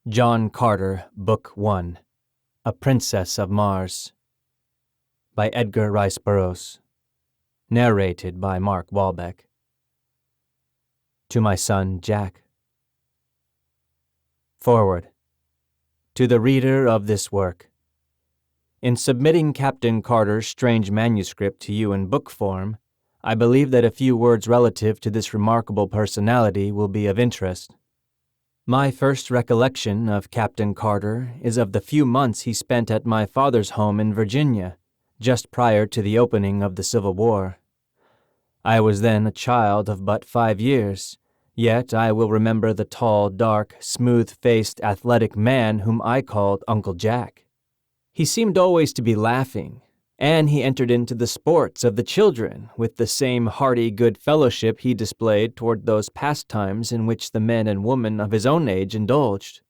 John Carter, Book 1, A Princess of Mars, by Edgar Rice Burroughs, narrated by Mark Wahlbeck. To my son, Jack. Foreword. To the reader of this work. In submitting Captain Carter's strange manuscript to you in book form, I believe that a few words relative to this remarkable personality will be of interest. My first recollection of Captain Carter is of the few months he spent at my father's home in Virginia, just prior to the opening of the Civil War. I was then a child of but 5 years, yet I will remember the tall, dark, smooth-faced, athletic man whom I called Uncle Jack. He seemed always to be laughing, and he entered into the sports of the children with the same hearty good fellowship he displayed toward those pastimes in which the men and women of his own age indulged.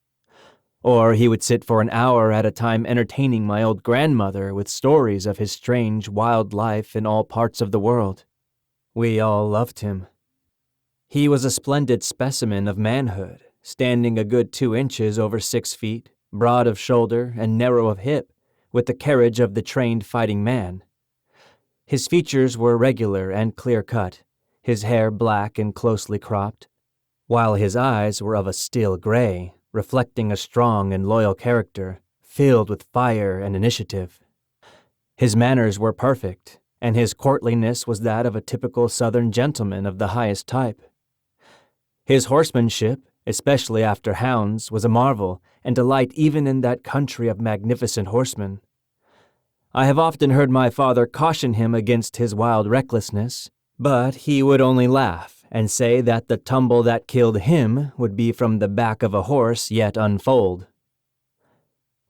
Or he would sit for an hour at a time entertaining my old grandmother with stories of his strange, wild life in all parts of the world. We all loved him. He was a splendid specimen of manhood, standing a good 2 inches over 6 feet, broad of shoulder and narrow of hip, with the carriage of the trained fighting man. His features were regular and clear-cut, his hair black and closely cropped, while his eyes were of a steel gray, reflecting a strong and loyal character, filled with fire and initiative. His manners were perfect, and his courtliness was that of a typical Southern gentleman of the highest type. His horsemanship, especially after hounds, was a marvel and delight even in that country of magnificent horsemen. I have often heard my father caution him against his wild recklessness, but he would only laugh and say that the tumble that killed him would be from the back of a horse yet unfoaled.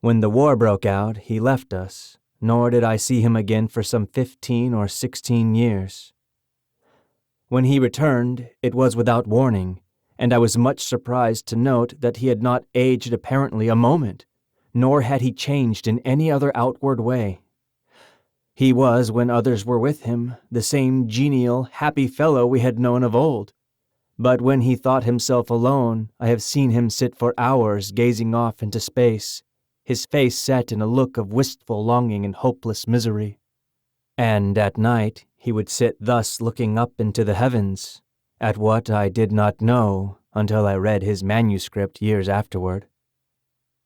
When the war broke out, he left us, nor did I see him again for some 15 or 16 years. When he returned, it was without warning, and I was much surprised to note that he had not aged apparently a moment, nor had he changed in any other outward way. He was, when others were with him, the same genial, happy fellow we had known of old, but when he thought himself alone, I have seen him sit for hours gazing off into space, his face set in a look of wistful longing and hopeless misery. And at night he would sit thus looking up into the heavens, at what I did not know until I read his manuscript years afterward.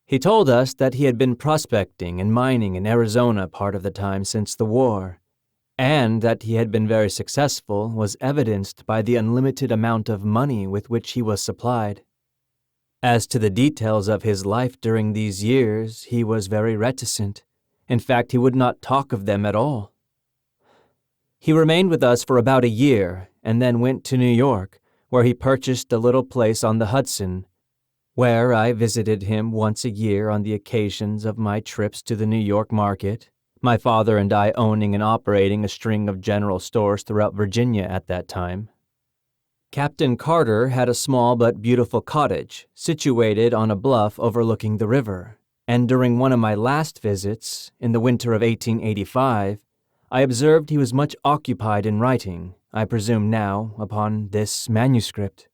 He told us that he had been prospecting and mining in Arizona part of the time since the war, and that he had been very successful was evidenced by the unlimited amount of money with which he was supplied. As to the details of his life during these years, he was very reticent. In fact, he would not talk of them at all. He remained with us for about a year, and then went to New York, where he purchased a little place on the Hudson, where I visited him once a year on the occasions of my trips to the New York market, my father and I owning and operating a string of general stores throughout Virginia at that time. Captain Carter had a small but beautiful cottage situated on a bluff overlooking the river, and during one of my last visits, in the winter of 1885, I observed he was much occupied in writing, I presume now, upon this manuscript.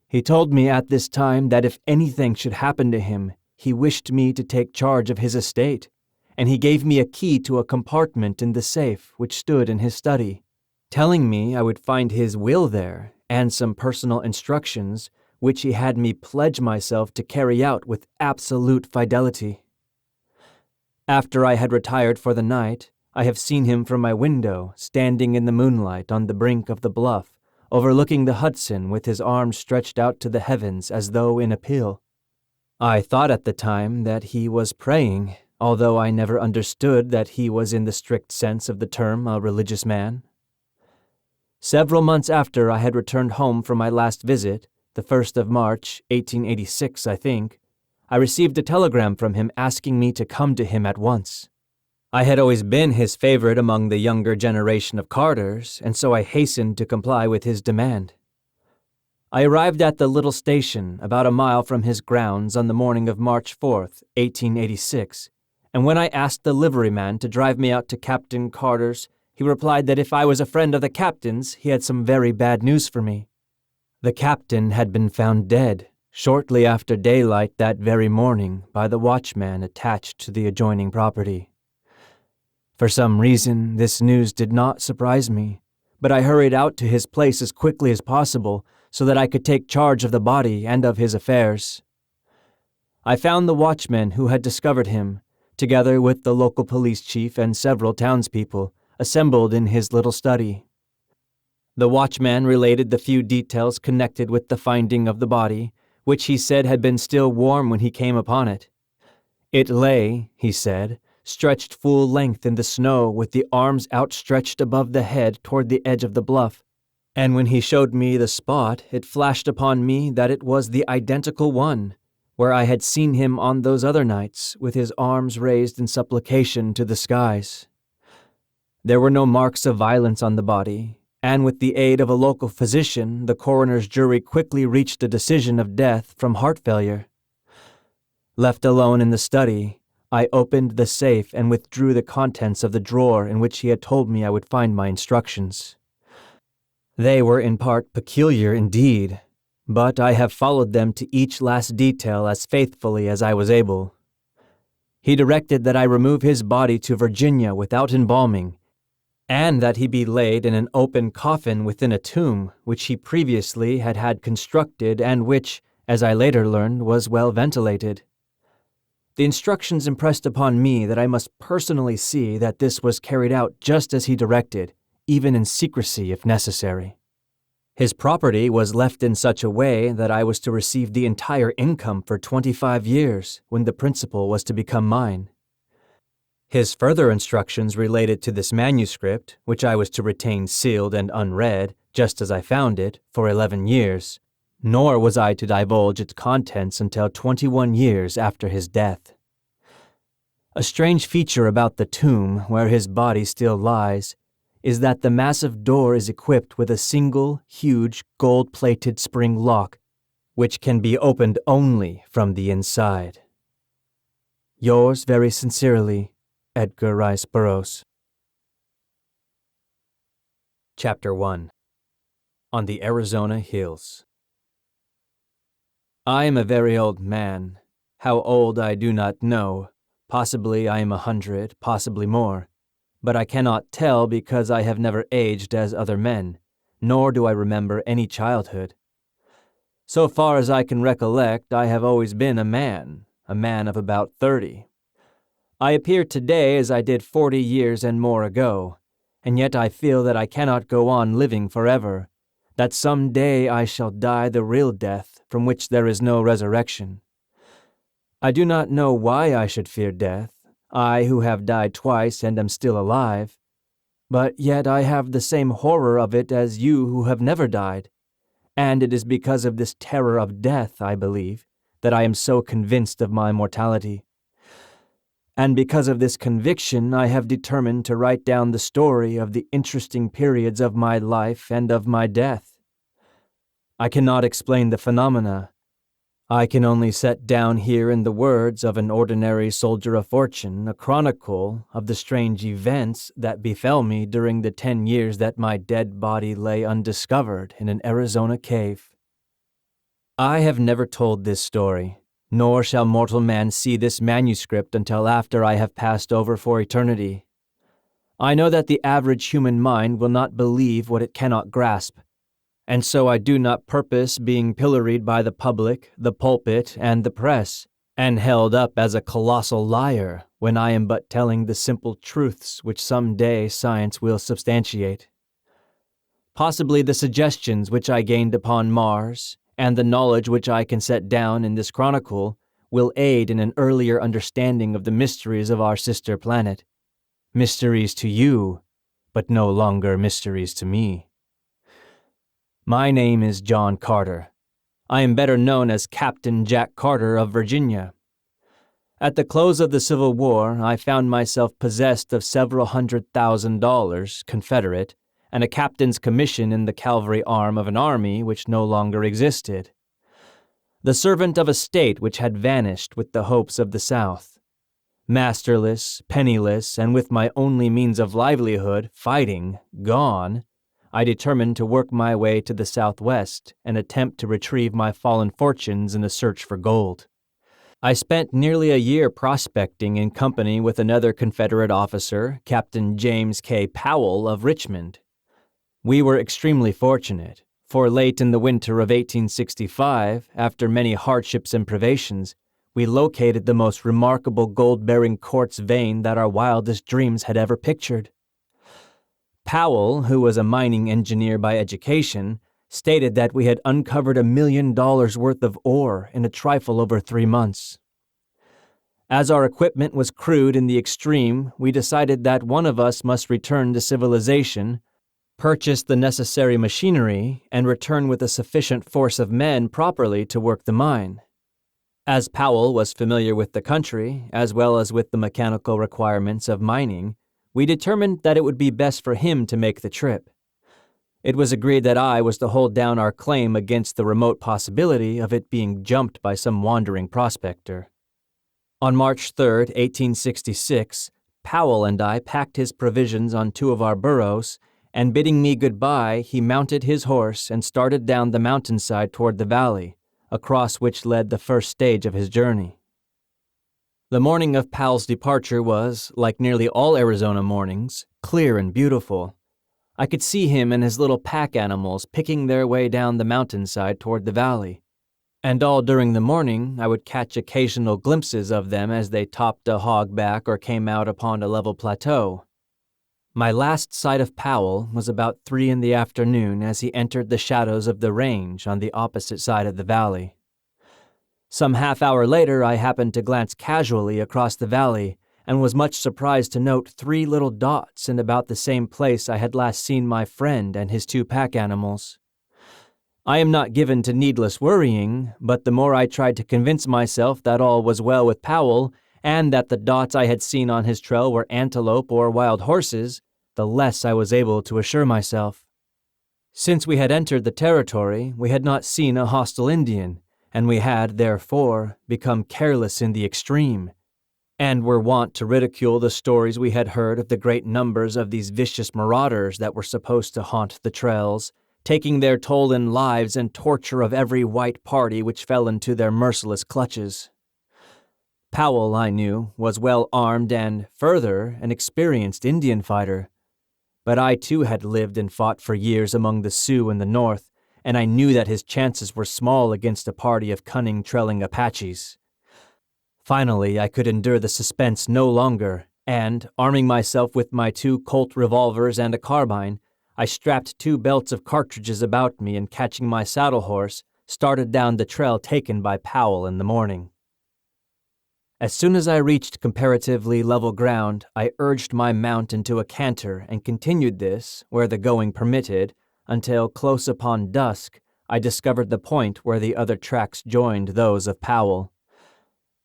He told me at this time that if anything should happen to him, he wished me to take charge of his estate, and he gave me a key to a compartment in the safe which stood in his study, telling me I would find his will there and some personal instructions which he had me pledge myself to carry out with absolute fidelity. After I had retired for the night, I have seen him from my window, standing in the moonlight on the brink of the bluff, overlooking the Hudson with his arms stretched out to the heavens as though in appeal. I thought at the time that he was praying, although I never understood that he was in the strict sense of the term a religious man. Several months after I had returned home from my last visit, the 1st of March, 1886, I think, I received a telegram from him asking me to come to him at once. I had always been his favorite among the younger generation of Carters, and so I hastened to comply with his demand. I arrived at the little station about a mile from his grounds on the morning of March 4th, 1886, and when I asked the liveryman to drive me out to Captain Carter's, he replied that if I was a friend of the captain's, he had some very bad news for me. The captain had been found dead, shortly after daylight that very morning by the watchman attached to the adjoining property. For some reason, this news did not surprise me, but I hurried out to his place as quickly as possible so that I could take charge of the body and of his affairs. I found the watchman who had discovered him, together with the local police chief and several townspeople, assembled in his little study. The watchman related the few details connected with the finding of the body, which he said had been still warm when he came upon it. It lay, he said, stretched full length in the snow with the arms outstretched above the head toward the edge of the bluff, and when he showed me the spot, it flashed upon me that it was the identical one, where I had seen him on those other nights, with his arms raised in supplication to the skies. There were no marks of violence on the body, and with the aid of a local physician, the coroner's jury quickly reached a decision of death from heart failure. Left alone in the study, I opened the safe and withdrew the contents of the drawer in which he had told me I would find my instructions. They were in part peculiar indeed, but I have followed them to each last detail as faithfully as I was able. He directed that I remove his body to Virginia without embalming, and that he be laid in an open coffin within a tomb which he previously had had constructed and which, as I later learned, was well ventilated. The instructions impressed upon me that I must personally see that this was carried out just as he directed, even in secrecy if necessary. His property was left in such a way that I was to receive the entire income for 25 years, when the principal was to become mine. His further instructions related to this manuscript, which I was to retain sealed and unread, just as I found it, for 11 years, nor was I to divulge its contents until 21 years after his death. A strange feature about the tomb, where his body still lies, is that the massive door is equipped with a single, huge, gold-plated spring lock, which can be opened only from the inside. Yours very sincerely, Edgar Rice Burroughs. Chapter 1. On the Arizona Hills. I am a very old man. How old I do not know. Possibly I am 100, possibly more. But I cannot tell because I have never aged as other men, nor do I remember any childhood. So far as I can recollect, I have always been a man of about 30. I appear today as I did 40 years and more ago, and yet I feel that I cannot go on living forever, that some day I shall die the real death from which there is no resurrection. I do not know why I should fear death, I who have died twice and am still alive, but yet I have the same horror of it as you who have never died, and it is because of this terror of death, I believe, that I am so convinced of my mortality. And because of this conviction, I have determined to write down the story of the interesting periods of my life and of my death. I cannot explain the phenomena. I can only set down here in the words of an ordinary soldier of fortune a chronicle of the strange events that befell me during the 10 years that my dead body lay undiscovered in an Arizona cave. I have never told this story, nor shall mortal man see this manuscript until after I have passed over for eternity. I know that the average human mind will not believe what it cannot grasp, and so I do not purpose being pilloried by the public, the pulpit, and the press, and held up as a colossal liar when I am but telling the simple truths which some day science will substantiate. Possibly the suggestions which I gained upon Mars, and the knowledge which I can set down in this chronicle, will aid in an earlier understanding of the mysteries of our sister planet. Mysteries to you, but no longer mysteries to me. My name is John Carter. I am better known as Captain Jack Carter of Virginia. At the close of the Civil War, I found myself possessed of several $100,000 Confederate, and a captain's commission in the cavalry arm of an army which no longer existed. The servant of a state which had vanished with the hopes of the South. Masterless, penniless, and with my only means of livelihood, fighting, gone, I determined to work my way to the southwest and attempt to retrieve my fallen fortunes in the search for gold. I spent nearly a year prospecting in company with another Confederate officer, Captain James K. Powell of Richmond. We were extremely fortunate, for late in the winter of 1865, after many hardships and privations, we located the most remarkable gold-bearing quartz vein that our wildest dreams had ever pictured. Powell, who was a mining engineer by education, stated that we had uncovered $1 million worth of ore in a trifle over 3 months. As our equipment was crude in the extreme, we decided that one of us must return to civilization, purchase the necessary machinery, and return with a sufficient force of men properly to work the mine. As Powell was familiar with the country, as well as with the mechanical requirements of mining, we determined that it would be best for him to make the trip. It was agreed that I was to hold down our claim against the remote possibility of it being jumped by some wandering prospector. On March 3, 1866, Powell and I packed his provisions on 2 of our burros, and bidding me goodbye, he mounted his horse and started down the mountainside toward the valley, across which led the first stage of his journey. The morning of Powell's departure was, like nearly all Arizona mornings, clear and beautiful. I could see him and his little pack animals picking their way down the mountainside toward the valley. And all during the morning, I would catch occasional glimpses of them as they topped a hogback or came out upon a level plateau. My last sight of Powell was about 3 in the afternoon as he entered the shadows of the range on the opposite side of the valley. Some half-hour later, I happened to glance casually across the valley and was much surprised to note 3 little dots in about the same place I had last seen my friend and his 2 pack animals. I am not given to needless worrying, but the more I tried to convince myself that all was well with Powell and that the dots I had seen on his trail were antelope or wild horses, the less I was able to assure myself. Since we had entered the territory, we had not seen a hostile Indian, and we had, therefore, become careless in the extreme, and were wont to ridicule the stories we had heard of the great numbers of these vicious marauders that were supposed to haunt the trails, taking their toll in lives and torture of every white party which fell into their merciless clutches. Powell, I knew, was well armed and, further, an experienced Indian fighter. But I too had lived and fought for years among the Sioux in the north, and I knew that his chances were small against a party of cunning trailing Apaches. Finally, I could endure the suspense no longer, and, arming myself with my 2 Colt revolvers and a carbine, I strapped 2 belts of cartridges about me and, catching my saddle horse, started down the trail taken by Powell in the morning. As soon as I reached comparatively level ground, I urged my mount into a canter and continued this, where the going permitted, until, close upon dusk, I discovered the point where the other tracks joined those of Powell.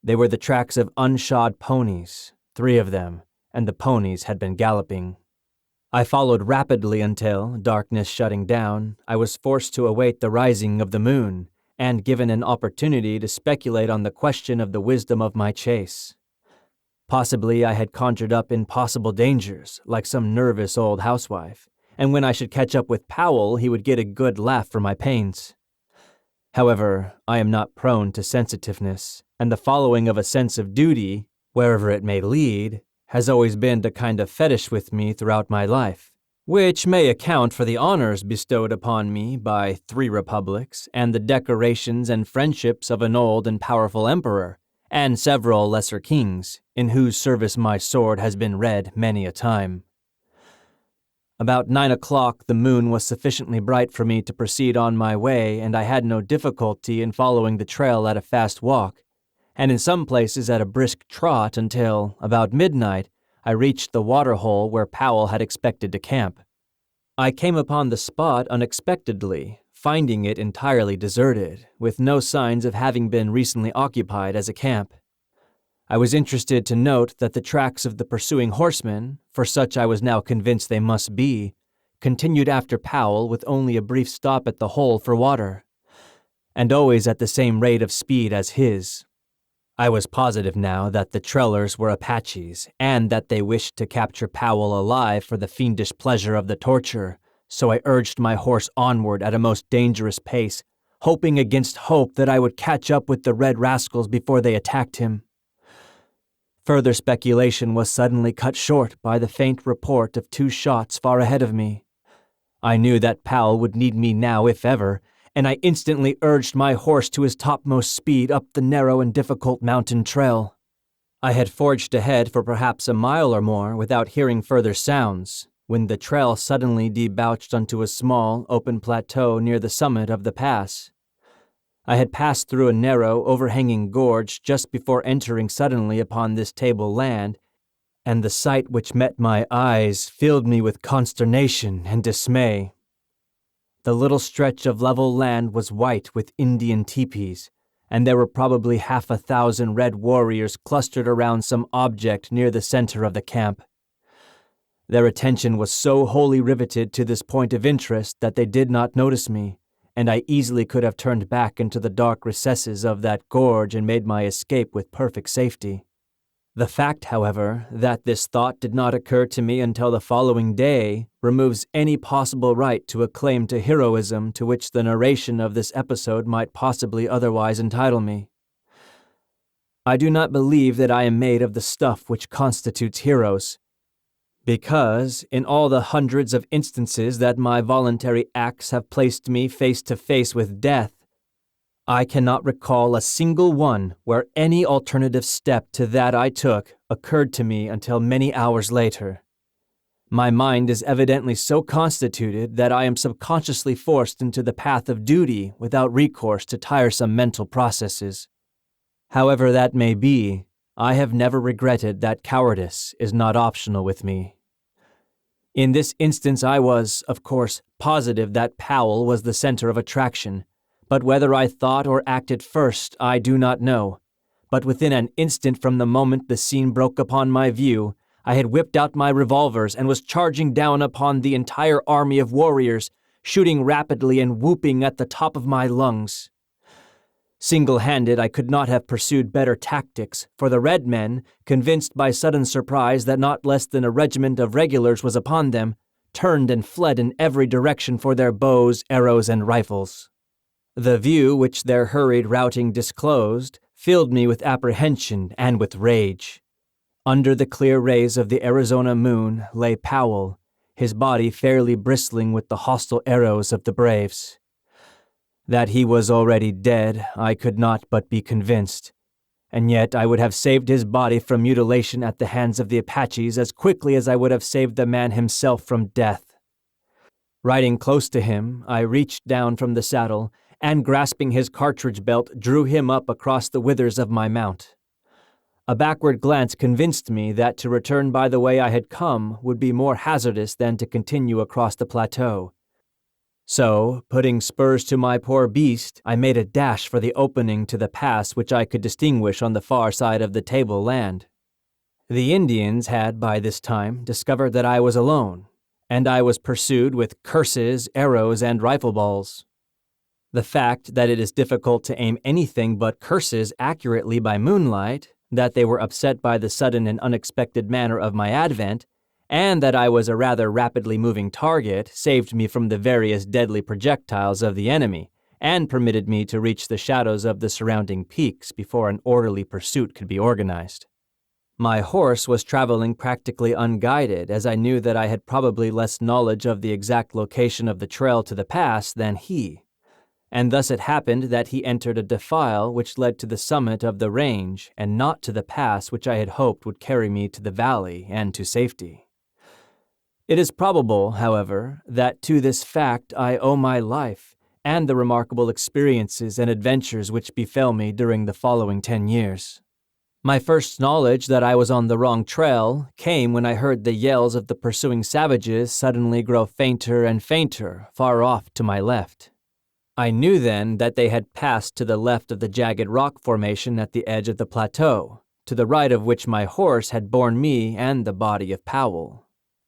They were the tracks of unshod ponies, 3 of them, and the ponies had been galloping. I followed rapidly until, darkness shutting down, I was forced to await the rising of the moon, and given an opportunity to speculate on the question of the wisdom of my chase. Possibly I had conjured up impossible dangers, like some nervous old housewife, and when I should catch up with Powell, he would get a good laugh for my pains. However, I am not prone to sensitiveness, and the following of a sense of duty, wherever it may lead, has always been a kind of fetish with me throughout my life, which may account for the honors bestowed upon me by 3 republics and the decorations and friendships of an old and powerful emperor, and several lesser kings, in whose service my sword has been read many a time. About 9 o'clock the moon was sufficiently bright for me to proceed on my way, and I had no difficulty in following the trail at a fast walk, and in some places at a brisk trot until, about midnight, I reached the water hole where Powell had expected to camp. I came upon the spot unexpectedly, finding it entirely deserted, with no signs of having been recently occupied as a camp. I was interested to note that the tracks of the pursuing horsemen, for such I was now convinced they must be, continued after Powell with only a brief stop at the hole for water, and always at the same rate of speed as his. I was positive now that the trailers were Apaches, and that they wished to capture Powell alive for the fiendish pleasure of the torture, so I urged my horse onward at a most dangerous pace, hoping against hope that I would catch up with the red rascals before they attacked him. Further speculation was suddenly cut short by the faint report of 2 shots far ahead of me. I knew that Powell would need me now if ever, and I instantly urged my horse to his topmost speed up the narrow and difficult mountain trail. I had forged ahead for perhaps a mile or more without hearing further sounds, when the trail suddenly debouched onto a small, open plateau near the summit of the pass. I had passed through a narrow, overhanging gorge just before entering suddenly upon this tableland, and the sight which met my eyes filled me with consternation and dismay. The little stretch of level land was white with Indian teepees, and there were probably 1,000 red warriors clustered around some object near the center of the camp. Their attention was so wholly riveted to this point of interest that they did not notice me, and I easily could have turned back into the dark recesses of that gorge and made my escape with perfect safety. The fact, however, that this thought did not occur to me until the following day removes any possible right to a claim to heroism to which the narration of this episode might possibly otherwise entitle me. I do not believe that I am made of the stuff which constitutes heroes, because, in all the hundreds of instances that my voluntary acts have placed me face to face with death, I cannot recall a single one where any alternative step to that I took occurred to me until many hours later. My mind is evidently so constituted that I am subconsciously forced into the path of duty without recourse to tiresome mental processes. However that may be, I have never regretted that cowardice is not optional with me. In this instance I was, of course, positive that Powell was the center of attraction, but whether I thought or acted first I do not know. But within an instant from the moment the scene broke upon my view, I had whipped out my revolvers and was charging down upon the entire army of warriors, shooting rapidly and whooping at the top of my lungs. Single-handed, I could not have pursued better tactics, for the red men, convinced by sudden surprise that not less than a regiment of regulars was upon them, turned and fled in every direction for their bows, arrows, and rifles. The view which their hurried routing disclosed filled me with apprehension and with rage. Under the clear rays of the Arizona moon lay Powell, his body fairly bristling with the hostile arrows of the braves. That he was already dead, I could not but be convinced, and yet I would have saved his body from mutilation at the hands of the Apaches as quickly as I would have saved the man himself from death. Riding close to him, I reached down from the saddle and, grasping his cartridge belt, drew him up across the withers of my mount. A backward glance convinced me that to return by the way I had come would be more hazardous than to continue across the plateau. So, putting spurs to my poor beast, I made a dash for the opening to the pass which I could distinguish on the far side of the tableland. The Indians had by this time discovered that I was alone, and I was pursued with curses, arrows, and rifle balls. The fact that it is difficult to aim anything but curses accurately by moonlight, that they were upset by the sudden and unexpected manner of my advent, and that I was a rather rapidly moving target saved me from the various deadly projectiles of the enemy, and permitted me to reach the shadows of the surrounding peaks before an orderly pursuit could be organized. My horse was traveling practically unguided, as I knew that I had probably less knowledge of the exact location of the trail to the pass than he, and thus it happened that he entered a defile which led to the summit of the range and not to the pass which I had hoped would carry me to the valley and to safety. It is probable, however, that to this fact I owe my life and the remarkable experiences and adventures which befell me during the following 10 years. My first knowledge that I was on the wrong trail came when I heard the yells of the pursuing savages suddenly grow fainter and fainter far off to my left. I knew then that they had passed to the left of the jagged rock formation at the edge of the plateau, to the right of which my horse had borne me and the body of Powell.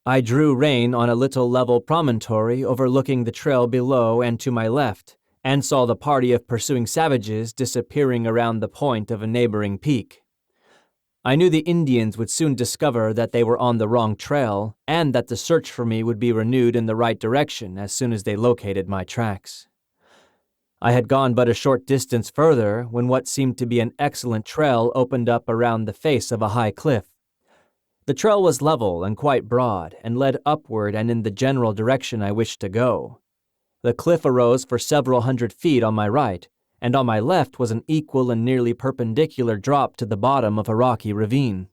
I drew rein on a little level promontory overlooking the trail below and to my left, and saw the party of pursuing savages disappearing around the point of a neighboring peak. I knew the Indians would soon discover that they were on the wrong trail and that the search for me would be renewed in the right direction as soon as they located my tracks. I had gone but a short distance further when what seemed to be an excellent trail opened up around the face of a high cliff. The trail was level and quite broad and led upward and in the general direction I wished to go. The cliff arose for several hundred feet on my right, and on my left was an equal and nearly perpendicular drop to the bottom of a rocky ravine.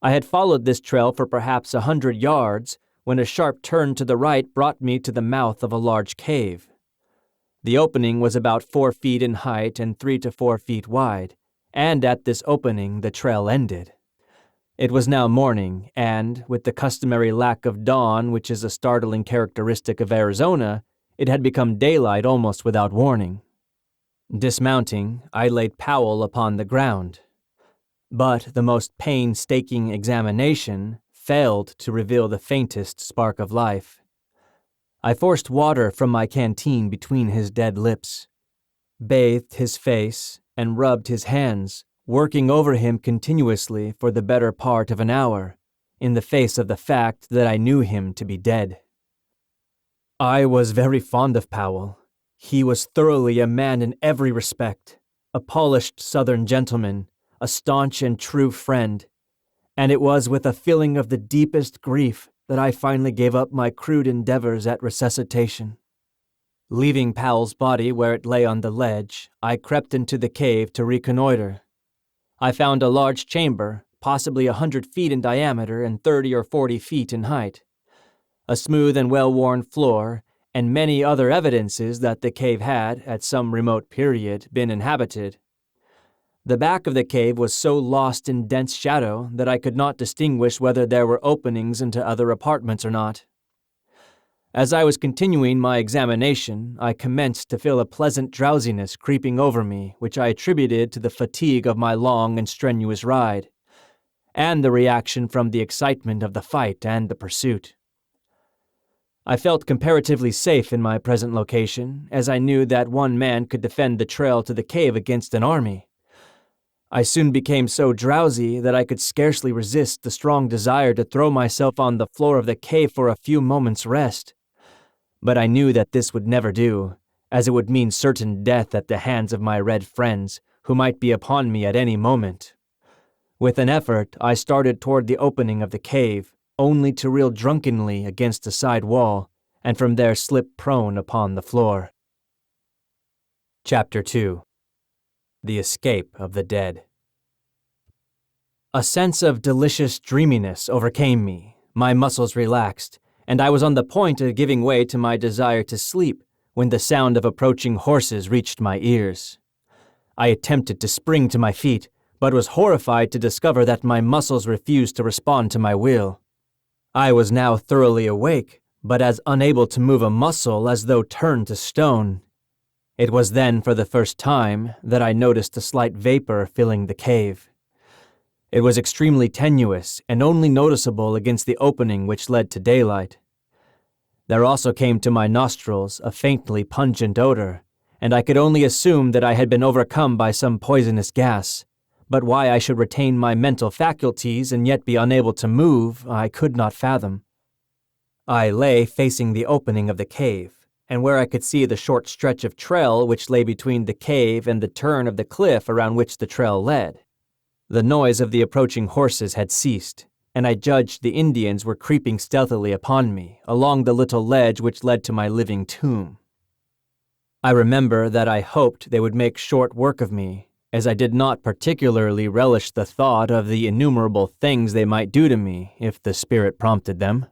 I had followed this trail for perhaps 100 yards when a sharp turn to the right brought me to the mouth of a large cave. The opening was about 4 feet in height and 3 to 4 feet wide, and at this opening the trail ended. It was now morning, and, with the customary lack of dawn which is a startling characteristic of Arizona, it had become daylight almost without warning. Dismounting, I laid Powell upon the ground. But the most painstaking examination failed to reveal the faintest spark of life. I forced water from my canteen between his dead lips, bathed his face, and rubbed his hands, working over him continuously for the better part of an hour, in the face of the fact that I knew him to be dead. I was very fond of Powell. He was thoroughly a man in every respect, a polished Southern gentleman, a staunch and true friend, and it was with a feeling of the deepest grief that I finally gave up my crude endeavors at resuscitation. Leaving Powell's body where it lay on the ledge, I crept into the cave to reconnoiter. I found a large chamber, possibly 100 feet in diameter and 30 or 40 feet in height, a smooth and well-worn floor, and many other evidences that the cave had, at some remote period, been inhabited. The back of the cave was so lost in dense shadow that I could not distinguish whether there were openings into other apartments or not. As I was continuing my examination, I commenced to feel a pleasant drowsiness creeping over me, which I attributed to the fatigue of my long and strenuous ride, and the reaction from the excitement of the fight and the pursuit. I felt comparatively safe in my present location, as I knew that one man could defend the trail to the cave against an army. I soon became so drowsy that I could scarcely resist the strong desire to throw myself on the floor of the cave for a few moments' rest. But I knew that this would never do, as it would mean certain death at the hands of my red friends, who might be upon me at any moment. With an effort, I started toward the opening of the cave, only to reel drunkenly against a side wall, and from there slip prone upon the floor. Chapter 2. The Escape of the Dead. A sense of delicious dreaminess overcame me, my muscles relaxed, and I was on the point of giving way to my desire to sleep when the sound of approaching horses reached my ears. I attempted to spring to my feet, but was horrified to discover that my muscles refused to respond to my will. I was now thoroughly awake, but as unable to move a muscle as though turned to stone. It was then, for the first time, that I noticed a slight vapor filling the cave. It was extremely tenuous and only noticeable against the opening which led to daylight. There also came to my nostrils a faintly pungent odor, and I could only assume that I had been overcome by some poisonous gas. But why I should retain my mental faculties and yet be unable to move, I could not fathom. I lay facing the opening of the cave, and where I could see the short stretch of trail which lay between the cave and the turn of the cliff around which the trail led. The noise of the approaching horses had ceased, and I judged the Indians were creeping stealthily upon me along the little ledge which led to my living tomb. I remember that I hoped they would make short work of me, as I did not particularly relish the thought of the innumerable things they might do to me if the spirit prompted them.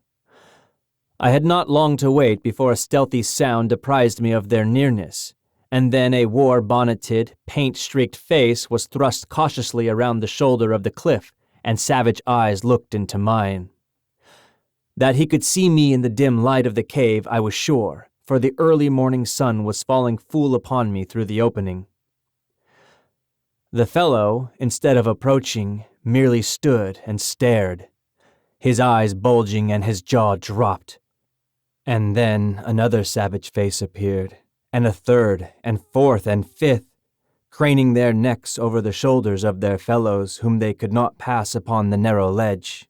I had not long to wait before a stealthy sound apprised me of their nearness, and then a war-bonneted, paint-streaked face was thrust cautiously around the shoulder of the cliff, and savage eyes looked into mine. That he could see me in the dim light of the cave I was sure, for the early morning sun was falling full upon me through the opening. The fellow, instead of approaching, merely stood and stared, his eyes bulging and his jaw dropped. And then another savage face appeared, and a third, and fourth, and fifth, craning their necks over the shoulders of their fellows whom they could not pass upon the narrow ledge.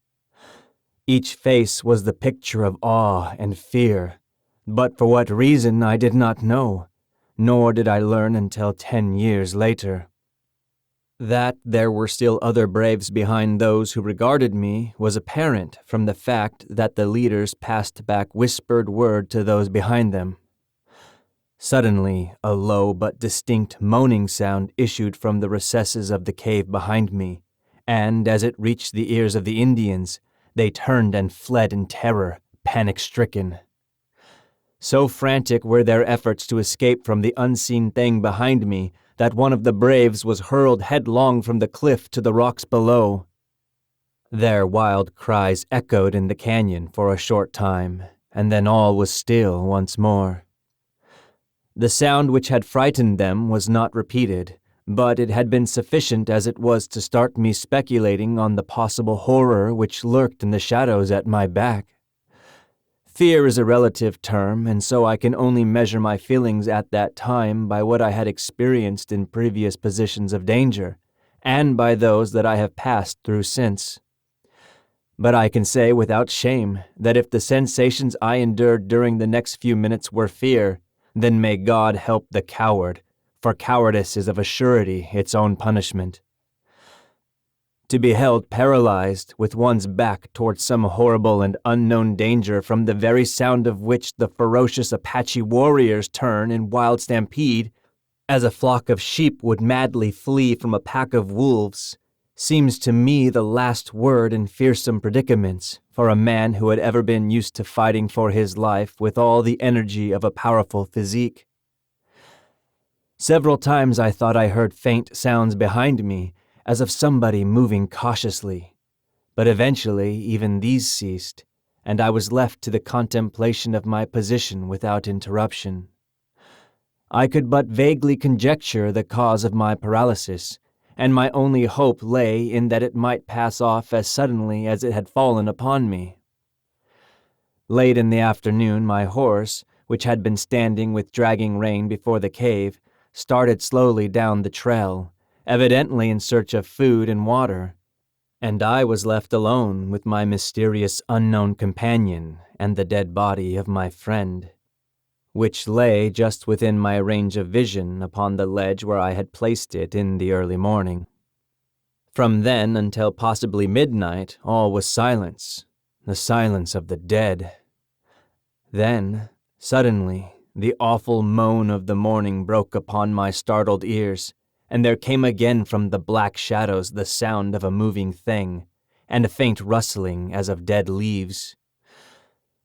Each face was the picture of awe and fear, but for what reason I did not know, nor did I learn until 10 years later. That there were still other braves behind those who regarded me was apparent from the fact that the leaders passed back whispered word to those behind them. Suddenly, a low but distinct moaning sound issued from the recesses of the cave behind me, and as it reached the ears of the Indians, they turned and fled in terror, panic-stricken. So frantic were their efforts to escape from the unseen thing behind me that one of the braves was hurled headlong from the cliff to the rocks below. Their wild cries echoed in the canyon for a short time, and then all was still once more. The sound which had frightened them was not repeated, but it had been sufficient as it was to start me speculating on the possible horror which lurked in the shadows at my back. Fear is a relative term, and so I can only measure my feelings at that time by what I had experienced in previous positions of danger, and by those that I have passed through since. But I can say without shame that if the sensations I endured during the next few minutes were fear, then may God help the coward, for cowardice is of a surety its own punishment. To be held paralyzed with one's back towards some horrible and unknown danger from the very sound of which the ferocious Apache warriors turn in wild stampede, as a flock of sheep would madly flee from a pack of wolves, seems to me the last word in fearsome predicaments for a man who had ever been used to fighting for his life with all the energy of a powerful physique. Several times I thought I heard faint sounds behind me, as of somebody moving cautiously, but eventually even these ceased, and I was left to the contemplation of my position without interruption. I could but vaguely conjecture the cause of my paralysis, and my only hope lay in that it might pass off as suddenly as it had fallen upon me. Late in the afternoon, my horse, which had been standing with dragging rein before the cave, started slowly down the trail, evidently in search of food and water, and I was left alone with my mysterious unknown companion and the dead body of my friend, which lay just within my range of vision upon the ledge where I had placed it in the early morning. From then until possibly midnight, all was silence, the silence of the dead. Then, suddenly, the awful moan of the morning broke upon my startled ears, and there came again from the black shadows the sound of a moving thing, and a faint rustling as of dead leaves.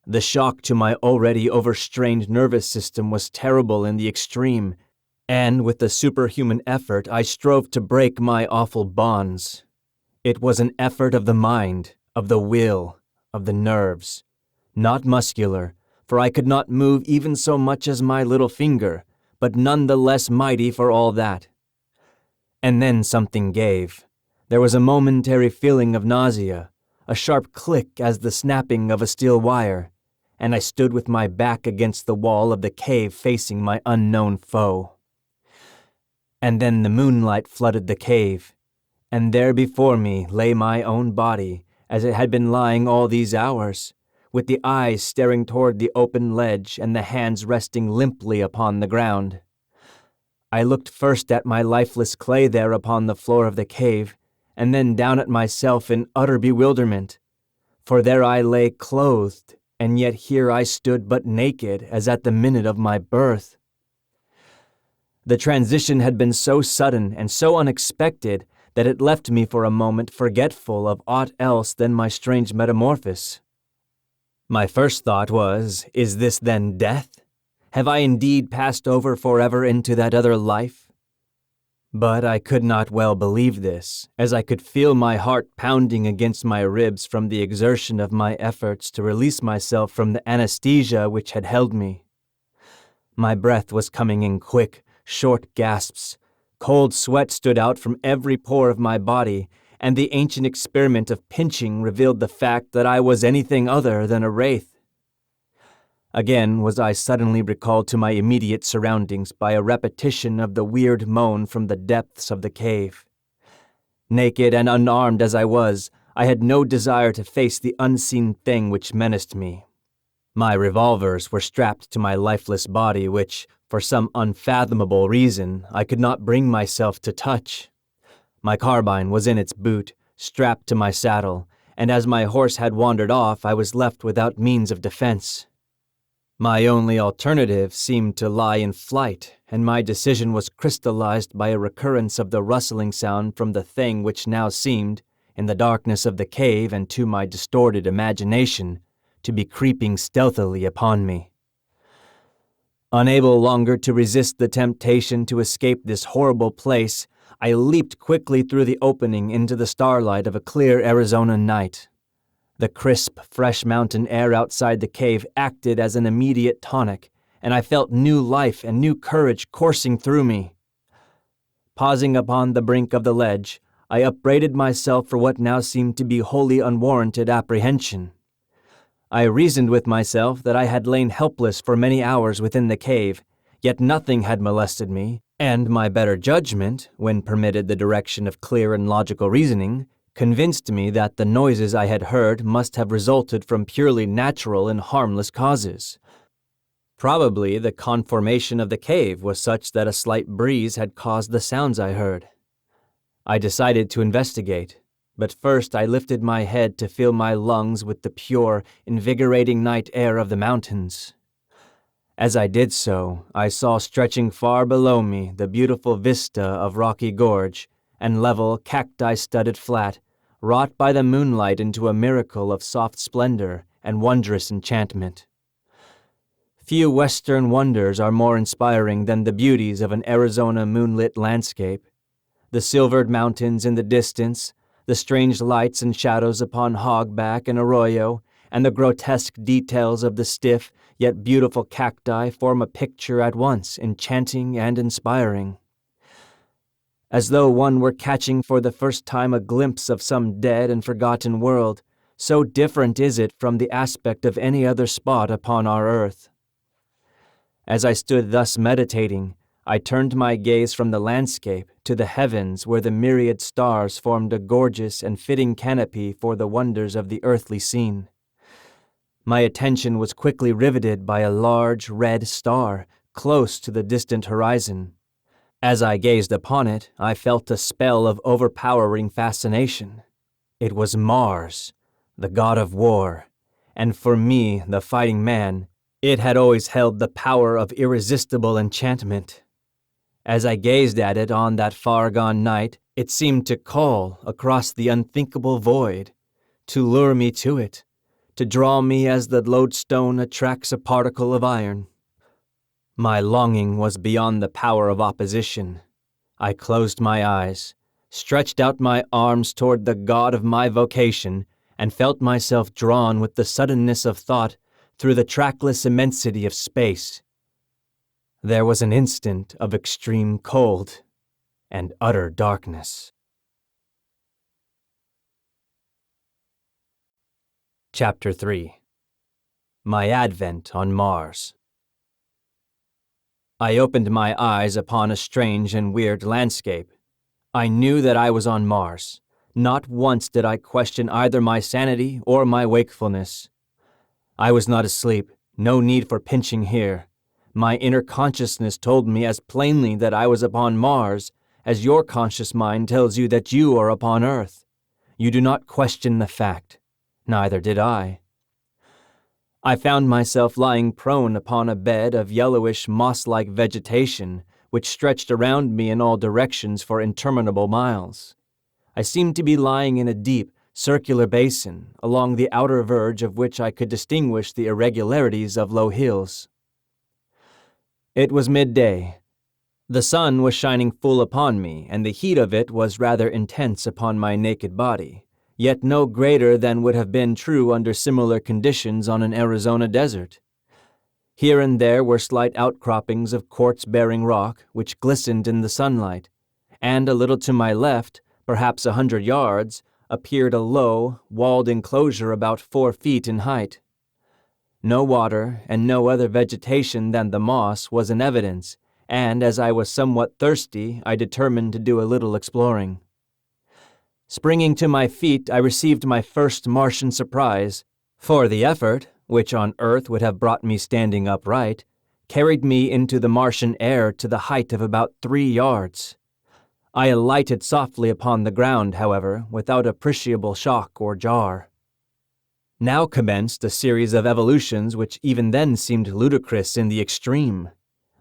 The shock to my already overstrained nervous system was terrible in the extreme, and with a superhuman effort I strove to break my awful bonds. It was an effort of the mind, of the will, of the nerves, not muscular, for I could not move even so much as my little finger, but none the less mighty for all that. And then something gave. There was a momentary feeling of nausea, a sharp click as the snapping of a steel wire, and I stood with my back against the wall of the cave facing my unknown foe. And then the moonlight flooded the cave, and there before me lay my own body, as it had been lying all these hours, with the eyes staring toward the open ledge and the hands resting limply upon the ground. I looked first at my lifeless clay there upon the floor of the cave, and then down at myself in utter bewilderment, for there I lay clothed, and yet here I stood but naked as at the minute of my birth. The transition had been so sudden and so unexpected that it left me for a moment forgetful of aught else than my strange metamorphosis. My first thought was, is this then death? Have I indeed passed over forever into that other life? But I could not well believe this, as I could feel my heart pounding against my ribs from the exertion of my efforts to release myself from the anesthesia which had held me. My breath was coming in quick, short gasps. Cold sweat stood out from every pore of my body, and the ancient experiment of pinching revealed the fact that I was anything other than a wraith. Again was I suddenly recalled to my immediate surroundings by a repetition of the weird moan from the depths of the cave. Naked and unarmed as I was, I had no desire to face the unseen thing which menaced me. My revolvers were strapped to my lifeless body, which, for some unfathomable reason, I could not bring myself to touch. My carbine was in its boot, strapped to my saddle, and as my horse had wandered off, I was left without means of defense. My only alternative seemed to lie in flight, and my decision was crystallized by a recurrence of the rustling sound from the thing which now seemed, in the darkness of the cave and to my distorted imagination, to be creeping stealthily upon me. Unable longer to resist the temptation to escape this horrible place, I leaped quickly through the opening into the starlight of a clear Arizona night. The crisp, fresh mountain air outside the cave acted as an immediate tonic, and I felt new life and new courage coursing through me. Pausing upon the brink of the ledge, I upbraided myself for what now seemed to be wholly unwarranted apprehension. I reasoned with myself that I had lain helpless for many hours within the cave, yet nothing had molested me, and my better judgment, when permitted the direction of clear and logical reasoning, convinced me that the noises I had heard must have resulted from purely natural and harmless causes. Probably the conformation of the cave was such that a slight breeze had caused the sounds I heard. I decided to investigate, but first I lifted my head to fill my lungs with the pure, invigorating night air of the mountains. As I did so, I saw stretching far below me the beautiful vista of rocky gorge and level, cacti-studded flat, wrought by the moonlight into a miracle of soft splendor and wondrous enchantment. Few Western wonders are more inspiring than the beauties of an Arizona moonlit landscape. The silvered mountains in the distance, the strange lights and shadows upon hogback and arroyo, and the grotesque details of the stiff yet beautiful cacti form a picture at once enchanting and inspiring. As though one were catching for the first time a glimpse of some dead and forgotten world, so different is it from the aspect of any other spot upon our earth. As I stood thus meditating, I turned my gaze from the landscape to the heavens where the myriad stars formed a gorgeous and fitting canopy for the wonders of the earthly scene. My attention was quickly riveted by a large red star close to the distant horizon. As I gazed upon it, I felt a spell of overpowering fascination. It was Mars, the god of war, and for me, the fighting man, it had always held the power of irresistible enchantment. As I gazed at it on that far-gone night, it seemed to call across the unthinkable void, to lure me to it, to draw me as the lodestone attracts a particle of iron. My longing was beyond the power of opposition. I closed my eyes, stretched out my arms toward the god of my vocation, and felt myself drawn with the suddenness of thought through the trackless immensity of space. There was an instant of extreme cold and utter darkness. Chapter 3. My Advent on Mars. I opened my eyes upon a strange and weird landscape. I knew that I was on Mars. Not once did I question either my sanity or my wakefulness. I was not asleep, no need for pinching here. My inner consciousness told me as plainly that I was upon Mars as your conscious mind tells you that you are upon Earth. You do not question the fact. Neither did I. I found myself lying prone upon a bed of yellowish moss-like vegetation which stretched around me in all directions for interminable miles. I seemed to be lying in a deep, circular basin, along the outer verge of which I could distinguish the irregularities of low hills. It was midday. The sun was shining full upon me, and the heat of it was rather intense upon my naked body, yet no greater than would have been true under similar conditions on an Arizona desert. Here and there were slight outcroppings of quartz-bearing rock which glistened in the sunlight, and a little to my left, perhaps 100 yards, appeared a low, walled enclosure about 4 feet in height. No water and no other vegetation than the moss was in evidence, and as I was somewhat thirsty, I determined to do a little exploring. Springing to my feet, I received my first Martian surprise, for the effort, which on Earth would have brought me standing upright, carried me into the Martian air to the height of about 3 yards. I alighted softly upon the ground, however, without appreciable shock or jar. Now commenced a series of evolutions which even then seemed ludicrous in the extreme.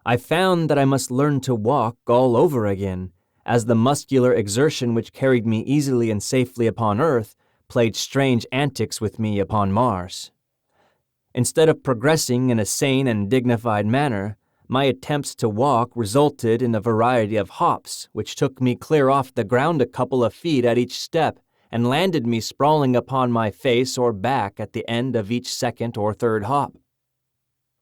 I found that I must learn to walk all over again, as the muscular exertion which carried me easily and safely upon Earth played strange antics with me upon Mars. Instead of progressing in a sane and dignified manner, my attempts to walk resulted in a variety of hops, which took me clear off the ground a couple of feet at each step and landed me sprawling upon my face or back at the end of each second or third hop.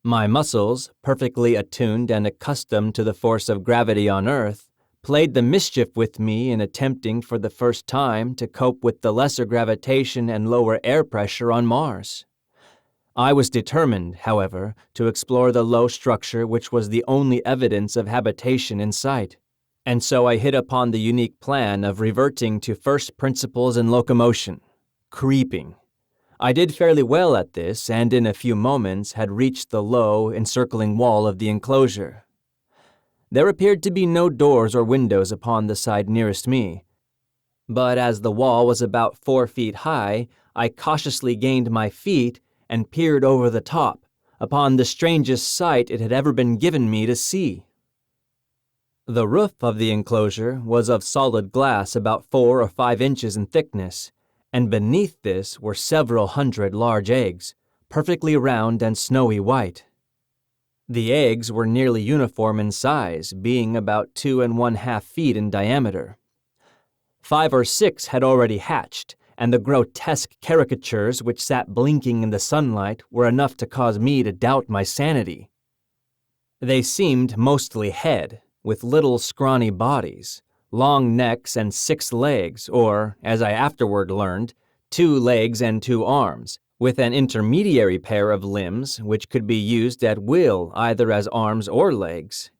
My muscles, perfectly attuned and accustomed to the force of gravity on Earth, played the mischief with me in attempting for the first time to cope with the lesser gravitation and lower air pressure on Mars. I was determined, however, to explore the low structure which was the only evidence of habitation in sight, and so I hit upon the unique plan of reverting to first principles in locomotion, creeping. I did fairly well at this, and in a few moments had reached the low, encircling wall of the enclosure. There appeared to be no doors or windows upon the side nearest me, but as the wall was about 4 feet high, I cautiously gained my feet and peered over the top, upon the strangest sight it had ever been given me to see. The roof of the enclosure was of solid glass about 4 or 5 inches in thickness, and beneath this were several hundred large eggs, perfectly round and snowy white. The eggs were nearly uniform in size, being about 2½ feet in diameter. 5 or 6 had already hatched, and the grotesque caricatures which sat blinking in the sunlight were enough to cause me to doubt my sanity. They seemed mostly head, with little scrawny bodies, long necks and 6 legs, or, as I afterward learned, 2 legs and 2 arms, with an intermediary pair of limbs which could be used at will either as arms or legs.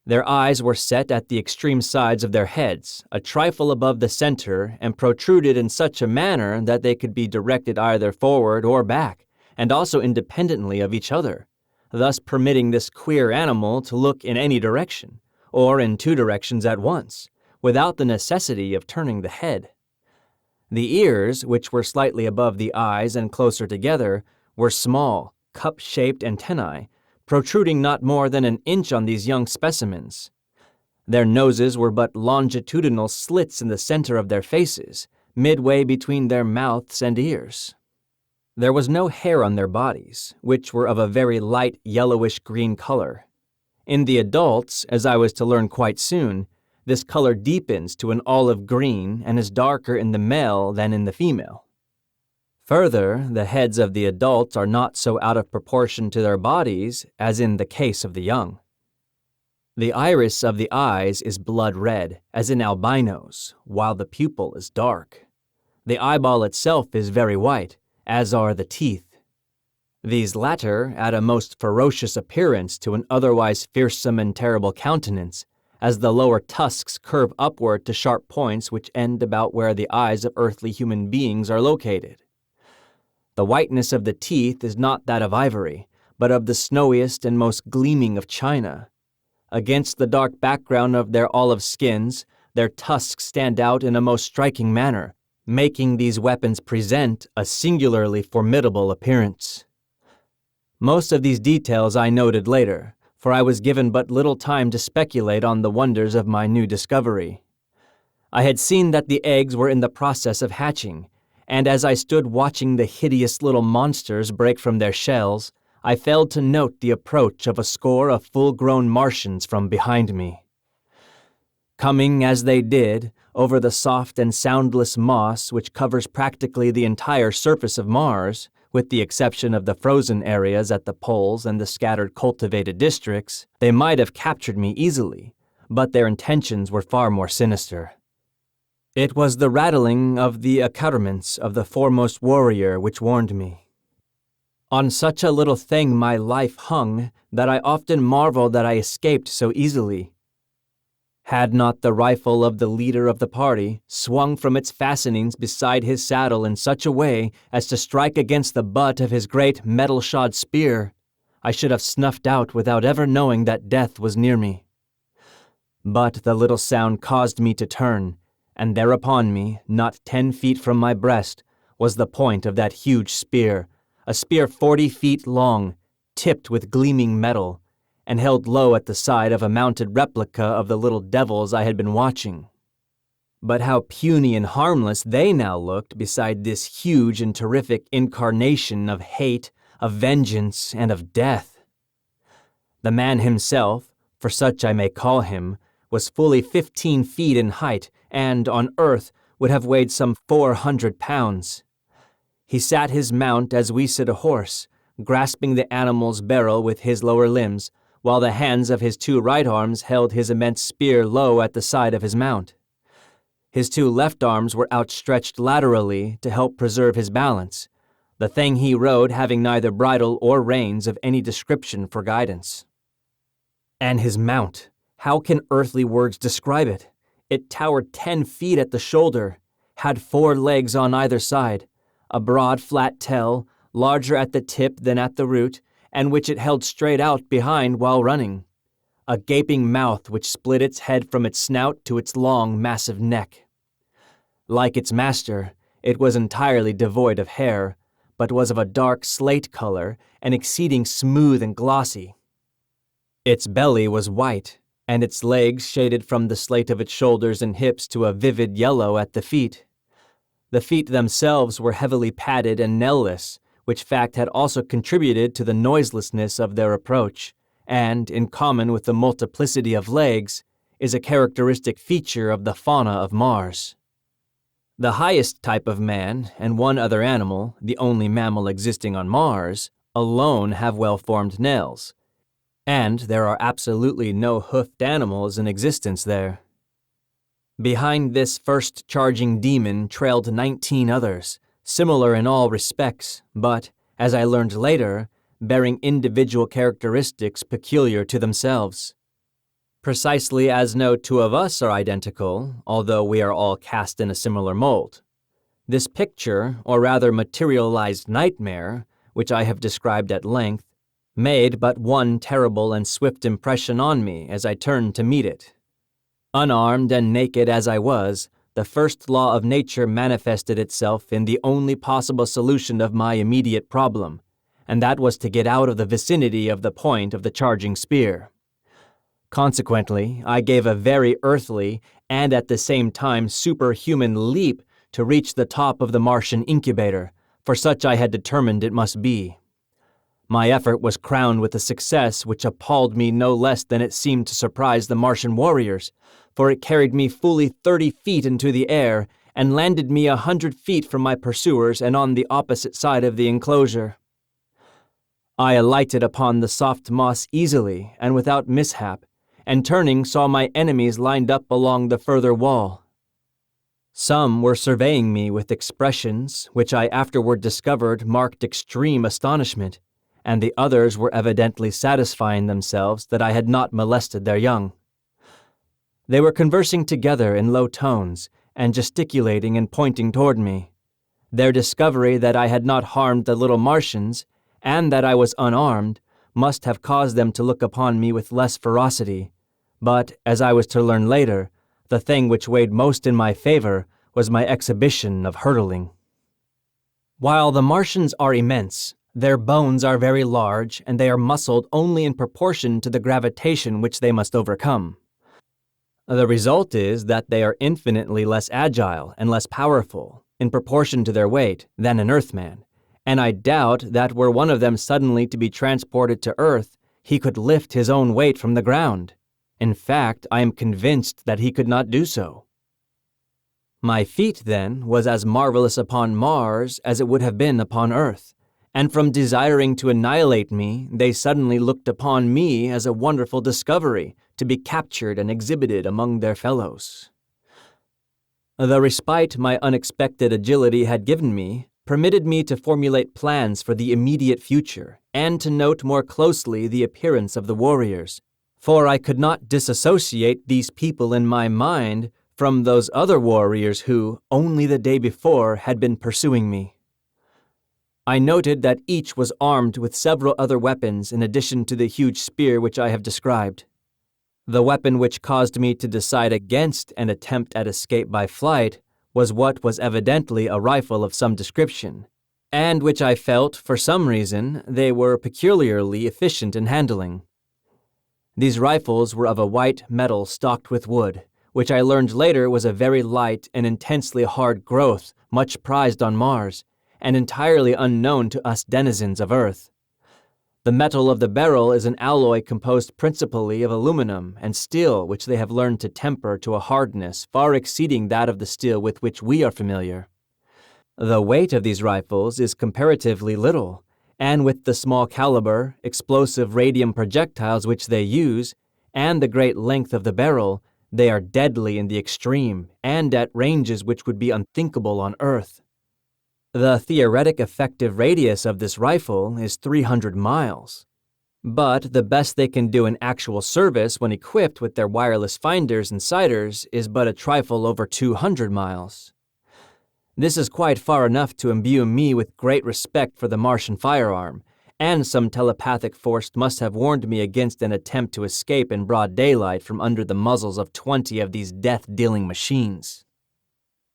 Their eyes were set at the extreme sides of their heads, a trifle above the center, and protruded in such a manner that they could be directed either forward or back, and also independently of each other, thus permitting this queer animal to look in any direction, or in 2 directions at once, without the necessity of turning the head. The ears, which were slightly above the eyes and closer together, were small, cup-shaped antennae, protruding not more than an inch on these young specimens. Their noses were but longitudinal slits in the center of their faces, midway between their mouths and ears. There was no hair on their bodies, which were of a very light yellowish-green color. In the adults, as I was to learn quite soon, this color deepens to an olive green and is darker in the male than in the female. Further, the heads of the adults are not so out of proportion to their bodies as in the case of the young. The iris of the eyes is blood red, as in albinos, while the pupil is dark. The eyeball itself is very white, as are the teeth. These latter add a most ferocious appearance to an otherwise fearsome and terrible countenance, as the lower tusks curve upward to sharp points which end about where the eyes of earthly human beings are located. The whiteness of the teeth is not that of ivory, but of the snowiest and most gleaming of china. Against the dark background of their olive skins, their tusks stand out in a most striking manner, making these weapons present a singularly formidable appearance. Most of these details I noted later, for I was given but little time to speculate on the wonders of my new discovery. I had seen that the eggs were in the process of hatching, and as I stood watching the hideous little monsters break from their shells, I failed to note the approach of a score of full-grown Martians from behind me. Coming, as they did, over the soft and soundless moss which covers practically the entire surface of Mars, with the exception of the frozen areas at the poles and the scattered cultivated districts, they might have captured me easily, but their intentions were far more sinister. It was the rattling of the accoutrements of the foremost warrior which warned me. On such a little thing my life hung that I often marvel that I escaped so easily. Had not the rifle of the leader of the party swung from its fastenings beside his saddle in such a way as to strike against the butt of his great metal-shod spear, I should have snuffed out without ever knowing that death was near me. But the little sound caused me to turn, and there upon me, not 10 feet from my breast, was the point of that huge spear, a spear 40 feet long, tipped with gleaming metal, and held low at the side of a mounted replica of the little devils I had been watching. But how puny and harmless they now looked beside this huge and terrific incarnation of hate, of vengeance, and of death. The man himself, for such I may call him, was fully 15 feet in height, and, on earth, would have weighed some 400 pounds. He sat his mount as we sit a horse, grasping the animal's barrel with his lower limbs, while the hands of his 2 right arms held his immense spear low at the side of his mount. His 2 left arms were outstretched laterally to help preserve his balance, the thing he rode having neither bridle or reins of any description for guidance. And his mount, how can earthly words describe it? It towered 10 feet at the shoulder, had 4 legs on either side, a broad flat tail, larger at the tip than at the root, and which it held straight out behind while running, a gaping mouth which split its head from its snout to its long, massive neck. Like its master, it was entirely devoid of hair, but was of a dark slate color and exceeding smooth and glossy. Its belly was white, and its legs shaded from the slate of its shoulders and hips to a vivid yellow at the feet. The feet themselves were heavily padded and nail-less, which fact had also contributed to the noiselessness of their approach, and, in common with the multiplicity of legs, is a characteristic feature of the fauna of Mars. The highest type of man, and one other animal, the only mammal existing on Mars, alone have well-formed nails, and there are absolutely no hoofed animals in existence there. Behind this first charging demon trailed 19 others, similar in all respects, but, as I learned later, bearing individual characteristics peculiar to themselves. Precisely as no 2 of us are identical, although we are all cast in a similar mold. This picture, or rather materialized nightmare, which I have described at length, made but one terrible and swift impression on me as I turned to meet it. Unarmed and naked as I was, the first law of nature manifested itself in the only possible solution of my immediate problem, and that was to get out of the vicinity of the point of the charging spear. Consequently, I gave a very earthly and at the same time superhuman leap to reach the top of the Martian incubator, for such I had determined it must be. My effort was crowned with a success which appalled me no less than it seemed to surprise the Martian warriors, for it carried me fully 30 feet into the air and landed me 100 feet from my pursuers and on the opposite side of the enclosure. I alighted upon the soft moss easily and without mishap, and turning saw my enemies lined up along the further wall. Some were surveying me with expressions which I afterward discovered marked extreme astonishment, and the others were evidently satisfying themselves that I had not molested their young. They were conversing together in low tones, and gesticulating and pointing toward me. Their discovery that I had not harmed the little Martians, and that I was unarmed, must have caused them to look upon me with less ferocity, but, as I was to learn later, the thing which weighed most in my favor was my exhibition of hurtling. While the Martians are immense, their bones are very large, and they are muscled only in proportion to the gravitation which they must overcome. The result is that they are infinitely less agile and less powerful, in proportion to their weight, than an Earthman, and I doubt that were one of them suddenly to be transported to Earth, he could lift his own weight from the ground. In fact, I am convinced that he could not do so. My feat, then, was as marvelous upon Mars as it would have been upon Earth, and from desiring to annihilate me, they suddenly looked upon me as a wonderful discovery, to be captured and exhibited among their fellows. The respite my unexpected agility had given me, permitted me to formulate plans for the immediate future and to note more closely the appearance of the warriors, for I could not disassociate these people in my mind from those other warriors who, only the day before, had been pursuing me. I noted that each was armed with several other weapons in addition to the huge spear which I have described. The weapon which caused me to decide against an attempt at escape by flight was what was evidently a rifle of some description, and which I felt, for some reason, they were peculiarly efficient in handling. These rifles were of a white metal stocked with wood, which I learned later was a very light and intensely hard growth, much prized on Mars, and entirely unknown to us denizens of Earth. The metal of the barrel is an alloy composed principally of aluminum and steel, which they have learned to temper to a hardness far exceeding that of the steel with which we are familiar. The weight of these rifles is comparatively little, and with the small caliber, explosive radium projectiles which they use, and the great length of the barrel, they are deadly in the extreme and at ranges which would be unthinkable on Earth. The theoretic effective radius of this rifle is 300 miles, but the best they can do in actual service when equipped with their wireless finders and sighters is but a trifle over 200 miles. This is quite far enough to imbue me with great respect for the Martian firearm, and some telepathic force must have warned me against an attempt to escape in broad daylight from under the muzzles of 20 of these death-dealing machines.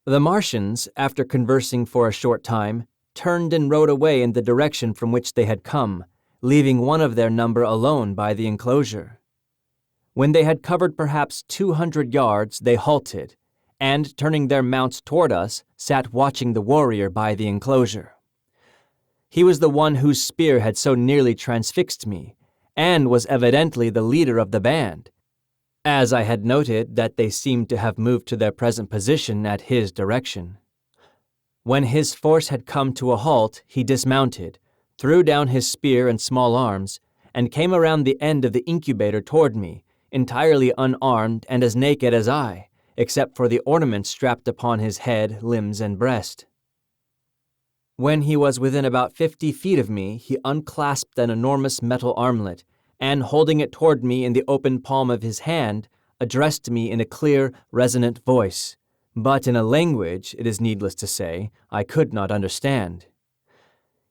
The Martians, after conversing for a short time, turned and rode away in the direction from which they had come, leaving one of their number alone by the enclosure. When they had covered perhaps 200 yards, they halted, and, turning their mounts toward us, sat watching the warrior by the enclosure. He was the one whose spear had so nearly transfixed me, and was evidently the leader of the band, as I had noted that they seemed to have moved to their present position at his direction. When his force had come to a halt, he dismounted, threw down his spear and small arms, and came around the end of the incubator toward me, entirely unarmed and as naked as I, except for the ornaments strapped upon his head, limbs, and breast. When he was within about 50 feet of me, he unclasped an enormous metal armlet, and holding it toward me in the open palm of his hand, addressed me in a clear, resonant voice, but in a language, it is needless to say, I could not understand.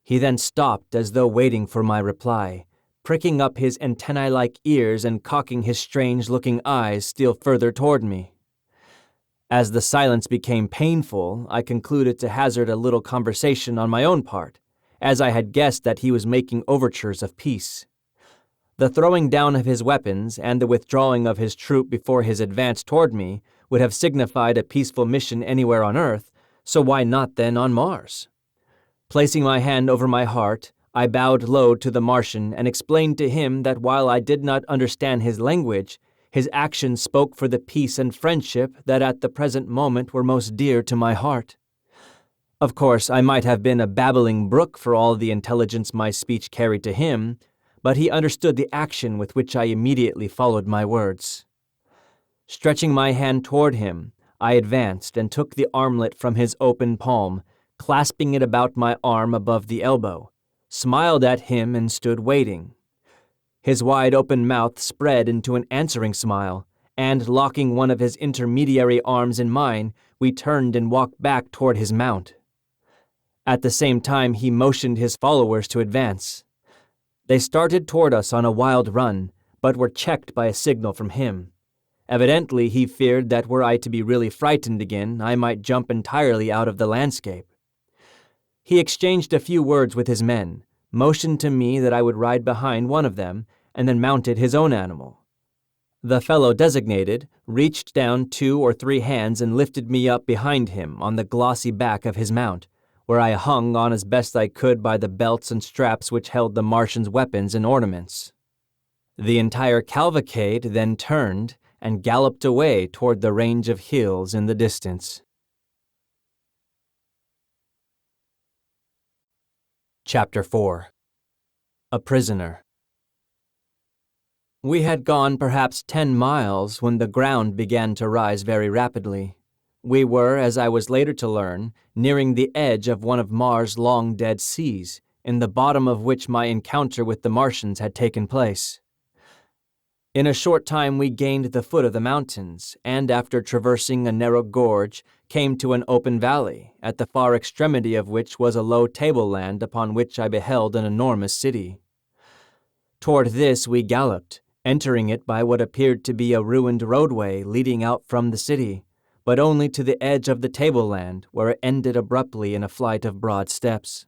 He then stopped as though waiting for my reply, pricking up his antennae-like ears and cocking his strange-looking eyes still further toward me. As the silence became painful, I concluded to hazard a little conversation on my own part, as I had guessed that he was making overtures of peace. The throwing down of his weapons and the withdrawing of his troop before his advance toward me would have signified a peaceful mission anywhere on Earth, so why not then on Mars? Placing my hand over my heart, I bowed low to the Martian and explained to him that while I did not understand his language, his actions spoke for the peace and friendship that at the present moment were most dear to my heart. Of course, I might have been a babbling brook for all the intelligence my speech carried to him, but he understood the action with which I immediately followed my words. Stretching my hand toward him, I advanced and took the armlet from his open palm, clasping it about my arm above the elbow, smiled at him and stood waiting. His wide-open mouth spread into an answering smile, and locking one of his intermediary arms in mine, we turned and walked back toward his mount. At the same time, he motioned his followers to advance. They started toward us on a wild run, but were checked by a signal from him. Evidently, he feared that were I to be really frightened again, I might jump entirely out of the landscape. He exchanged a few words with his men, motioned to me that I would ride behind one of them, and then mounted his own animal. The fellow designated reached down 2 or 3 hands and lifted me up behind him on the glossy back of his mount, where I hung on as best I could by the belts and straps which held the Martian's weapons and ornaments. The entire cavalcade then turned and galloped away toward the range of hills in the distance. Chapter 4. A Prisoner. We had gone perhaps 10 miles when the ground began to rise very rapidly. We were, as I was later to learn, nearing the edge of one of Mars' long-dead seas, in the bottom of which my encounter with the Martians had taken place. In a short time we gained the foot of the mountains, and after traversing a narrow gorge, came to an open valley, at the far extremity of which was a low tableland upon which I beheld an enormous city. Toward this we galloped, entering it by what appeared to be a ruined roadway leading out from the city, but only to the edge of the tableland, where it ended abruptly in a flight of broad steps.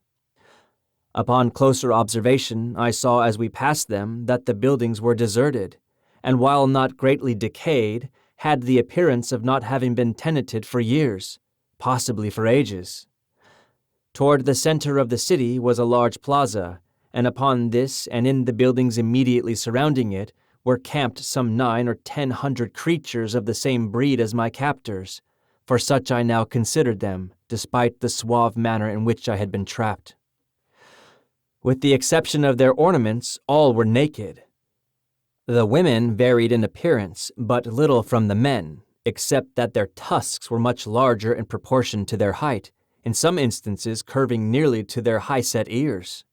Upon closer observation, I saw as we passed them that the buildings were deserted, and while not greatly decayed, had the appearance of not having been tenanted for years, possibly for ages. Toward the center of the city was a large plaza, and upon this and in the buildings immediately surrounding it were camped some 900 or 1,000 creatures of the same breed as my captors, for such I now considered them, despite the suave manner in which I had been trapped. With the exception of their ornaments, all were naked. The women varied in appearance, but little from the men, except that their tusks were much larger in proportion to their height, in some instances curving nearly to their high-set ears.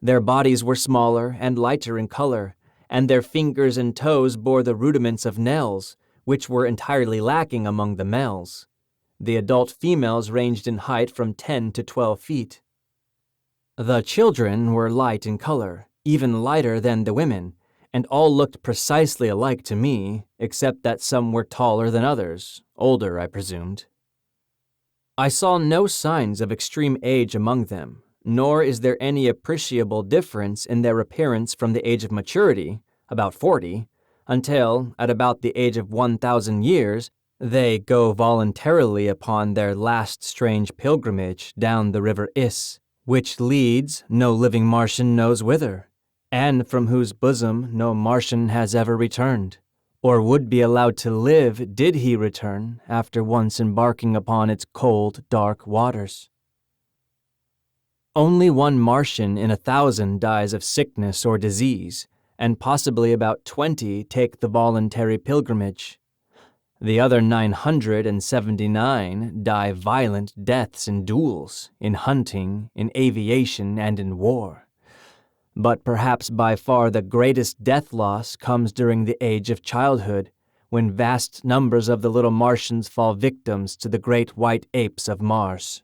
Their bodies were smaller and lighter in color, and their fingers and toes bore the rudiments of nails, which were entirely lacking among the males. The adult females ranged in height from 10 to 12 feet. The children were light in color, even lighter than the women, and all looked precisely alike to me, except that some were taller than others, older, I presumed. I saw no signs of extreme age among them, nor is there any appreciable difference in their appearance from the age of maturity, about 40, until, at about the age of 1,000 years, they go voluntarily upon their last strange pilgrimage down the river Is, which leads no living Martian knows whither, and from whose bosom no Martian has ever returned, or would be allowed to live did he return after once embarking upon its cold, dark waters. Only one Martian in 1,000 dies of sickness or disease, and possibly about 20 take the voluntary pilgrimage. The other 979 die violent deaths in duels, in hunting, in aviation, and in war. But perhaps by far the greatest death loss comes during the age of childhood, when vast numbers of the little Martians fall victims to the great white apes of Mars.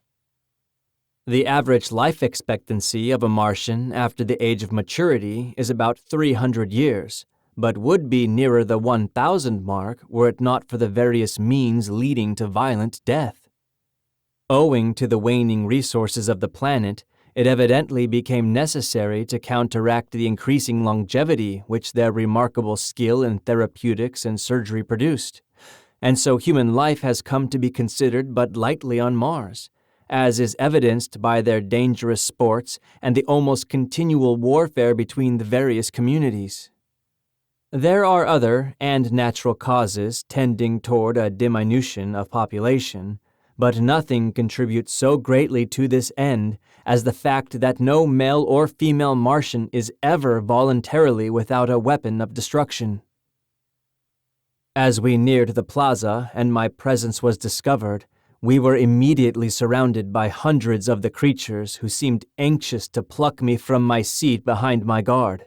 The average life expectancy of a Martian after the age of maturity is about 300 years, but would be nearer the 1,000 mark were it not for the various means leading to violent death. Owing to the waning resources of the planet, it evidently became necessary to counteract the increasing longevity which their remarkable skill in therapeutics and surgery produced, and so human life has come to be considered but lightly on Mars, as is evidenced by their dangerous sports and the almost continual warfare between the various communities. There are other and natural causes tending toward a diminution of population, but nothing contributes so greatly to this end as the fact that no male or female Martian is ever voluntarily without a weapon of destruction. As we neared the plaza and my presence was discovered, we were immediately surrounded by hundreds of the creatures who seemed anxious to pluck me from my seat behind my guard.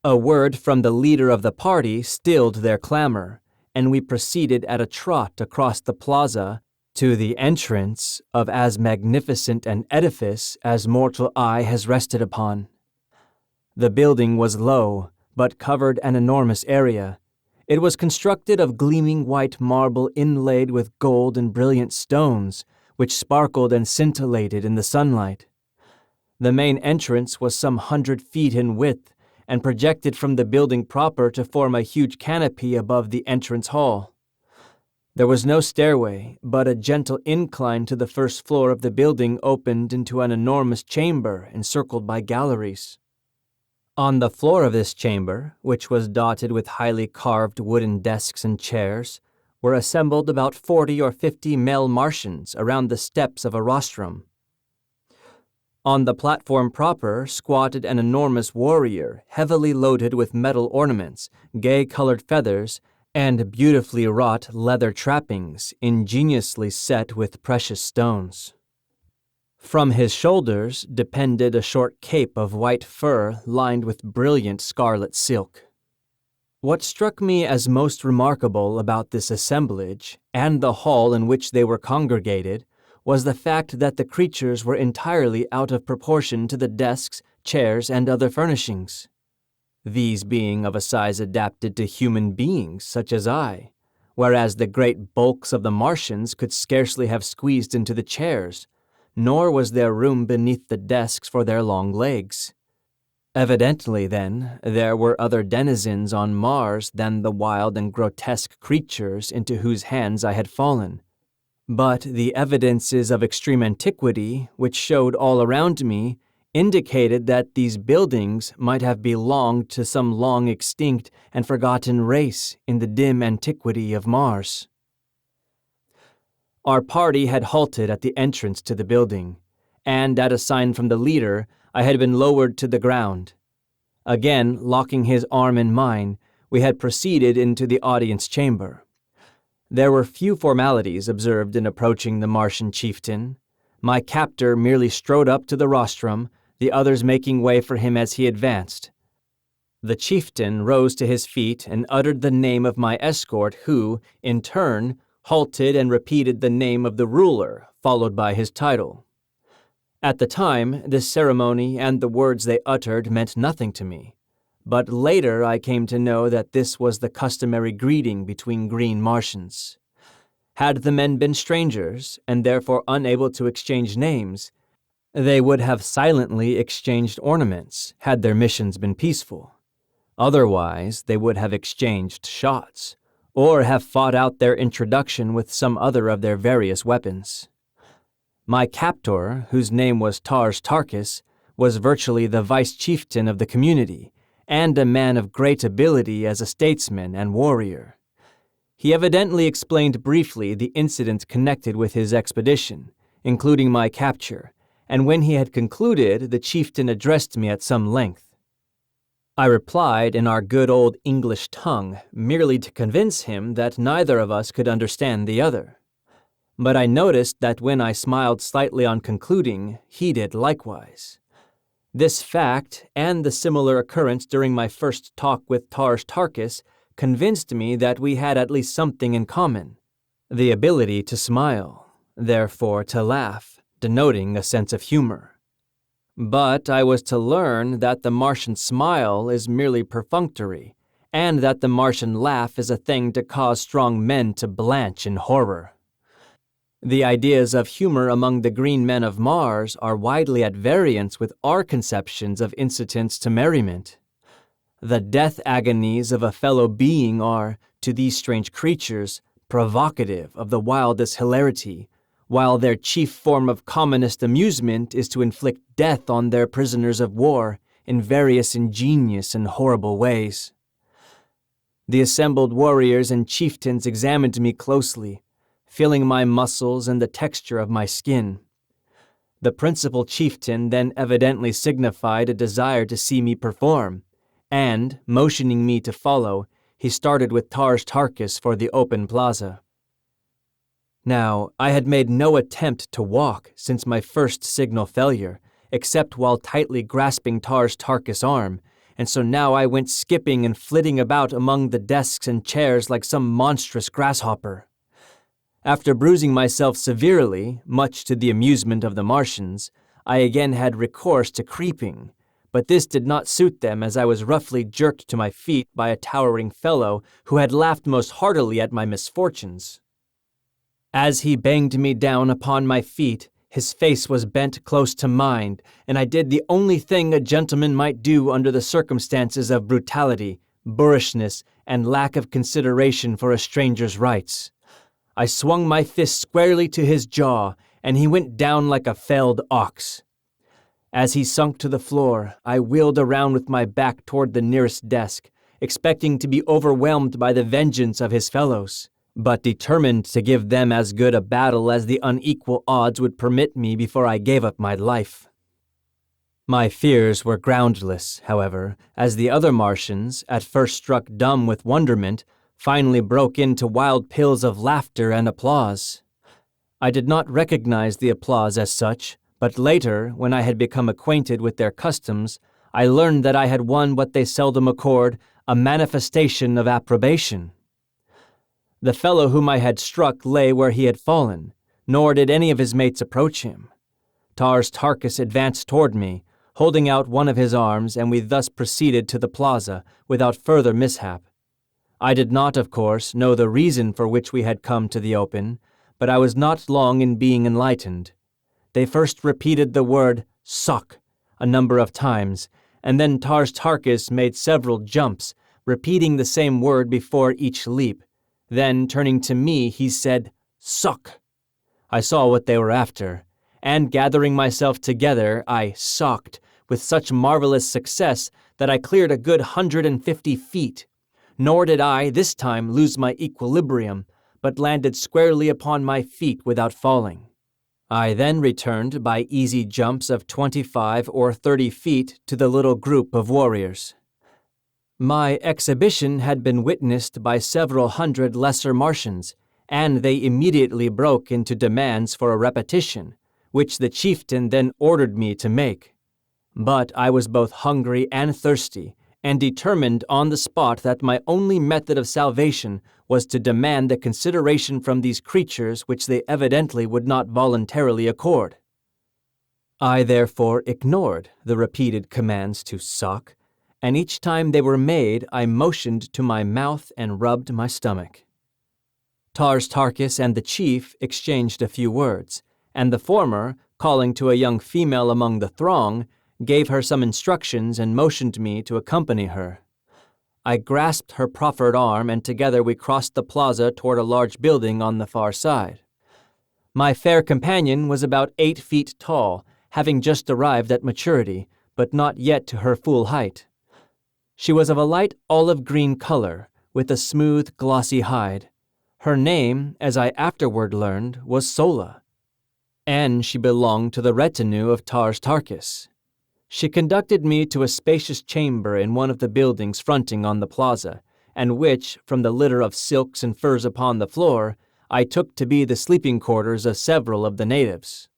A word from the leader of the party stilled their clamor, and we proceeded at a trot across the plaza to the entrance of as magnificent an edifice as mortal eye has rested upon. The building was low, but covered an enormous area. It was constructed of gleaming white marble inlaid with gold and brilliant stones, which sparkled and scintillated in the sunlight. The main entrance was some 100 feet in width, and projected from the building proper to form a huge canopy above the entrance hall. There was no stairway, but a gentle incline to the first floor of the building opened into an enormous chamber encircled by galleries. On the floor of this chamber, which was dotted with highly carved wooden desks and chairs, were assembled about 40 or 50 male Martians around the steps of a rostrum. On the platform proper squatted an enormous warrior, heavily loaded with metal ornaments, gay-colored feathers, and beautifully wrought leather trappings ingeniously set with precious stones. From his shoulders depended a short cape of white fur lined with brilliant scarlet silk. What struck me as most remarkable about this assemblage and the hall in which they were congregated was the fact that the creatures were entirely out of proportion to the desks, chairs, and other furnishings, these being of a size adapted to human beings such as I, whereas the great bulks of the Martians could scarcely have squeezed into the chairs, nor was there room beneath the desks for their long legs. Evidently, then, there were other denizens on Mars than the wild and grotesque creatures into whose hands I had fallen. But the evidences of extreme antiquity, which showed all around me, indicated that these buildings might have belonged to some long extinct and forgotten race in the dim antiquity of Mars. Our party had halted at the entrance to the building, and at a sign from the leader, I had been lowered to the ground. Again, locking his arm in mine, we had proceeded into the audience chamber. There were few formalities observed in approaching the Martian chieftain. My captor merely strode up to the rostrum, the others making way for him as he advanced. The chieftain rose to his feet and uttered the name of my escort, who, in turn, halted and repeated the name of the ruler, followed by his title. At the time, this ceremony and the words they uttered meant nothing to me, but later I came to know that this was the customary greeting between green Martians. Had the men been strangers, and therefore unable to exchange names, they would have silently exchanged ornaments had their missions been peaceful. Otherwise, they would have exchanged shots, or have fought out their introduction with some other of their various weapons. My captor, whose name was Tars Tarkas, was virtually the vice-chieftain of the community, and a man of great ability as a statesman and warrior. He evidently explained briefly the incidents connected with his expedition, including my capture, and when he had concluded, the chieftain addressed me at some length. I replied in our good old English tongue, merely to convince him that neither of us could understand the other. But I noticed that when I smiled slightly on concluding, he did likewise. This fact, and the similar occurrence during my first talk with Tars Tarkas, convinced me that we had at least something in common, the ability to smile, therefore to laugh, denoting a sense of humor. But I was to learn that the Martian smile is merely perfunctory, and that the Martian laugh is a thing to cause strong men to blanch in horror. The ideas of humor among the green men of Mars are widely at variance with our conceptions of incitants to merriment. The death agonies of a fellow being are, to these strange creatures, provocative of the wildest hilarity, while their chief form of commonest amusement is to inflict death on their prisoners of war in various ingenious and horrible ways. The assembled warriors and chieftains examined me closely, feeling my muscles and the texture of my skin. The principal chieftain then evidently signified a desire to see me perform, and, motioning me to follow, he started with Tars Tarkas for the open plaza. Now, I had made no attempt to walk since my first signal failure, except while tightly grasping Tars Tarkas' arm, and so now I went skipping and flitting about among the desks and chairs like some monstrous grasshopper. After bruising myself severely, much to the amusement of the Martians, I again had recourse to creeping, but this did not suit them as I was roughly jerked to my feet by a towering fellow who had laughed most heartily at my misfortunes. As he banged me down upon my feet, his face was bent close to mine, and I did the only thing a gentleman might do under the circumstances of brutality, boorishness, and lack of consideration for a stranger's rights. I swung my fist squarely to his jaw, and he went down like a felled ox. As he sunk to the floor, I wheeled around with my back toward the nearest desk, expecting to be overwhelmed by the vengeance of his fellows, but determined to give them as good a battle as the unequal odds would permit me before I gave up my life. My fears were groundless, however, as the other Martians, at first struck dumb with wonderment, finally broke into wild peals of laughter and applause. I did not recognize the applause as such, but later, when I had become acquainted with their customs, I learned that I had won what they seldom accord, a manifestation of approbation. The fellow whom I had struck lay where he had fallen, nor did any of his mates approach him. Tars Tarkas advanced toward me, holding out one of his arms, and we thus proceeded to the plaza without further mishap. I did not, of course, know the reason for which we had come to the open, but I was not long in being enlightened. They first repeated the word "suck" a number of times, and then Tars Tarkas made several jumps, repeating the same word before each leap. Then, turning to me, he said, "Suck." I saw what they were after, and gathering myself together, I socked with such marvelous success that I cleared a good 150 feet. Nor did I, this time, lose my equilibrium, but landed squarely upon my feet without falling. I then returned by easy jumps of 25 or 30 feet to the little group of warriors. My exhibition had been witnessed by several hundred lesser Martians, and they immediately broke into demands for a repetition, which the chieftain then ordered me to make. But I was both hungry and thirsty, and determined on the spot that my only method of salvation was to demand the consideration from these creatures which they evidently would not voluntarily accord. I therefore ignored the repeated commands to suck, and each time they were made I motioned to my mouth and rubbed my stomach. Tars Tarkas and the chief exchanged a few words, and the former, calling to a young female among the throng, gave her some instructions and motioned me to accompany her. I grasped her proffered arm, and together we crossed the plaza toward a large building on the far side. My fair companion was about 8 feet tall, having just arrived at maturity, but not yet to her full height. She was of a light olive-green color, with a smooth, glossy hide. Her name, as I afterward learned, was Sola, and she belonged to the retinue of Tars Tarkas. She conducted me to a spacious chamber in one of the buildings fronting on the plaza, and which, from the litter of silks and furs upon the floor, I took to be the sleeping quarters of several of the natives.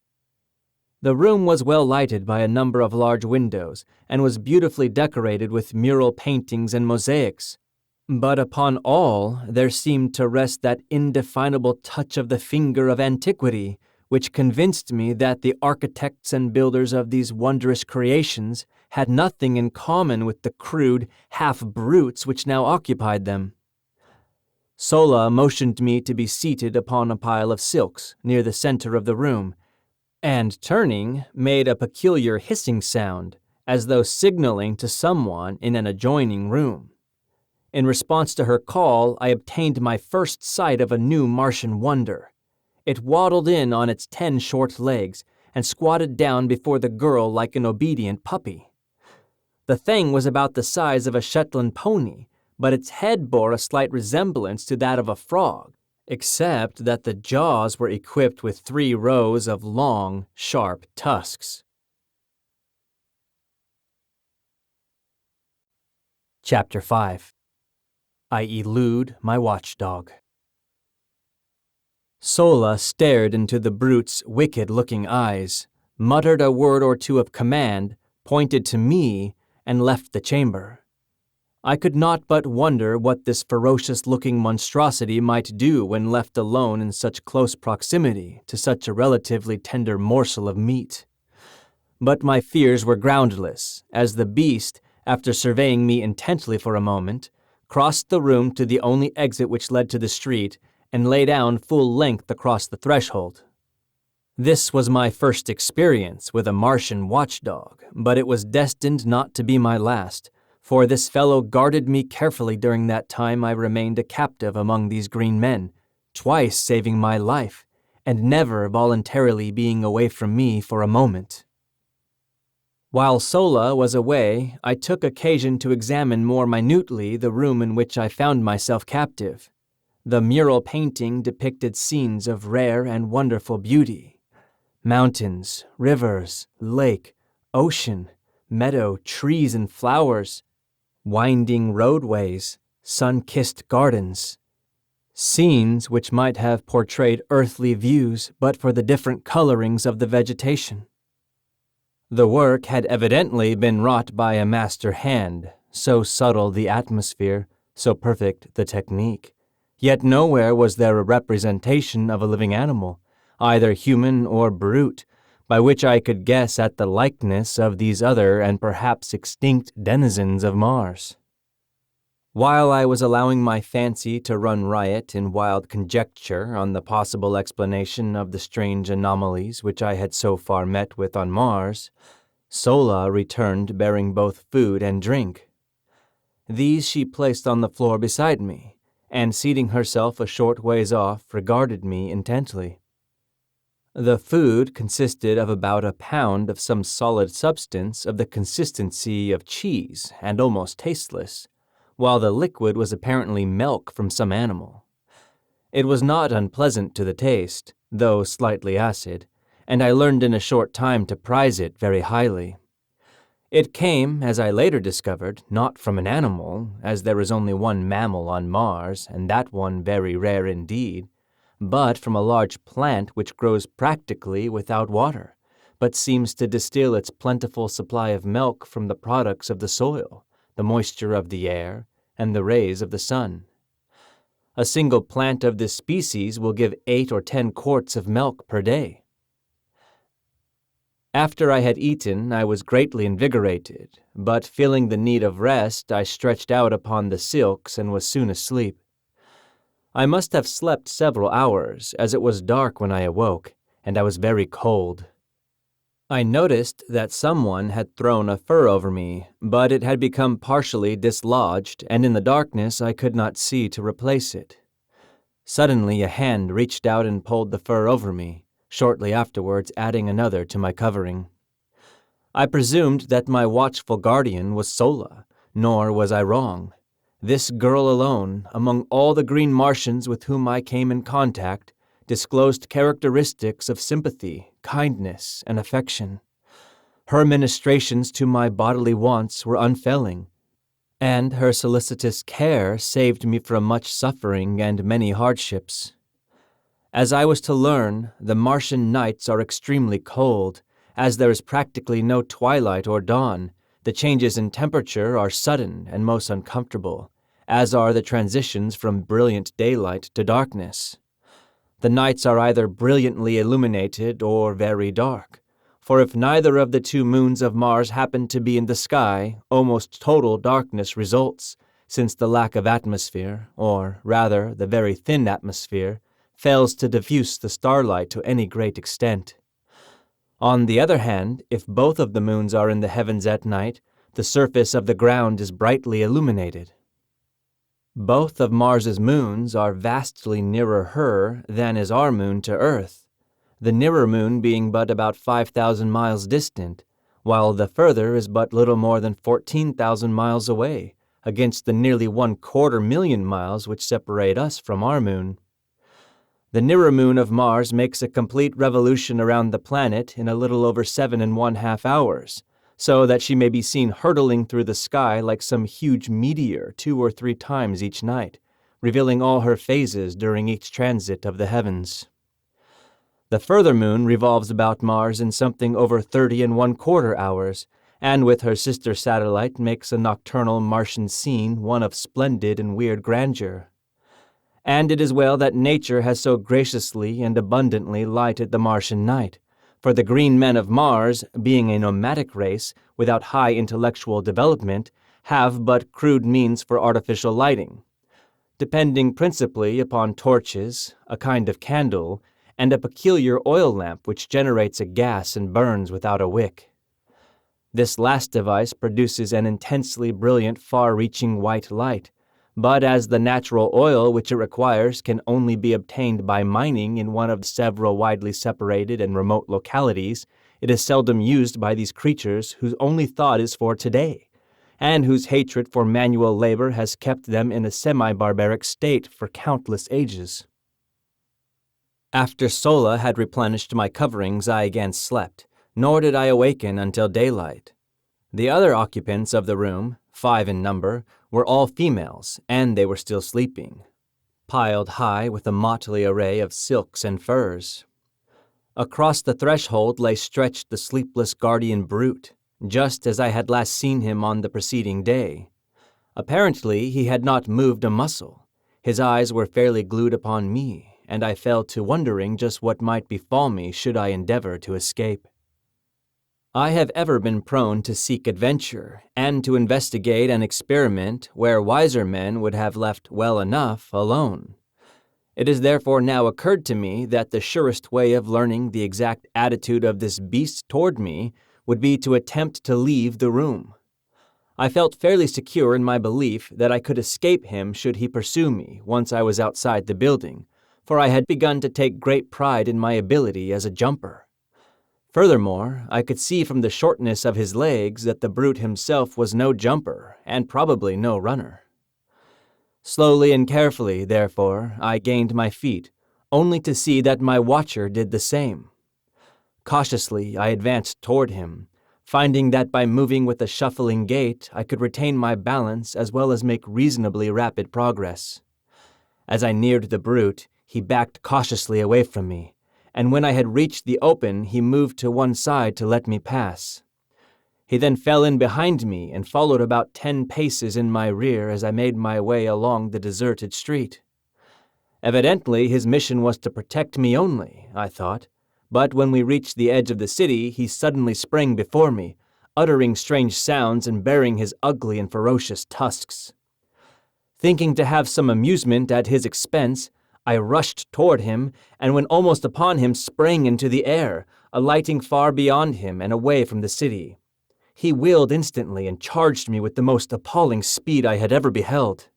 The room was well lighted by a number of large windows, and was beautifully decorated with mural paintings and mosaics. But upon all there seemed to rest that indefinable touch of the finger of antiquity, which convinced me that the architects and builders of these wondrous creations had nothing in common with the crude half-brutes which now occupied them. Sola motioned me to be seated upon a pile of silks near the center of the room, and turning, made a peculiar hissing sound, as though signaling to someone in an adjoining room. In response to her call, I obtained my first sight of a new Martian wonder. It waddled in on its 10 short legs and squatted down before the girl like an obedient puppy. The thing was about the size of a Shetland pony, but its head bore a slight resemblance to that of a frog, except that the jaws were equipped with 3 rows of long, sharp tusks. Chapter 5. I elude my watchdog. Sola stared into the brute's wicked-looking eyes, muttered a word or two of command, pointed to me, and left the chamber. I could not but wonder what this ferocious-looking monstrosity might do when left alone in such close proximity to such a relatively tender morsel of meat. But my fears were groundless, as the beast, after surveying me intently for a moment, crossed the room to the only exit which led to the street, and lay down full length across the threshold. This was my first experience with a Martian watchdog, but it was destined not to be my last, for this fellow guarded me carefully during that time I remained a captive among these green men, twice saving my life, and never voluntarily being away from me for a moment. While Sola was away, I took occasion to examine more minutely the room in which I found myself captive. The mural painting depicted scenes of rare and wonderful beauty. Mountains, rivers, lake, ocean, meadow, trees and flowers, winding roadways, sun-kissed gardens, scenes which might have portrayed earthly views but for the different colorings of the vegetation. The work had evidently been wrought by a master hand, so subtle the atmosphere, so perfect the technique. Yet nowhere was there a representation of a living animal, either human or brute, by which I could guess at the likeness of these other and perhaps extinct denizens of Mars. While I was allowing my fancy to run riot in wild conjecture on the possible explanation of the strange anomalies which I had so far met with on Mars, Sola returned bearing both food and drink. These she placed on the floor beside me, and seating herself a short ways off, regarded me intently. The food consisted of about a pound of some solid substance of the consistency of cheese and almost tasteless, while the liquid was apparently milk from some animal. It was not unpleasant to the taste, though slightly acid, and I learned in a short time to prize it very highly. It came, as I later discovered, not from an animal, as there is only one mammal on Mars, and that one very rare indeed, but from a large plant which grows practically without water, but seems to distill its plentiful supply of milk from the products of the soil, the moisture of the air, and the rays of the sun. A single plant of this species will give 8 or 10 quarts of milk per day. After I had eaten, I was greatly invigorated, but feeling the need of rest, I stretched out upon the silks and was soon asleep. I must have slept several hours, as it was dark when I awoke, and I was very cold. I noticed that someone had thrown a fur over me, but it had become partially dislodged, and in the darkness I could not see to replace it. Suddenly a hand reached out and pulled the fur over me, shortly afterwards adding another to my covering. I presumed that my watchful guardian was Sola, nor was I wrong. This girl alone, among all the green Martians with whom I came in contact, disclosed characteristics of sympathy, kindness, and affection. Her ministrations to my bodily wants were unfailing, and her solicitous care saved me from much suffering and many hardships. As I was to learn, the Martian nights are extremely cold, as there is practically no twilight or dawn. The changes in temperature are sudden and most uncomfortable, as are the transitions from brilliant daylight to darkness. The nights are either brilliantly illuminated or very dark, for if neither of the 2 moons of Mars happen to be in the sky, almost total darkness results, since the lack of atmosphere, or rather the very thin atmosphere, fails to diffuse the starlight to any great extent. On the other hand, if both of the moons are in the heavens at night, the surface of the ground is brightly illuminated. Both of Mars's moons are vastly nearer her than is our moon to Earth, the nearer moon being but about 5,000 miles distant, while the further is but little more than 14,000 miles away, against the nearly 250,000 miles which separate us from our moon. The nearer moon of Mars makes a complete revolution around the planet in a little over 7½ hours, so that she may be seen hurtling through the sky like some huge meteor 2 or 3 times each night, revealing all her phases during each transit of the heavens. The further moon revolves about Mars in something over 30¼ hours, and with her sister satellite makes a nocturnal Martian scene one of splendid and weird grandeur. And it is well that nature has so graciously and abundantly lighted the Martian night, for the green men of Mars, being a nomadic race without high intellectual development, have but crude means for artificial lighting, depending principally upon torches, a kind of candle, and a peculiar oil lamp which generates a gas and burns without a wick. This last device produces an intensely brilliant, far-reaching white light, but as the natural oil which it requires can only be obtained by mining in one of several widely separated and remote localities, it is seldom used by these creatures whose only thought is for today, and whose hatred for manual labor has kept them in a semi-barbaric state for countless ages. After Sola had replenished my coverings, I again slept, nor did I awaken until daylight. The other occupants of the room, 5 in number, were all females, and they were still sleeping, piled high with a motley array of silks and furs. Across the threshold lay stretched the sleepless guardian brute, just as I had last seen him on the preceding day. Apparently, he had not moved a muscle. His eyes were fairly glued upon me, and I fell to wondering just what might befall me should I endeavor to escape. I have ever been prone to seek adventure and to investigate and experiment where wiser men would have left well enough alone. It has therefore now occurred to me that the surest way of learning the exact attitude of this beast toward me would be to attempt to leave the room. I felt fairly secure in my belief that I could escape him should he pursue me once I was outside the building, for I had begun to take great pride in my ability as a jumper. Furthermore, I could see from the shortness of his legs that the brute himself was no jumper and probably no runner. Slowly and carefully, therefore, I gained my feet, only to see that my watcher did the same. Cautiously, I advanced toward him, finding that by moving with a shuffling gait, I could retain my balance as well as make reasonably rapid progress. As I neared the brute, he backed cautiously away from me, and when I had reached the open, he moved to one side to let me pass. He then fell in behind me and followed about 10 paces in my rear as I made my way along the deserted street. Evidently, his mission was to protect me only, I thought, but when we reached the edge of the city, he suddenly sprang before me, uttering strange sounds and baring his ugly and ferocious tusks. Thinking to have some amusement at his expense, I rushed toward him, and when almost upon him sprang into the air, alighting far beyond him and away from the city. He wheeled instantly and charged me with the most appalling speed I had ever beheld.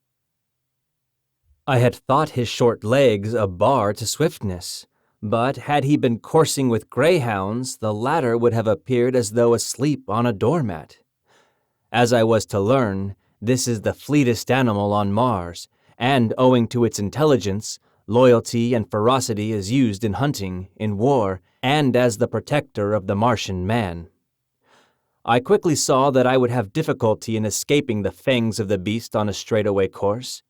I had thought his short legs a bar to swiftness, but had he been coursing with greyhounds, the latter would have appeared as though asleep on a doormat. As I was to learn, this is the fleetest animal on Mars, and owing to its intelligence, loyalty and ferocity is used in hunting, in war, and as the protector of the Martian man. I quickly saw that I would have difficulty in escaping the fangs of the beast on a straightaway course,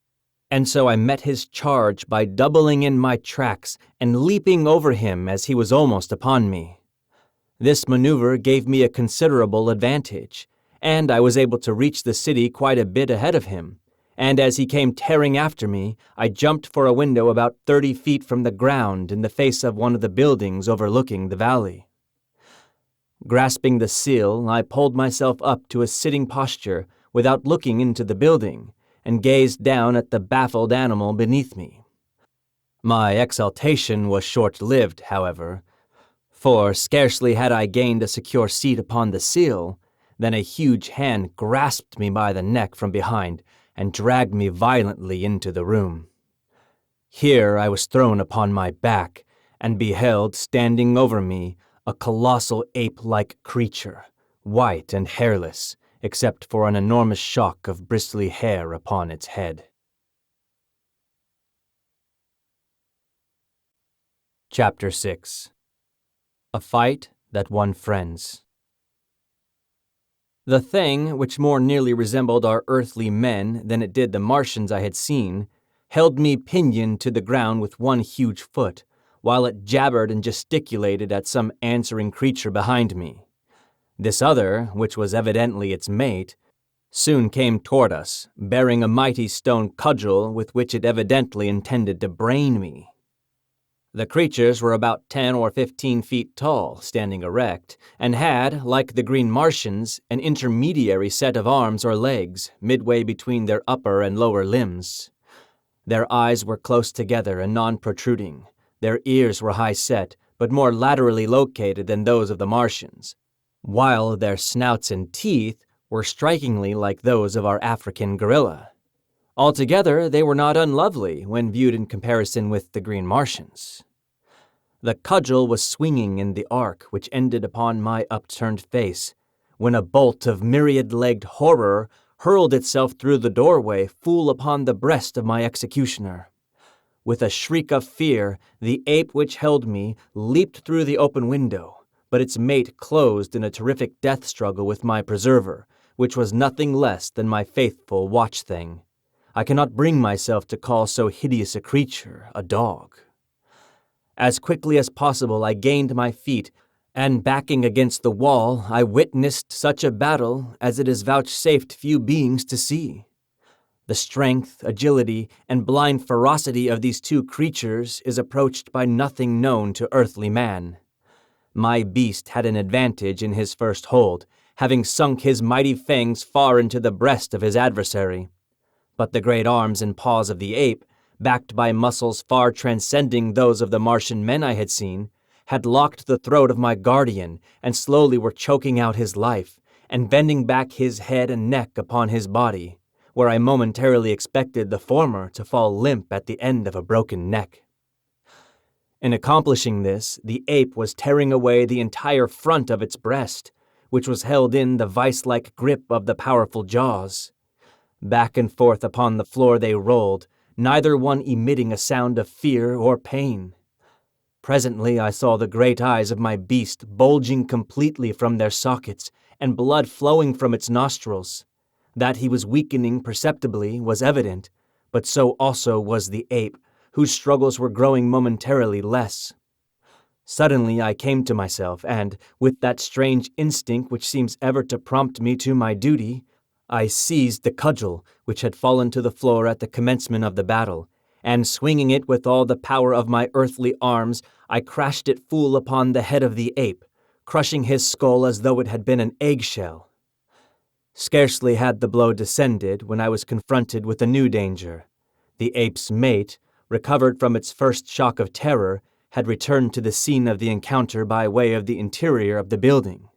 and so I met his charge by doubling in my tracks and leaping over him as he was almost upon me. This maneuver gave me a considerable advantage, and I was able to reach the city quite a bit ahead of him, and as he came tearing after me, I jumped for a window about 30 feet from the ground in the face of one of the buildings overlooking the valley. Grasping the sill, I pulled myself up to a sitting posture without looking into the building, and gazed down at the baffled animal beneath me. My exultation was short-lived, however, for scarcely had I gained a secure seat upon the sill than a huge hand grasped me by the neck from behind and dragged me violently into the room. Here I was thrown upon my back and beheld standing over me a colossal ape-like creature, white and hairless, except for an enormous shock of bristly hair upon its head. Chapter 6. A Fight That Won Friends. The thing, which more nearly resembled our earthly men than it did the Martians I had seen, held me pinioned to the ground with one huge foot, while it jabbered and gesticulated at some answering creature behind me. This other, which was evidently its mate, soon came toward us, bearing a mighty stone cudgel with which it evidently intended to brain me. The creatures were about 10 or 15 feet tall, standing erect, and had, like the green Martians, an intermediary set of arms or legs, midway between their upper and lower limbs. Their eyes were close together and non-protruding. Their ears were high-set, but more laterally located than those of the Martians, while their snouts and teeth were strikingly like those of our African gorilla. Altogether, they were not unlovely when viewed in comparison with the green Martians. The cudgel was swinging in the arc which ended upon my upturned face, when a bolt of myriad-legged horror hurled itself through the doorway full upon the breast of my executioner. With a shriek of fear, the ape which held me leaped through the open window, but its mate closed in a terrific death struggle with my preserver, which was nothing less than my faithful watch-thing. I cannot bring myself to call so hideous a creature a dog. As quickly as possible I gained my feet, and backing against the wall, I witnessed such a battle as it is vouchsafed few beings to see. The strength, agility, and blind ferocity of these two creatures is approached by nothing known to earthly man. My beast had an advantage in his first hold, having sunk his mighty fangs far into the breast of his adversary. But the great arms and paws of the ape, backed by muscles far transcending those of the Martian men I had seen, had locked the throat of my guardian and slowly were choking out his life, and bending back his head and neck upon his body, where I momentarily expected the former to fall limp at the end of a broken neck. In accomplishing this, the ape was tearing away the entire front of its breast, which was held in the vice-like grip of the powerful jaws. Back and forth upon the floor they rolled, neither one emitting a sound of fear or pain. Presently I saw the great eyes of my beast bulging completely from their sockets and blood flowing from its nostrils. That he was weakening perceptibly was evident, but so also was the ape, whose struggles were growing momentarily less. Suddenly I came to myself, and, with that strange instinct which seems ever to prompt me to my duty, I seized the cudgel which had fallen to the floor at the commencement of the battle, and swinging it with all the power of my earthly arms, I crashed it full upon the head of the ape, crushing his skull as though it had been an eggshell. Scarcely had the blow descended when I was confronted with a new danger. The ape's mate, recovered from its first shock of terror, had returned to the scene of the encounter by way of the interior of the building.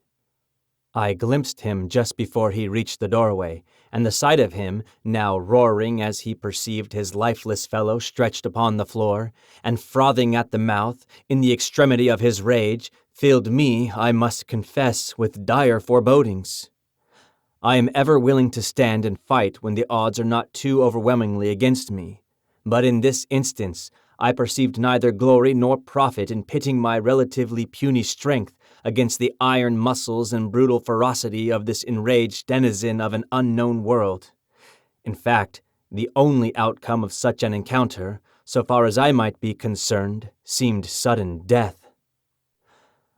I glimpsed him just before he reached the doorway, and the sight of him, now roaring as he perceived his lifeless fellow stretched upon the floor, and frothing at the mouth, in the extremity of his rage, filled me, I must confess, with dire forebodings. I am ever willing to stand and fight when the odds are not too overwhelmingly against me, but in this instance I perceived neither glory nor profit in pitting my relatively puny strength against the iron muscles and brutal ferocity of this enraged denizen of an unknown world. In fact, the only outcome of such an encounter, so far as I might be concerned, seemed sudden death.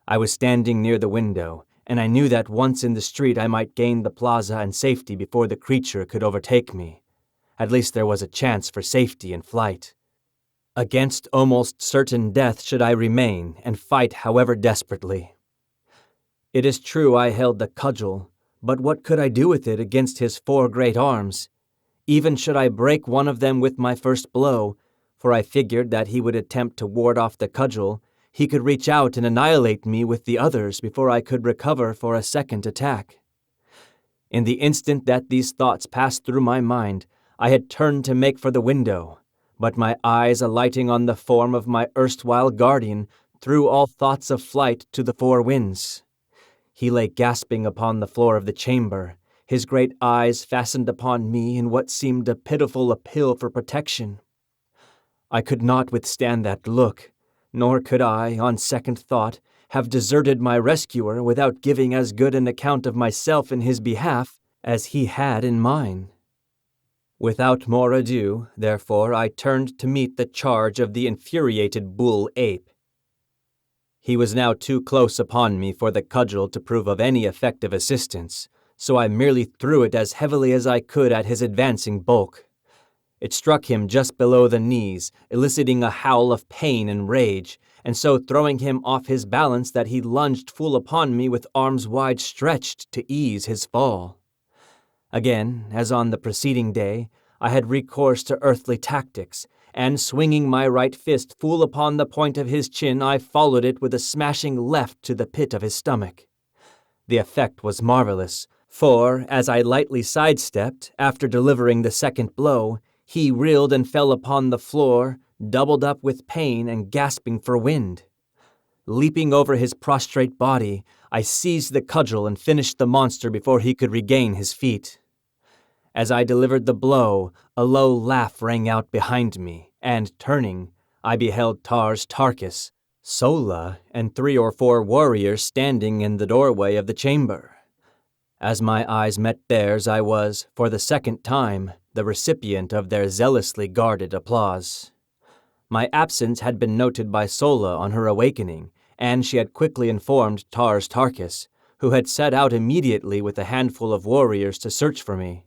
I was standing near the window, and I knew that once in the street I might gain the plaza and safety before the creature could overtake me. At least there was a chance for safety in flight. Against almost certain death should I remain and fight however desperately. It is true I held the cudgel, but what could I do with it against his 4 great arms? Even should I break one of them with my first blow, for I figured that he would attempt to ward off the cudgel, he could reach out and annihilate me with the others before I could recover for a second attack. In the instant that these thoughts passed through my mind, I had turned to make for the window, but my eyes alighting on the form of my erstwhile guardian threw all thoughts of flight to the 4 winds. He lay gasping upon the floor of the chamber, his great eyes fastened upon me in what seemed a pitiful appeal for protection. I could not withstand that look, nor could I, on second thought, have deserted my rescuer without giving as good an account of myself in his behalf as he had in mine. Without more ado, therefore, I turned to meet the charge of the infuriated bull ape. He was now too close upon me for the cudgel to prove of any effective assistance, so I merely threw it as heavily as I could at his advancing bulk. It struck him just below the knees, eliciting a howl of pain and rage, and so throwing him off his balance that he lunged full upon me with arms wide stretched to ease his fall. Again, as on the preceding day, I had recourse to earthly tactics, and swinging my right fist full upon the point of his chin, I followed it with a smashing left to the pit of his stomach. The effect was marvelous, for, as I lightly sidestepped, after delivering the second blow, he reeled and fell upon the floor, doubled up with pain and gasping for wind. Leaping over his prostrate body, I seized the cudgel and finished the monster before he could regain his feet. As I delivered the blow, a low laugh rang out behind me, and, turning, I beheld Tars Tarkas, Sola, and 3 or 4 warriors standing in the doorway of the chamber. As my eyes met theirs, I was, for the second time, the recipient of their zealously guarded applause. My absence had been noted by Sola on her awakening, and she had quickly informed Tars Tarkas, who had set out immediately with a handful of warriors to search for me.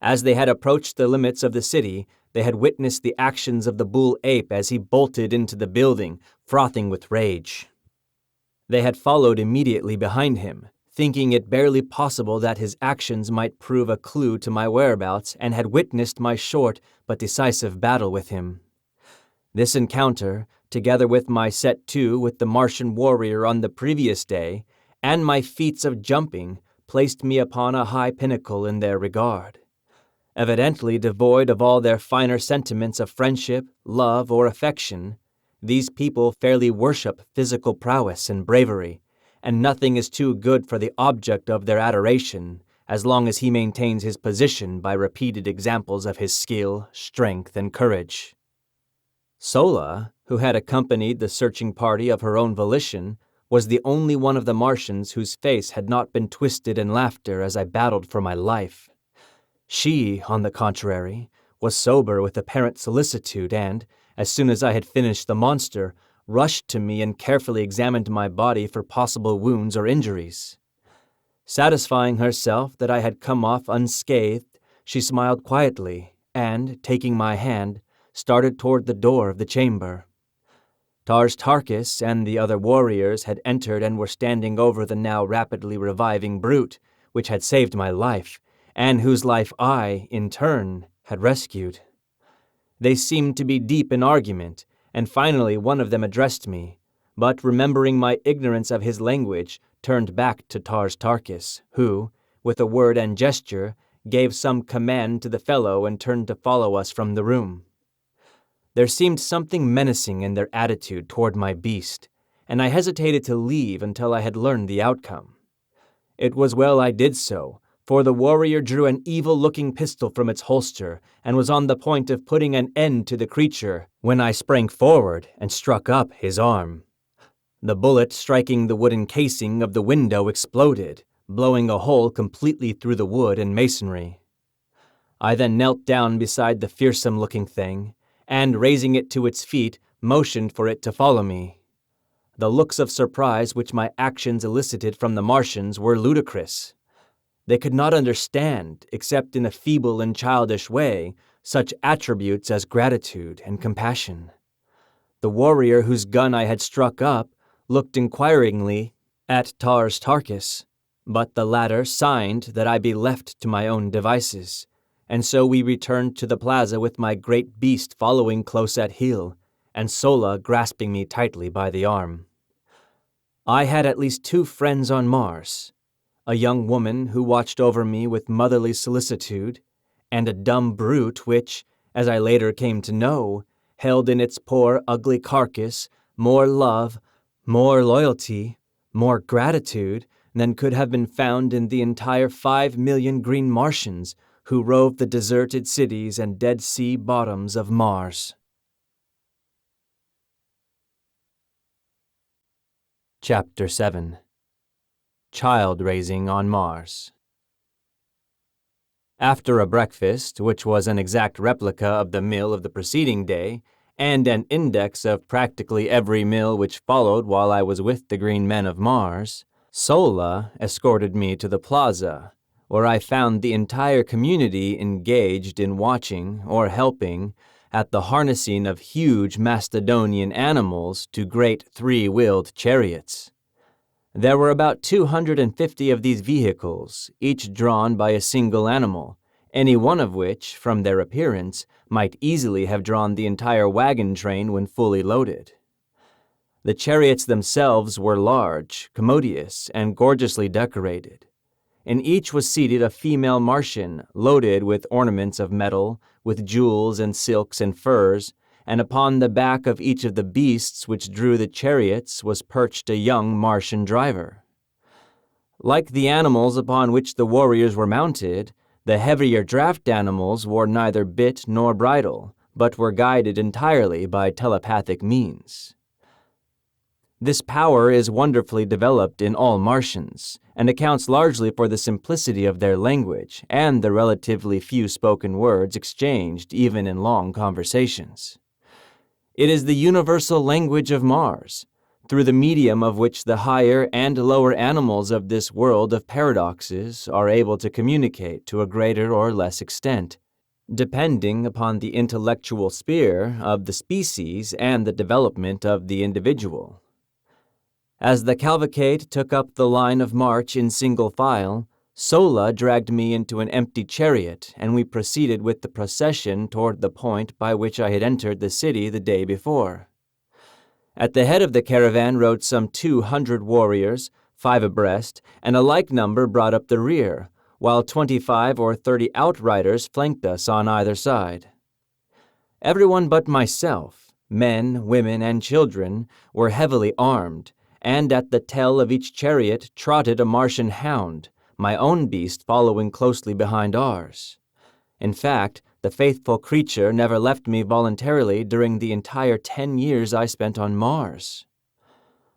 As they had approached the limits of the city, they had witnessed the actions of the bull ape as he bolted into the building, frothing with rage. They had followed immediately behind him, thinking it barely possible that his actions might prove a clue to my whereabouts, and had witnessed my short but decisive battle with him. This encounter, together with my set to with the Martian warrior on the previous day, and my feats of jumping, placed me upon a high pinnacle in their regard. Evidently devoid of all their finer sentiments of friendship, love, or affection, these people fairly worship physical prowess and bravery, and nothing is too good for the object of their adoration, as long as he maintains his position by repeated examples of his skill, strength, and courage. Sola, who had accompanied the searching party of her own volition, was the only one of the Martians whose face had not been twisted in laughter as I battled for my life. She, on the contrary, was sober with apparent solicitude and, as soon as I had finished the monster, rushed to me and carefully examined my body for possible wounds or injuries. Satisfying herself that I had come off unscathed, she smiled quietly and, taking my hand, started toward the door of the chamber. Tars Tarkas and the other warriors had entered and were standing over the now rapidly reviving brute, which had saved my life, and whose life I, in turn, had rescued. They seemed to be deep in argument, and finally one of them addressed me, but remembering my ignorance of his language, turned back to Tars Tarkas, who, with a word and gesture, gave some command to the fellow and turned to follow us from the room. There seemed something menacing in their attitude toward my beast, and I hesitated to leave until I had learned the outcome. It was well I did so, for the warrior drew an evil-looking pistol from its holster and was on the point of putting an end to the creature when I sprang forward and struck up his arm. The bullet striking the wooden casing of the window exploded, blowing a hole completely through the wood and masonry. I then knelt down beside the fearsome-looking thing, and, raising it to its feet, motioned for it to follow me. The looks of surprise which my actions elicited from the Martians were ludicrous. They could not understand, except in a feeble and childish way, such attributes as gratitude and compassion. The warrior whose gun I had struck up looked inquiringly at Tars Tarkas, but the latter signed that I be left to my own devices, and so we returned to the plaza with my great beast following close at heel, and Sola grasping me tightly by the arm. I had at least 2 friends on Mars, a young woman who watched over me with motherly solicitude, and a dumb brute which, as I later came to know, held in its poor ugly carcass more love, more loyalty, more gratitude than could have been found in the entire 5 million green Martians who rove the deserted cities and dead sea bottoms of Mars. Chapter 7. Child Raising on Mars. After a breakfast, which was an exact replica of the meal of the preceding day, and an index of practically every meal which followed while I was with the green men of Mars, Sola escorted me to the plaza, where I found the entire community engaged in watching or helping at the harnessing of huge Macedonian animals to great 3-wheeled chariots. There were about 250 of these vehicles, each drawn by a single animal, any one of which, from their appearance, might easily have drawn the entire wagon train when fully loaded. The chariots themselves were large, commodious, and gorgeously decorated. In each was seated a female Martian, loaded with ornaments of metal, with jewels and silks and furs, and upon the back of each of the beasts which drew the chariots was perched a young Martian driver. Like the animals upon which the warriors were mounted, the heavier draft animals wore neither bit nor bridle, but were guided entirely by telepathic means. This power is wonderfully developed in all Martians, and accounts largely for the simplicity of their language and the relatively few spoken words exchanged even in long conversations. It is the universal language of Mars, through the medium of which the higher and lower animals of this world of paradoxes are able to communicate to a greater or less extent, depending upon the intellectual sphere of the species and the development of the individual. As the cavalcade took up the line of march in single file, Sola dragged me into an empty chariot, and we proceeded with the procession toward the point by which I had entered the city the day before. At the head of the caravan rode some 200 warriors, 5 abreast, and a like number brought up the rear, while 25 or 30 outriders flanked us on either side. Everyone but myself, men, women, and children, were heavily armed, and at the tail of each chariot trotted a Martian hound, my own beast following closely behind ours. In fact, the faithful creature never left me voluntarily during the entire 10 years I spent on Mars.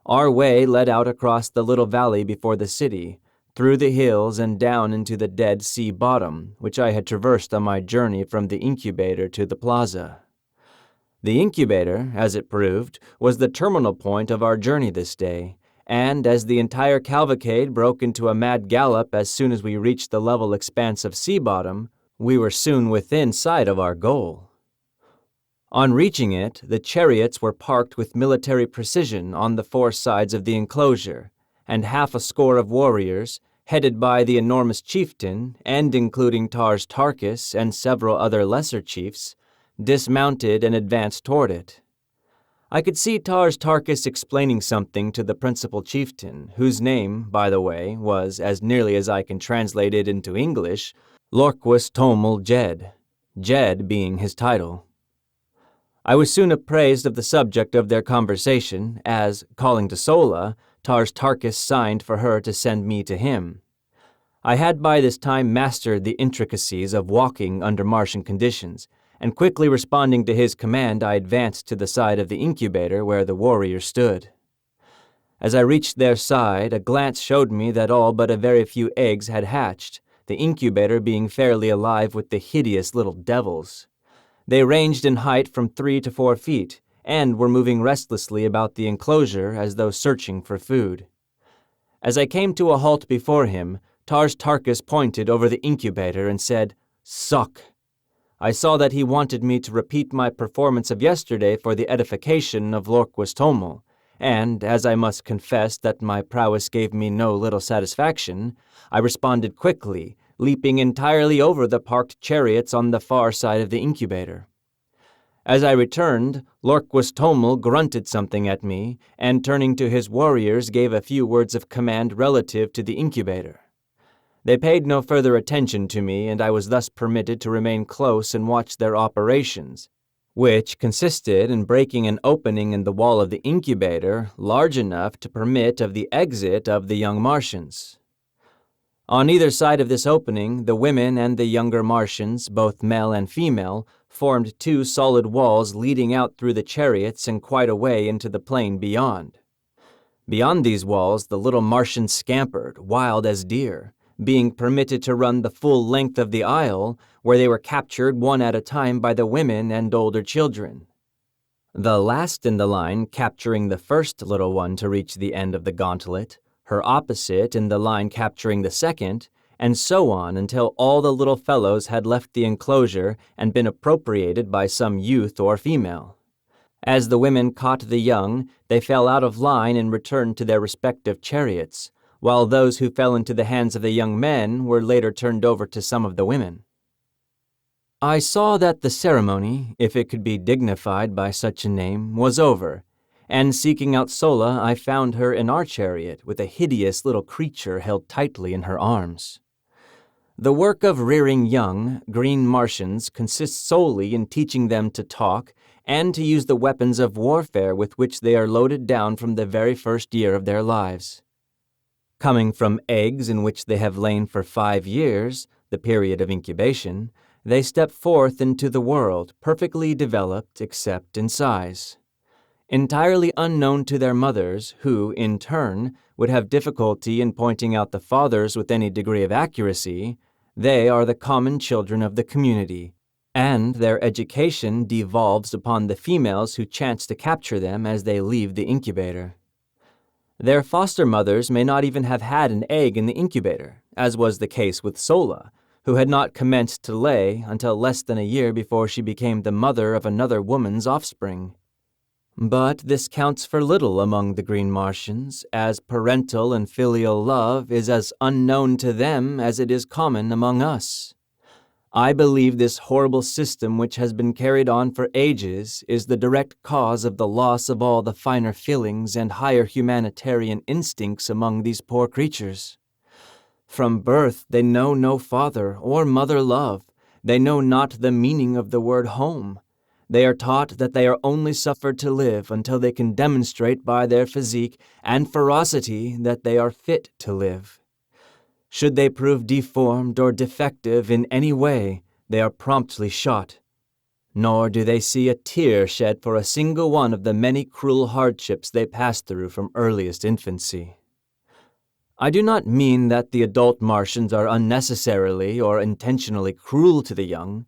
Our way led out across the little valley before the city, through the hills and down into the Dead Sea bottom, which I had traversed on my journey from the incubator to the plaza. The incubator, as it proved, was the terminal point of our journey this day, and as the entire cavalcade broke into a mad gallop as soon as we reached the level expanse of sea bottom, we were soon within sight of our goal. On reaching it, the chariots were parked with military precision on the 4 sides of the enclosure, and half a score of warriors, headed by the enormous chieftain, and including Tars Tarkas and several other lesser chiefs, dismounted and advanced toward it. I could see Tars Tarkas explaining something to the principal chieftain, whose name, by the way, was, as nearly as I can translate it into English, Lorquus Tomel Jed, Jed being his title. I was soon apprised of the subject of their conversation, as, calling to Sola, Tars Tarkas signed for her to send me to him. I had by this time mastered the intricacies of walking under Martian conditions, and quickly responding to his command, I advanced to the side of the incubator where the warriors stood. As I reached their side, a glance showed me that all but a very few eggs had hatched, the incubator being fairly alive with the hideous little devils. They ranged in height from 3 to 4 feet, and were moving restlessly about the enclosure as though searching for food. As I came to a halt before him, Tars Tarkas pointed over the incubator and said, "Suck." I saw that he wanted me to repeat my performance of yesterday for the edification of Lorquus Tomel, and, as I must confess that my prowess gave me no little satisfaction, I responded quickly, leaping entirely over the parked chariots on the far side of the incubator. As I returned, Lorquus Tomel grunted something at me, and turning to his warriors gave a few words of command relative to the incubator. They paid no further attention to me, and I was thus permitted to remain close and watch their operations, which consisted in breaking an opening in the wall of the incubator large enough to permit of the exit of the young Martians. On either side of this opening, the women and the younger Martians, both male and female, formed 2 solid walls leading out through the chariots and quite a way into the plain beyond. Beyond these walls, the little Martians scampered, wild as deer, being permitted to run the full length of the aisle, where they were captured one at a time by the women and older children. The last in the line capturing the first little one to reach the end of the gauntlet, her opposite in the line capturing the second, and so on until all the little fellows had left the enclosure and been appropriated by some youth or female. As the women caught the young, they fell out of line and returned to their respective chariots, while those who fell into the hands of the young men were later turned over to some of the women. I saw that the ceremony, if it could be dignified by such a name, was over, and seeking out Sola, I found her in our chariot with a hideous little creature held tightly in her arms. The work of rearing young, green Martians consists solely in teaching them to talk and to use the weapons of warfare with which they are loaded down from the very first year of their lives. Coming from eggs in which they have lain for 5 years, the period of incubation, they step forth into the world, perfectly developed except in size. Entirely unknown to their mothers, who, in turn, would have difficulty in pointing out the fathers with any degree of accuracy, they are the common children of the community, and their education devolves upon the females who chance to capture them as they leave the incubator. Their foster mothers may not even have had an egg in the incubator, as was the case with Sola, who had not commenced to lay until less than a year before she became the mother of another woman's offspring. But this counts for little among the Green Martians, as parental and filial love is as unknown to them as it is common among us. I believe this horrible system which has been carried on for ages is the direct cause of the loss of all the finer feelings and higher humanitarian instincts among these poor creatures. From birth they know no father or mother love. They know not the meaning of the word home. They are taught that they are only suffered to live until they can demonstrate by their physique and ferocity that they are fit to live. Should they prove deformed or defective in any way, they are promptly shot. Nor do they see a tear shed for a single one of the many cruel hardships they pass through from earliest infancy. I do not mean that the adult Martians are unnecessarily or intentionally cruel to the young,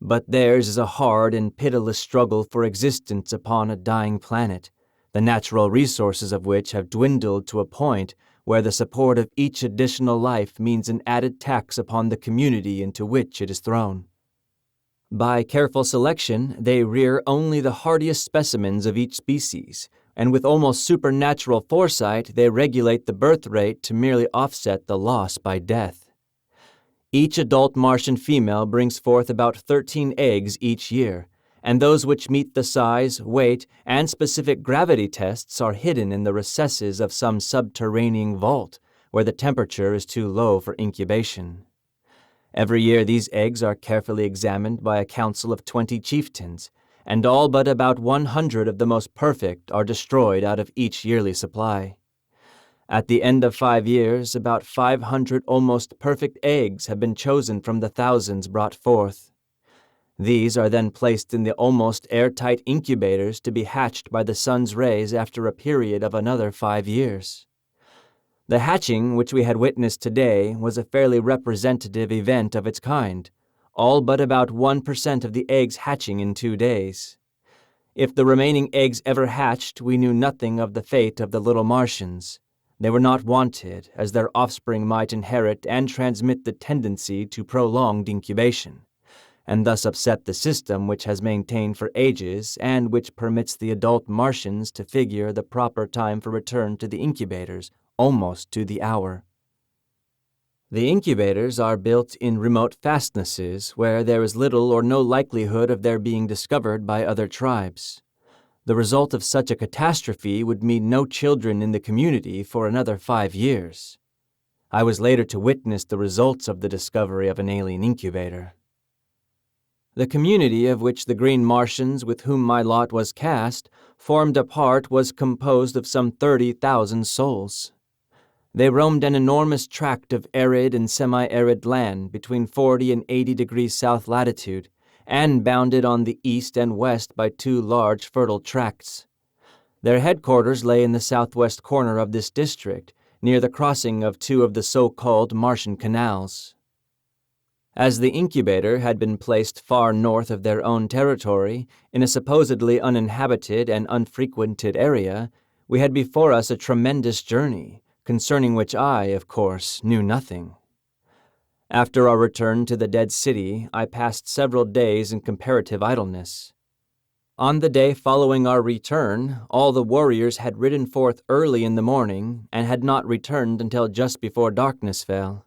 but theirs is a hard and pitiless struggle for existence upon a dying planet, the natural resources of which have dwindled to a point where the support of each additional life means an added tax upon the community into which it is thrown. By careful selection, they rear only the hardiest specimens of each species, and with almost supernatural foresight, they regulate the birth rate to merely offset the loss by death. Each adult Martian female brings forth about 13 eggs each year, and those which meet the size, weight, and specific gravity tests are hidden in the recesses of some subterranean vault where the temperature is too low for incubation. Every year these eggs are carefully examined by a council of 20 chieftains, and all but about 100 of the most perfect are destroyed out of each yearly supply. At the end of 5 years, about 500 almost perfect eggs have been chosen from the thousands brought forth. These are then placed in the almost airtight incubators to be hatched by the sun's rays after a period of another 5 years. The hatching which we had witnessed today was a fairly representative event of its kind, all but about 1% of the eggs hatching in 2 days. If the remaining eggs ever hatched, we knew nothing of the fate of the little Martians. They were not wanted, as their offspring might inherit and transmit the tendency to prolonged incubation, and thus upset the system which has maintained for ages and which permits the adult Martians to figure the proper time for return to the incubators almost to the hour. The incubators are built in remote fastnesses where there is little or no likelihood of their being discovered by other tribes. The result of such a catastrophe would mean no children in the community for another 5 years. I was later to witness the results of the discovery of an alien incubator. The community of which the Green Martians with whom my lot was cast formed a part was composed of some 30,000 souls. They roamed an enormous tract of arid and semi-arid land between 40 and 80 degrees south latitude, and bounded on the east and west by 2 large fertile tracts. Their headquarters lay in the southwest corner of this district, near the crossing of 2 of the so-called Martian canals. As the incubator had been placed far north of their own territory, in a supposedly uninhabited and unfrequented area, we had before us a tremendous journey, concerning which I, of course, knew nothing. After our return to the dead city, I passed several days in comparative idleness. On the day following our return, all the warriors had ridden forth early in the morning and had not returned until just before darkness fell.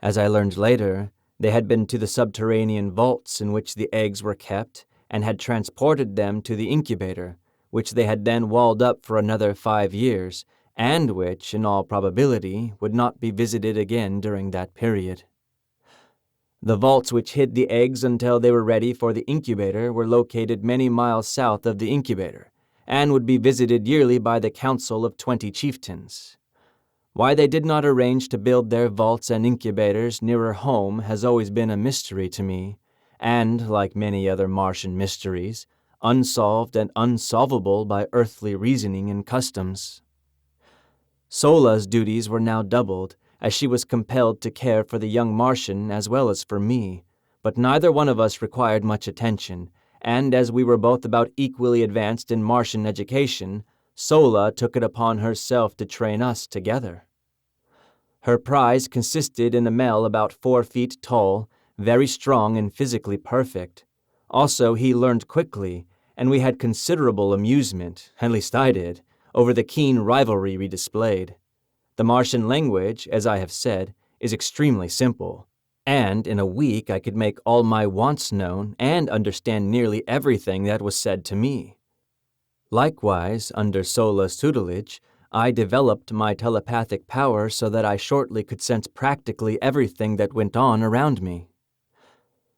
As I learned later, they had been to the subterranean vaults in which the eggs were kept and had transported them to the incubator, which they had then walled up for another 5 years, and which, in all probability, would not be visited again during that period. The vaults which hid the eggs until they were ready for the incubator were located many miles south of the incubator, and would be visited yearly by the council of 20 chieftains. Why they did not arrange to build their vaults and incubators nearer home has always been a mystery to me, and, like many other Martian mysteries, unsolved and unsolvable by earthly reasoning and customs. Sola's duties were now doubled, as she was compelled to care for the young Martian as well as for me, but neither one of us required much attention, and as we were both about equally advanced in Martian education, Sola took it upon herself to train us together. Her prize consisted in a male about 4 feet tall, very strong and physically perfect. Also, he learned quickly, and we had considerable amusement, at least I did, over the keen rivalry we displayed. The Martian language, as I have said, is extremely simple, and in a week I could make all my wants known and understand nearly everything that was said to me. Likewise, under Sola's tutelage, I developed my telepathic power so that I shortly could sense practically everything that went on around me.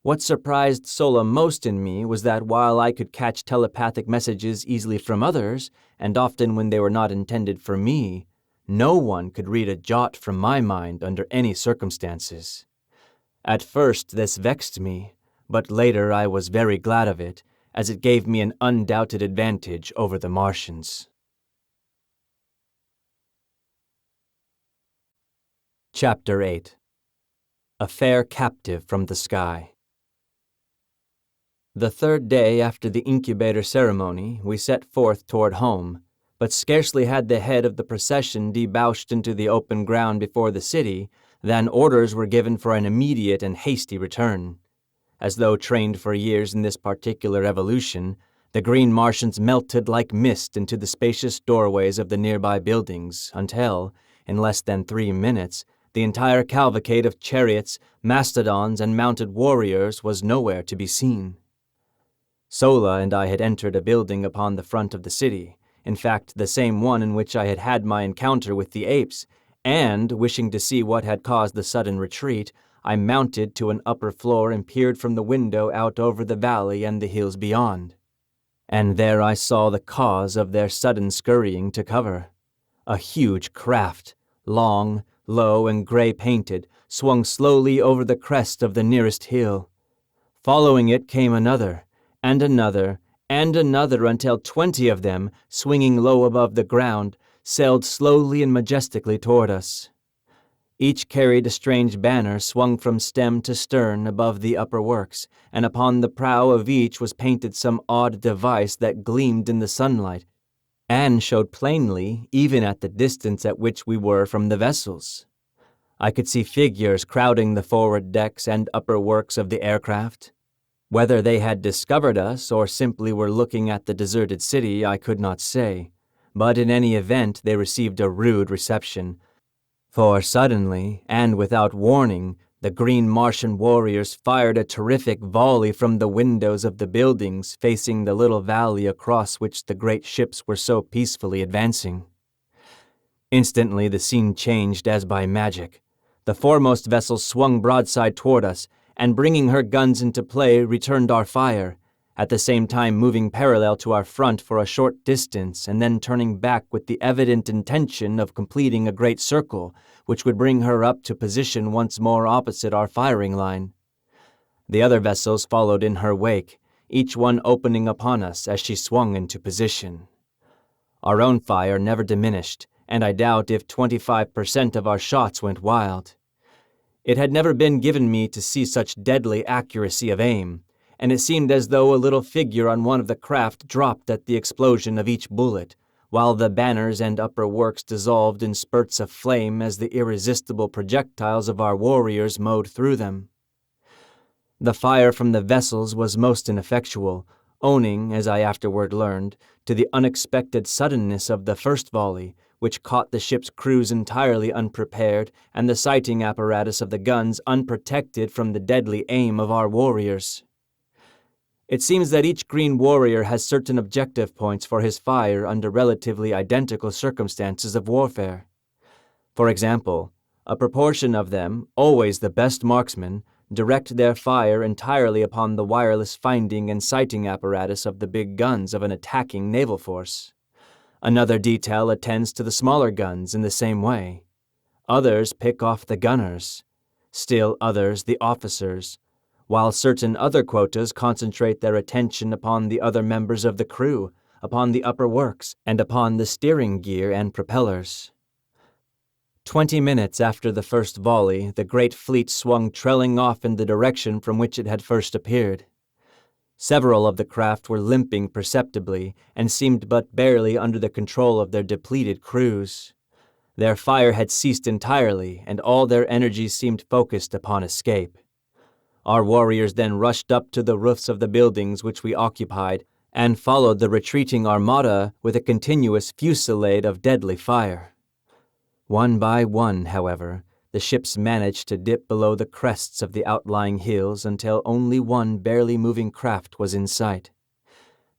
What surprised Sola most in me was that while I could catch telepathic messages easily from others, and often when they were not intended for me, no one could read a jot from my mind under any circumstances. At first this vexed me, but later I was very glad of it, as it gave me an undoubted advantage over the Martians. Chapter 8. A Fair Captive from the Sky. The third day after the incubator ceremony, we set forth toward home, but scarcely had the head of the procession debouched into the open ground before the city than orders were given for an immediate and hasty return. As though trained for years in this particular evolution, the green Martians melted like mist into the spacious doorways of the nearby buildings until, in less than 3 minutes, the entire cavalcade of chariots, mastodons, and mounted warriors was nowhere to be seen. Sola and I had entered a building upon the front of the city, in fact the same one in which I had had my encounter with the apes, and, wishing to see what had caused the sudden retreat, I mounted to an upper floor and peered from the window out over the valley and the hills beyond. And there I saw the cause of their sudden scurrying to cover. A huge craft, long, low, and gray-painted, swung slowly over the crest of the nearest hill. Following it came another, and another, and another until 20 of them, swinging low above the ground, sailed slowly and majestically toward us. Each carried a strange banner swung from stem to stern above the upper works, and upon the prow of each was painted some odd device that gleamed in the sunlight, and showed plainly even at the distance at which we were from the vessels. I could see figures crowding the forward decks and upper works of the aircraft. Whether they had discovered us or simply were looking at the deserted city, I could not say, but in any event they received a rude reception, for suddenly, and without warning, the green Martian warriors fired a terrific volley from the windows of the buildings facing the little valley across which the great ships were so peacefully advancing. Instantly the scene changed as by magic. The foremost vessel swung broadside toward us, and bringing her guns into play returned our fire, at the same time moving parallel to our front for a short distance and then turning back with the evident intention of completing a great circle, which would bring her up to position once more opposite our firing line. The other vessels followed in her wake, each one opening upon us as she swung into position. Our own fire never diminished, and I doubt if 25% of our shots went wild. It had never been given me to see such deadly accuracy of aim, and it seemed as though a little figure on one of the craft dropped at the explosion of each bullet, while the banners and upper works dissolved in spurts of flame as the irresistible projectiles of our warriors mowed through them. The fire from the vessels was most ineffectual, owing, as I afterward learned, to the unexpected suddenness of the first volley, which caught the ship's crews entirely unprepared and the sighting apparatus of the guns unprotected from the deadly aim of our warriors. It seems that each green warrior has certain objective points for his fire under relatively identical circumstances of warfare. For example, a proportion of them, always the best marksmen, direct their fire entirely upon the wireless finding and sighting apparatus of the big guns of an attacking naval force. Another detail attends to the smaller guns in the same way. Others pick off the gunners. Still others the officers, while certain other quotas concentrate their attention upon the other members of the crew, upon the upper works, and upon the steering gear and propellers. 20 minutes after the first volley, the great fleet swung trailing off in the direction from which it had first appeared. Several of the craft were limping perceptibly and seemed but barely under the control of their depleted crews. Their fire had ceased entirely, and all their energies seemed focused upon escape. Our warriors then rushed up to the roofs of the buildings which we occupied and followed the retreating armada with a continuous fusillade of deadly fire. One by one, however, the ships managed to dip below the crests of the outlying hills until only one barely moving craft was in sight.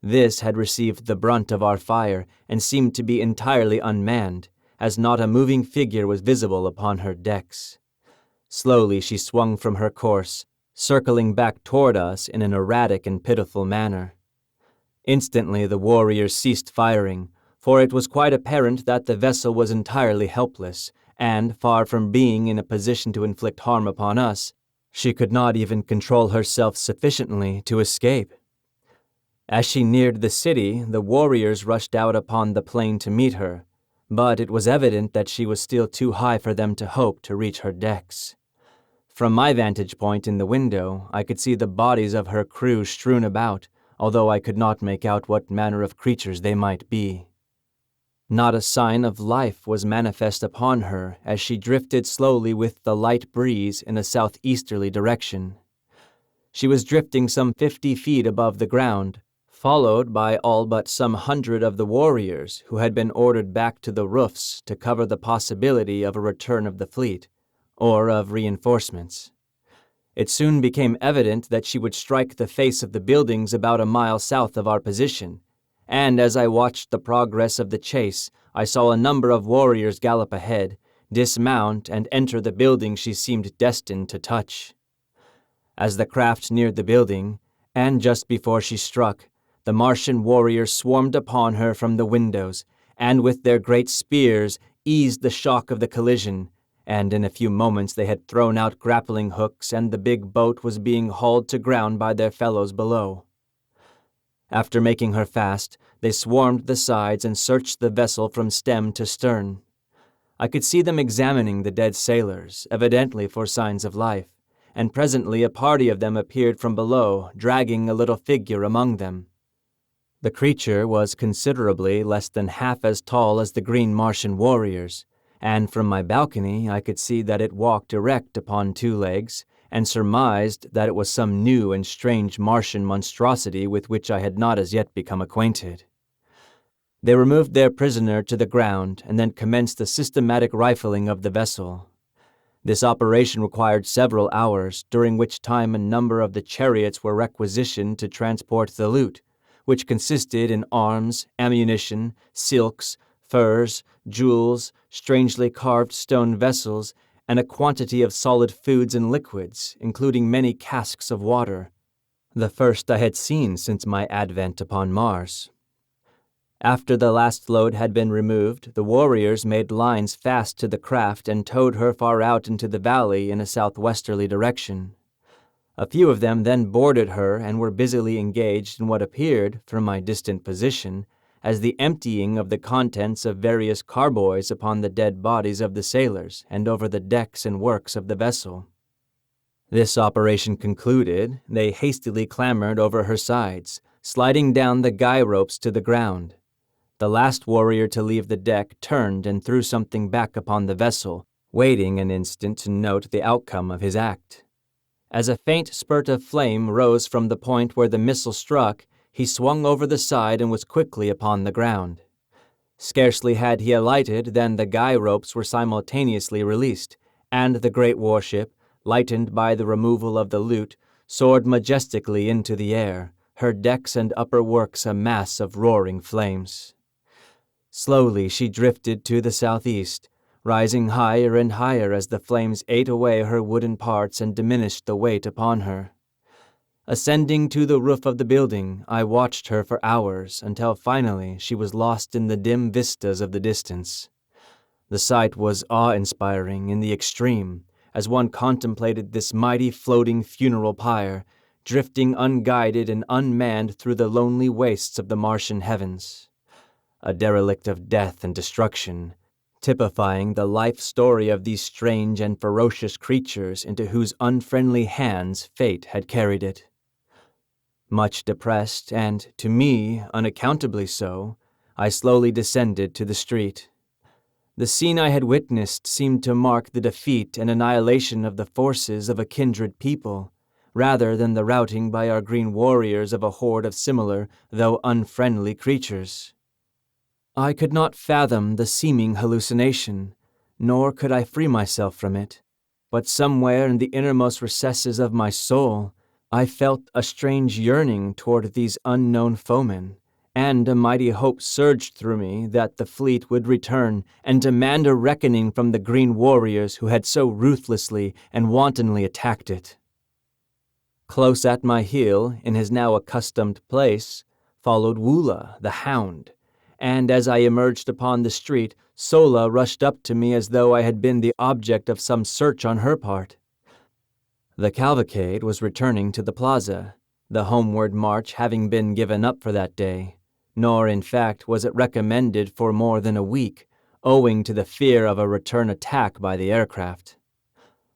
This had received the brunt of our fire and seemed to be entirely unmanned, as not a moving figure was visible upon her decks. Slowly she swung from her course, circling back toward us in an erratic and pitiful manner. Instantly the warriors ceased firing, for it was quite apparent that the vessel was entirely helpless, and, far from being in a position to inflict harm upon us, she could not even control herself sufficiently to escape. As she neared the city, the warriors rushed out upon the plain to meet her, but it was evident that she was still too high for them to hope to reach her decks. From my vantage point in the window, I could see the bodies of her crew strewn about, although I could not make out what manner of creatures they might be. Not a sign of life was manifest upon her as she drifted slowly with the light breeze in a southeasterly direction. She was drifting some 50 feet above the ground, followed by all but some 100 of the warriors who had been ordered back to the roofs to cover the possibility of a return of the fleet, or of reinforcements. It soon became evident that she would strike the face of the buildings about a mile south of our position, and as I watched the progress of the chase, I saw a number of warriors gallop ahead, dismount, and enter the building she seemed destined to touch. As the craft neared the building, and just before she struck, the Martian warriors swarmed upon her from the windows, and with their great spears eased the shock of the collision, and in a few moments they had thrown out grappling hooks and the big boat was being hauled to ground by their fellows below. After making her fast, they swarmed the sides and searched the vessel from stem to stern. I could see them examining the dead sailors, evidently for signs of life, and presently a party of them appeared from below, dragging a little figure among them. The creature was considerably less than half as tall as the green Martian warriors, and from my balcony I could see that it walked erect upon 2 legs, and surmised that it was some new and strange Martian monstrosity with which I had not as yet become acquainted. They removed their prisoner to the ground and then commenced a systematic rifling of the vessel. This operation required several hours, during which time a number of the chariots were requisitioned to transport the loot, which consisted in arms, ammunition, silks, furs, jewels, strangely carved stone vessels, and a quantity of solid foods and liquids, including many casks of water, the first I had seen since my advent upon Mars. After the last load had been removed, the warriors made lines fast to the craft and towed her far out into the valley in a southwesterly direction. A few of them then boarded her and were busily engaged in what appeared, from my distant position, as the emptying of the contents of various carboys upon the dead bodies of the sailors and over the decks and works of the vessel. This operation concluded, they hastily clambered over her sides, sliding down the guy ropes to the ground. The last warrior to leave the deck turned and threw something back upon the vessel, waiting an instant to note the outcome of his act. As a faint spurt of flame rose from the point where the missile struck, he swung over the side and was quickly upon the ground. Scarcely had he alighted than the guy ropes were simultaneously released, and the great warship, lightened by the removal of the loot, soared majestically into the air, her decks and upper works a mass of roaring flames. Slowly she drifted to the southeast, rising higher and higher as the flames ate away her wooden parts and diminished the weight upon her. Ascending to the roof of the building, I watched her for hours until finally she was lost in the dim vistas of the distance. The sight was awe-inspiring in the extreme, as one contemplated this mighty floating funeral pyre, drifting unguided and unmanned through the lonely wastes of the Martian heavens. A derelict of death and destruction, typifying the life story of these strange and ferocious creatures into whose unfriendly hands fate had carried it. Much depressed, and, to me, unaccountably so, I slowly descended to the street. The scene I had witnessed seemed to mark the defeat and annihilation of the forces of a kindred people, rather than the routing by our green warriors of a horde of similar, though unfriendly creatures. I could not fathom the seeming hallucination, nor could I free myself from it, but somewhere in the innermost recesses of my soul, I felt a strange yearning toward these unknown foemen, and a mighty hope surged through me that the fleet would return and demand a reckoning from the green warriors who had so ruthlessly and wantonly attacked it. Close at my heel, in his now accustomed place, followed Woola, the hound, and as I emerged upon the street, Sola rushed up to me as though I had been the object of some search on her part. The cavalcade was returning to the plaza, the homeward march having been given up for that day, nor in fact was it recommended for more than a week, owing to the fear of a return attack by the aircraft.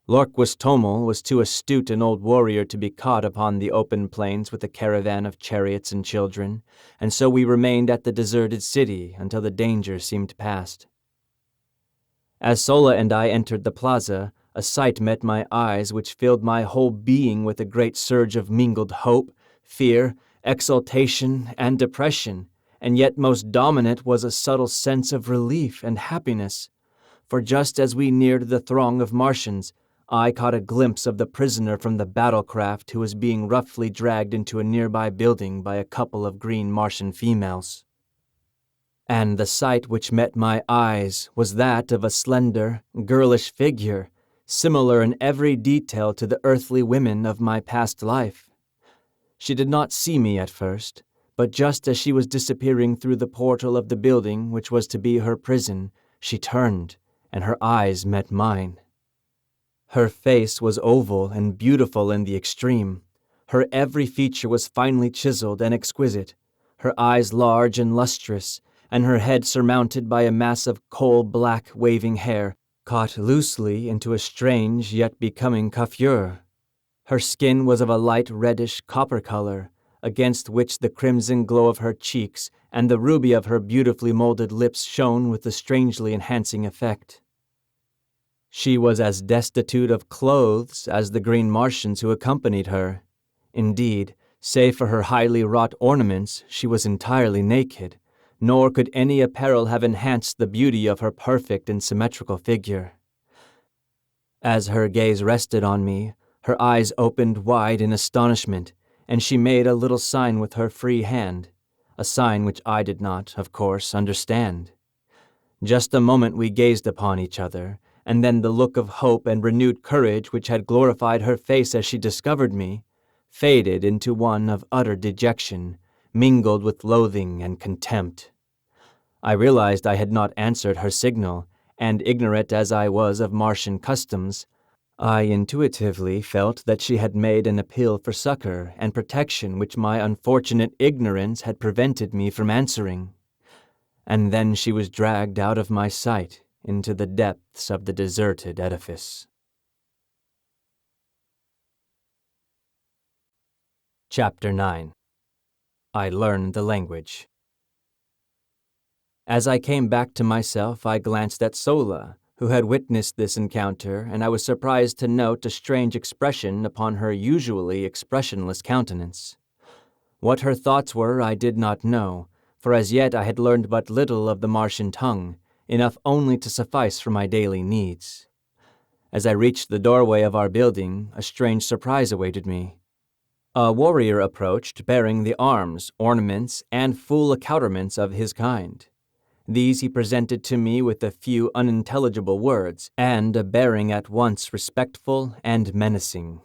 Lorquist Tomel was too astute an old warrior to be caught upon the open plains with a caravan of chariots and children, and so we remained at the deserted city until the danger seemed past. As Sola and I entered the plaza, a sight met my eyes which filled my whole being with a great surge of mingled hope, fear, exultation, and depression, and yet most dominant was a subtle sense of relief and happiness, for just as we neared the throng of Martians, I caught a glimpse of the prisoner from the battlecraft who was being roughly dragged into a nearby building by a couple of green Martian females. And the sight which met my eyes was that of a slender, girlish figure, similar in every detail to the earthly women of my past life. She did not see me at first, but just as she was disappearing through the portal of the building which was to be her prison, she turned, and her eyes met mine. Her face was oval and beautiful in the extreme. Her every feature was finely chiseled and exquisite, her eyes large and lustrous, and her head surmounted by a mass of coal-black waving hair, caught loosely into a strange yet becoming coiffure. Her skin was of a light reddish copper color, against which the crimson glow of her cheeks and the ruby of her beautifully molded lips shone with a strangely enhancing effect. She was as destitute of clothes as the green Martians who accompanied her. Indeed, save for her highly wrought ornaments, she was entirely naked, nor could any apparel have enhanced the beauty of her perfect and symmetrical figure. As her gaze rested on me, her eyes opened wide in astonishment, and she made a little sign with her free hand, a sign which I did not, of course, understand. Just a moment we gazed upon each other, and then the look of hope and renewed courage which had glorified her face as she discovered me, faded into one of utter dejection, mingled with loathing and contempt. I realized I had not answered her signal, and ignorant as I was of Martian customs, I intuitively felt that she had made an appeal for succor and protection which my unfortunate ignorance had prevented me from answering. And then she was dragged out of my sight into the depths of the deserted edifice. Chapter 9. I Learn the Language. As I came back to myself, I glanced at Sola, who had witnessed this encounter, and I was surprised to note a strange expression upon her usually expressionless countenance. What her thoughts were I did not know, for as yet I had learned but little of the Martian tongue, enough only to suffice for my daily needs. As I reached the doorway of our building, a strange surprise awaited me. A warrior approached bearing the arms, ornaments, and full accoutrements of his kind. These he presented to me with a few unintelligible words, and a bearing at once respectful and menacing.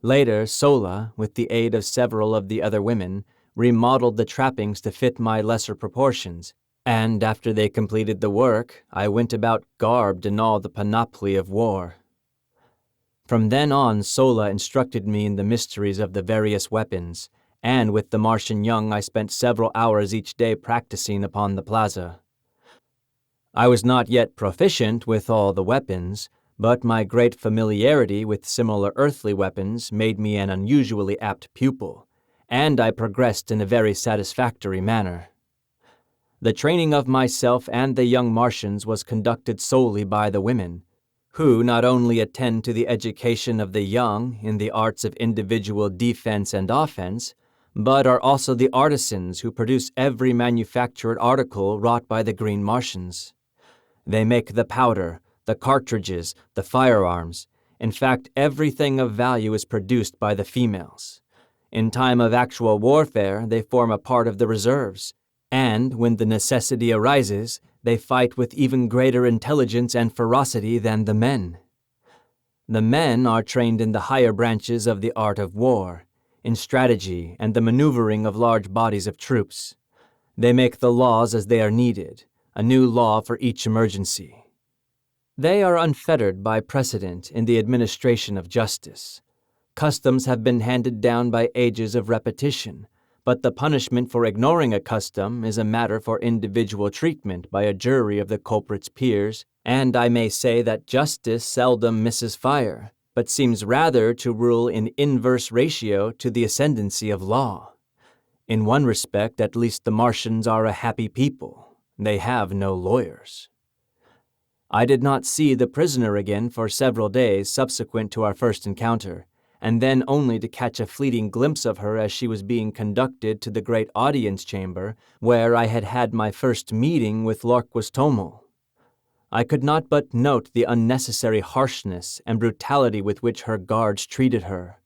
Later, Sola, with the aid of several of the other women, remodeled the trappings to fit my lesser proportions, and after they completed the work, I went about garbed in all the panoply of war. From then on, Sola instructed me in the mysteries of the various weapons, and with the Martian young I spent several hours each day practicing upon the plaza. I was not yet proficient with all the weapons, but my great familiarity with similar earthly weapons made me an unusually apt pupil, and I progressed in a very satisfactory manner. The training of myself and the young Martians was conducted solely by the women, who not only attend to the education of the young in the arts of individual defense and offense, but are also the artisans who produce every manufactured article wrought by the Green Martians. They make the powder, the cartridges, the firearms. In fact, everything of value is produced by the females. In time of actual warfare, they form a part of the reserves, and when the necessity arises, they fight with even greater intelligence and ferocity than the men. The men are trained in the higher branches of the art of war, in strategy and the maneuvering of large bodies of troops. They make the laws as they are needed, a new law for each emergency. They are unfettered by precedent in the administration of justice. Customs have been handed down by ages of repetition, but the punishment for ignoring a custom is a matter for individual treatment by a jury of the culprit's peers, and I may say that justice seldom misses fire, but seems rather to rule in inverse ratio to the ascendancy of law. In one respect, at least, the Martians are a happy people. They have no lawyers. I did not see the prisoner again for several days subsequent to our first encounter, and then only to catch a fleeting glimpse of her as she was being conducted to the great audience chamber where I had had my first meeting with Lorquas Tomel. I could not but note the unnecessary harshness and brutality with which her guards treated her,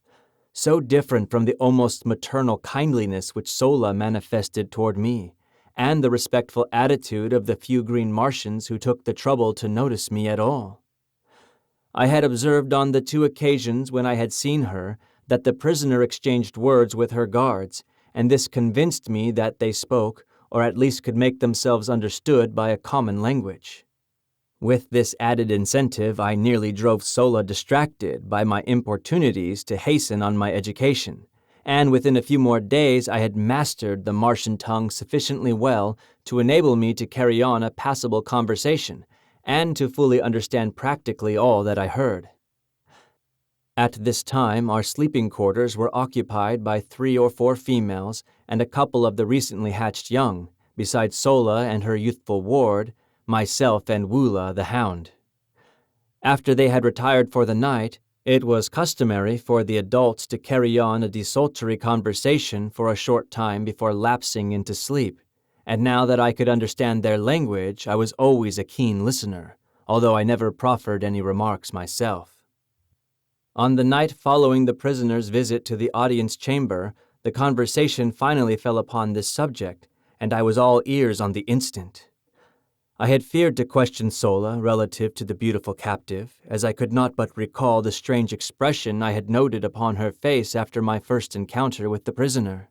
so different from the almost maternal kindliness which Sola manifested toward me, and the respectful attitude of the few Green Martians who took the trouble to notice me at all. I had observed on the 2 occasions when I had seen her that the prisoner exchanged words with her guards, and this convinced me that they spoke, or at least could make themselves understood by a common language. With this added incentive, I nearly drove Sola distracted by my importunities to hasten on my education, and within a few more days I had mastered the Martian tongue sufficiently well to enable me to carry on a passable conversation, and to fully understand practically all that I heard. At this time, our sleeping quarters were occupied by 3 or 4 females and a couple of the recently hatched young, besides Sola and her youthful ward, myself and Woola the hound. After they had retired for the night, it was customary for the adults to carry on a desultory conversation for a short time before lapsing into sleep, and now that I could understand their language, I was always a keen listener, although I never proffered any remarks myself. On the night following the prisoner's visit to the audience chamber, the conversation finally fell upon this subject, and I was all ears on the instant. I had feared to question Sola relative to the beautiful captive, as I could not but recall the strange expression I had noted upon her face after my first encounter with the prisoner.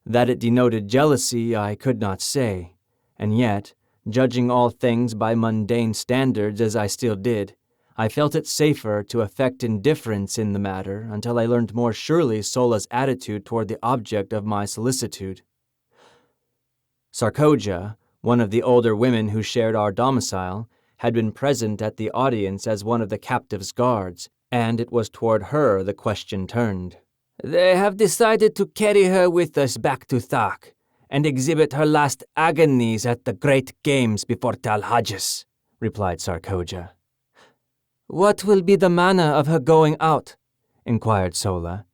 That it denoted jealousy I could not say, and yet, judging all things by mundane standards as I still did, I felt it safer to affect indifference in the matter until I learned more surely Sola's attitude toward the object of my solicitude. Sarkoja, one of the older women who shared our domicile, had been present at the audience as one of the captive's guards, and it was toward her the question turned. "They have decided to carry her with us back to Thak and exhibit her last agonies at the great games before Talhajas," replied Sarkoja. "What will be the manner of her going out?" inquired Sola.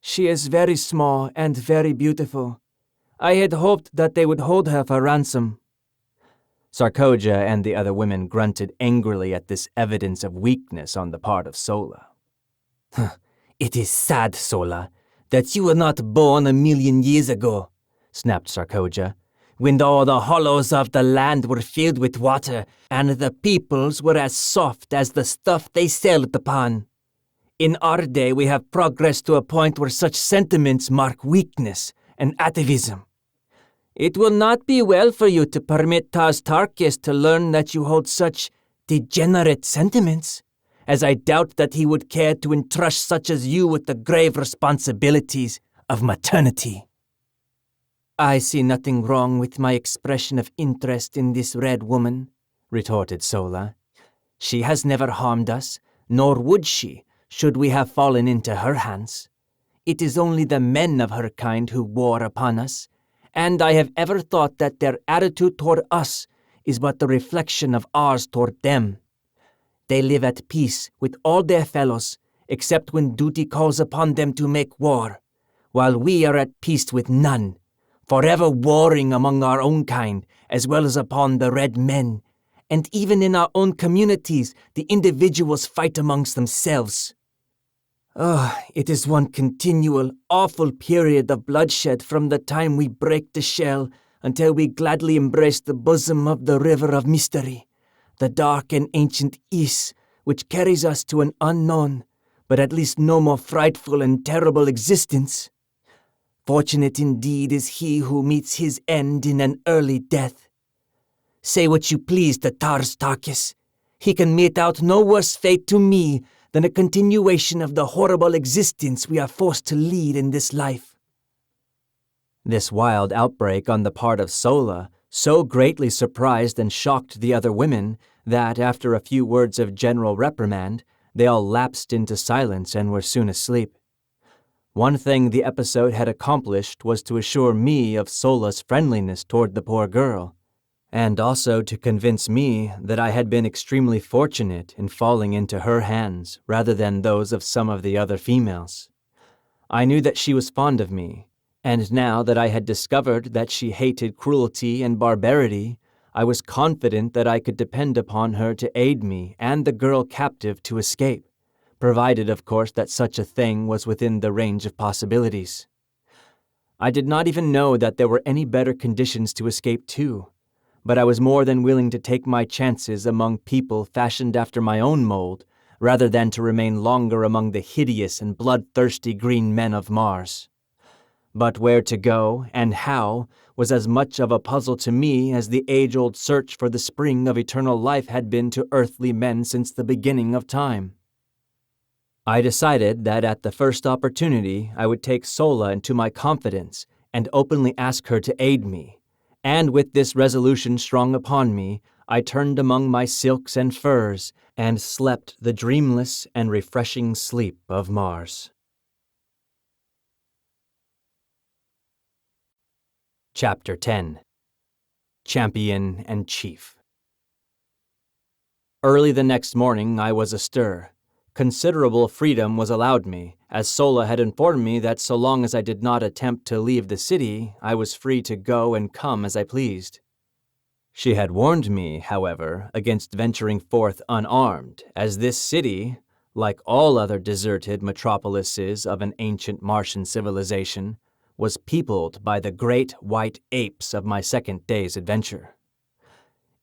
"She is very small and very beautiful. I had hoped that they would hold her for ransom." Sarkoja and the other women grunted angrily at this evidence of weakness on the part of Sola. "It is sad, Sola, that you were not born 1,000,000 years ago," snapped Sarkoja, "when all the hollows of the land were filled with water, and the peoples were as soft as the stuff they sailed upon. In our day we have progressed to a point where such sentiments mark weakness and atavism. It will not be well for you to permit Taz Tarkis to learn that you hold such degenerate sentiments, as I doubt that he would care to entrust such as you with the grave responsibilities of maternity." "I see nothing wrong with my expression of interest in this red woman," retorted Sola. "She has never harmed us, nor would she, should we have fallen into her hands. It is only the men of her kind who war upon us, and I have ever thought that their attitude toward us is but the reflection of ours toward them. They live at peace with all their fellows, except when duty calls upon them to make war, while we are at peace with none, forever warring among our own kind, as well as upon the red men, and even in our own communities the individuals fight amongst themselves. It is one continual, awful period of bloodshed from the time we break the shell until we gladly embrace the bosom of the river of mystery, the dark and ancient East, which carries us to an unknown, but at least no more frightful and terrible existence. Fortunate indeed is he who meets his end in an early death. Say what you please to Tarstakis. He can mete out no worse fate to me than a continuation of the horrible existence we are forced to lead in this life." This wild outbreak on the part of Sola so greatly surprised and shocked the other women that, after a few words of general reprimand, they all lapsed into silence and were soon asleep. One thing the episode had accomplished was to assure me of Sola's friendliness toward the poor girl, and also to convince me that I had been extremely fortunate in falling into her hands rather than those of some of the other females. I knew that she was fond of me, and now that I had discovered that she hated cruelty and barbarity, I was confident that I could depend upon her to aid me and the girl captive to escape, provided, of course, that such a thing was within the range of possibilities. I did not even know that there were any better conditions to escape to, but I was more than willing to take my chances among people fashioned after my own mold, rather than to remain longer among the hideous and bloodthirsty green men of Mars. But where to go, and how, was as much of a puzzle to me as the age-old search for the spring of eternal life had been to earthly men since the beginning of time. I decided that at the first opportunity I would take Sola into my confidence and openly ask her to aid me, and with this resolution strong upon me, I turned among my silks and furs and slept the dreamless and refreshing sleep of Mars. Chapter 10. Champion and Chief. Early the next morning I was astir. Considerable freedom was allowed me, as Sola had informed me that so long as I did not attempt to leave the city, I was free to go and come as I pleased. She had warned me, however, against venturing forth unarmed, as this city, like all other deserted metropolises of an ancient Martian civilization, was peopled by the great white apes of my second day's adventure.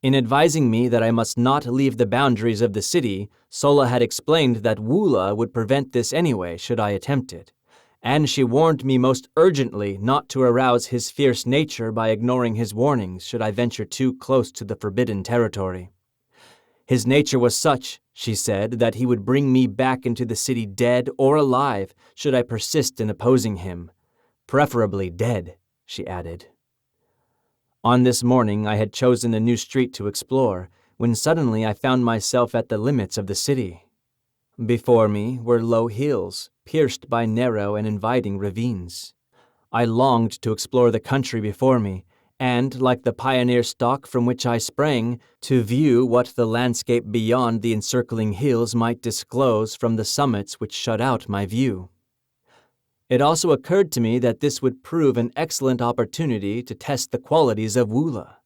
In advising me that I must not leave the boundaries of the city, Sola had explained that Woola would prevent this anyway should I attempt it, and she warned me most urgently not to arouse his fierce nature by ignoring his warnings should I venture too close to the forbidden territory. His nature was such, she said, that he would bring me back into the city dead or alive should I persist in opposing him. Preferably dead, she added. On this morning I had chosen a new street to explore, when suddenly I found myself at the limits of the city. Before me were low hills, pierced by narrow and inviting ravines. I longed to explore the country before me, and, like the pioneer stock from which I sprang, to view what the landscape beyond the encircling hills might disclose from the summits which shut out my view. It also occurred to me that this would prove an excellent opportunity to test the qualities of Woola.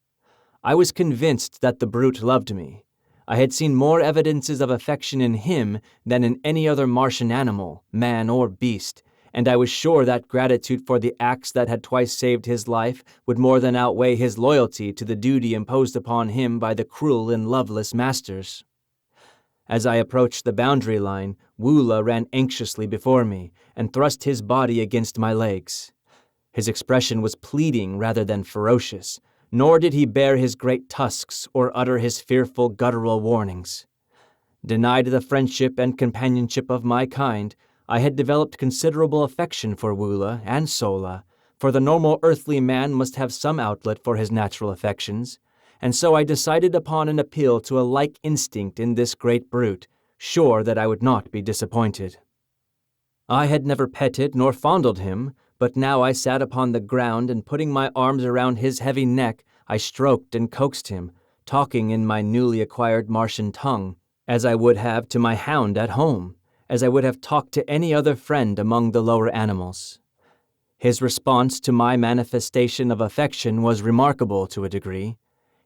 I was convinced that the brute loved me. I had seen more evidences of affection in him than in any other Martian animal, man or beast, and I was sure that gratitude for the acts that had twice saved his life would more than outweigh his loyalty to the duty imposed upon him by the cruel and loveless masters. As I approached the boundary line, Woola ran anxiously before me and thrust his body against my legs. His expression was pleading rather than ferocious, nor did he bare his great tusks or utter his fearful guttural warnings. Denied the friendship and companionship of my kind, I had developed considerable affection for Woola and Sola, for the normal earthly man must have some outlet for his natural affections, and so I decided upon an appeal to a like instinct in this great brute, sure that I would not be disappointed. I had never petted nor fondled him, but now I sat upon the ground and putting my arms around his heavy neck, I stroked and coaxed him, talking in my newly acquired Martian tongue, as I would have to my hound at home, as I would have talked to any other friend among the lower animals. His response to my manifestation of affection was remarkable to a degree.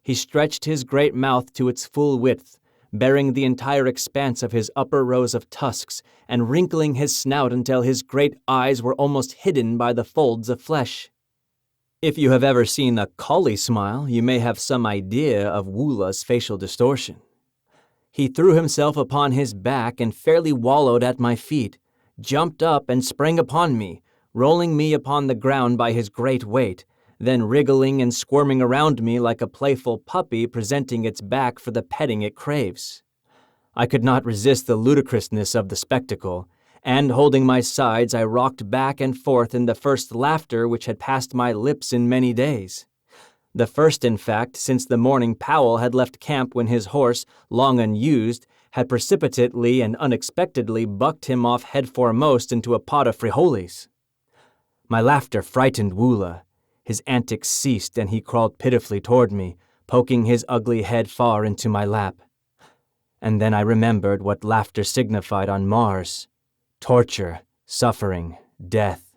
He stretched his great mouth to its full width, baring the entire expanse of his upper rows of tusks, and wrinkling his snout until his great eyes were almost hidden by the folds of flesh. If you have ever seen a collie smile, you may have some idea of Woola's facial distortion. He threw himself upon his back and fairly wallowed at my feet, jumped up and sprang upon me, rolling me upon the ground by his great weight, then wriggling and squirming around me like a playful puppy presenting its back for the petting it craves. I could not resist the ludicrousness of the spectacle, and holding my sides I rocked back and forth in the first laughter which had passed my lips in many days. The first, in fact, since the morning Powell had left camp when his horse, long unused, had precipitately and unexpectedly bucked him off head foremost into a pot of frijoles. My laughter frightened Woola. His antics ceased, and he crawled pitifully toward me, poking his ugly head far into my lap. And then I remembered what laughter signified on Mars: torture, suffering, death.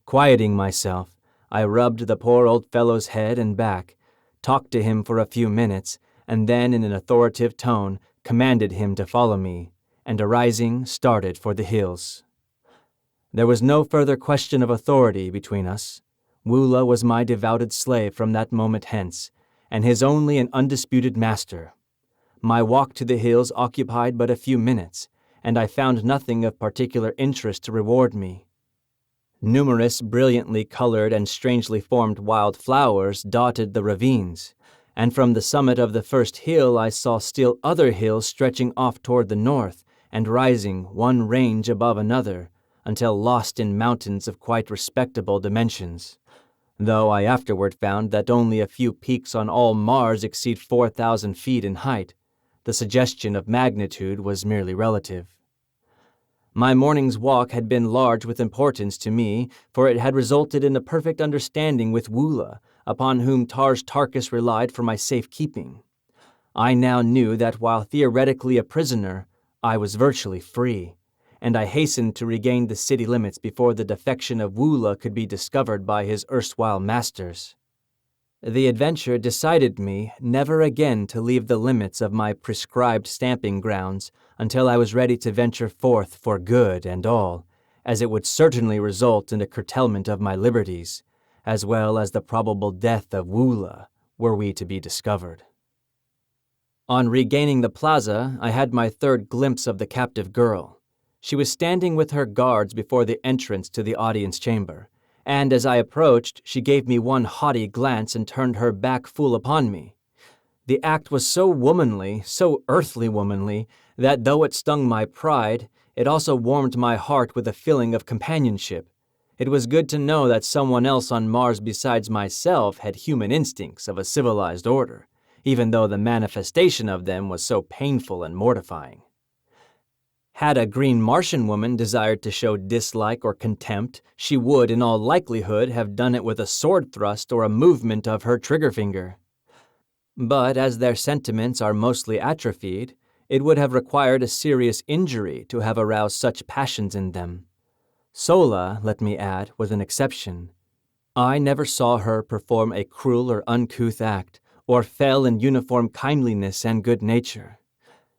Quieting myself, I rubbed the poor old fellow's head and back, talked to him for a few minutes, and then in an authoritative tone commanded him to follow me, and arising, started for the hills. There was no further question of authority between us. Woola was my devoted slave from that moment hence, and his only and undisputed master. My walk to the hills occupied but a few minutes, and I found nothing of particular interest to reward me. Numerous brilliantly colored and strangely formed wild flowers dotted the ravines, and from the summit of the first hill I saw still other hills stretching off toward the north and rising one range above another, until lost in mountains of quite respectable dimensions, though I afterward found that only a few peaks on all Mars exceed 4,000 feet in height. The suggestion of magnitude was merely relative. My morning's walk had been large with importance to me, for it had resulted in a perfect understanding with Woola, upon whom Tarj Tarkas relied for my safekeeping. I now knew that while theoretically a prisoner, I was virtually free, and I hastened to regain the city limits before the defection of Woola could be discovered by his erstwhile masters. The adventure decided me never again to leave the limits of my prescribed stamping grounds until I was ready to venture forth for good and all, as it would certainly result in a curtailment of my liberties, as well as the probable death of Woola, were we to be discovered. On regaining the plaza, I had my third glimpse of the captive girl. She was standing with her guards before the entrance to the audience chamber, and as I approached, she gave me one haughty glance and turned her back full upon me. The act was so womanly, so earthly womanly, that though it stung my pride, it also warmed my heart with a feeling of companionship. It was good to know that someone else on Mars besides myself had human instincts of a civilized order, even though the manifestation of them was so painful and mortifying. Had a green Martian woman desired to show dislike or contempt, she would, in all likelihood, have done it with a sword thrust or a movement of her trigger finger. But as their sentiments are mostly atrophied, it would have required a serious injury to have aroused such passions in them. Sola, let me add, was an exception. I never saw her perform a cruel or uncouth act, or fail in uniform kindliness and good nature.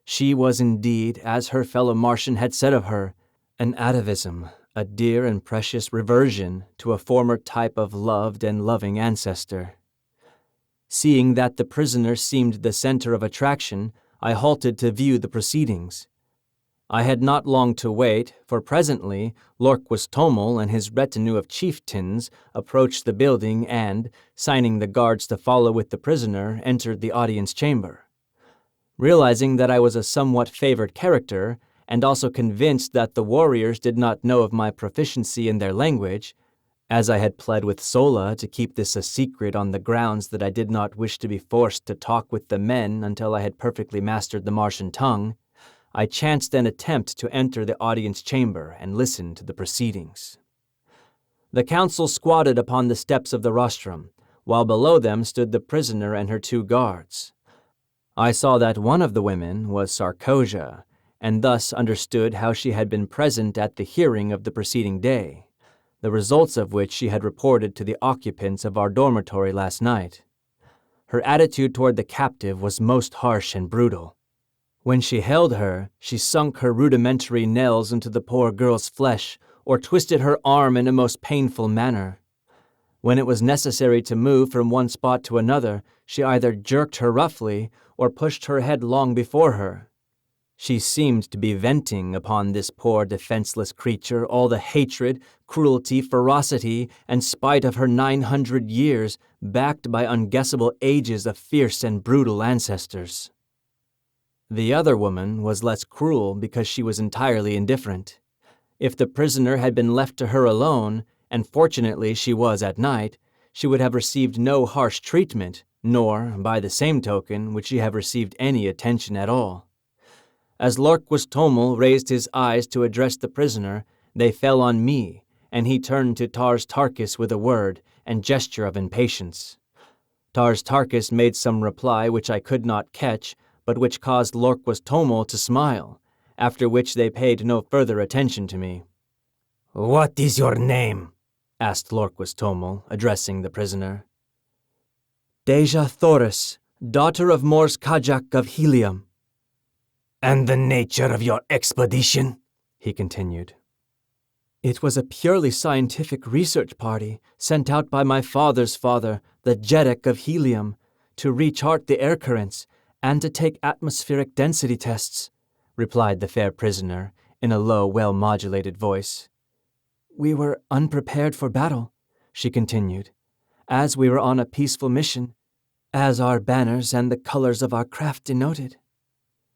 She was indeed, as her fellow Martian had said of her, an atavism, a dear and precious reversion to a former type of loved and loving ancestor. Seeing that the prisoner seemed the center of attraction, I halted to view the proceedings. I had not long to wait, for presently Lorquist Tomel and his retinue of chieftains approached the building and, signing the guards to follow with the prisoner, entered the audience chamber. Realizing that I was a somewhat favored character, and also convinced that the warriors did not know of my proficiency in their language, as I had pled with Sola to keep this a secret on the grounds that I did not wish to be forced to talk with the men until I had perfectly mastered the Martian tongue, I chanced an attempt to enter the audience chamber and listen to the proceedings. The council squatted upon the steps of the rostrum, while below them stood the prisoner and her 2 guards. I saw that one of the women was Sarcosia, and thus understood how she had been present at the hearing of the preceding day, the results of which she had reported to the occupants of our dormitory last night. Her attitude toward the captive was most harsh and brutal. When she held her, she sunk her rudimentary nails into the poor girl's flesh or twisted her arm in a most painful manner. When it was necessary to move from one spot to another, she either jerked her roughly or pushed her headlong before her. She seemed to be venting upon this poor defenseless creature all the hatred, cruelty, ferocity, and spite of her 900 years, backed by unguessable ages of fierce and brutal ancestors. The other woman was less cruel because she was entirely indifferent. If the prisoner had been left to her alone, and fortunately she was at night, she would have received no harsh treatment, nor, by the same token, would she have received any attention at all. As Lorquist Tomel raised his eyes to address the prisoner, they fell on me, and he turned to Tars Tarkas with a word and gesture of impatience. Tars Tarkas made some reply which I could not catch, but which caused Lorquist Tomel to smile, after which they paid no further attention to me. "What is your name?" asked Lorquist Tomel, addressing the prisoner. "Deja Thoris, daughter of Mors Kajak of Helium." "And the nature of your expedition?" he continued. "It was a purely scientific research party sent out by my father's father, the Jeddak of Helium, to rechart the air currents and to take atmospheric density tests," replied the fair prisoner in a low, well-modulated voice. "We were unprepared for battle," she continued, "as we were on a peaceful mission, as our banners and the colors of our craft denoted.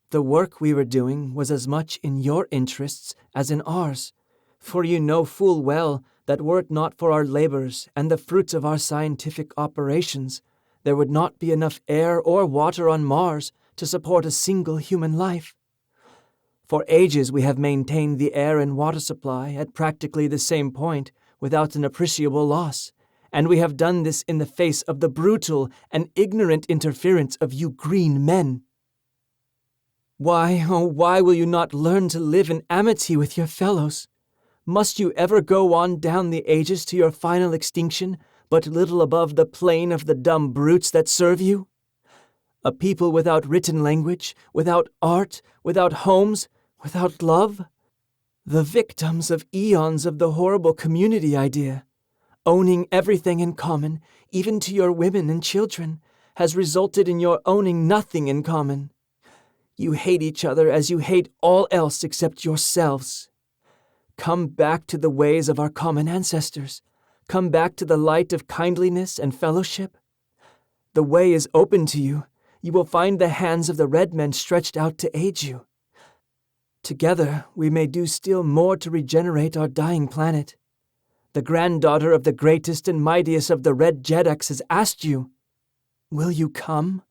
The work we were doing was as much in your interests as in ours, for you know full well that were it not for our labors and the fruits of our scientific operations, there would not be enough air or water on Mars to support a single human life. For ages we have maintained the air and water supply at practically the same point without an appreciable loss, and we have done this in the face of the brutal and ignorant interference of you green men. Why, oh why will you not learn to live in amity with your fellows? Must you ever go on down the ages to your final extinction, but little above the plane of the dumb brutes that serve you? A people without written language, without art, without homes, without love? The victims of eons of the horrible community idea, owning everything in common, even to your women and children, has resulted in your owning nothing in common. You hate each other as you hate all else except yourselves. Come back to the ways of our common ancestors. Come back to the light of kindliness and fellowship. The way is open to you. You will find the hands of the red men stretched out to aid you. Together, we may do still more to regenerate our dying planet. The granddaughter of the greatest and mightiest of the Red Jeddaks has asked you. Will you come?"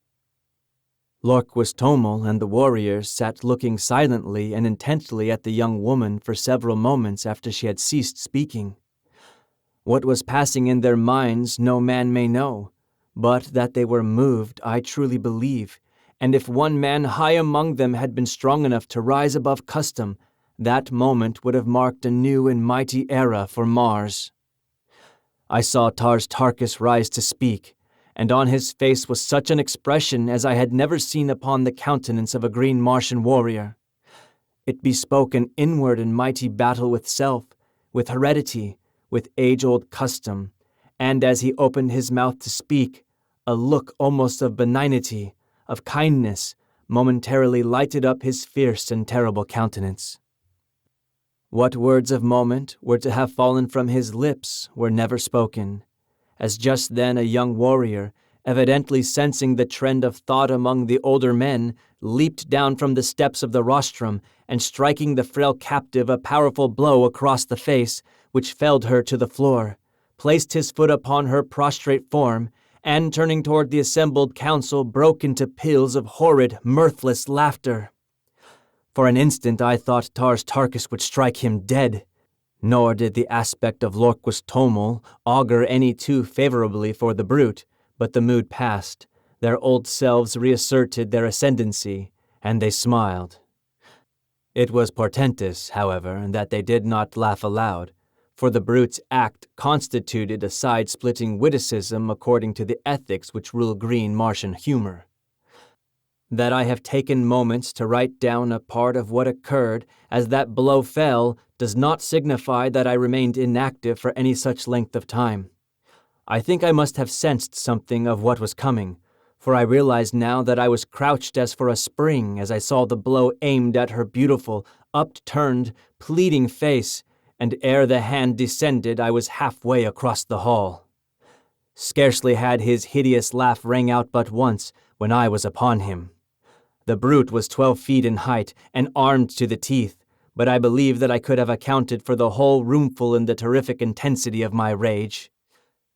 Lorquist Tomel and the warriors sat looking silently and intently at the young woman for several moments after she had ceased speaking. What was passing in their minds no man may know, but that they were moved I truly believe, and if one man high among them had been strong enough to rise above custom, that moment would have marked a new and mighty era for Mars. I saw Tars Tarkas rise to speak, and on his face was such an expression as I had never seen upon the countenance of a green Martian warrior. It bespoke an inward and mighty battle with self, with heredity, with age-old custom, and as he opened his mouth to speak, a look almost of benignity, of kindness, momentarily lighted up his fierce and terrible countenance. What words of moment were to have fallen from his lips were never spoken, as just then a young warrior, evidently sensing the trend of thought among the older men, leaped down from the steps of the rostrum, and striking the frail captive a powerful blow across the face, which felled her to the floor, placed his foot upon her prostrate form, and turning toward the assembled council broke into peals of horrid, mirthless laughter. For an instant I thought Tars Tarkas would strike him dead, nor did the aspect of Lorquas Tomel augur any too favorably for the brute, but the mood passed, their old selves reasserted their ascendancy, and they smiled. It was portentous, however, that they did not laugh aloud, for the brute's act constituted a side-splitting witticism according to the ethics which rule green Martian humor. That I have taken moments to write down a part of what occurred as that blow fell does not signify that I remained inactive for any such length of time. I think I must have sensed something of what was coming, for I realized now that I was crouched as for a spring as I saw the blow aimed at her beautiful, upturned, pleading face, and ere the hand descended I was halfway across the hall. Scarcely had his hideous laugh rang out but once when I was upon him. The brute was 12 feet in height and armed to the teeth, but I believe that I could have accounted for the whole roomful in the terrific intensity of my rage.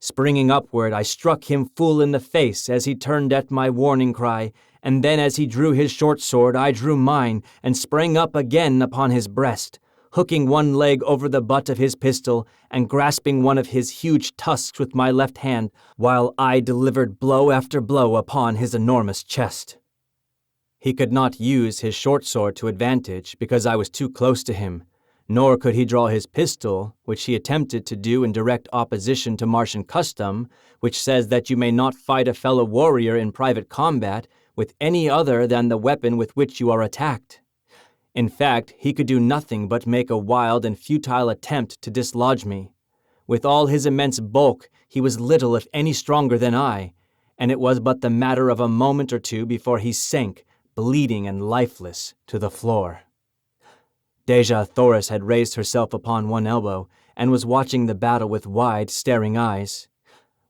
Springing upward, I struck him full in the face as he turned at my warning cry, and then as he drew his short sword, I drew mine and sprang up again upon his breast, hooking one leg over the butt of his pistol and grasping one of his huge tusks with my left hand, while I delivered blow after blow upon his enormous chest. He could not use his short sword to advantage because I was too close to him, nor could he draw his pistol, which he attempted to do in direct opposition to Martian custom, which says that you may not fight a fellow warrior in private combat with any other than the weapon with which you are attacked. In fact, he could do nothing but make a wild and futile attempt to dislodge me. With all his immense bulk, he was little if any stronger than I, and it was but the matter of a moment or two before he sank, bleeding and lifeless, to the floor. Dejah Thoris had raised herself upon one elbow and was watching the battle with wide, staring eyes.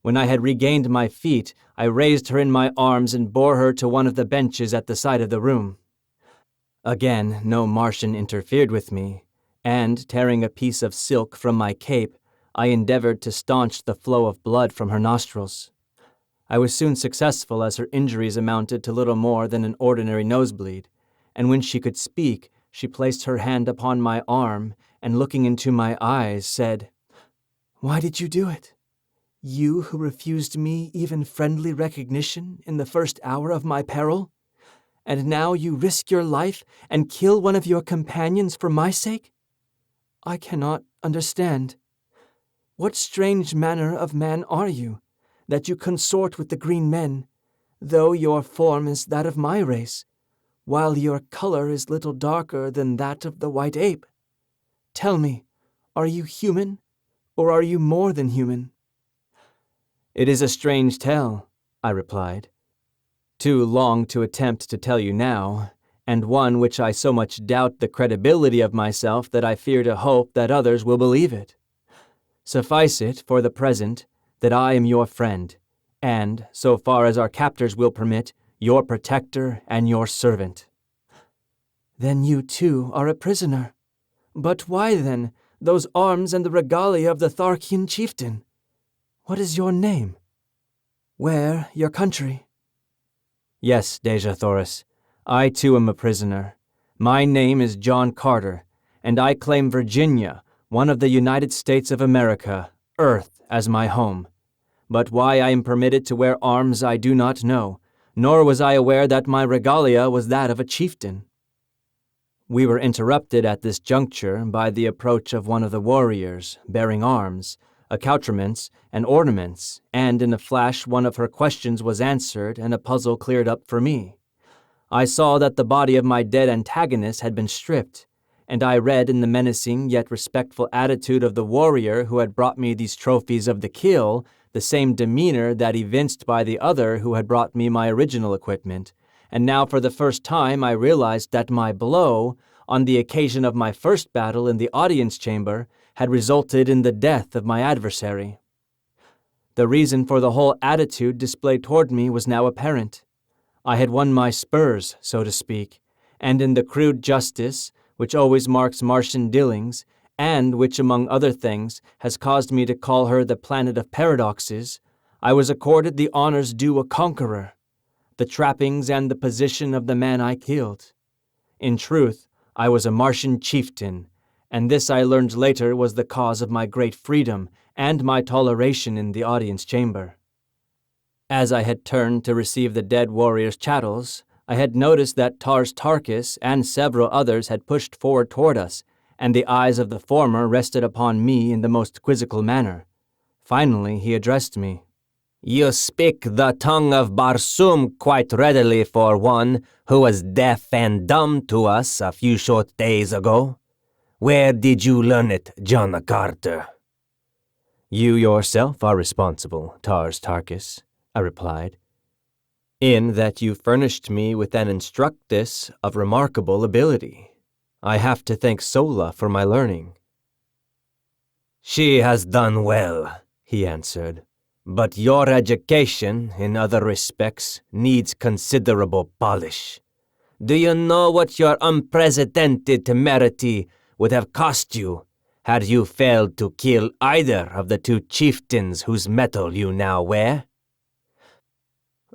When I had regained my feet, I raised her in my arms and bore her to one of the benches at the side of the room. Again, no Martian interfered with me, and, tearing a piece of silk from my cape, I endeavored to staunch the flow of blood from her nostrils. I was soon successful as her injuries amounted to little more than an ordinary nosebleed, and when she could speak, she placed her hand upon my arm and looking into my eyes said, "Why did you do it? You who refused me even friendly recognition in the first hour of my peril? And now you risk your life and kill one of your companions for my sake? I cannot understand. What strange manner of man are you, that you consort with the green men, though your form is that of my race, while your color is little darker than that of the white ape? Tell me, are you human, or are you more than human?" "It is a strange tale," I replied. "Too long to attempt to tell you now, and one which I so much doubt the credibility of myself that I fear to hope that others will believe it. Suffice it, for the present, that I am your friend, and, so far as our captors will permit, your protector and your servant." "Then you too are a prisoner. But why, then, those arms and the regalia of the Tharkian chieftain? What is your name? Where your country?" "Yes, Dejah Thoris, I too am a prisoner. My name is John Carter, and I claim Virginia, one of the United States of America, Earth, as my home. But why I am permitted to wear arms I do not know, nor was I aware that my regalia was that of a chieftain." We were interrupted at this juncture by the approach of one of the warriors, bearing arms, accoutrements, and ornaments, and in a flash one of her questions was answered and a puzzle cleared up for me. I saw that the body of my dead antagonist had been stripped, and I read in the menacing yet respectful attitude of the warrior who had brought me these trophies of the kill the same demeanor that evinced by the other who had brought me my original equipment, and now for the first time I realized that my blow, on the occasion of my first battle in the audience chamber, had resulted in the death of my adversary. The reason for the whole attitude displayed toward me was now apparent. I had won my spurs, so to speak, and in the crude justice which always marks Martian dealings, and which, among other things, has caused me to call her the planet of paradoxes, I was accorded the honors due a conqueror, the trappings and the position of the man I killed. In truth, I was a Martian chieftain, and this I learned later was the cause of my great freedom and my toleration in the audience chamber. As I had turned to receive the dead warrior's chattels, I had noticed that Tars Tarkas and several others had pushed forward toward us, and the eyes of the former rested upon me in the most quizzical manner. Finally, he addressed me. "You speak the tongue of Barsoom quite readily for one who was deaf and dumb to us a few short days ago. Where did you learn it, John Carter?" "You yourself are responsible, Tars Tarkas," I replied, "in that you furnished me with an instructress of remarkable ability. I have to thank Sola for my learning." "She has done well," he answered, "but your education, in other respects, needs considerable polish. Do you know what your unprecedented temerity would have cost you had you failed to kill either of the two chieftains whose metal you now wear?"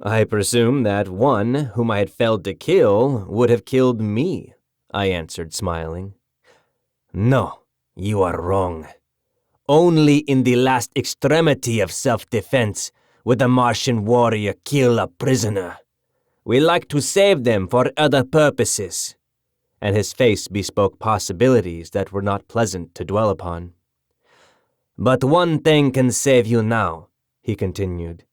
"I presume that one whom I had failed to kill would have killed me," I answered, smiling. "No, you are wrong. Only in the last extremity of self-defense would a Martian warrior kill a prisoner. We like to save them for other purposes." And his face bespoke possibilities that were not pleasant to dwell upon. "But one thing can save you now," he continued.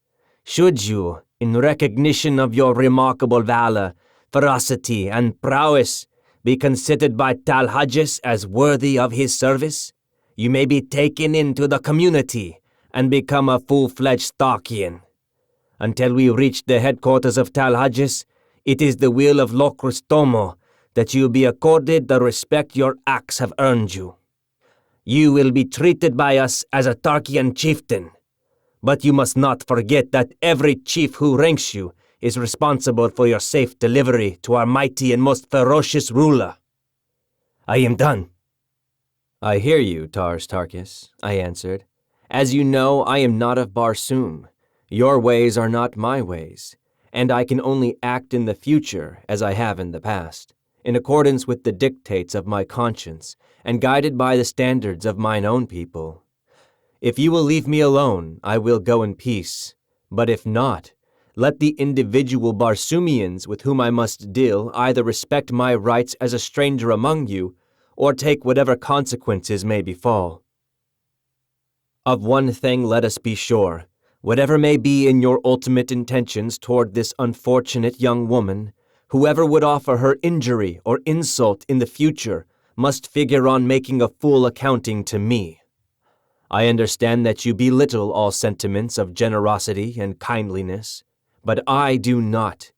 "Should you, in recognition of your remarkable valor, ferocity, and prowess, be considered by Talhages as worthy of his service, you may be taken into the community and become a full-fledged Starkian. Until we reach the headquarters of Talhages, it is the will of Locrustomo that you be accorded the respect your acts have earned you. You will be treated by us as a Tarkian chieftain, but you must not forget that every chief who ranks you is responsible for your safe delivery to our mighty and most ferocious ruler. I am done." "I hear you, Tars Tarkas," I answered. "As you know, I am not of Barsoom. Your ways are not my ways, and I can only act in the future as I have in the past, in accordance with the dictates of my conscience and guided by the standards of mine own people. If you will leave me alone, I will go in peace, but if not, let the individual Barsoomians with whom I must deal either respect my rights as a stranger among you, or take whatever consequences may befall. Of one thing let us be sure. Whatever may be in your ultimate intentions toward this unfortunate young woman, whoever would offer her injury or insult in the future must figure on making a full accounting to me. I understand that you belittle all sentiments of generosity and kindliness, but I do not,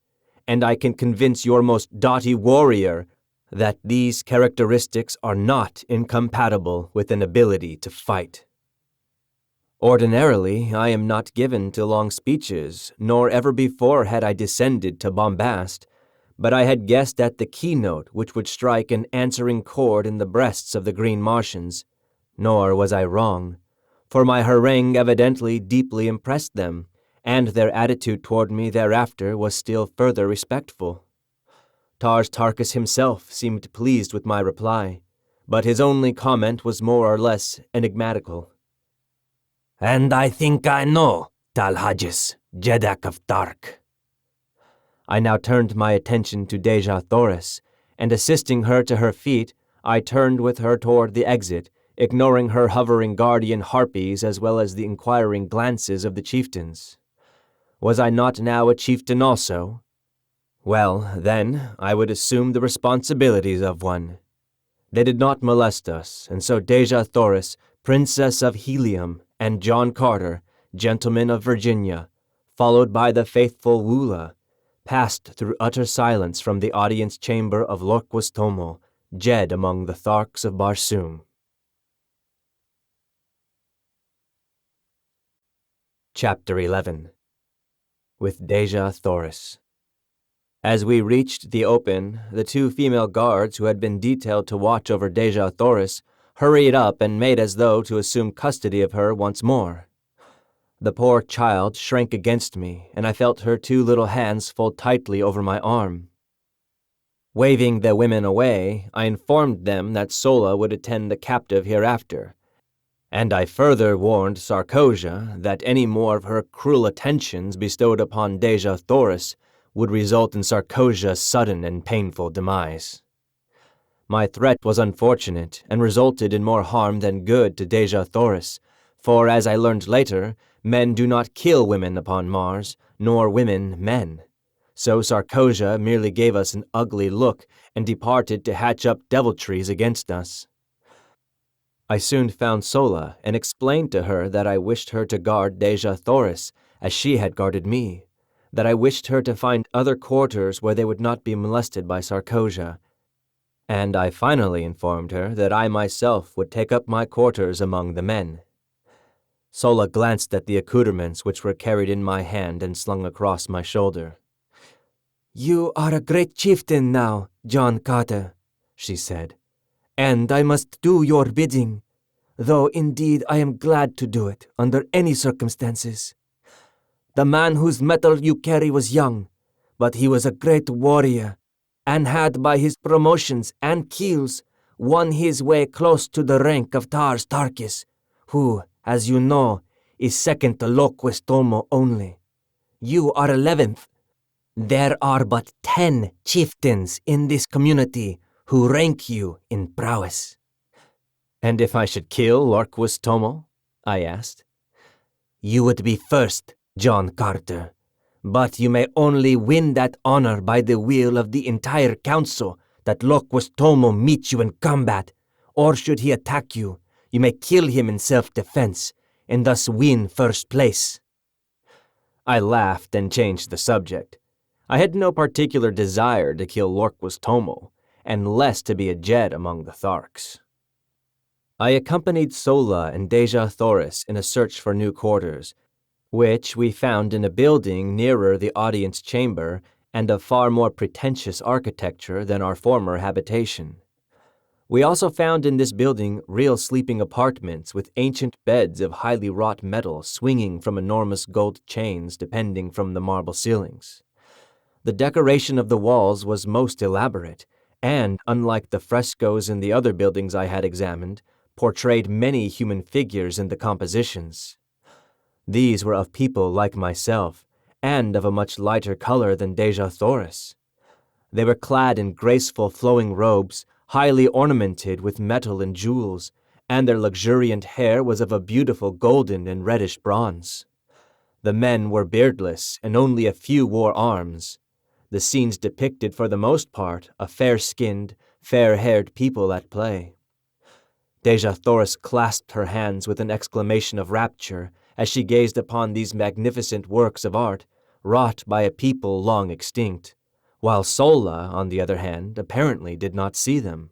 and I can convince your most doughty warrior that these characteristics are not incompatible with an ability to fight. Ordinarily, I am not given to long speeches, nor ever before had I descended to bombast, but I had guessed at the keynote which would strike an answering chord in the breasts of the Green Martians, nor was I wrong, for my harangue evidently deeply impressed them, and their attitude toward me thereafter was still further respectful. Tars Tarkas himself seemed pleased with my reply, but his only comment was more or less enigmatical. "And I think I know, Talhages, Jeddak of Dark." I now turned my attention to Dejah Thoris, and assisting her to her feet, I turned with her toward the exit, ignoring her hovering guardian harpies as well as the inquiring glances of the chieftains. Was I not now a chieftain also? Well, then, I would assume the responsibilities of one. They did not molest us, and so Dejah Thoris, Princess of Helium, and John Carter, Gentleman of Virginia, followed by the faithful Woola, passed through utter silence from the audience chamber of Lorquastomo, Jed among the Tharks of Barsoom. Chapter 11. With Dejah Thoris. As we reached the open, the 2 female guards who had been detailed to watch over Deja Thoris hurried up and made as though to assume custody of her once more. The poor child shrank against me, and I felt her 2 little hands fold tightly over my arm. Waving the women away, I informed them that Sola would attend the captive hereafter, and I further warned Sarkosia that any more of her cruel attentions bestowed upon Deja Thoris would result in Sarkosia's sudden and painful demise. My threat was unfortunate and resulted in more harm than good to Deja Thoris, for as I learned later, men do not kill women upon Mars, nor women men. So Sarkosia merely gave us an ugly look and departed to hatch up deviltries against us. I soon found Sola and explained to her that I wished her to guard Deja Thoris as she had guarded me, that I wished her to find other quarters where they would not be molested by Sarkosia, and I finally informed her that I myself would take up my quarters among the men. Sola glanced at the accoutrements which were carried in my hand and slung across my shoulder. "You are a great chieftain now, John Carter," she said, "and I must do your bidding, though indeed I am glad to do it under any circumstances. The man whose metal you carry was young, but he was a great warrior, and had by his promotions and kills won his way close to the rank of Tars Tarkis, who, as you know, is second to Loquis Tomo only. You are 11th. There are but 10 chieftains in this community who rank you in prowess." "And if I should kill Lorquis Tomo?" I asked. "You would be first, John Carter, but you may only win that honor by the will of the entire council that Lorquis Tomo meet you in combat, or should he attack you, you may kill him in self-defense, and thus win first place." I laughed and changed the subject. I had no particular desire to kill Lorquis Tomo, and less to be a jet among the Tharks. I accompanied Sola and Deja Thoris in a search for new quarters, which we found in a building nearer the audience chamber and of far more pretentious architecture than our former habitation. We also found in this building real sleeping apartments with ancient beds of highly wrought metal swinging from enormous gold chains depending from the marble ceilings. The decoration of the walls was most elaborate, and, unlike the frescoes in the other buildings I had examined, portrayed many human figures in the compositions. These were of people like myself, and of a much lighter color than Deja Thoris. They were clad in graceful flowing robes, highly ornamented with metal and jewels, and their luxuriant hair was of a beautiful golden and reddish bronze. The men were beardless, and only a few wore arms. The scenes depicted for the most part a fair-skinned, fair-haired people at play. Deja Thoris clasped her hands with an exclamation of rapture as she gazed upon these magnificent works of art, wrought by a people long extinct, while Sola, on the other hand, apparently did not see them.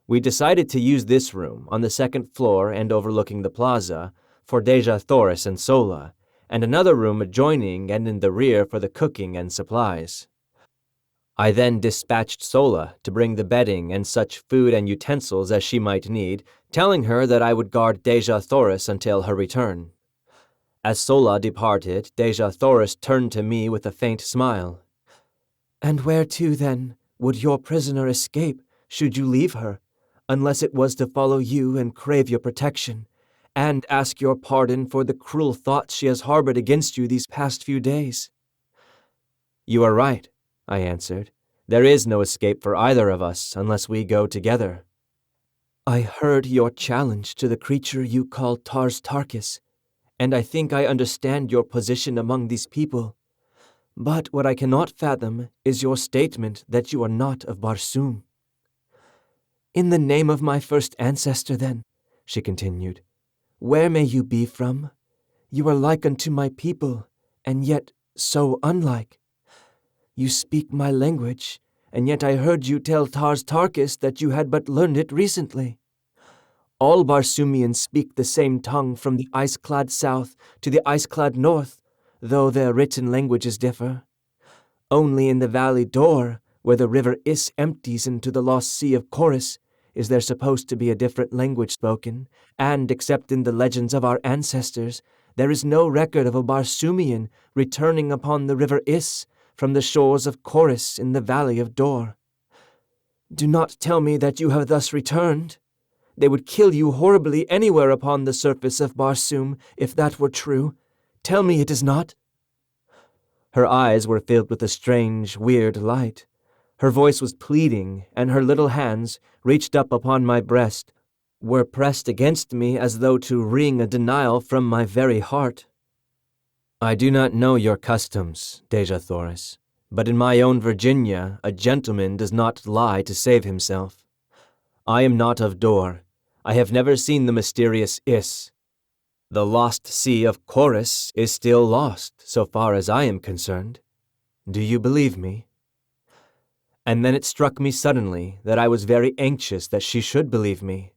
We decided to use this room, on the second floor and overlooking the plaza, for Deja Thoris and Sola, and another room adjoining and in the rear for the cooking and supplies. I then dispatched Sola to bring the bedding and such food and utensils as she might need, telling her that I would guard Deja Thoris until her return. As Sola departed, Deja Thoris turned to me with a faint smile. "And where to, then, would your prisoner escape, should you leave her, unless it was to follow you and crave your protection, and ask your pardon for the cruel thoughts she has harbored against you these past few days?" "You are right," I answered. "There is no escape for either of us unless we go together." "I heard your challenge to the creature you call Tars Tarkis, and I think I understand your position among these people. But what I cannot fathom is your statement that you are not of Barsoom." "In the name of my first ancestor, then," she continued, "where may you be from? You are like unto my people, and yet so unlike. You speak my language, and yet I heard you tell Tars Tarkis that you had but learned it recently. All Barsoomians speak the same tongue from the ice-clad south to the ice-clad north, though their written languages differ. Only in the valley Dor, where the river Is empties into the lost sea of Chorus, is there supposed to be a different language spoken, and except in the legends of our ancestors, there is no record of a Barsoomian returning upon the river Is from the shores of Chorus in the valley of Dor. Do not tell me that you have thus returned. They would kill you horribly anywhere upon the surface of Barsoom, if that were true. Tell me it is not. Her eyes were filled with a strange, weird light. Her voice was pleading, and her little hands, reached up upon my breast, were pressed against me as though to wring a denial from my very heart. I do not know your customs, Deja Thoris, but in my own Virginia a gentleman does not lie to save himself. I am not of Dor. I have never seen the mysterious Is. The lost sea of Chorus is still lost, so far as I am concerned. Do you believe me? And then it struck me suddenly that I was very anxious that she should believe me.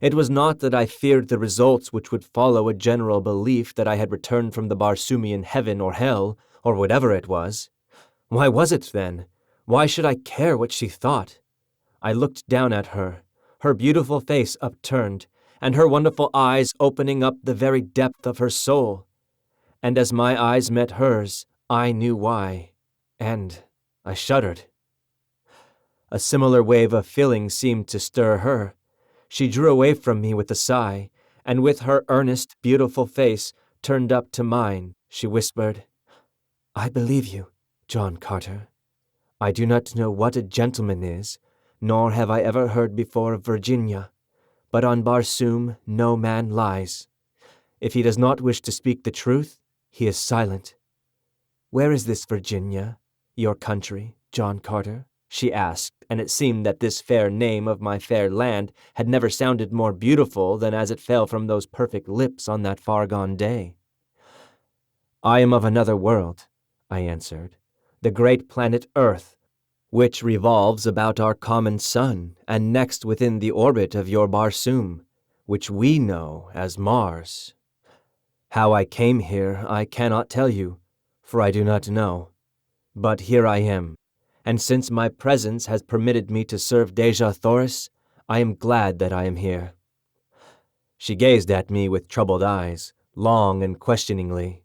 It was not that I feared the results which would follow a general belief that I had returned from the Barsoomian heaven or hell, or whatever it was. Why was it, then? Why should I care what she thought? I looked down at her, her beautiful face upturned, and her wonderful eyes opening up the very depth of her soul. And as my eyes met hers, I knew why, and I shuddered. A similar wave of feeling seemed to stir her. She drew away from me with a sigh, and with her earnest, beautiful face turned up to mine, she whispered, I believe you, John Carter. I do not know what a gentleman is, nor have I ever heard before of Virginia, but on Barsoom no man lies. If he does not wish to speak the truth, he is silent. Where is this Virginia, your country, John Carter? She asked, and it seemed that this fair name of my fair land had never sounded more beautiful than as it fell from those perfect lips on that far-gone day. I am of another world, I answered, the great planet Earth, which revolves about our common sun, and next within the orbit of your Barsoom, which we know as Mars. How I came here I cannot tell you, for I do not know. But here I am, and since my presence has permitted me to serve Deja Thoris, I am glad that I am here. She gazed at me with troubled eyes, long and questioningly.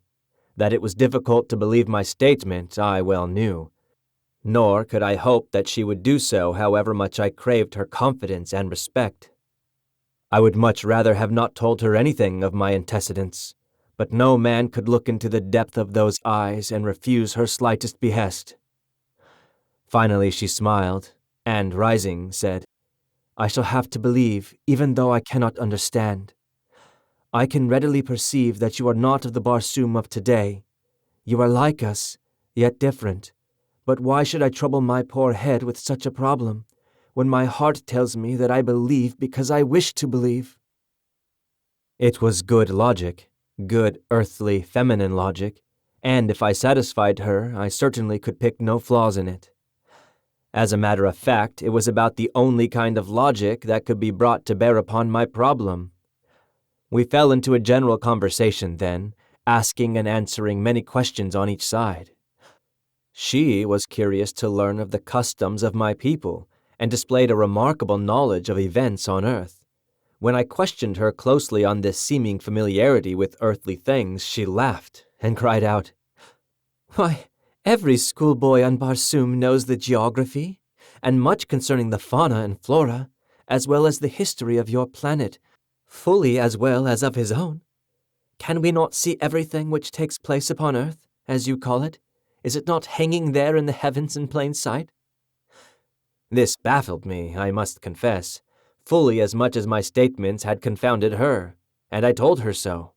That it was difficult to believe my statement I well knew, nor could I hope that she would do so however much I craved her confidence and respect. I would much rather have not told her anything of my antecedents, but no man could look into the depth of those eyes and refuse her slightest behest. Finally she smiled, and, rising, said, I shall have to believe, even though I cannot understand. I can readily perceive that you are not of the Barsoom of today. You are like us, yet different. But why should I trouble my poor head with such a problem, when my heart tells me that I believe because I wish to believe? It was good logic, good earthly feminine logic, and if I satisfied her, I certainly could pick no flaws in it. As a matter of fact, it was about the only kind of logic that could be brought to bear upon my problem. We fell into a general conversation then, asking and answering many questions on each side. She was curious to learn of the customs of my people, and displayed a remarkable knowledge of events on earth. When I questioned her closely on this seeming familiarity with earthly things, she laughed and cried out, Why, every schoolboy on Barsoom knows the geography, and much concerning the fauna and flora, as well as the history of your planet, fully as well as of his own. Can we not see everything which takes place upon earth, as you call it? Is it not hanging there in the heavens in plain sight? This baffled me, I must confess, fully as much as my statements had confounded her, and I told her so.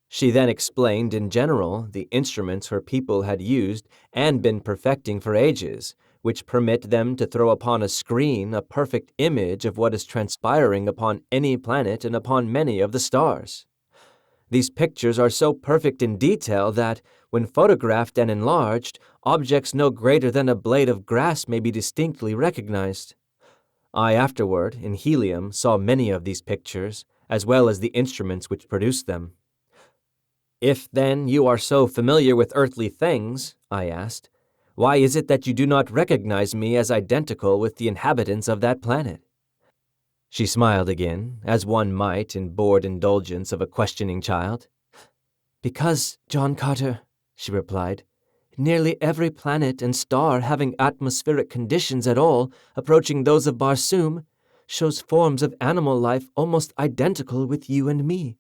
She then explained in general the instruments her people had used and been perfecting for ages, which permit them to throw upon a screen a perfect image of what is transpiring upon any planet and upon many of the stars. These pictures are so perfect in detail that, when photographed and enlarged, objects no greater than a blade of grass may be distinctly recognized. I afterward, in helium, saw many of these pictures, as well as the instruments which produced them. If, then, you are so familiar with earthly things, I asked, Why is it that you do not recognize me as identical with the inhabitants of that planet?" She smiled again, as one might in bored indulgence of a questioning child. "Because, John Carter," she replied, "nearly every planet and star having atmospheric conditions at all approaching those of Barsoom shows forms of animal life almost identical with you and me.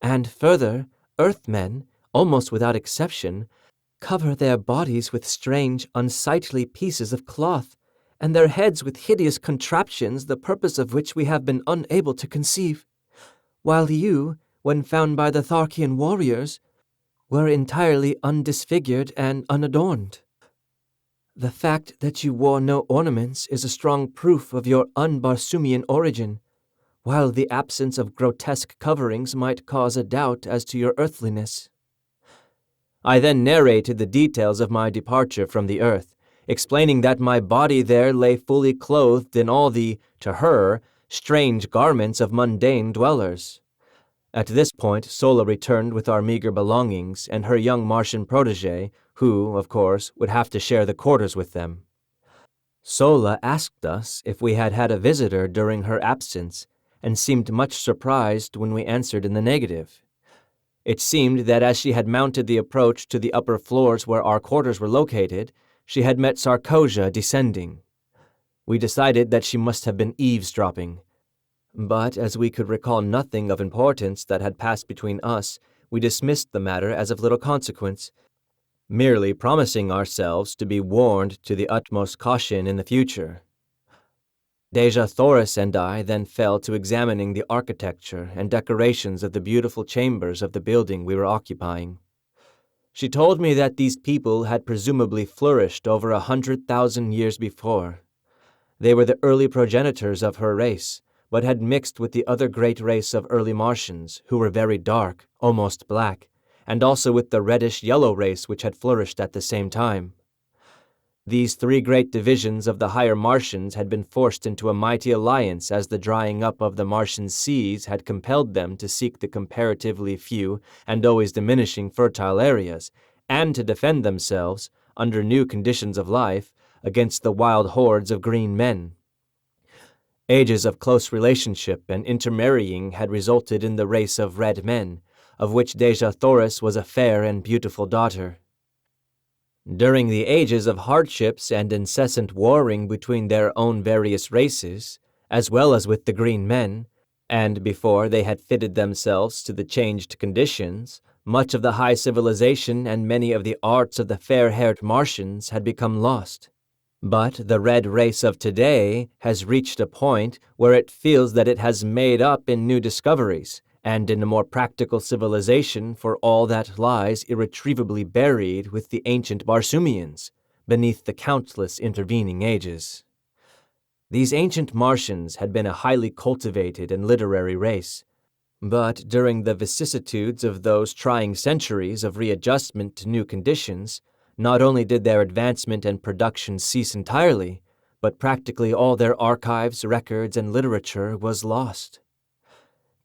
And further, Earthmen, almost without exception, cover their bodies with strange, unsightly pieces of cloth, and their heads with hideous contraptions the purpose of which we have been unable to conceive, while you, when found by the Tharkian warriors, were entirely undisfigured and unadorned. The fact that you wore no ornaments is a strong proof of your un-Barsoomian origin, while the absence of grotesque coverings might cause a doubt as to your earthliness." I then narrated the details of my departure from the earth, explaining that my body there lay fully clothed in all the, to her, strange garments of mundane dwellers. At this point, Sola returned with our meager belongings and her young Martian protege, who, of course, would have to share the quarters with them. Sola asked us if we had had a visitor during her absence, and seemed much surprised when we answered in the negative. It seemed that as she had mounted the approach to the upper floors where our quarters were located, she had met Sarkosia descending. We decided that she must have been eavesdropping. But as we could recall nothing of importance that had passed between us, we dismissed the matter as of little consequence, merely promising ourselves to be warned to the utmost caution in the future. Deja Thoris and I then fell to examining the architecture and decorations of the beautiful chambers of the building we were occupying. She told me that these people had presumably flourished over 100,000 years before. They were the early progenitors of her race, but had mixed with the other great race of early Martians, who were very dark, almost black, and also with the reddish-yellow race which had flourished at the same time. These three great divisions of the higher Martians had been forced into a mighty alliance as the drying up of the Martian seas had compelled them to seek the comparatively few and always diminishing fertile areas, and to defend themselves, under new conditions of life, against the wild hordes of green men. Ages of close relationship and intermarrying had resulted in the race of red men, of which Deja Thoris was a fair and beautiful daughter. During the ages of hardships and incessant warring between their own various races, as well as with the green men, and before they had fitted themselves to the changed conditions, much of the high civilization and many of the arts of the fair-haired Martians had become lost. But the red race of today has reached a point where it feels that it has made up in new discoveries, and in a more practical civilization for all that lies irretrievably buried with the ancient Barsoomians, beneath the countless intervening ages. These ancient Martians had been a highly cultivated and literary race, but during the vicissitudes of those trying centuries of readjustment to new conditions, not only did their advancement and production cease entirely, but practically all their archives, records, and literature was lost.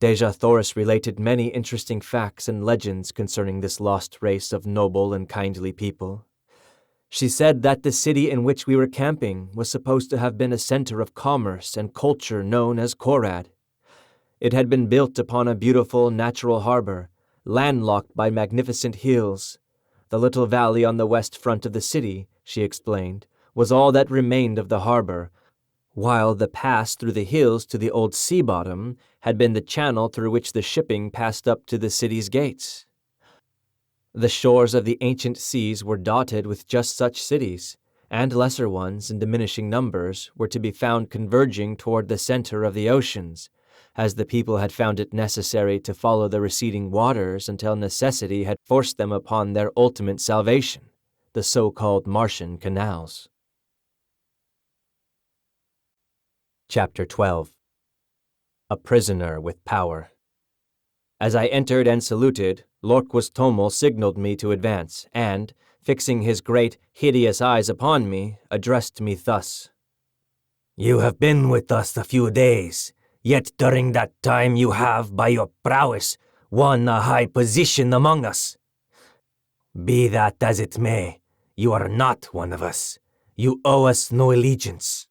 Deja Thoris related many interesting facts and legends concerning this lost race of noble and kindly people. She said that the city in which we were camping was supposed to have been a center of commerce and culture known as Korad. It had been built upon a beautiful natural harbor, landlocked by magnificent hills. The little valley on the west front of the city, she explained, was all that remained of the harbor, while the pass through the hills to the old sea bottom had been the channel through which the shipping passed up to the city's gates. The shores of the ancient seas were dotted with just such cities, and lesser ones in diminishing numbers were to be found converging toward the center of the oceans, as the people had found it necessary to follow the receding waters until necessity had forced them upon their ultimate salvation, the so-called Martian canals. Chapter 12. A Prisoner with Power. As I entered and saluted, Lorquas Tomel signaled me to advance, and, fixing his great, hideous eyes upon me, addressed me thus. "You have been with us a few days, yet during that time you have, by your prowess, won a high position among us. Be that as it may, You are not one of us. You owe us no allegiance.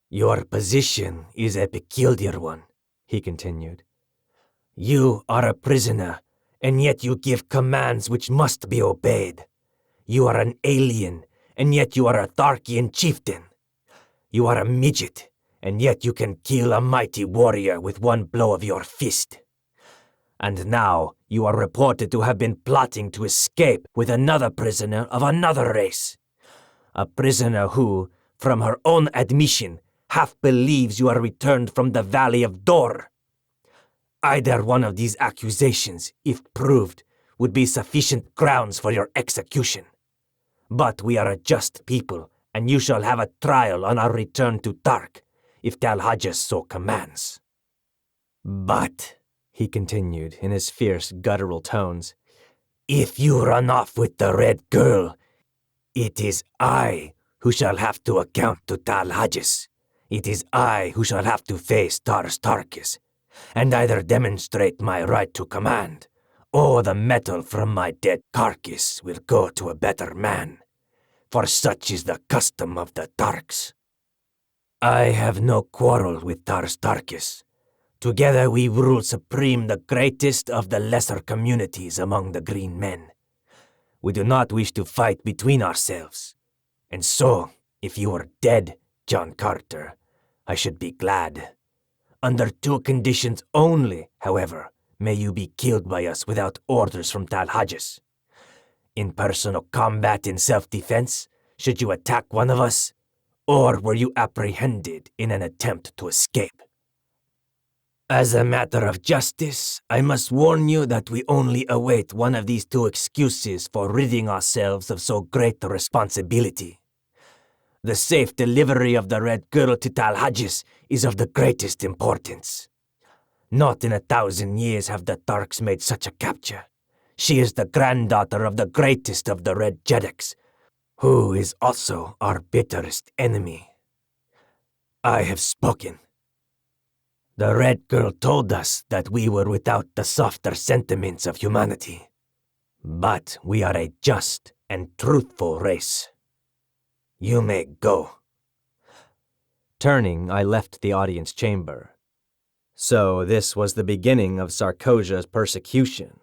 Your position is a peculiar one, he continued. You are a prisoner, and yet you give commands which must be obeyed. You are an alien, and yet you are a Tharkian chieftain. You are a midget, and yet you can kill a mighty warrior with one blow of your fist. And now you are reported to have been plotting to escape with another prisoner of another race. A prisoner who, from her own admission, half believes you are returned from the Valley of Dor. Either one of these accusations, if proved, would be sufficient grounds for your execution. But we are a just people, and you shall have a trial on our return to Tark, if Talhajas so commands. But, he continued in his fierce, guttural tones, if you run off with the red girl, it is I who shall have to account to Talhajas. It is I who shall have to face Tars Tarkis, and either demonstrate my right to command, or the metal from my dead carcass will go to a better man, for such is the custom of the Tarks. I have no quarrel with Tars Tarkis. Together we rule supreme the greatest of the lesser communities among the green men. We do not wish to fight between ourselves. And so, if you are dead, John Carter, I should be glad. Under two conditions only, however, may you be killed by us without orders from Talhajas. In personal combat in self-defense, should you attack one of us, or were you apprehended in an attempt to escape? As a matter of justice, I must warn you that we only await one of these two excuses for ridding ourselves of so great a responsibility. The safe delivery of the Red Girl to Talhajas is of the greatest importance. Not in 1,000 years have the Tarks made such a capture. She is the granddaughter of the greatest of the Red Jedaks, who is also our bitterest enemy. I have spoken. The Red Girl told us that we were without the softer sentiments of humanity. But we are a just and truthful race. You may go. Turning, I left the audience chamber. So this was the beginning of Sarkoja's persecution.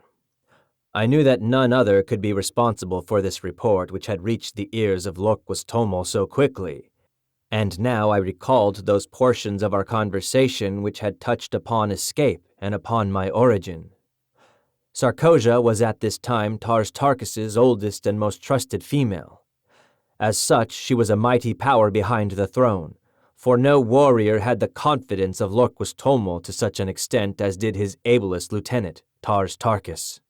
I knew that none other could be responsible for this report which had reached the ears of Lorquas Tomo so quickly, and now I recalled those portions of our conversation which had touched upon escape and upon my origin. Sarkoja was at this time Tars Tarkis's oldest and most trusted female. As such, she was a mighty power behind the throne, for no warrior had the confidence of Lorquas Tomo to such an extent as did his ablest lieutenant, Tars Tarkis.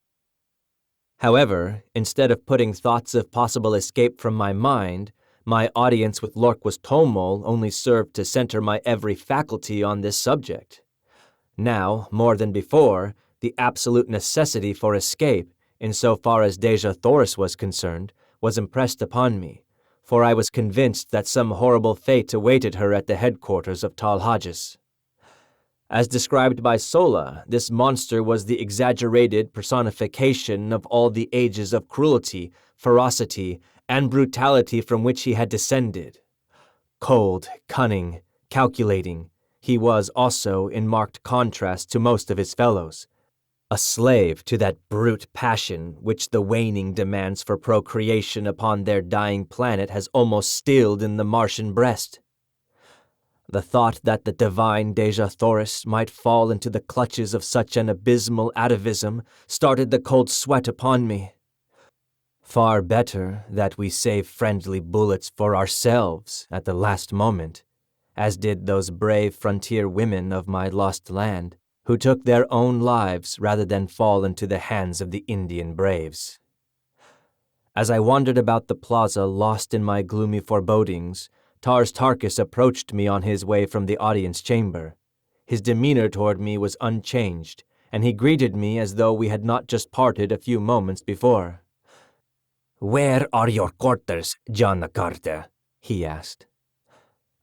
However, instead of putting thoughts of possible escape from my mind, my audience with Lorquas Tomo only served to center my every faculty on this subject. Now, more than before, the absolute necessity for escape, insofar as Dejah Thoris was concerned, was impressed upon me, for I was convinced that some horrible fate awaited her at the headquarters of Talhajas. As described by Sola, this monster was the exaggerated personification of all the ages of cruelty, ferocity, and brutality from which he had descended. Cold, cunning, calculating, he was also in marked contrast to most of his fellows, a slave to that brute passion which the waning demands for procreation upon their dying planet has almost stilled in the Martian breast. The thought that the divine Dejah Thoris might fall into the clutches of such an abysmal atavism started the cold sweat upon me. Far better that we save friendly bullets for ourselves at the last moment, as did those brave frontier women of my lost land, who took their own lives rather than fall into the hands of the Indian braves. As I wandered about the plaza lost in my gloomy forebodings, Tars Tarkis approached me on his way from the audience chamber. His demeanor toward me was unchanged, and he greeted me as though we had not just parted a few moments before. Where are your quarters, John Carter? He asked.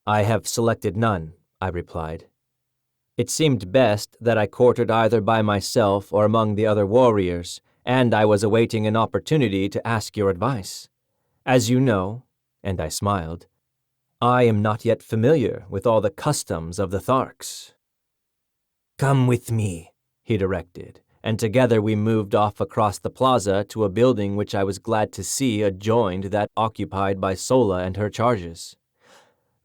I have selected none, I replied. It seemed best that I quartered either by myself or among the other warriors, and I was awaiting an opportunity to ask your advice. As you know, and I smiled, I am not yet familiar with all the customs of the Tharks. Come with me, he directed, and together we moved off across the plaza to a building which I was glad to see adjoined that occupied by Sola and her charges.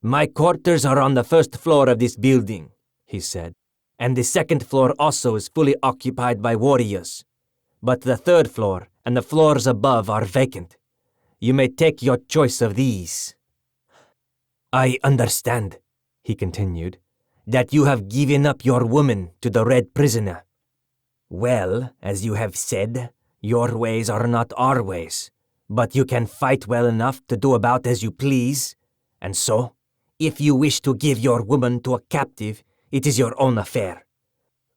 My quarters are on the first floor of this building, he said, and the second floor also is fully occupied by warriors. But the third floor and the floors above are vacant. You may take your choice of these. I understand, he continued, that you have given up your woman to the Red Prisoner. Well, as you have said, your ways are not our ways, but you can fight well enough to do about as you please, and so, if you wish to give your woman to a captive, it is your own affair.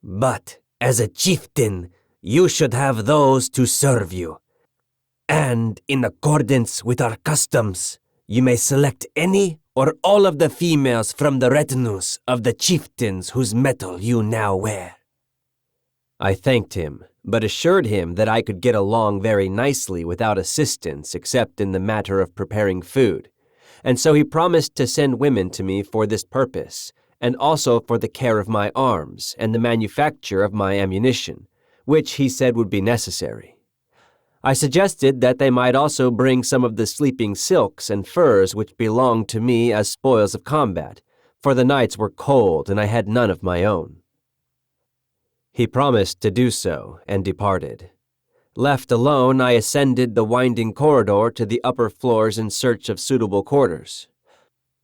But, as a chieftain, you should have those to serve you. And, in accordance with our customs, you may select any or all of the females from the retinues of the chieftains whose metal you now wear. I thanked him, but assured him that I could get along very nicely without assistance except in the matter of preparing food, and so he promised to send women to me for this purpose, and also for the care of my arms and the manufacture of my ammunition, which he said would be necessary. I suggested that they might also bring some of the sleeping silks and furs which belonged to me as spoils of combat, for the nights were cold and I had none of my own. He promised to do so and departed. Left alone, I ascended the winding corridor to the upper floors in search of suitable quarters.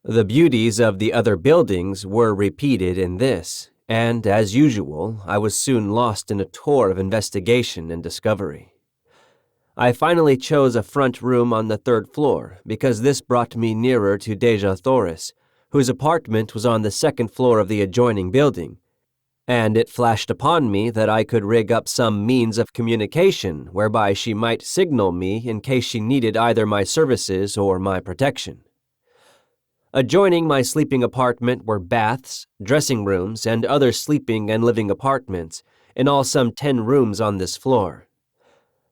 The beauties of the other buildings were repeated in this, and, as usual, I was soon lost in a tour of investigation and discovery. I finally chose a front room on the third floor, because this brought me nearer to Deja Thoris, whose apartment was on the second floor of the adjoining building, and it flashed upon me that I could rig up some means of communication whereby she might signal me in case she needed either my services or my protection. Adjoining my sleeping apartment were baths, dressing rooms, and other sleeping and living apartments, in all some 10 rooms on this floor.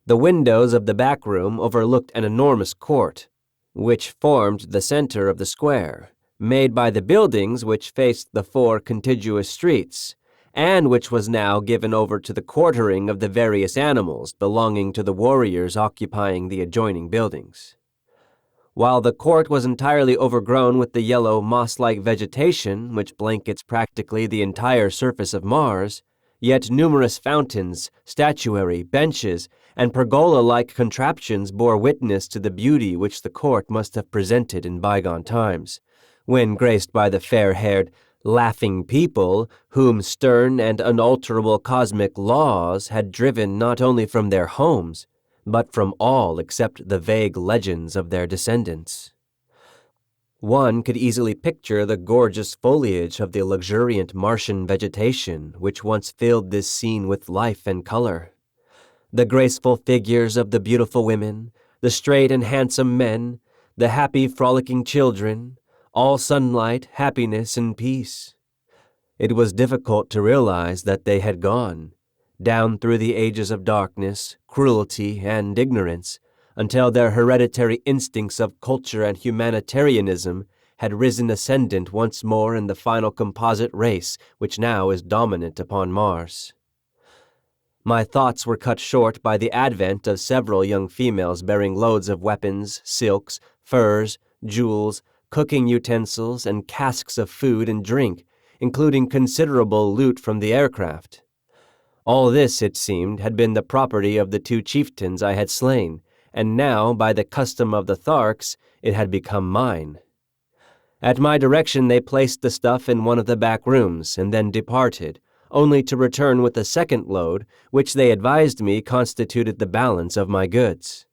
The windows of the back room overlooked an enormous court, which formed the center of the square, made by the buildings which faced the 4 contiguous streets, and which was now given over to the quartering of the various animals belonging to the warriors occupying the adjoining buildings. While the court was entirely overgrown with the yellow moss-like vegetation which blankets practically the entire surface of Mars, yet numerous fountains, statuary, benches, and pergola-like contraptions bore witness to the beauty which the court must have presented in bygone times, when graced by the fair-haired, laughing people whom stern and unalterable cosmic laws had driven not only from their homes, but from all except the vague legends of their descendants. One could easily picture the gorgeous foliage of the luxuriant Martian vegetation which once filled this scene with life and color. The graceful figures of the beautiful women, the straight and handsome men, the happy, frolicking children, all sunlight, happiness, and peace. It was difficult to realize that they had gone, down through the ages of darkness, cruelty, and ignorance, until their hereditary instincts of culture and humanitarianism had risen ascendant once more in the final composite race which now is dominant upon Mars. My thoughts were cut short by the advent of several young females bearing loads of weapons, silks, furs, jewels, cooking utensils, and casks of food and drink, including considerable loot from the aircraft. All this, it seemed, had been the property of the 2 chieftains I had slain, and now, by the custom of the Tharks, it had become mine. At my direction they placed the stuff in one of the back rooms, and then departed, only to return with a second load, which they advised me constituted the balance of my goods.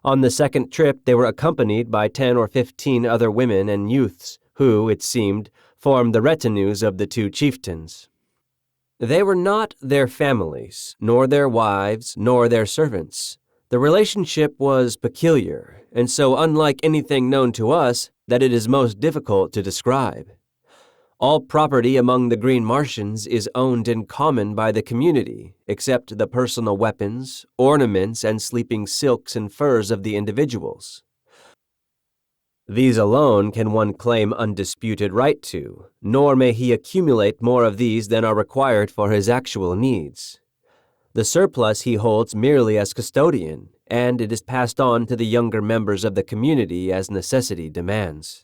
On the second trip they were accompanied by 10 or 15 other women and youths, who, it seemed, formed the retinues of the 2 chieftains. They were not their families, nor their wives, nor their servants. The relationship was peculiar, and so unlike anything known to us that it is most difficult to describe. All property among the Green Martians is owned in common by the community, except the personal weapons, ornaments, and sleeping silks and furs of the individuals. These alone can one claim undisputed right to, nor may he accumulate more of these than are required for his actual needs. The surplus he holds merely as custodian, and it is passed on to the younger members of the community as necessity demands.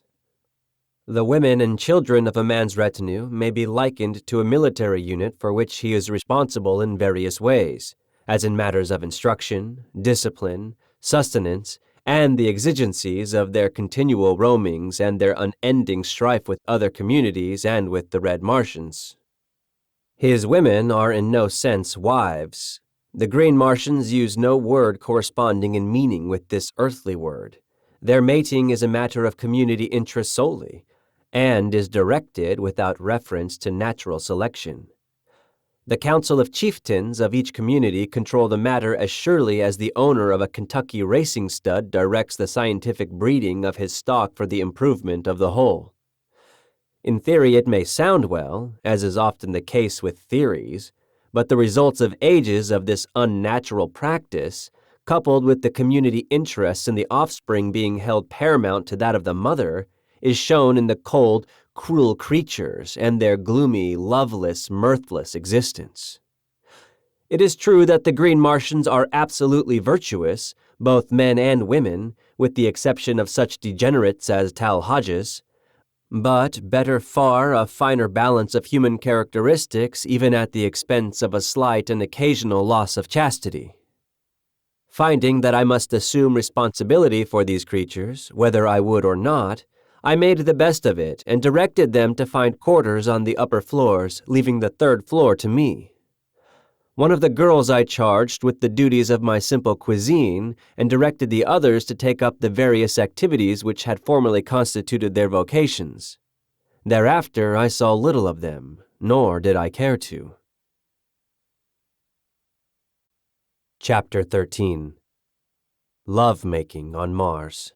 The women and children of a man's retinue may be likened to a military unit for which he is responsible in various ways, as in matters of instruction, discipline, sustenance, and the exigencies of their continual roamings and their unending strife with other communities and with the Red Martians. His women are in no sense wives. The Green Martians use no word corresponding in meaning with this earthly word. Their mating is a matter of community interest solely, and is directed without reference to natural selection. The Council of Chieftains of each community control the matter as surely as the owner of a Kentucky racing stud directs the scientific breeding of his stock for the improvement of the whole. In theory, it may sound well, as is often the case with theories, but the results of ages of this unnatural practice, coupled with the community interests in the offspring being held paramount to that of the mother, is shown in the cold, cruel creatures and their gloomy, loveless, mirthless existence. It is true that the Green Martians are absolutely virtuous, both men and women, with the exception of such degenerates as Tal Hodges, but better far a finer balance of human characteristics even at the expense of a slight and occasional loss of chastity. Finding that I must assume responsibility for these creatures, whether I would or not, I made the best of it and directed them to find quarters on the upper floors, leaving the third floor to me. One of the girls I charged with the duties of my simple cuisine and directed the others to take up the various activities which had formerly constituted their vocations. Thereafter I saw little of them, nor did I care to. Chapter 13. Love-making on Mars.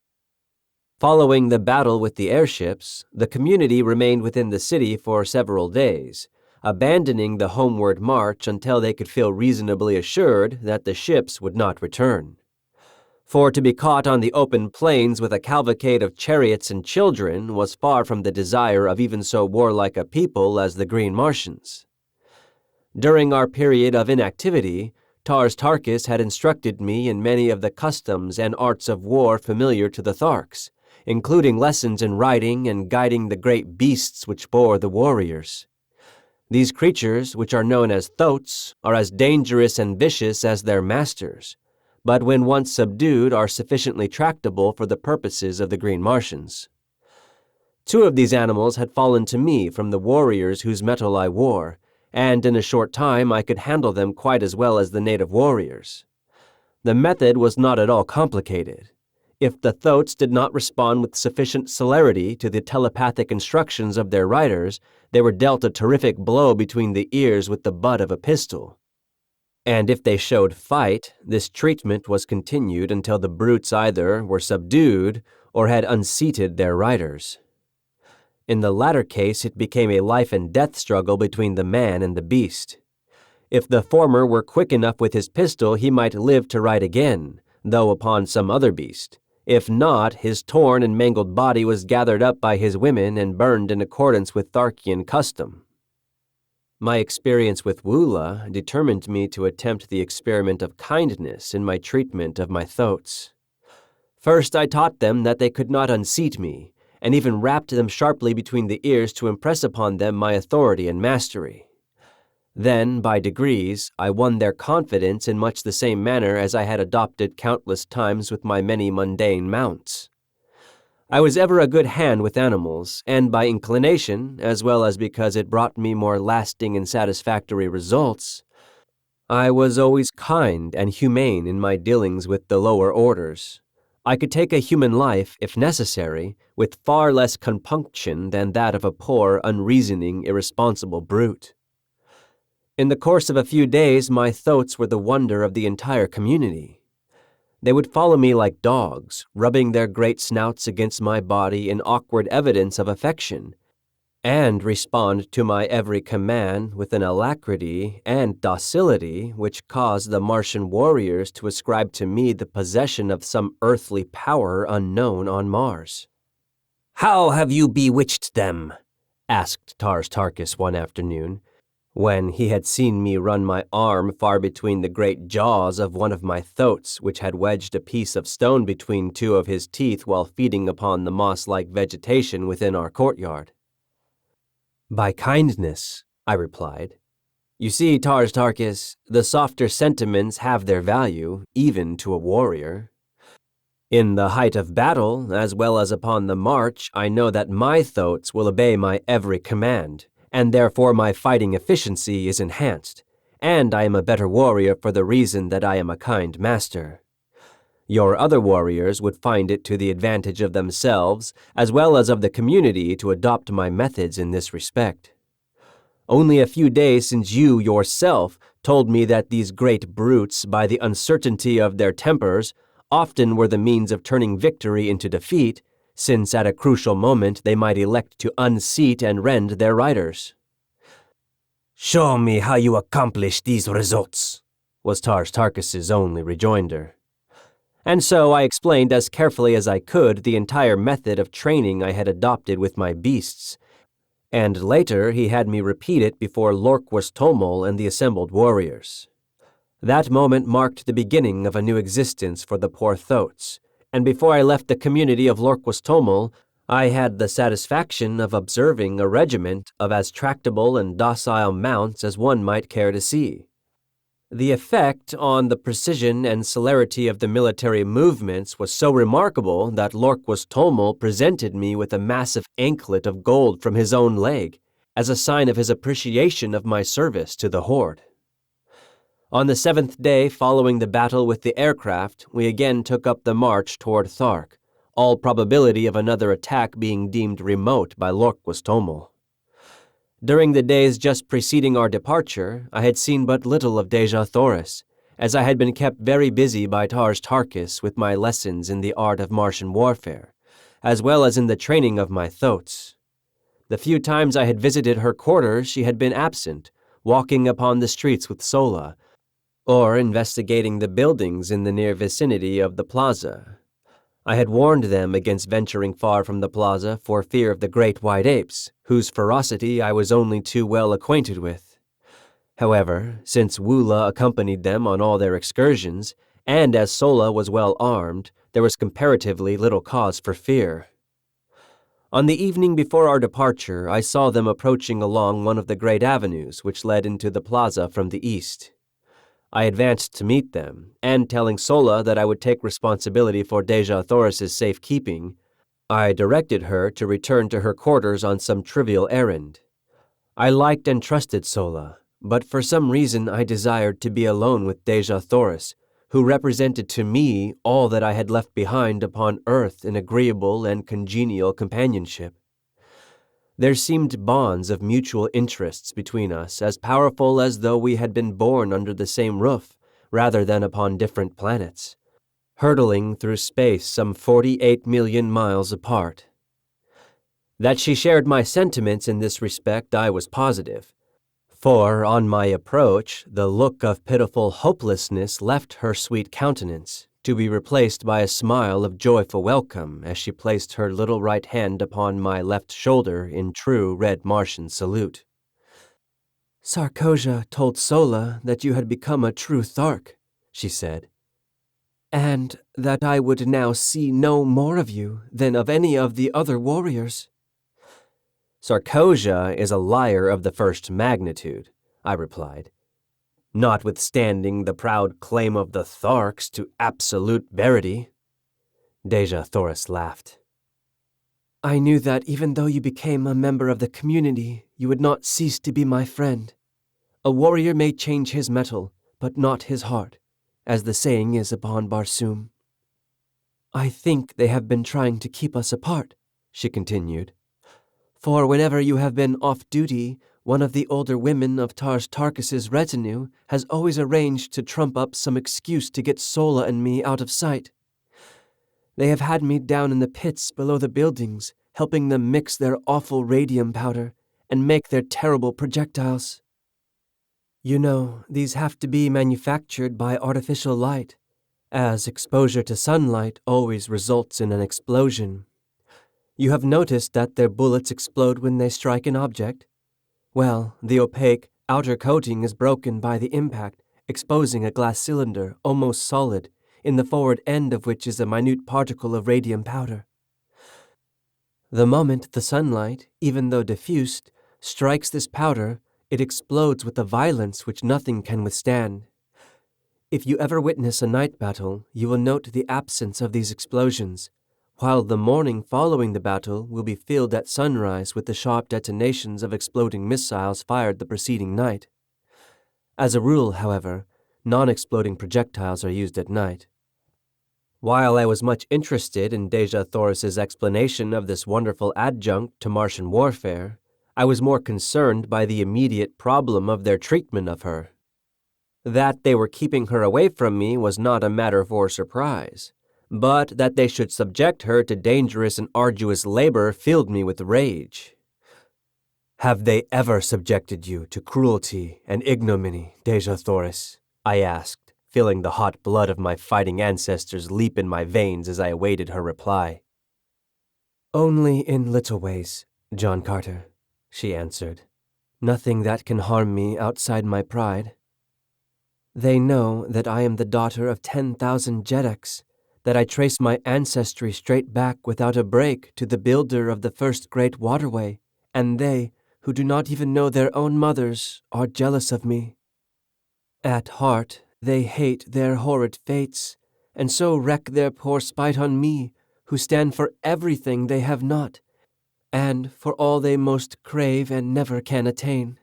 Following the battle with the airships, the community remained within the city for several days, abandoning the homeward march until they could feel reasonably assured that the ships would not return. For to be caught on the open plains with a cavalcade of chariots and children was far from the desire of even so warlike a people as the Green Martians. During our period of inactivity, Tars Tarkas had instructed me in many of the customs and arts of war familiar to the Tharks, including lessons in riding and guiding the great beasts which bore the warriors. These creatures, which are known as thoats, are as dangerous and vicious as their masters, but when once subdued are sufficiently tractable for the purposes of the Green Martians. 2 of these animals had fallen to me from the warriors whose metal I wore, and in a short time I could handle them quite as well as the native warriors. The method was not at all complicated. If the thoats did not respond with sufficient celerity to the telepathic instructions of their riders, they were dealt a terrific blow between the ears with the butt of a pistol. And if they showed fight, this treatment was continued until the brutes either were subdued or had unseated their riders. In the latter case, it became a life-and-death struggle between the man and the beast. If the former were quick enough with his pistol, he might live to ride again, though upon some other beast. If not, his torn and mangled body was gathered up by his women and burned in accordance with Tharkian custom. My experience with Woola determined me to attempt the experiment of kindness in my treatment of my thoats. First, I taught them that they could not unseat me, and even rapped them sharply between the ears to impress upon them my authority and mastery. Then, by degrees, I won their confidence in much the same manner as I had adopted countless times with my many mundane mounts. I was ever a good hand with animals, and by inclination, as well as because it brought me more lasting and satisfactory results, I was always kind and humane in my dealings with the lower orders. I could take a human life, if necessary, with far less compunction than that of a poor, unreasoning, irresponsible brute. In the course of a few days, my thoats were the wonder of the entire community. They would follow me like dogs, rubbing their great snouts against my body in awkward evidence of affection, and respond to my every command with an alacrity and docility which caused the Martian warriors to ascribe to me the possession of some earthly power unknown on Mars. How have you bewitched them? Asked Tars Tarkas one afternoon, when he had seen me run my arm far between the great jaws of one of my thoats, which had wedged a piece of stone between two of his teeth while feeding upon the moss-like vegetation within our courtyard. By kindness, I replied. You see, Tars Tarkas, the softer sentiments have their value, even to a warrior. In the height of battle, as well as upon the march, I know that my thoats will obey my every command, and therefore my fighting efficiency is enhanced, and I am a better warrior for the reason that I am a kind master. Your other warriors would find it to the advantage of themselves, as well as of the community, to adopt my methods in this respect. Only a few days since you yourself told me that these great brutes, by the uncertainty of their tempers, often were the means of turning victory into defeat, since at a crucial moment they might elect to unseat and rend their riders. Show me how you accomplish these results, was Tars Tarkas's only rejoinder. And so I explained as carefully as I could the entire method of training I had adopted with my beasts, and later he had me repeat it before Lorquas Tomol and the assembled warriors. That moment marked the beginning of a new existence for the poor thoats, and before I left the community of Lorquas Tomol, I had the satisfaction of observing a regiment of as tractable and docile mounts as one might care to see. The effect on the precision and celerity of the military movements was so remarkable that Lorquas Tomol presented me with a massive anklet of gold from his own leg, as a sign of his appreciation of my service to the horde. On the 7th day following the battle with the aircraft, we again took up the march toward Thark, all probability of another attack being deemed remote by Lorquas Tomol. During the days just preceding our departure, I had seen but little of Dejah Thoris, as I had been kept very busy by Tars Tarkas with my lessons in the art of Martian warfare, as well as in the training of my thoats. The few times I had visited her quarters, she had been absent, walking upon the streets with Sola, or investigating the buildings in the near vicinity of the plaza. I had warned them against venturing far from the plaza for fear of the great white apes, whose ferocity I was only too well acquainted with. However, since Woola accompanied them on all their excursions, and as Sola was well armed, there was comparatively little cause for fear. On the evening before our departure, I saw them approaching along one of the great avenues which led into the plaza from the east. I advanced to meet them, and telling Sola that I would take responsibility for Dejah Thoris's safekeeping, I directed her to return to her quarters on some trivial errand. I liked and trusted Sola, but for some reason I desired to be alone with Dejah Thoris, who represented to me all that I had left behind upon earth in agreeable and congenial companionship. There seemed bonds of mutual interests between us as powerful as though we had been born under the same roof, rather than upon different planets, hurtling through space some 48 million miles apart. That she shared my sentiments in this respect I was positive, for on my approach the look of pitiful hopelessness left her sweet countenance, to be replaced by a smile of joyful welcome as she placed her little right hand upon my left shoulder in true red Martian salute. "Sarkosia told Sola that you had become a true Thark," she said, "and that I would now see no more of you than of any of the other warriors." "Sarkosia is a liar of the first magnitude," I replied, "notwithstanding the proud claim of the Tharks to absolute verity." Dejah Thoris laughed. "I knew that even though you became a member of the community, you would not cease to be my friend. A warrior may change his metal, but not his heart, as the saying is upon Barsoom." "I think they have been trying to keep us apart," she continued. "For whenever you have been off duty, one of the older women of Tars Tarkas's retinue has always arranged to trump up some excuse to get Sola and me out of sight. They have had me down in the pits below the buildings, helping them mix their awful radium powder and make their terrible projectiles. You know, these have to be manufactured by artificial light, as exposure to sunlight always results in an explosion. You have noticed that their bullets explode when they strike an object? Well, the opaque outer coating is broken by the impact, exposing a glass cylinder, almost solid, in the forward end of which is a minute particle of radium powder. The moment the sunlight, even though diffused, strikes this powder, it explodes with a violence which nothing can withstand. If you ever witness a night battle, you will note the absence of these explosions, while the morning following the battle will be filled at sunrise with the sharp detonations of exploding missiles fired the preceding night. As a rule, however, non-exploding projectiles are used at night. While I was much interested in Dejah Thoris's explanation of this wonderful adjunct to Martian warfare, I was more concerned by the immediate problem of their treatment of her. That they were keeping her away from me was not a matter for surprise, but that they should subject her to dangerous and arduous labor filled me with rage. "Have they ever subjected you to cruelty and ignominy, Dejah Thoris?" I asked, feeling the hot blood of my fighting ancestors leap in my veins as I awaited her reply. "Only in little ways, John Carter," she answered. "Nothing that can harm me outside my pride. They know that I am the daughter of 10,000 Jedaks, that I trace my ancestry straight back without a break to the builder of the first great waterway, and they, who do not even know their own mothers, are jealous of me. At heart, they hate their horrid fates, and so wreak their poor spite on me, who stand for everything they have not, and for all they most crave and never can attain.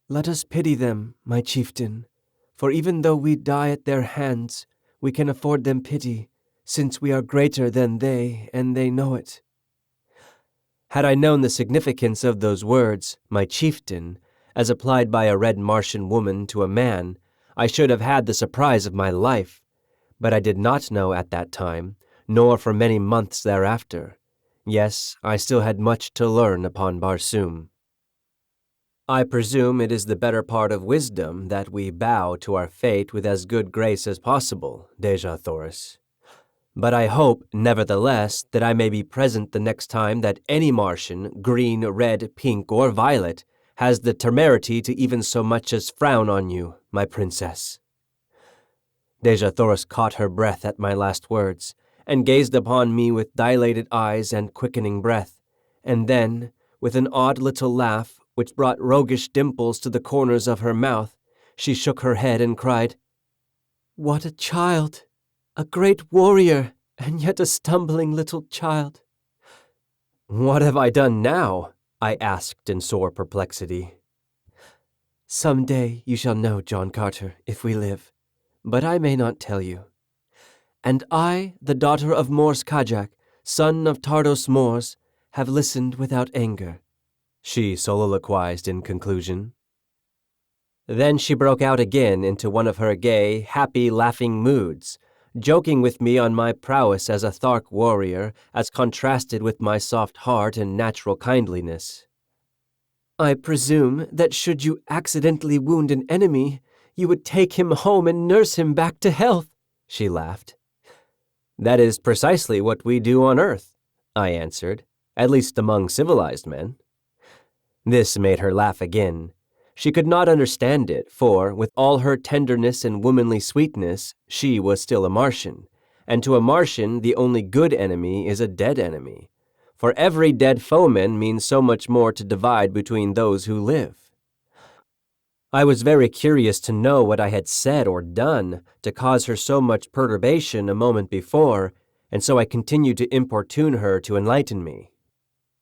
Let us pity them, my chieftain, for even though we die at their hands, we can afford them pity, since we are greater than they, and they know it." Had I known the significance of those words, my chieftain, as applied by a red Martian woman to a man, I should have had the surprise of my life, but I did not know at that time, nor for many months thereafter. Yes, I still had much to learn upon Barsoom. I presume it is the better part of wisdom that we bow to our fate with as good grace as possible, Dejah Thoris. But I hope, nevertheless, that I may be present the next time that any Martian, green, red, pink, or violet, has the temerity to even so much as frown on you, my princess." Dejah Thoris caught her breath at my last words, and gazed upon me with dilated eyes and quickening breath, and then, with an odd little laugh, which brought roguish dimples to the corners of her mouth, she shook her head and cried, "What a child! A great warrior, and yet a stumbling little child." "What have I done now?" I asked in sore perplexity. "Some day you shall know, John Carter, if we live, but I may not tell you. And I, the daughter of Mors Kajak, son of Tardos Mors, have listened without anger," she soliloquized in conclusion. Then she broke out again into one of her gay, happy, laughing moods, joking with me on my prowess as a Thark warrior as contrasted with my soft heart and natural kindliness. "I presume that should you accidentally wound an enemy, you would take him home and nurse him back to health," she laughed. "That is precisely what we do on Earth," I answered, "at least among civilized men." This made her laugh again. She could not understand it, for, with all her tenderness and womanly sweetness, she was still a Martian, and to a Martian the only good enemy is a dead enemy, for every dead foeman means so much more to divide between those who live. I was very curious to know what I had said or done to cause her so much perturbation a moment before, and so I continued to importune her to enlighten me.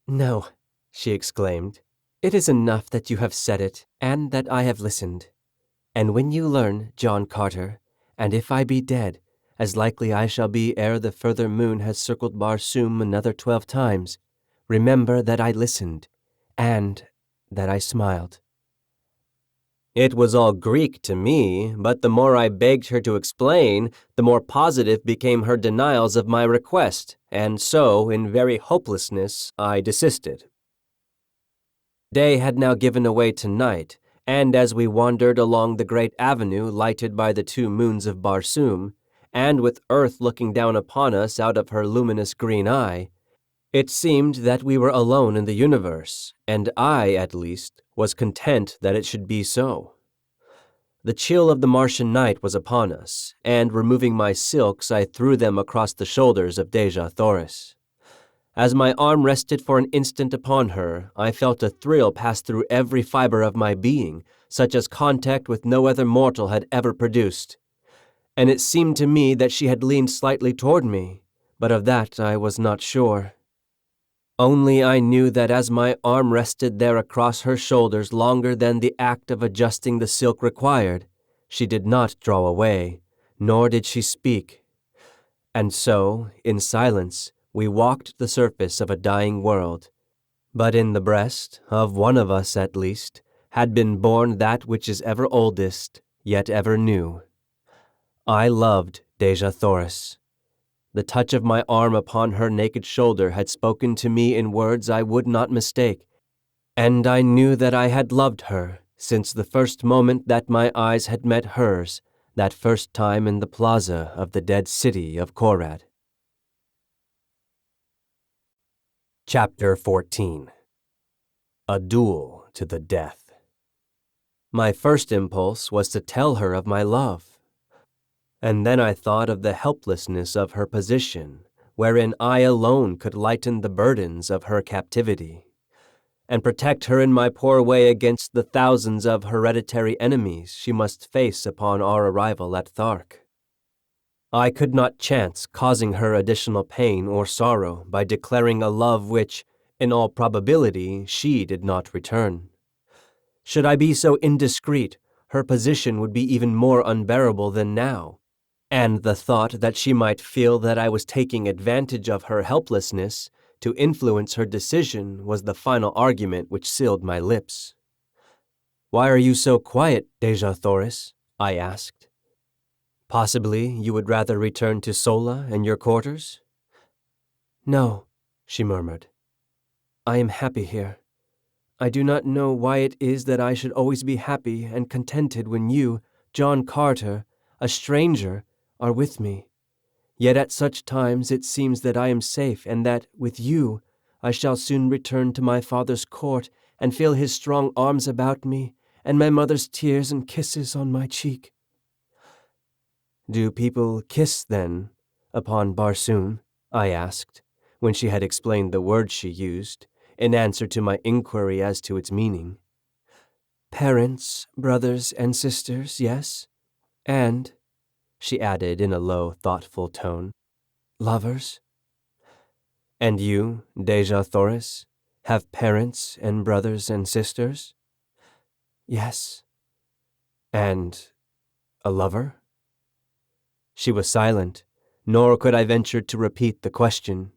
"No," she exclaimed. "It is enough that you have said it, and that I have listened. And when you learn, John Carter, and if I be dead, as likely I shall be ere the further moon has circled Barsoom another 12 times, remember that I listened, and that I smiled." It was all Greek to me, but the more I begged her to explain, the more positive became her denials of my request, and so, in very hopelessness, I desisted. Day had now given away to night, and as we wandered along the great avenue lighted by the 2 moons of Barsoom, and with Earth looking down upon us out of her luminous green eye, It seemed that we were alone in the universe, and I, at least, was content that it should be so. The chill of the Martian night was upon us, and removing my silks, I threw them across the shoulders of Dejah Thoris. As my arm rested for an instant upon her, I felt a thrill pass through every fiber of my being, such as contact with no other mortal had ever produced. And it seemed to me that she had leaned slightly toward me, but of that I was not sure. Only I knew that as my arm rested there across her shoulders longer than the act of adjusting the silk required, she did not draw away, nor did she speak. And so, in silence, we walked the surface of a dying world. But in the breast, of one of us at least, had been born that which is ever oldest, yet ever new. I loved Dejah Thoris. The touch of my arm upon her naked shoulder had spoken to me in words I would not mistake, and I knew that I had loved her since the first moment that my eyes had met hers, that first time in the plaza of the dead city of Korad. Chapter 14. A Duel to the Death. My first impulse was to tell her of my love. And then I thought of the helplessness of her position, wherein I alone could lighten the burdens of her captivity, and protect her in my poor way against the thousands of hereditary enemies she must face upon our arrival at Thark. I could not chance causing her additional pain or sorrow by declaring a love which, in all probability, she did not return. Should I be so indiscreet, her position would be even more unbearable than now, and the thought that she might feel that I was taking advantage of her helplessness to influence her decision was the final argument which sealed my lips. "Why are you so quiet, Dejah Thoris?" I asked. "Possibly you would rather return to Sola and your quarters?" "No," she murmured. "I am happy here. I do not know why it is that I should always be happy and contented when you, John Carter, a stranger, are with me. Yet at such times it seems that I am safe and that, with you, I shall soon return to my father's court and feel his strong arms about me and my mother's tears and kisses on my cheek." "Do people kiss, then, upon Barsoom?" I asked, when she had explained the word she used, in answer to my inquiry as to its meaning. "Parents, brothers, and sisters, yes. And," she added in a low, thoughtful tone, "lovers." "And you, Dejah Thoris, have parents and brothers and sisters?" "Yes." "And a lover?" She was silent, nor could I venture to repeat the question.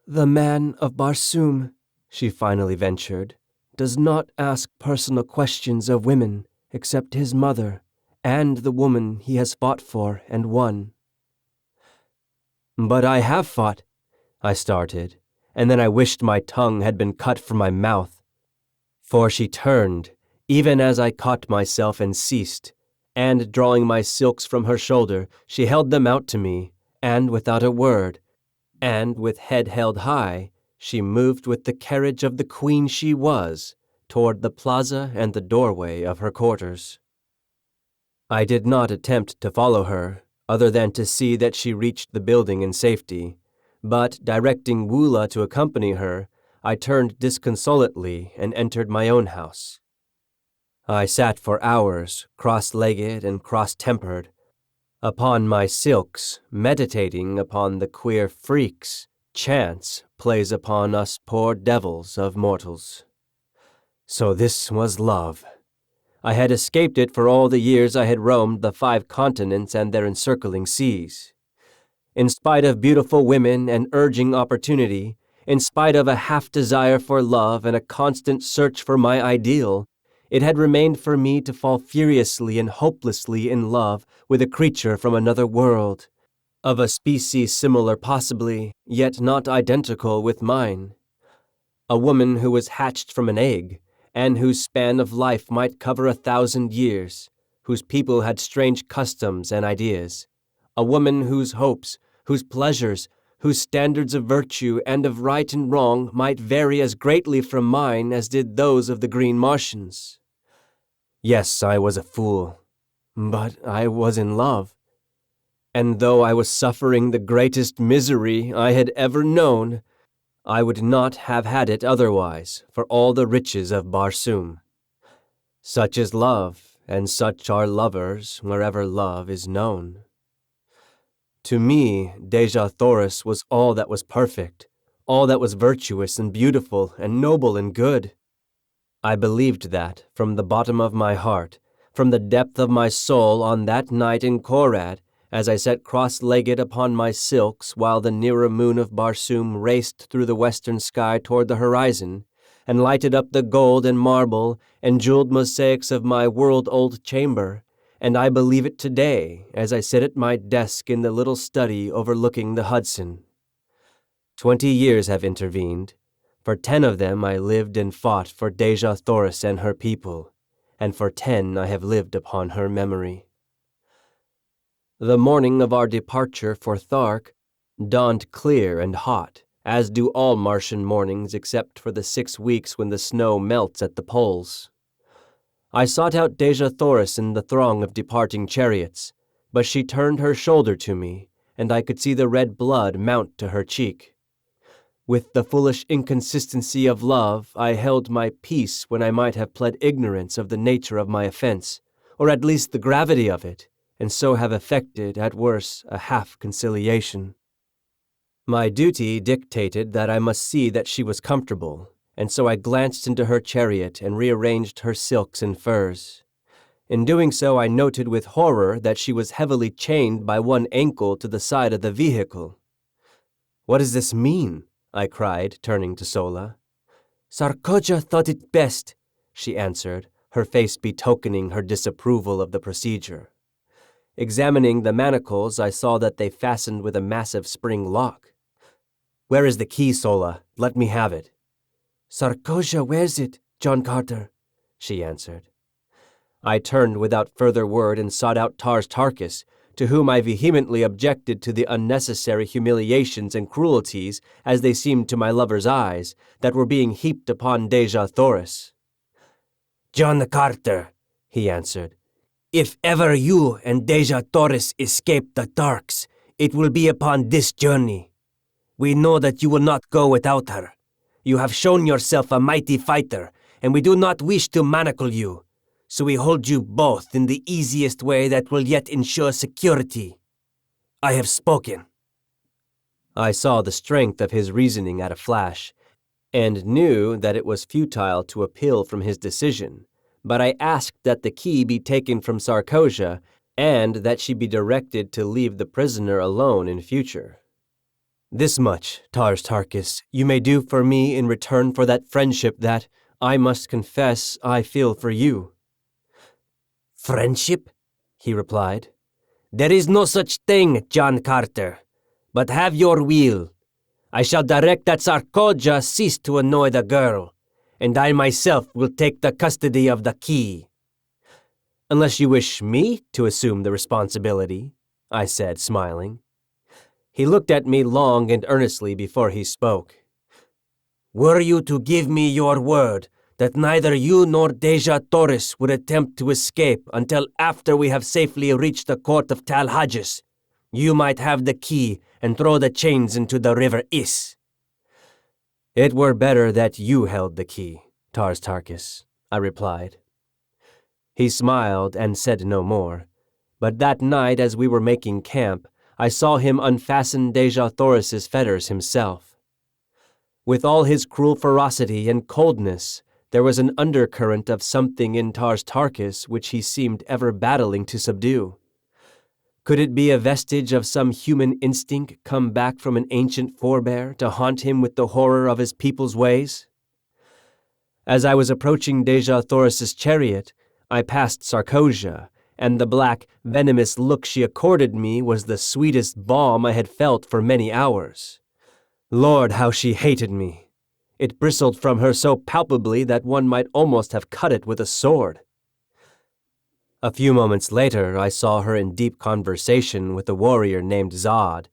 "The man of Barsoom," she finally ventured, "does not ask personal questions of women except his mother and the woman he has fought for and won." "But I have fought," I started, and then I wished my tongue had been cut from my mouth. For she turned, even as I caught myself and ceased, and drawing my silks from her shoulder, she held them out to me, and without a word, and with head held high, she moved with the carriage of the queen she was toward the plaza and the doorway of her quarters. I did not attempt to follow her, other than to see that she reached the building in safety, but directing Woola to accompany her, I turned disconsolately and entered my own house. I sat for hours, cross-legged and cross-tempered, upon my silks, meditating upon the queer freaks chance plays upon us poor devils of mortals. So this was love. I had escaped it for all the years I had roamed the 5 continents and their encircling seas. In spite of beautiful women and urging opportunity, in spite of a half-desire for love and a constant search for my ideal, it had remained for me to fall furiously and hopelessly in love with a creature from another world, of a species similar possibly, yet not identical with mine. A woman who was hatched from an egg, and whose span of life might cover 1,000 years, whose people had strange customs and ideas. A woman whose hopes, whose pleasures, whose standards of virtue and of right and wrong might vary as greatly from mine as did those of the Green Martians. Yes, I was a fool, but I was in love. And though I was suffering the greatest misery I had ever known, I would not have had it otherwise for all the riches of Barsoom. Such is love, and such are lovers wherever love is known. To me, Dejah Thoris was all that was perfect, all that was virtuous and beautiful and noble and good. I believed that, from the bottom of my heart, from the depth of my soul on that night in Korad, as I sat cross-legged upon my silks while the nearer moon of Barsoom raced through the western sky toward the horizon, and lighted up the gold and marble and jeweled mosaics of my world-old chamber, and I believe it today as I sit at my desk in the little study overlooking the Hudson. 20 years have intervened. For 10 of them I lived and fought for Dejah Thoris and her people, and for 10 I have lived upon her memory. The morning of our departure for Thark dawned clear and hot, as do all Martian mornings except for the 6 weeks when the snow melts at the poles. I sought out Dejah Thoris in the throng of departing chariots, but she turned her shoulder to me, and I could see the red blood mount to her cheek. With the foolish inconsistency of love, I held my peace when I might have pled ignorance of the nature of my offense, or at least the gravity of it, and so have effected, at worst, a half-conciliation. My duty dictated that I must see that she was comfortable, and so I glanced into her chariot and rearranged her silks and furs. In doing so, I noted with horror that she was heavily chained by one ankle to the side of the vehicle. "What does this mean?" I cried, turning to Sola. "Sarkoja thought it best," she answered, her face betokening her disapproval of the procedure. Examining the manacles, I saw that they fastened with a massive spring lock. "Where is the key, Sola? Let me have it." "Sarkoja wears it, John Carter," she answered. I turned without further word and sought out Tars Tarkas, to whom I vehemently objected to the unnecessary humiliations and cruelties, as they seemed to my lover's eyes, that were being heaped upon Dejah Thoris. John Carter, he answered, if ever you and Dejah Thoris escape the Tarks, it will be upon this journey. We know that you will not go without her. You have shown yourself a mighty fighter, and we do not wish to manacle you. So we hold you both in the easiest way that will yet ensure security. I have spoken." I saw the strength of his reasoning at a flash, and knew that it was futile to appeal from his decision, but I asked that the key be taken from Sarkoja, and that she be directed to leave the prisoner alone in future. "This much, Tars Tarkas, you may do for me in return for that friendship that, I must confess, I feel for you." "Friendship?" he replied. "There is no such thing, John Carter. But have your will. I shall direct that Sarkoja cease to annoy the girl, and I myself will take the custody of the key." "Unless you wish me to assume the responsibility," I said, smiling. He looked at me long and earnestly before he spoke. "Were you to give me your word that neither you nor Dejah Thoris would attempt to escape until after we have safely reached the court of Tal Hajjus, you might have the key and throw the chains into the river Is." "It were better that you held the key, Tars Tarkas," I replied. He smiled and said no more, but that night as we were making camp, I saw him unfasten Dejah Thoris's fetters himself. With all his cruel ferocity and coldness, there was an undercurrent of something in Tars Tarkas which he seemed ever battling to subdue. Could it be a vestige of some human instinct come back from an ancient forebear to haunt him with the horror of his people's ways? As I was approaching Dejah Thoris's chariot, I passed Sarkoja, and the black, venomous look she accorded me was the sweetest balm I had felt for many hours. Lord, how she hated me! It bristled from her so palpably that one might almost have cut it with a sword. A few moments later, I saw her in deep conversation with a warrior named Zod,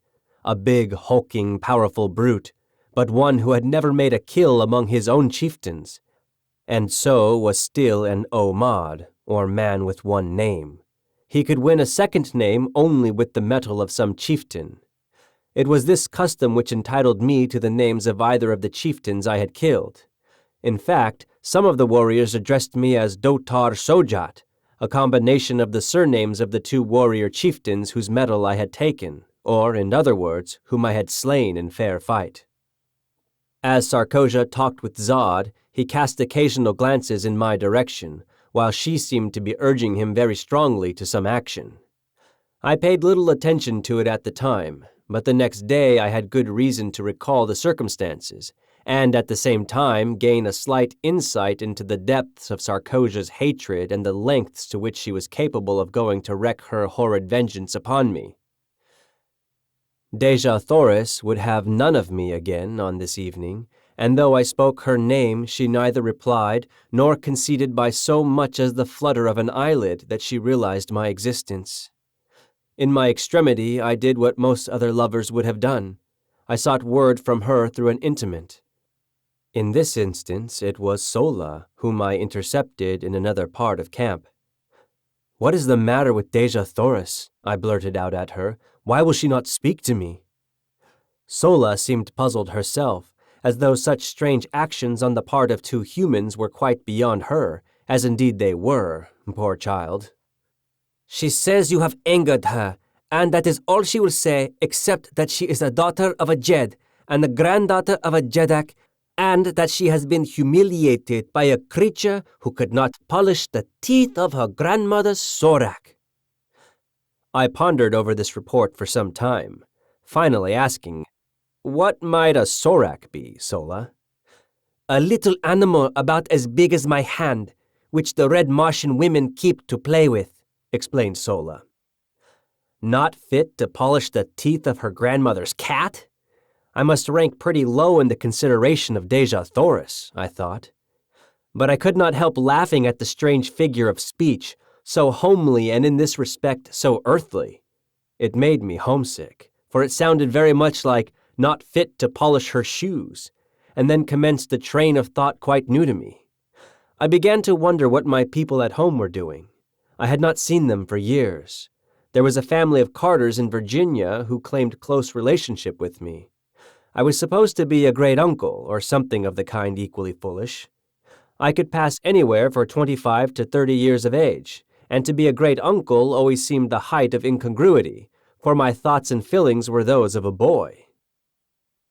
a big, hulking, powerful brute, but one who had never made a kill among his own chieftains, and so was still an Omad, or man with one name. He could win a second name only with the metal of some chieftain. It was this custom which entitled me to the names of either of the chieftains I had killed. In fact, some of the warriors addressed me as Dotar Sojat, a combination of the surnames of the two warrior chieftains whose metal I had taken, or, in other words, whom I had slain in fair fight. As Sarkoja talked with Zod, he cast occasional glances in my direction, while she seemed to be urging him very strongly to some action. I paid little attention to it at the time, but the next day I had good reason to recall the circumstances, and at the same time gain a slight insight into the depths of Sarkoja's hatred and the lengths to which she was capable of going to wreak her horrid vengeance upon me. Deja Thoris would have none of me again on this evening, and though I spoke her name, she neither replied nor conceded by so much as the flutter of an eyelid that she realized my existence. In my extremity, I did what most other lovers would have done. I sought word from her through an intimate. In this instance, it was Sola, whom I intercepted in another part of camp. "What is the matter with Deja Thoris?" I blurted out at her. "Why will she not speak to me?" Sola seemed puzzled herself, as though such strange actions on the part of two humans were quite beyond her, as indeed they were, poor child. "She says you have angered her, and that is all she will say, except that she is the daughter of a Jed and the granddaughter of a Jedak, and that she has been humiliated by a creature who could not polish the teeth of her grandmother's Sorak." I pondered over this report for some time, finally asking, "What might a Sorak be, Sola?" "A little animal about as big as my hand, which the red Martian women keep to play with," explained Sola. Not fit to polish the teeth of her grandmother's cat? I must rank pretty low in the consideration of Deja Thoris, I thought. But I could not help laughing at the strange figure of speech, so homely and in this respect so earthly. It made me homesick, for it sounded very much like "not fit to polish her shoes," and then commenced a train of thought quite new to me. I began to wonder what my people at home were doing. I had not seen them for years. There was a family of Carters in Virginia who claimed close relationship with me. I was supposed to be a great-uncle, or something of the kind equally foolish. I could pass anywhere for 25 to 30 years of age, and to be a great-uncle always seemed the height of incongruity, for my thoughts and feelings were those of a boy.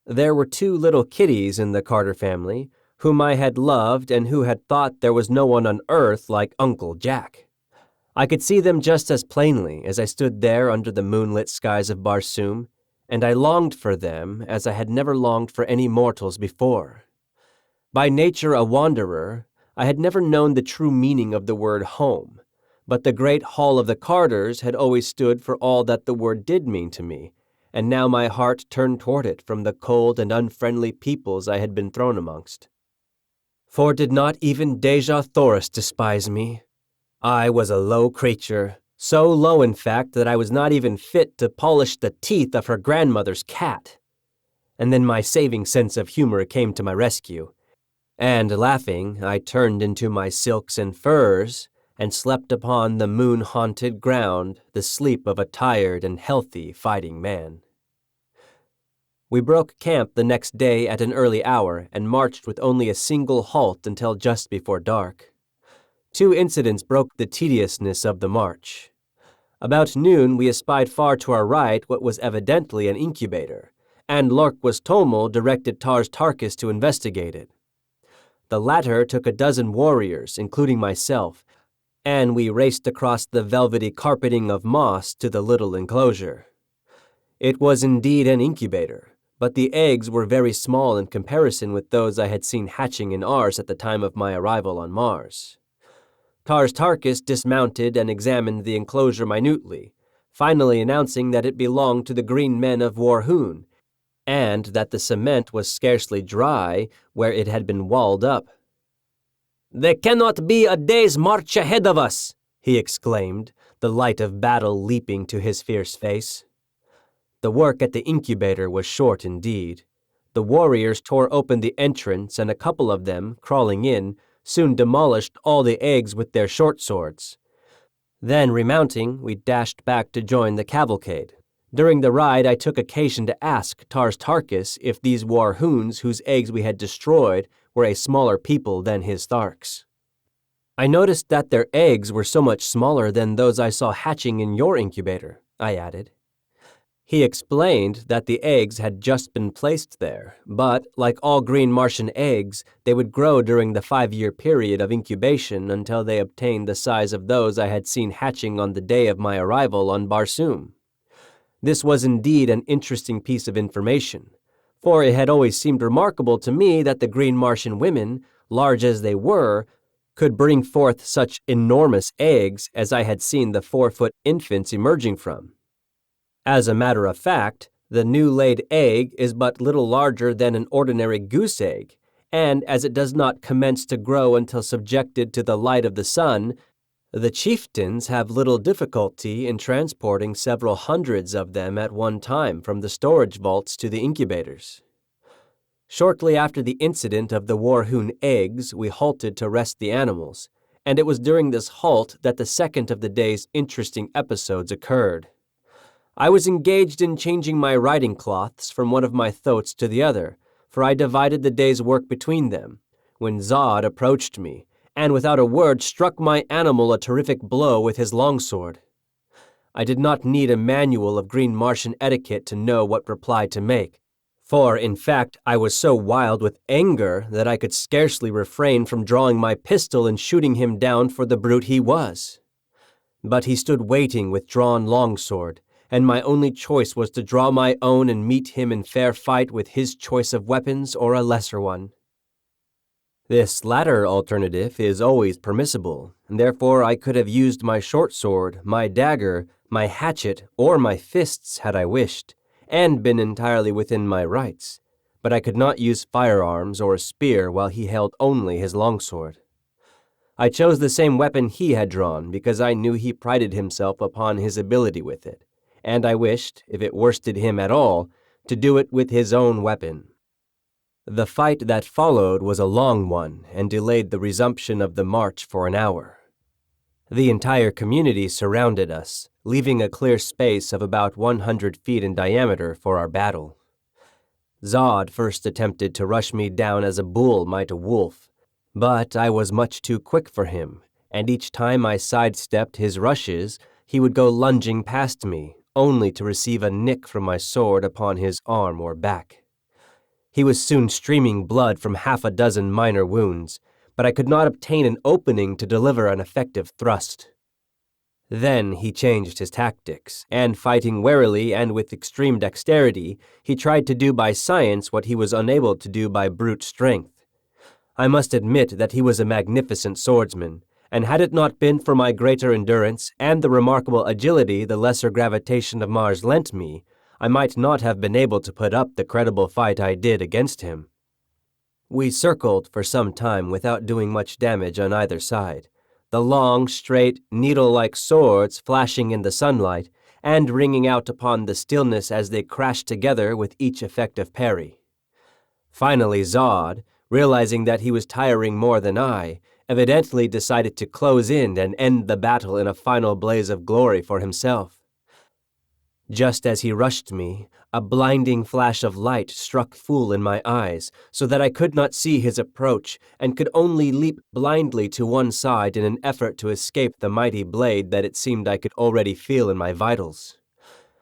There were two little kiddies in the Carter family, whom I had loved and who had thought there was no one on earth like Uncle Jack. I could see them just as plainly as I stood there under the moonlit skies of Barsoom, and I longed for them as I had never longed for any mortals before. By nature a wanderer, I had never known the true meaning of the word home, but the great hall of the Carters had always stood for all that the word did mean to me, and now my heart turned toward it from the cold and unfriendly peoples I had been thrown amongst. For did not even Deja Thoris despise me? I was a low creature, so low in fact that I was not even fit to polish the teeth of her grandmother's cat. And then my saving sense of humor came to my rescue, and laughing, I turned into my silks and furs and slept upon the moon-haunted ground the sleep of a tired and healthy fighting man. We broke camp the next day at an early hour and marched with only a single halt until just before dark. Two incidents broke the tediousness of the march. About noon, we espied far to our right what was evidently an incubator, and Lorquas Tomel directed Tars Tarkas to investigate it. The latter took a dozen warriors, including myself, and we raced across the velvety carpeting of moss to the little enclosure. It was indeed an incubator, but the eggs were very small in comparison with those I had seen hatching in ours at the time of my arrival on Mars. Tars Tarkas dismounted and examined the enclosure minutely, finally announcing that it belonged to the green men of Warhoon, and that the cement was scarcely dry where it had been walled up. "There cannot be a day's march ahead of us," he exclaimed, the light of battle leaping to his fierce face. The work at the incubator was short indeed. The warriors tore open the entrance, and a couple of them, crawling in, soon demolished all the eggs with their short swords. Then, remounting, we dashed back to join the cavalcade. During the ride, I took occasion to ask Tars Tarkas if these Warhoons whose eggs we had destroyed were a smaller people than his Tharks. I noticed that their eggs were so much smaller than those I saw hatching in your incubator, I added. He explained that the eggs had just been placed there, but, like all green Martian eggs, they would grow during the 5-year period of incubation until they obtained the size of those I had seen hatching on the day of my arrival on Barsoom. This was indeed an interesting piece of information, for it had always seemed remarkable to me that the green Martian women, large as they were, could bring forth such enormous eggs as I had seen the 4-foot infants emerging from. As a matter of fact, the new laid egg is but little larger than an ordinary goose egg, and as it does not commence to grow until subjected to the light of the sun, the chieftains have little difficulty in transporting several hundreds of them at one time from the storage vaults to the incubators. Shortly after the incident of the Warhoon eggs, we halted to rest the animals, and it was during this halt that the second of the day's interesting episodes occurred. I was engaged in changing my riding cloths from one of my thoats to the other, for I divided the day's work between them, when Zod approached me, and without a word struck my animal a terrific blow with his longsword. I did not need a manual of green Martian etiquette to know what reply to make, for, in fact, I was so wild with anger that I could scarcely refrain from drawing my pistol and shooting him down for the brute he was. But he stood waiting with drawn longsword, and my only choice was to draw my own and meet him in fair fight with his choice of weapons or a lesser one. This latter alternative is always permissible, and therefore I could have used my short sword, my dagger, my hatchet, or my fists had I wished, and been entirely within my rights, but I could not use firearms or a spear while he held only his longsword. I chose the same weapon he had drawn because I knew he prided himself upon his ability with it, and I wished, if it worsted him at all, to do it with his own weapon. The fight that followed was a long one and delayed the resumption of the march for an hour. The entire community surrounded us, leaving a clear space of about 100 feet in diameter for our battle. Zod first attempted to rush me down as a bull might a wolf, but I was much too quick for him, and each time I sidestepped his rushes, he would go lunging past me, only to receive a nick from my sword upon his arm or back. He was soon streaming blood from 6 minor wounds, but I could not obtain an opening to deliver an effective thrust. Then he changed his tactics, and fighting warily and with extreme dexterity, he tried to do by science what he was unable to do by brute strength. I must admit that he was a magnificent swordsman, and had it not been for my greater endurance and the remarkable agility the lesser gravitation of Mars lent me, I might not have been able to put up the credible fight I did against him. We circled for some time without doing much damage on either side, the long, straight, needle-like swords flashing in the sunlight and ringing out upon the stillness as they crashed together with each effective parry. Finally Zod, realizing that he was tiring more than I, evidently decided to close in and end the battle in a final blaze of glory for himself. Just as he rushed me, a blinding flash of light struck full in my eyes, so that I could not see his approach and could only leap blindly to one side in an effort to escape the mighty blade that it seemed I could already feel in my vitals.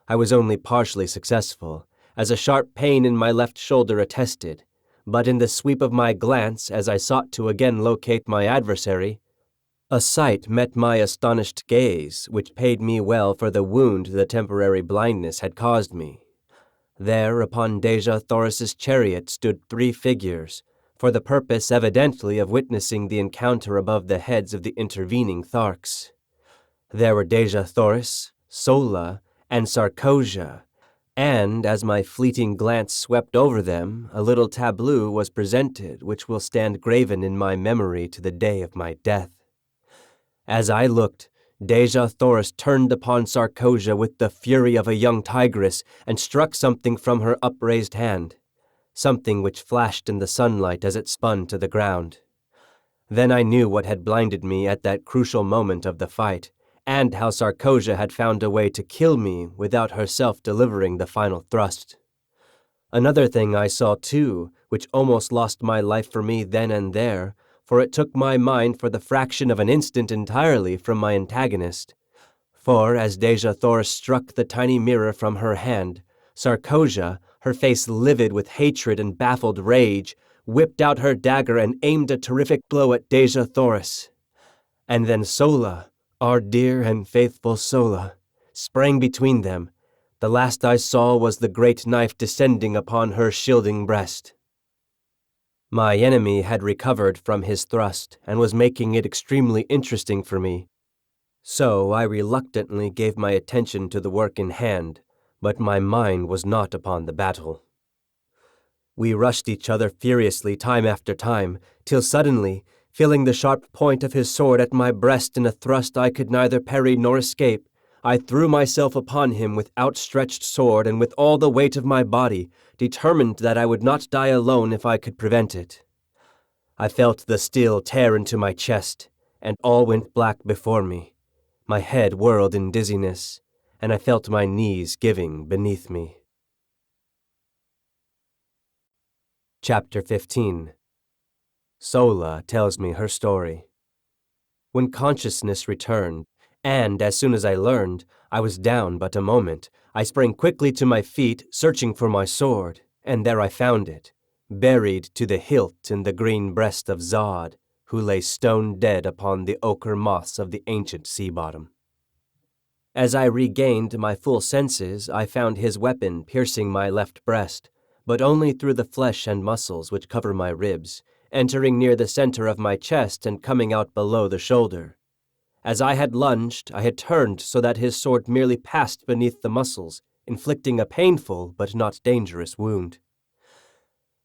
I was only partially successful, as a sharp pain in my left shoulder attested, but in the sweep of my glance as I sought to again locate my adversary, a sight met my astonished gaze, which paid me well for the wound the temporary blindness had caused me. There upon Dejah Thoris's chariot stood 3 figures, for the purpose evidently of witnessing the encounter above the heads of the intervening Tharks. There were Dejah Thoris, Sola, and Sarkosia, and as my fleeting glance swept over them, a little tableau was presented which will stand graven in my memory to the day of my death. As I looked, Dejah Thoris turned upon Sarkosia with the fury of a young tigress and struck something from her upraised hand, something which flashed in the sunlight as it spun to the ground. Then I knew what had blinded me at that crucial moment of the fight, and how Sarkosia had found a way to kill me without herself delivering the final thrust. Another thing I saw too, which almost lost my life for me then and there, for it took my mind for the fraction of an instant entirely from my antagonist. For as Dejah Thoris struck the tiny mirror from her hand, Sarkosia, her face livid with hatred and baffled rage, whipped out her dagger and aimed a terrific blow at Dejah Thoris. And then Sola, our dear and faithful Sola, sprang between them. The last I saw was the great knife descending upon her shielding breast. My enemy had recovered from his thrust and was making it extremely interesting for me. So I reluctantly gave my attention to the work in hand, but my mind was not upon the battle. We rushed each other furiously time after time, till suddenly, feeling the sharp point of his sword at my breast in a thrust I could neither parry nor escape, I threw myself upon him with outstretched sword and with all the weight of my body, determined that I would not die alone if I could prevent it. I felt the steel tear into my chest, and all went black before me. My head whirled in dizziness, and I felt my knees giving beneath me. Chapter 15. Sola tells me her story. When consciousness returned, and as soon as I learned, I was down but a moment, I sprang quickly to my feet, searching for my sword, and there I found it, buried to the hilt in the green breast of Zod, who lay stone dead upon the ochre moss of the ancient sea bottom. As I regained my full senses, I found his weapon piercing my left breast, but only through the flesh and muscles which cover my ribs, entering near the center of my chest and coming out below the shoulder. As I had lunged, I had turned so that his sword merely passed beneath the muscles, inflicting a painful but not dangerous wound.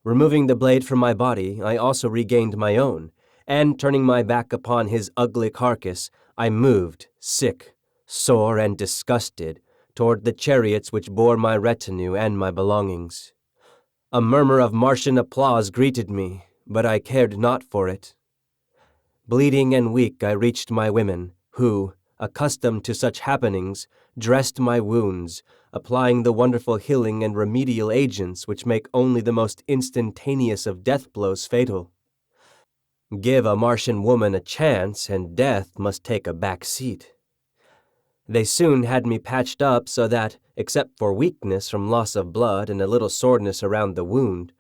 Removing the blade from my body, I also regained my own, and turning my back upon his ugly carcass, I moved, sick, sore, and disgusted, toward the chariots which bore my retinue and my belongings. A murmur of Martian applause greeted me, but I cared not for it. Bleeding and weak, I reached my women, who, accustomed to such happenings, dressed my wounds, applying the wonderful healing and remedial agents which make only the most instantaneous of death blows fatal. Give a Martian woman a chance, and death must take a back seat. They soon had me patched up so that, except for weakness from loss of blood and a little soreness around the wound,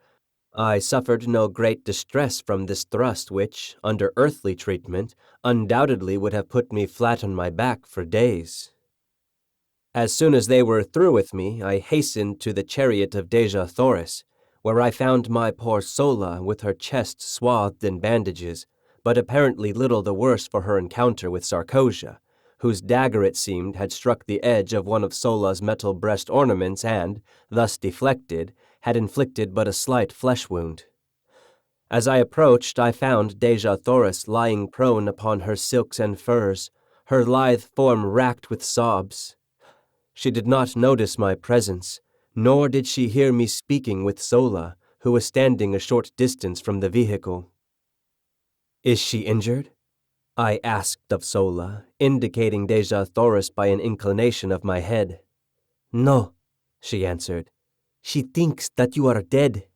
I suffered no great distress from this thrust which, under earthly treatment, undoubtedly would have put me flat on my back for days. As soon as they were through with me, I hastened to the chariot of Dejah Thoris, where I found my poor Sola with her chest swathed in bandages, but apparently little the worse for her encounter with Sarkosia, whose dagger, it seemed, had struck the edge of one of Sola's metal breast ornaments and, thus deflected, had inflicted but a slight flesh wound. As I approached, I found Dejah Thoris lying prone upon her silks and furs, her lithe form racked with sobs. She did not notice my presence, nor did she hear me speaking with Sola, who was standing a short distance from the vehicle. "Is she injured?" I asked of Sola, indicating Dejah Thoris by an inclination of my head. "No," she answered. "She thinks that you are dead."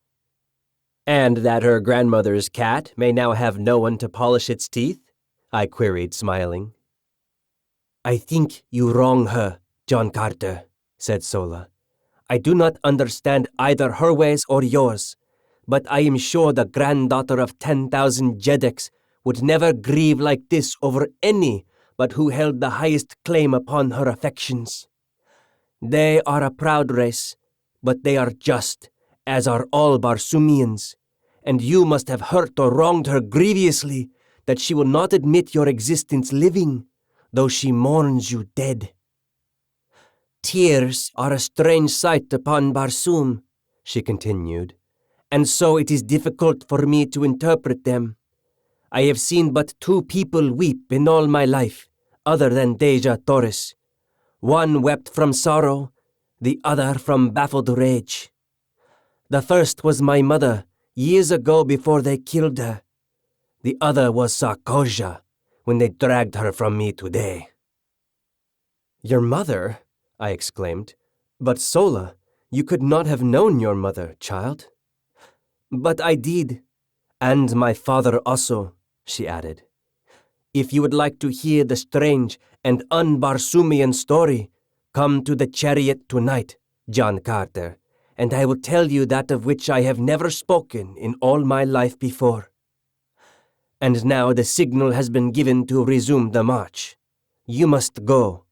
"And that her grandmother's cat may now have no one to polish its teeth?" I queried, smiling. "I think you wrong her, John Carter," said Sola. "I do not understand either her ways or yours, but I am sure the granddaughter of 10,000 Jedeks would never grieve like this over any but who held the highest claim upon her affections. They are a proud race, but they are just, as are all Barsumians, and you must have hurt or wronged her grievously that she will not admit your existence living, though she mourns you dead. Tears are a strange sight upon Barsum," she continued, "and so it is difficult for me to interpret them. I have seen but two people weep in all my life, other than Deja Torres. One wept from sorrow, the other from baffled rage. The first was my mother, years ago before they killed her. The other was Sarkoja, when they dragged her from me today." "Your mother?" I exclaimed. "But Sola, you could not have known your mother, child." "But I did, and my father also," she added. "If you would like to hear the strange and un-Barsumian story, come to the chariot tonight, John Carter, and I will tell you that of which I have never spoken in all my life before. And now the signal has been given to resume the march. You must go."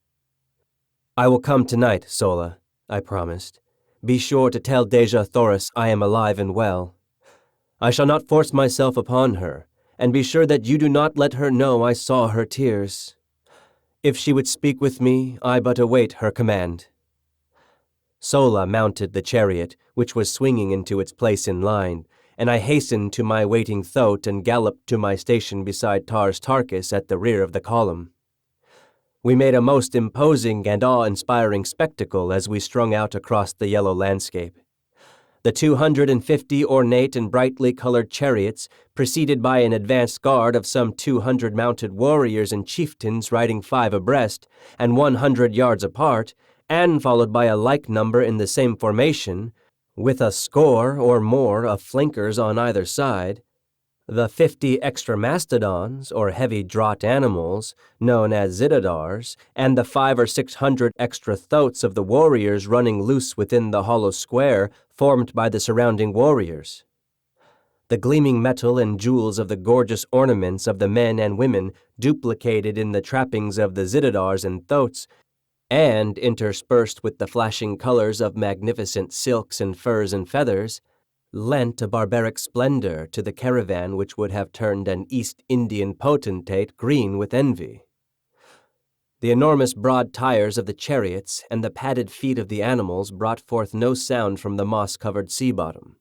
"I will come tonight, Sola," I promised. "Be sure to tell Deja Thoris I am alive and well. I shall not force myself upon her, and be sure that you do not let her know I saw her tears. If she would speak with me, I but await her command." Sola mounted the chariot, which was swinging into its place in line, and I hastened to my waiting thoat and galloped to my station beside Tars Tarkas at the rear of the column. We made a most imposing and awe-inspiring spectacle as we strung out across the yellow landscape. The 250 ornate and brightly colored chariots, preceded by an advanced guard of some 200 mounted warriors and chieftains riding 5 abreast and 100 yards apart, and followed by a like number in the same formation, with a score or more of flankers on either side, the 50 extra mastodons, or heavy draught animals, known as zitidars, and the 500 or 600 extra thoats of the warriors running loose within the hollow square formed by the surrounding warriors. The gleaming metal and jewels of the gorgeous ornaments of the men and women duplicated in the trappings of the zitidars and thoats, and interspersed with the flashing colors of magnificent silks and furs and feathers, lent a barbaric splendor to the caravan which would have turned an East Indian potentate green with envy. The enormous broad tires of the chariots and the padded feet of the animals brought forth no sound from the moss-covered sea bottom,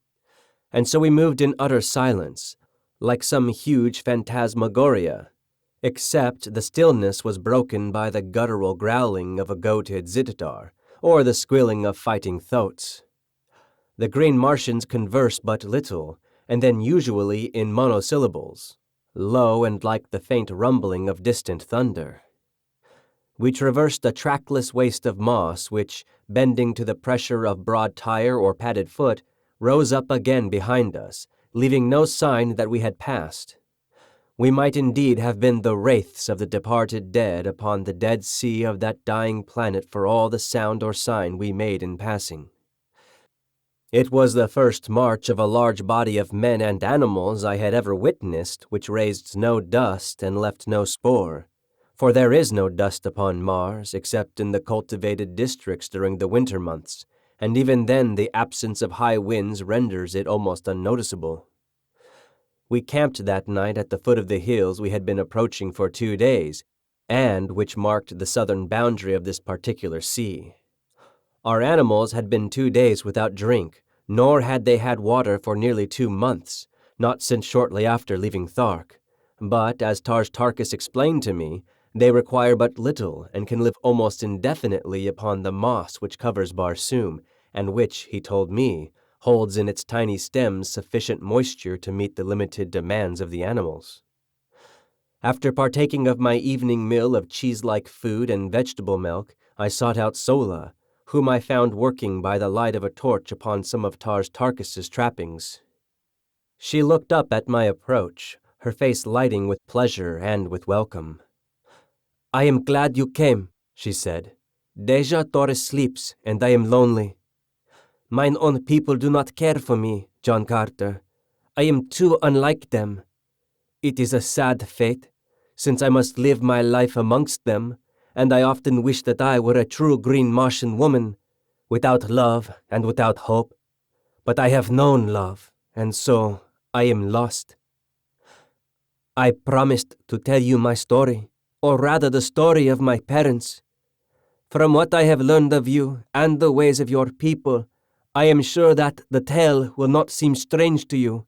and so we moved in utter silence, like some huge phantasmagoria, except the stillness was broken by the guttural growling of a goated zitidar, or the squealing of fighting thoats. The green Martians converse but little, and then usually in monosyllables, low and like the faint rumbling of distant thunder. We traversed a trackless waste of moss which, bending to the pressure of broad tire or padded foot, rose up again behind us, leaving no sign that we had passed. We might indeed have been the wraiths of the departed dead upon the dead sea of that dying planet for all the sound or sign we made in passing. It was the first march of a large body of men and animals I had ever witnessed which raised no dust and left no spore, for there is no dust upon Mars except in the cultivated districts during the winter months, and even then the absence of high winds renders it almost unnoticeable. We camped that night at the foot of the hills we had been approaching for 2 days, and which marked the southern boundary of this particular sea. Our animals had been 2 days without drink, nor had they had water for nearly 2 months, not since shortly after leaving Thark. But, as Tars Tarkas explained to me, they require but little and can live almost indefinitely upon the moss which covers Barsoom, and which, he told me, holds in its tiny stems sufficient moisture to meet the limited demands of the animals. After partaking of my evening meal of cheese-like food and vegetable milk, I sought out Sola, whom I found working by the light of a torch upon some of Tars Tarkas's trappings. She looked up at my approach, her face lighting with pleasure and with welcome. "I am glad you came," she said. "Deja Torres sleeps, and I am lonely. Mine own people do not care for me, John Carter. I am too unlike them. It is a sad fate, since I must live my life amongst them, and I often wish that I were a true green Martian woman, without love and without hope. But I have known love, and so I am lost. I promised to tell you my story, or rather the story of my parents. From what I have learned of you and the ways of your people, I am sure that the tale will not seem strange to you,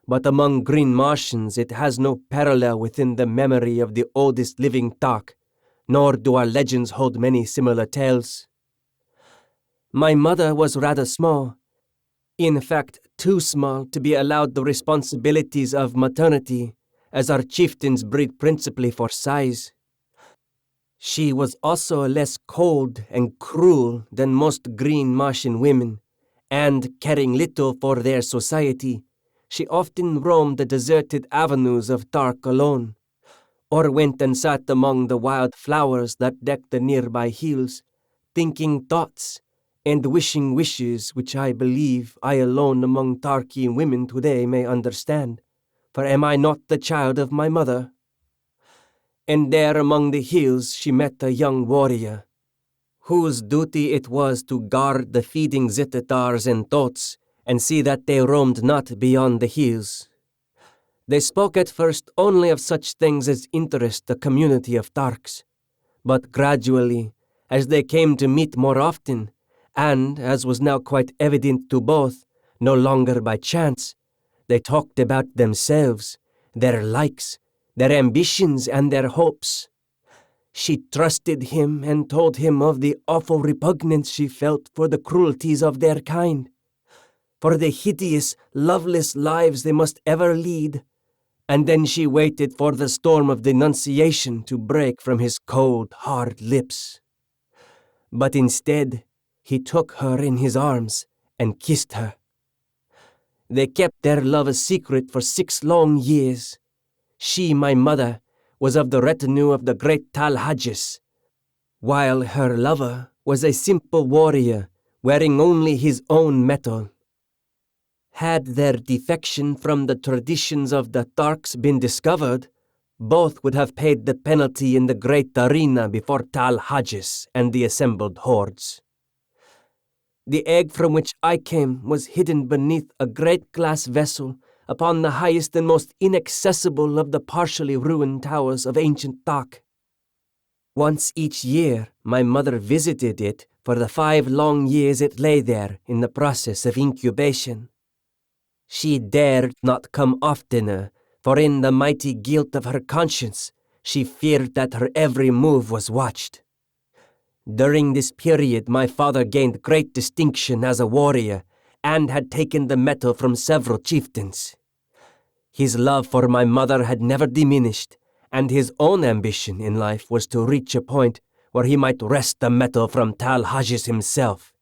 but among green Martians it has no parallel within the memory of the oldest living Tark, nor do our legends hold many similar tales. My mother was rather small, in fact too small to be allowed the responsibilities of maternity, as our chieftains breed principally for size. She was also less cold and cruel than most green Martian women, and caring little for their society, she often roamed the deserted avenues of Tark alone, or went and sat among the wild flowers that decked the nearby hills, thinking thoughts and wishing wishes which I believe I alone among Tarkian women today may understand, for am I not the child of my mother? And there among the hills she met a young warrior, whose duty it was to guard the feeding zittatars and thoats, and see that they roamed not beyond the hills. They spoke at first only of such things as interest the community of Tarks, but gradually, as they came to meet more often, and, as was now quite evident to both, no longer by chance, they talked about themselves, their likes, their ambitions, and their hopes. She trusted him and told him of the awful repugnance she felt for the cruelties of their kind, for the hideous, loveless lives they must ever lead, and then she waited for the storm of denunciation to break from his cold, hard lips. But instead, he took her in his arms and kissed her. They kept their love a secret for 6 long years. She, my mother, was of the retinue of the great Tal Hajjis, while her lover was a simple warrior wearing only his own metal. Had their defection from the traditions of the Tarks been discovered, both would have paid the penalty in the great arena before Tal Hajjis and the assembled hordes. The egg from which I came was hidden beneath a great glass vessel upon the highest and most inaccessible of the partially ruined towers of ancient Tak. Once each year, my mother visited it for the 5 long years it lay there in the process of incubation. She dared not come oftener, for in the mighty guilt of her conscience, she feared that her every move was watched. During this period, my father gained great distinction as a warrior, and had taken the metal from several chieftains. His love for my mother had never diminished, and his own ambition in life was to reach a point where he might wrest the metal from Tal Hajjis himself,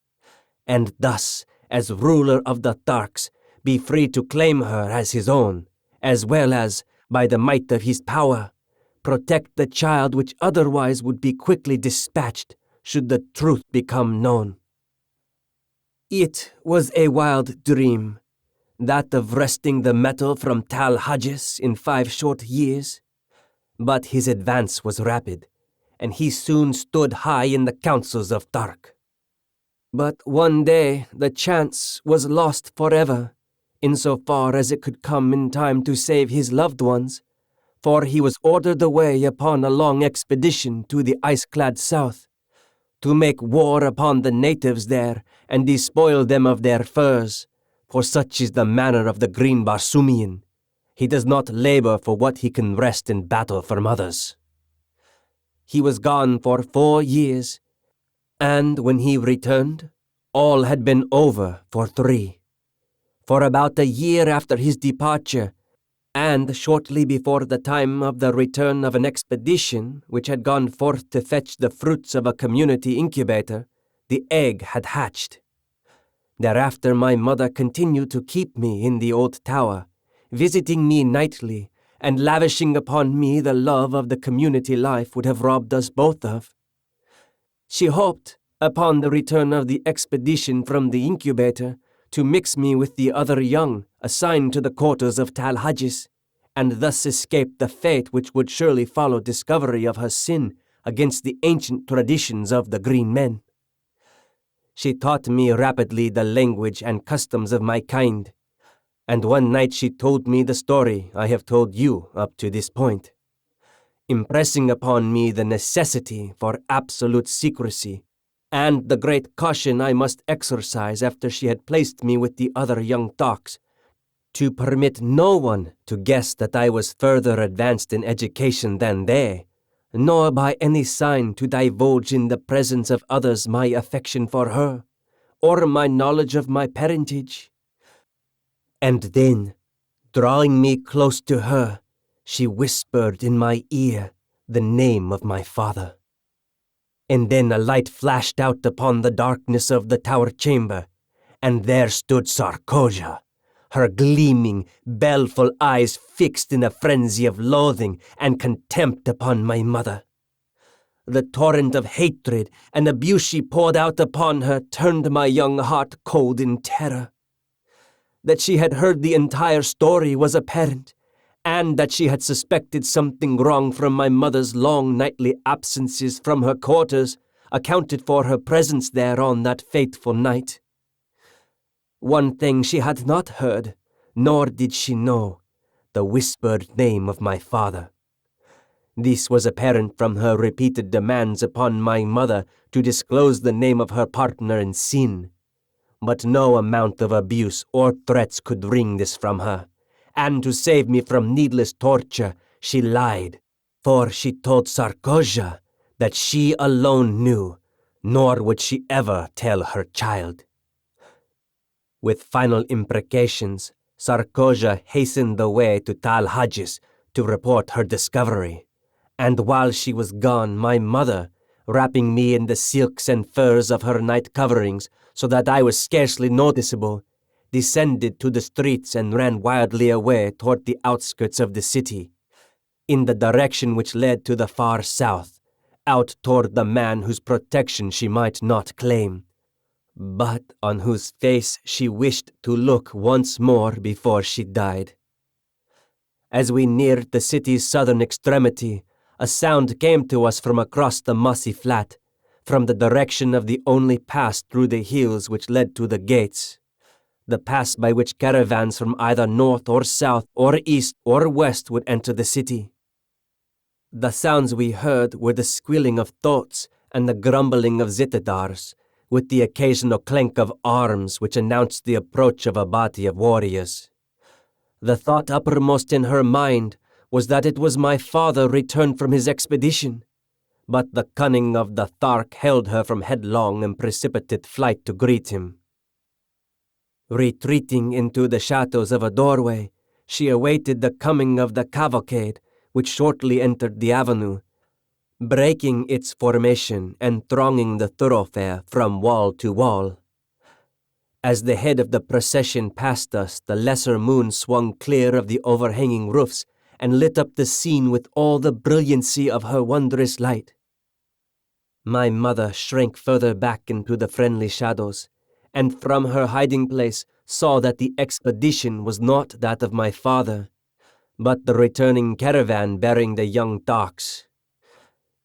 and thus, as ruler of the Tarks, be free to claim her as his own, as well as, by the might of his power, protect the child which otherwise would be quickly dispatched should the truth become known. It was a wild dream, that of wresting the metal from Tal Hajjis in 5 short years, but his advance was rapid, and he soon stood high in the councils of Tark. But one day the chance was lost forever, insofar as it could come in time to save his loved ones, for he was ordered away upon a long expedition to the ice-clad south, to make war upon the natives there and despoil them of their furs, for such is the manner of the green Barsumian. He does not labor for what he can wrest in battle from others. He was gone for 4 years, and when he returned, all had been over for 3. For about a year after his departure, and shortly before the time of the return of an expedition which had gone forth to fetch the fruits of a community incubator, the egg had hatched. Thereafter my mother continued to keep me in the old tower, visiting me nightly, and lavishing upon me the love of the community life would have robbed us both of. She hoped, upon the return of the expedition from the incubator, to mix me with the other young assigned to the quarters of Tal Hajjis, and thus escape the fate which would surely follow discovery of her sin against the ancient traditions of the green men. She taught me rapidly the language and customs of my kind, and one night she told me the story I have told you up to this point, impressing upon me the necessity for absolute secrecy and the great caution I must exercise after she had placed me with the other young Tarks, to permit no one to guess that I was further advanced in education than they, nor by any sign to divulge in the presence of others my affection for her, or my knowledge of my parentage. And then, drawing me close to her, she whispered in my ear the name of my father. And then a light flashed out upon the darkness of the tower chamber, and there stood Sarkoja, her gleaming, baleful eyes fixed in a frenzy of loathing and contempt upon my mother. The torrent of hatred and abuse she poured out upon her turned my young heart cold in terror. That she had heard the entire story was apparent, and that she had suspected something wrong from my mother's long nightly absences from her quarters accounted for her presence there on that fateful night. One thing she had not heard, nor did she know, the whispered name of my father. This was apparent from her repeated demands upon my mother to disclose the name of her partner in sin. But no amount of abuse or threats could wring this from her, and to save me from needless torture, she lied, for she told Sarkoja that she alone knew, nor would she ever tell her child. With final imprecations, Sarkoja hastened away to Tal Hadjis to report her discovery, and while she was gone, my mother, wrapping me in the silks and furs of her night coverings so that I was scarcely noticeable, descended to the streets and ran wildly away toward the outskirts of the city, in the direction which led to the far south, out toward the man whose protection she might not claim, but on whose face she wished to look once more before she died. As we neared the city's southern extremity, a sound came to us from across the mossy flat, from the direction of the only pass through the hills which led to the gates, the pass by which caravans from either north or south or east or west would enter the city. The sounds we heard were the squealing of thoats and the grumbling of zitadars, with the occasional clank of arms which announced the approach of a body of warriors. The thought uppermost in her mind was that it was my father returned from his expedition, but the cunning of the Thark held her from headlong and precipitate flight to greet him. Retreating into the shadows of a doorway, she awaited the coming of the cavalcade, which shortly entered the avenue, breaking its formation and thronging the thoroughfare from wall to wall. As the head of the procession passed us, the lesser moon swung clear of the overhanging roofs and lit up the scene with all the brilliancy of her wondrous light. My mother shrank further back into the friendly shadows, and from her hiding place saw that the expedition was not that of my father, but the returning caravan bearing the young Tarks.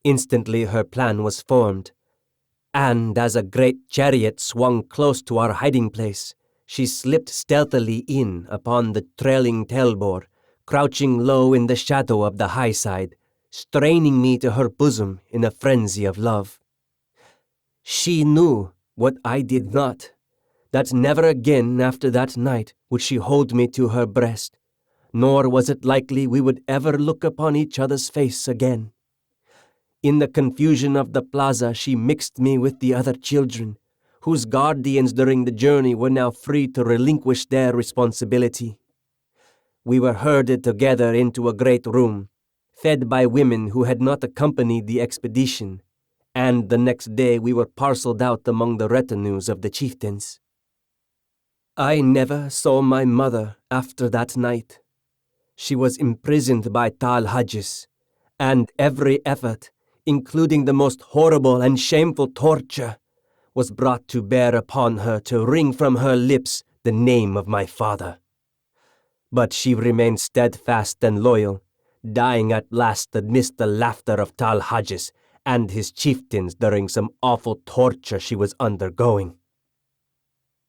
Instantly her plan was formed, and as a great chariot swung close to our hiding place, she slipped stealthily in upon the trailing tailboard, crouching low in the shadow of the high side, straining me to her bosom in a frenzy of love. She knew what I did not, that never again after that night would she hold me to her breast, nor was it likely we would ever look upon each other's face again. In the confusion of the plaza, she mixed me with the other children, whose guardians during the journey were now free to relinquish their responsibility. We were herded together into a great room, fed by women who had not accompanied the expedition, and the next day we were parceled out among the retinues of the chieftains. I never saw my mother after that night. She was imprisoned by Tal Hadjis, and every effort, including the most horrible and shameful torture, was brought to bear upon her to wring from her lips the name of my father. But she remained steadfast and loyal, dying at last amidst the laughter of Tal Hadjis and his chieftains during some awful torture she was undergoing.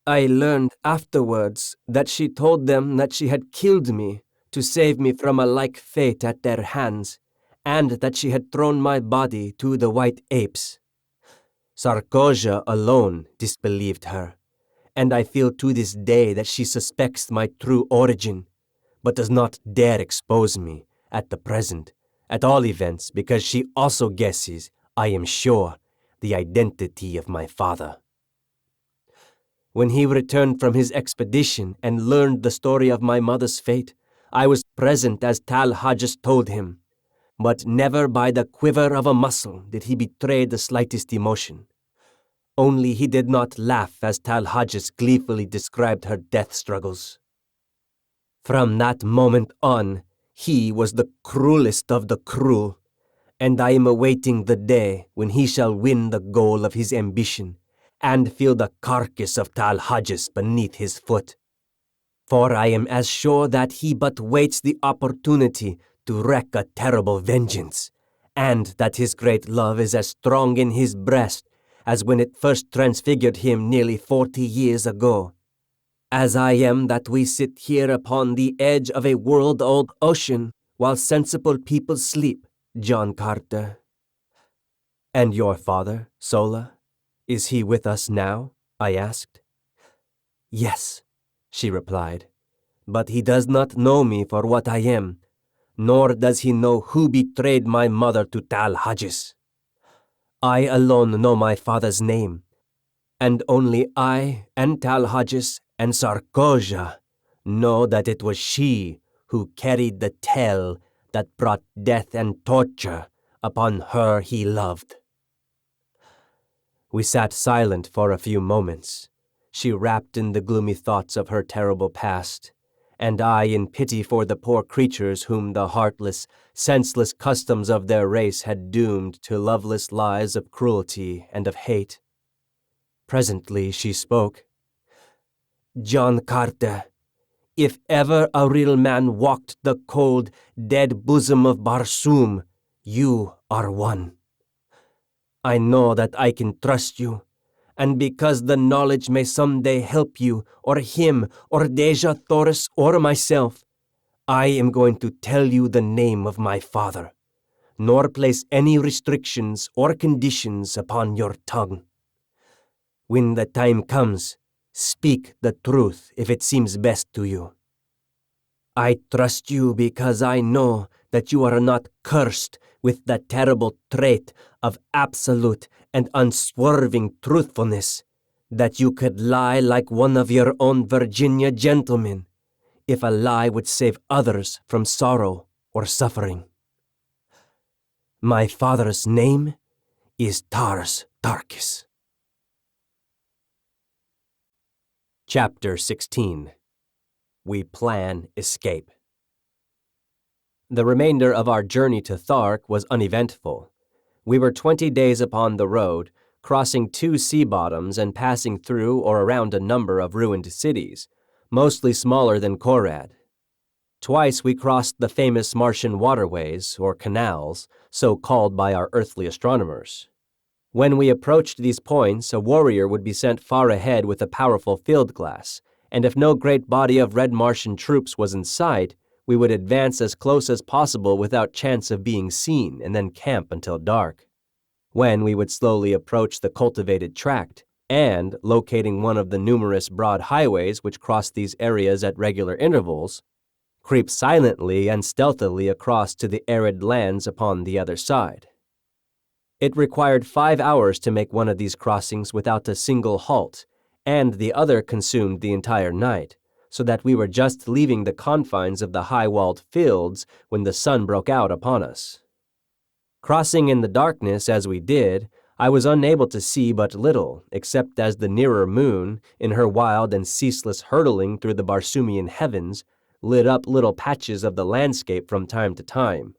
I learned afterwards that she told them that she had killed me to save me from a like fate at their hands, and that she had thrown my body to the white apes. Sarkoja alone disbelieved her, and I feel to this day that she suspects my true origin, but does not dare expose me, at the present, At all events, because she also guesses, I am sure, the identity of my father. When he returned from his expedition and learned the story of my mother's fate, I was present as Tal Hodges told him, but never by the quiver of a muscle did he betray the slightest emotion. Only he did not laugh as Tal Hodges gleefully described her death struggles. From that moment on, he was the cruelest of the cruel, and I am awaiting the day when he shall win the goal of his ambition and feel the carcass of Tal Hodges beneath his foot. For I am as sure that he but waits the opportunity to wreak a terrible vengeance, and that his great love is as strong in his breast as when it first transfigured him nearly 40 years ago. As I am that we sit here upon the edge of a world-old ocean while sensible people sleep, John Carter. And your father, Sola? Is he with us now? I asked. Yes, she replied, but he does not know me for what I am, nor does he know who betrayed my mother to Tal Hodges. I alone know my father's name, and only I and Tal Hodges and Sarkoja know that it was she who carried the tale that brought death and torture upon her he loved. We sat silent for a few moments, she wrapped in the gloomy thoughts of her terrible past, and I in pity for the poor creatures whom the heartless, senseless customs of their race had doomed to loveless lives of cruelty and of hate. Presently she spoke. John Carter, if ever a real man walked the cold, dead bosom of Barsoom, you are one. I know that I can trust you, and because the knowledge may someday help you, or him, or Deja Thoris, or myself, I am going to tell you the name of my father, nor place any restrictions or conditions upon your tongue. When the time comes, speak the truth if it seems best to you. I trust you because I know that you are not cursed with the terrible trait of absolute and unswerving truthfulness, that you could lie like one of your own Virginia gentlemen, if a lie would save others from sorrow or suffering. My father's name is Tars Tarkis. Chapter 16. We Plan Escape. The remainder of our journey to Thark was uneventful. We were 20 days upon the road, crossing 2 sea bottoms and passing through or around a number of ruined cities, mostly smaller than Korad. Twice we crossed the famous Martian waterways, or canals, so called by our earthly astronomers. When we approached these points, a warrior would be sent far ahead with a powerful field glass, and if no great body of red Martian troops was in sight, we would advance as close as possible without chance of being seen and then camp until dark. When we would slowly approach the cultivated tract, and, locating one of the numerous broad highways which crossed these areas at regular intervals, creep silently and stealthily across to the arid lands upon the other side. It required 5 hours to make one of these crossings without a single halt, and the other consumed the entire night, so that we were just leaving the confines of the high-walled fields when the sun broke out upon us. Crossing in the darkness as we did, I was unable to see but little, except as the nearer moon, in her wild and ceaseless hurtling through the Barsoomian heavens, lit up little patches of the landscape from time to time,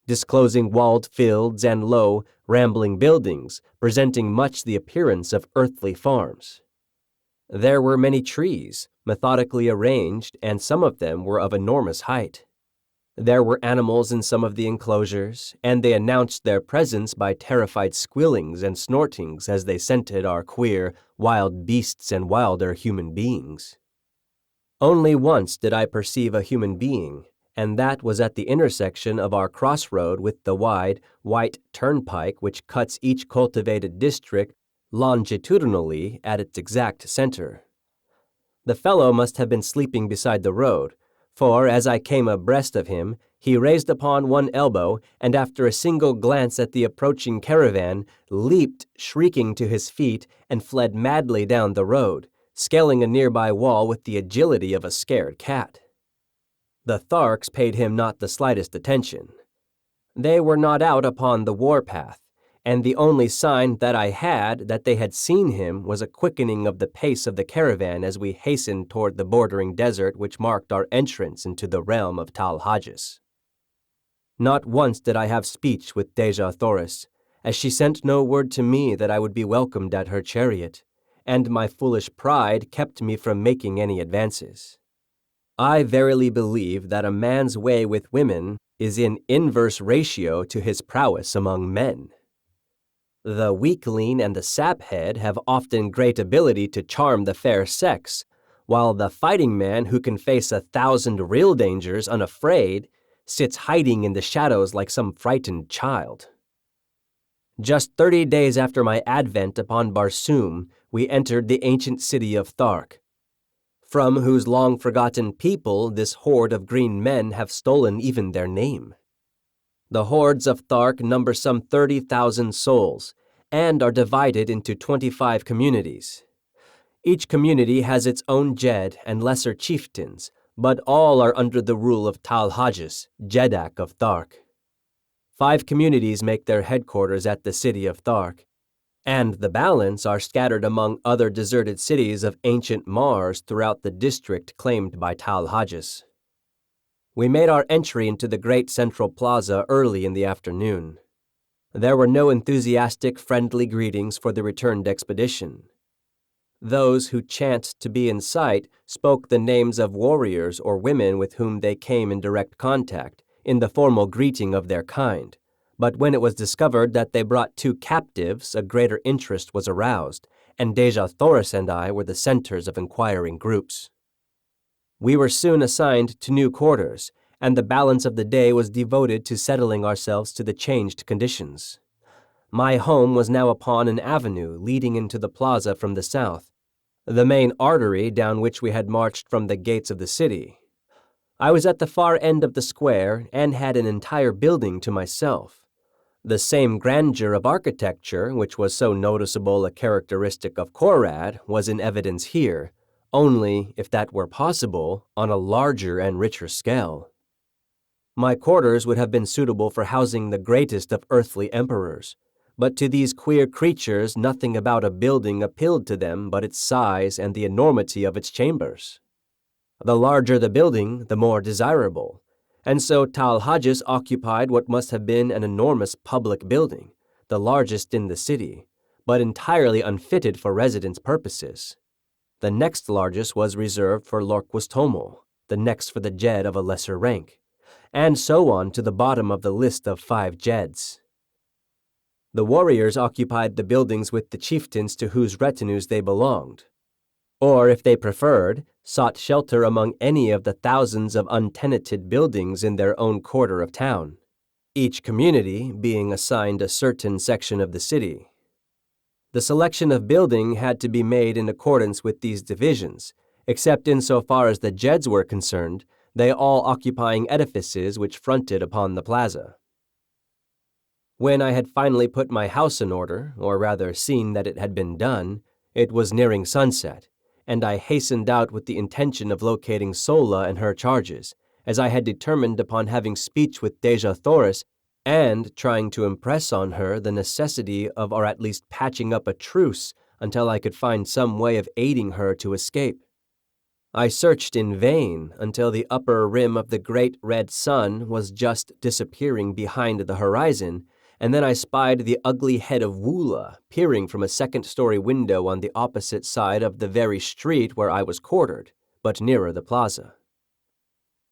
disclosing walled fields and low, rambling buildings, presenting much the appearance of earthly farms. There were many trees, methodically arranged, and some of them were of enormous height. There were animals in some of the enclosures, and they announced their presence by terrified squealings and snortings as they scented our queer, wild beasts and wilder human beings. Only once did I perceive a human being, and that was at the intersection of our crossroad with the wide, white turnpike which cuts each cultivated district longitudinally at its exact center. The fellow must have been sleeping beside the road, for as I came abreast of him, He raised upon one elbow, and after a single glance at the approaching caravan, leaped, shrieking, to his feet and fled madly down the road, scaling a nearby wall with the agility of a scared cat. The Tharks paid him not the slightest attention. They were not out upon the warpath, and the only sign that I had that they had seen him was a quickening of the pace of the caravan as we hastened toward the bordering desert which marked our entrance into the realm of Tal Hajjus. Not once did I have speech with Dejah Thoris, as she sent no word to me that I would be welcomed at her chariot, and my foolish pride kept me from making any advances. I verily believe that a man's way with women is in inverse ratio to his prowess among men. The weakling and the saphead have often great ability to charm the fair sex, while the fighting man who can face 1,000 real dangers unafraid sits hiding in the shadows like some frightened child. Just 30 days after my advent upon Barsoom, we entered the ancient city of Thark, from whose long-forgotten people this horde of green men have stolen even their name. The hordes of Thark number some 30,000 souls, and are divided into 25 communities. Each community has its own Jed and lesser chieftains, but all are under the rule of Tal Hajjus, Jedak of Thark. 5 communities make their headquarters at the city of Thark, and the balance are scattered among other deserted cities of ancient Mars throughout the district claimed by Tal Hajjus. We made our entry into the great central plaza early in the afternoon. There were no enthusiastic, friendly greetings for the returned expedition. Those who chanced to be in sight spoke the names of warriors or women with whom they came in direct contact, in the formal greeting of their kind, but when it was discovered that they brought 2 captives, a greater interest was aroused, and Dejah Thoris and I were the centers of inquiring groups. We were soon assigned to new quarters, and the balance of the day was devoted to settling ourselves to the changed conditions. My home was now upon an avenue leading into the plaza from the south, the main artery down which we had marched from the gates of the city. I was at the far end of the square and had an entire building to myself. The same grandeur of architecture, which was so noticeable a characteristic of Korad, was in evidence here, only, if that were possible, on a larger and richer scale. My quarters would have been suitable for housing the greatest of earthly emperors, but to these queer creatures nothing about a building appealed to them but its size and the enormity of its chambers. The larger the building, the more desirable, and so Tal Hajjus occupied what must have been an enormous public building, the largest in the city, but entirely unfitted for residence purposes. The next largest was reserved for Lorquas Tomol, the next for the Jed of a lesser rank, and so on to the bottom of the list of 5 Jeds. The warriors occupied the buildings with the chieftains to whose retinues they belonged, or, if they preferred, sought shelter among any of the thousands of untenanted buildings in their own quarter of town, each community being assigned a certain section of the city. The selection of building had to be made in accordance with these divisions, except insofar as the Jeds were concerned, they all occupying edifices which fronted upon the plaza. When I had finally put my house in order, or rather seen that it had been done, it was nearing sunset, and I hastened out with the intention of locating Sola and her charges, as I had determined upon having speech with Dejah Thoris and trying to impress on her the necessity of or at least patching up a truce until I could find some way of aiding her to escape. I searched in vain until the upper rim of the great red sun was just disappearing behind the horizon, and then I spied the ugly head of Woola peering from a second-story window on the opposite side of the very street where I was quartered, but nearer the plaza.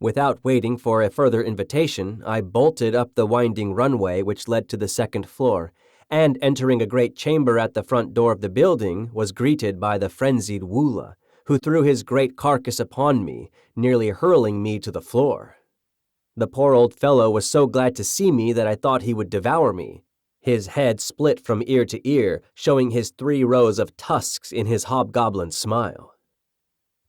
Without waiting for a further invitation, I bolted up the winding runway which led to the second floor, and entering a great chamber at the front door of the building, was greeted by the frenzied Woola, who threw his great carcass upon me, nearly hurling me to the floor. The poor old fellow was so glad to see me that I thought he would devour me. His head split from ear to ear, showing his 3 rows of tusks in his hobgoblin smile.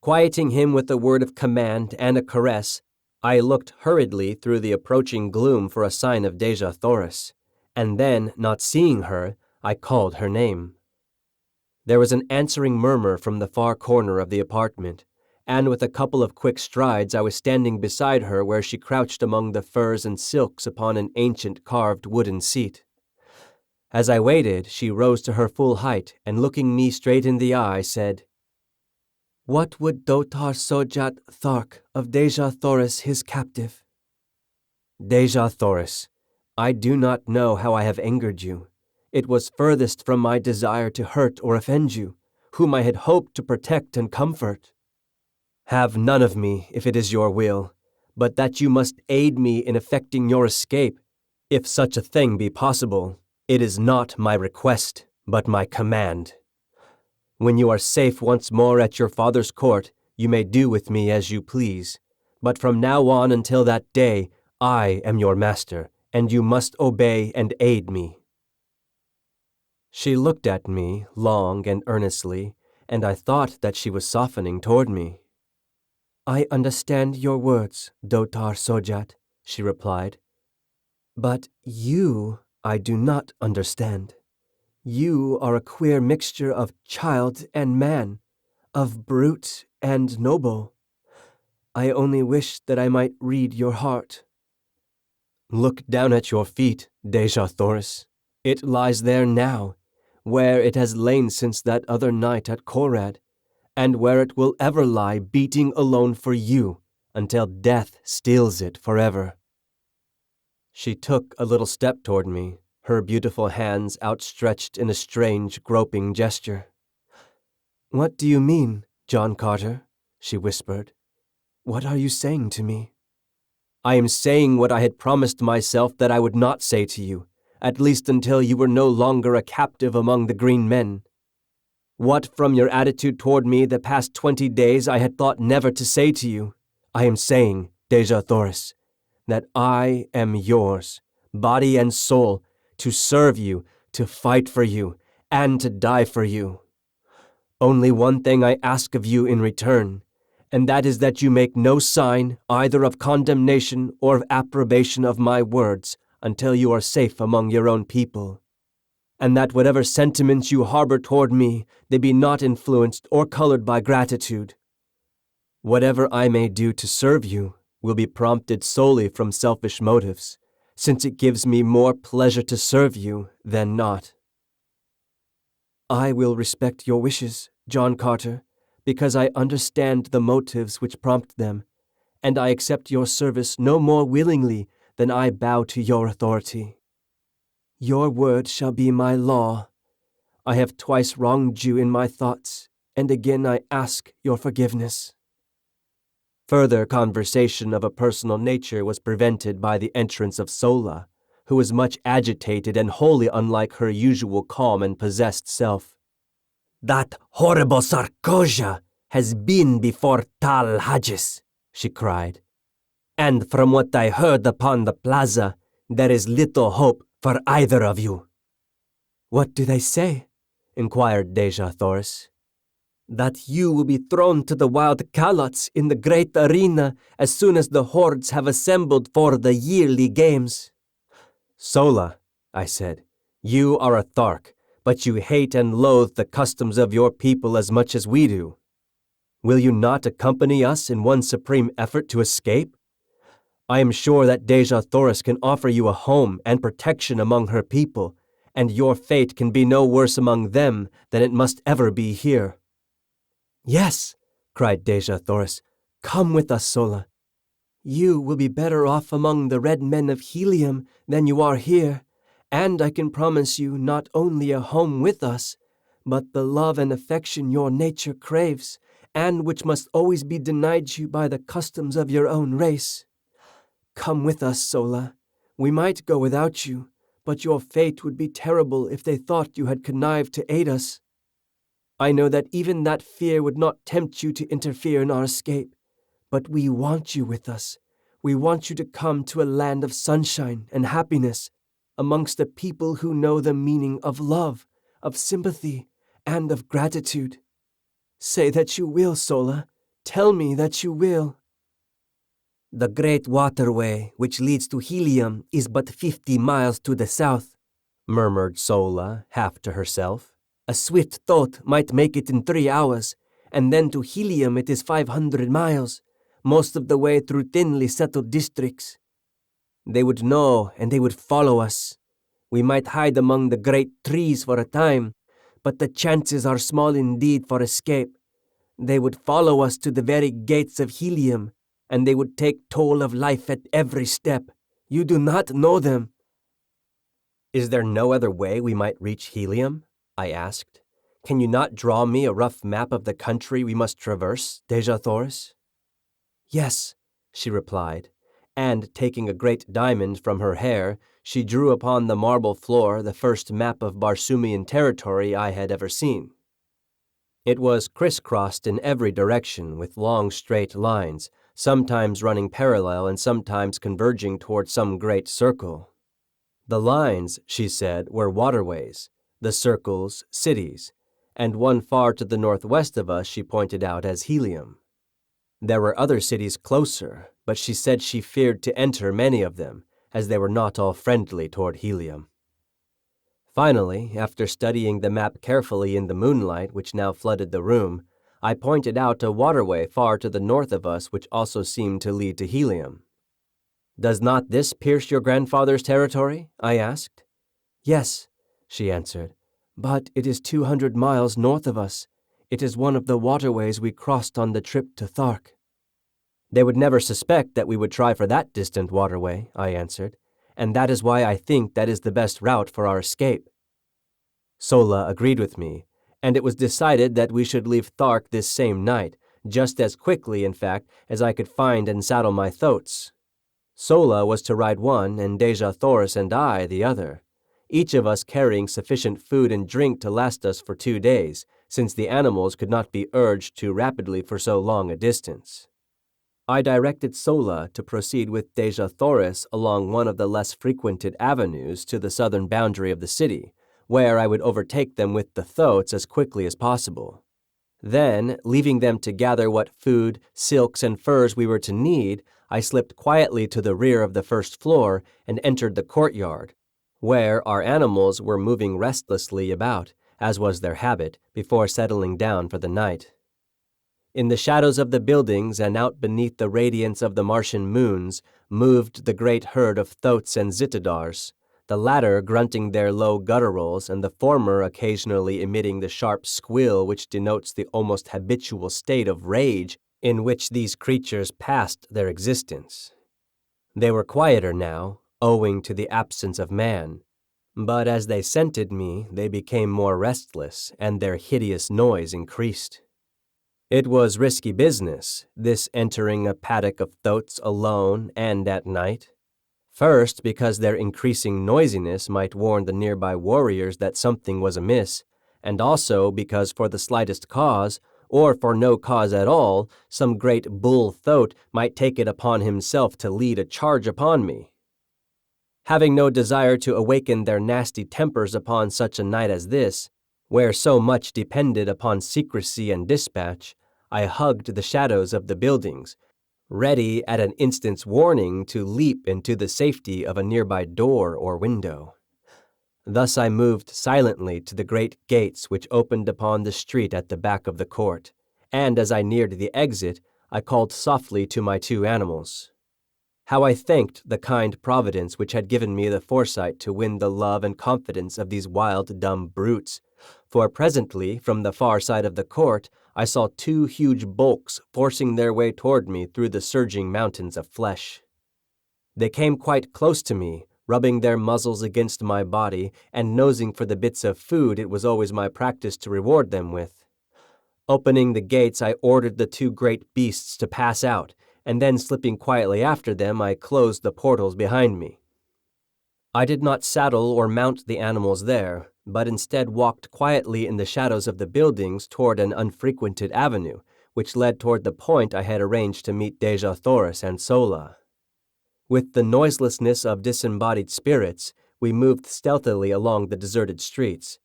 Quieting him with a word of command and a caress, I looked hurriedly through the approaching gloom for a sign of Dejah Thoris, and then, not seeing her, I called her name. There was an answering murmur from the far corner of the apartment, and with a couple of quick strides I was standing beside her where she crouched among the furs and silks upon an ancient carved wooden seat. As I waited, she rose to her full height and looking me straight in the eye said, "What would Dotar Sojat Thark of Dejah Thoris his captive?" Dejah Thoris, I do not know how I have angered you. It was furthest from my desire to hurt or offend you, whom I had hoped to protect and comfort. Have none of me, if it is your will, but that you must aid me in effecting your escape, if such a thing be possible. It is not my request, but my command. When you are safe once more at your father's court, you may do with me as you please, but from now on until that day, I am your master, and you must obey and aid me." She looked at me long and earnestly, and I thought that she was softening toward me. "I understand your words, Dotar Sojat," she replied. "But you I do not understand. You are a queer mixture of child and man, of brute and noble. I only wish that I might read your heart." "Look down at your feet, Dejah Thoris. It lies there now, where it has lain since that other night at Korad, and where it will ever lie beating alone for you until death steals it forever." She took a little step toward me, her beautiful hands outstretched in a strange, groping gesture. "What do you mean, John Carter?" she whispered. "What are you saying to me?" "I am saying what I had promised myself that I would not say to you, at least until you were no longer a captive among the green men. What from your attitude toward me the past 20 days I had thought never to say to you. I am saying, Dejah Thoris, that I am yours, body and soul, to serve you, to fight for you, and to die for you. Only one thing I ask of you in return, and that is that you make no sign either of condemnation or of approbation of my words until you are safe among your own people, and that whatever sentiments you harbor toward me, they be not influenced or colored by gratitude. Whatever I may do to serve you will be prompted solely from selfish motives, since it gives me more pleasure to serve you than not. I will respect your wishes, John Carter, because I understand the motives which prompt them, and I accept your service no more willingly than I bow to your authority. Your word shall be my law. I have twice wronged you in my thoughts, and again I ask your forgiveness." Further conversation of a personal nature was prevented by the entrance of Sola, who was much agitated and wholly unlike her usual calm and possessed self. "That horrible Sarkosia has been before Tal Hajis," she cried. "And from what I heard upon the plaza, there is little hope for either of you." "What do they say?" inquired Dejah Thoris. "That you will be thrown to the wild calots in the great arena as soon as the hordes have assembled for the yearly games." "Sola," I said, "you are a Thark, but you hate and loathe the customs of your people as much as we do. Will you not accompany us in one supreme effort to escape? I am sure that Dejah Thoris can offer you a home and protection among her people, and your fate can be no worse among them than it must ever be here." "Yes," cried Dejah Thoris, "come with us, Sola. You will be better off among the red men of Helium than you are here, and I can promise you not only a home with us, but the love and affection your nature craves, and which must always be denied you by the customs of your own race. Come with us, Sola. We might go without you, but your fate would be terrible if they thought you had connived to aid us. I know that even that fear would not tempt you to interfere in our escape, but we want you with us. We want you to come to a land of sunshine and happiness, amongst a people who know the meaning of love, of sympathy, and of gratitude. Say that you will, Sola. Tell me that you will." The great waterway which leads to Helium is but 50 miles to the south, murmured Sola, half to herself. A swift thought might make it in 3 hours, and then to Helium it is 500 miles, most of the way through thinly settled districts. They would know and they would follow us. We might hide among the great trees for a time, but the chances are small indeed for escape. They would follow us to the very gates of Helium, and they would take toll of life at every step. You do not know them. Is there no other way we might reach Helium? I asked. Can you not draw me a rough map of the country we must traverse, Dejah Thoris? Yes, she replied, and taking a great diamond from her hair, she drew upon the marble floor the first map of Barsoomian territory I had ever seen. It was crisscrossed in every direction with long straight lines, sometimes running parallel and sometimes converging toward some great circle. The lines, she said, were waterways, the circles, cities, and one far to the northwest of us she pointed out as Helium. There were other cities closer, but she said she feared to enter many of them, as they were not all friendly toward Helium. Finally, after studying the map carefully in the moonlight which now flooded the room, I pointed out a waterway far to the north of us which also seemed to lead to Helium. Does not this pierce your grandfather's territory? I asked. Yes, she answered, but it is 200 miles north of us. It is one of the waterways we crossed on the trip to Thark. They would never suspect that we would try for that distant waterway, I answered, and that is why I think that is the best route for our escape. Sola agreed with me, and it was decided that we should leave Thark this same night, just as quickly, in fact, as I could find and saddle my thoats. Sola was to ride one, and Dejah Thoris and I the other, each of us carrying sufficient food and drink to last us for 2 days, since the animals could not be urged too rapidly for so long a distance. I directed Sola to proceed with Dejah Thoris along one of the less frequented avenues to the southern boundary of the city, where I would overtake them with the thoats as quickly as possible. Then, leaving them to gather what food, silks, and furs we were to need, I slipped quietly to the rear of the first floor and entered the courtyard, where our animals were moving restlessly about, as was their habit, before settling down for the night. In the shadows of the buildings and out beneath the radiance of the Martian moons moved the great herd of thoats and zitidars, the latter grunting their low gutturals and the former occasionally emitting the sharp squeal which denotes the almost habitual state of rage in which these creatures passed their existence. They were quieter now, owing to the absence of man, but as they scented me, they became more restless, and their hideous noise increased. It was risky business, this entering a paddock of thoats alone and at night. First, because their increasing noisiness might warn the nearby warriors that something was amiss, and also because for the slightest cause, or for no cause at all, some great bull thoat might take it upon himself to lead a charge upon me. Having no desire to awaken their nasty tempers upon such a night as this, where so much depended upon secrecy and dispatch, I hugged the shadows of the buildings, ready at an instant's warning to leap into the safety of a nearby door or window. Thus I moved silently to the great gates which opened upon the street at the back of the court, and as I neared the exit, I called softly to my 2 animals. How I thanked the kind Providence which had given me the foresight to win the love and confidence of these wild, dumb brutes, for presently, from the far side of the court, I saw 2 huge bulks forcing their way toward me through the surging mountains of flesh. They came quite close to me, rubbing their muzzles against my body and nosing for the bits of food it was always my practice to reward them with. Opening the gates, I ordered the 2 great beasts to pass out, and then slipping quietly after them, I closed the portals behind me. I did not saddle or mount the animals there, but instead walked quietly in the shadows of the buildings toward an unfrequented avenue, which led toward the point I had arranged to meet Dejah Thoris and Sola. With the noiselessness of disembodied spirits, we moved stealthily along the deserted streets,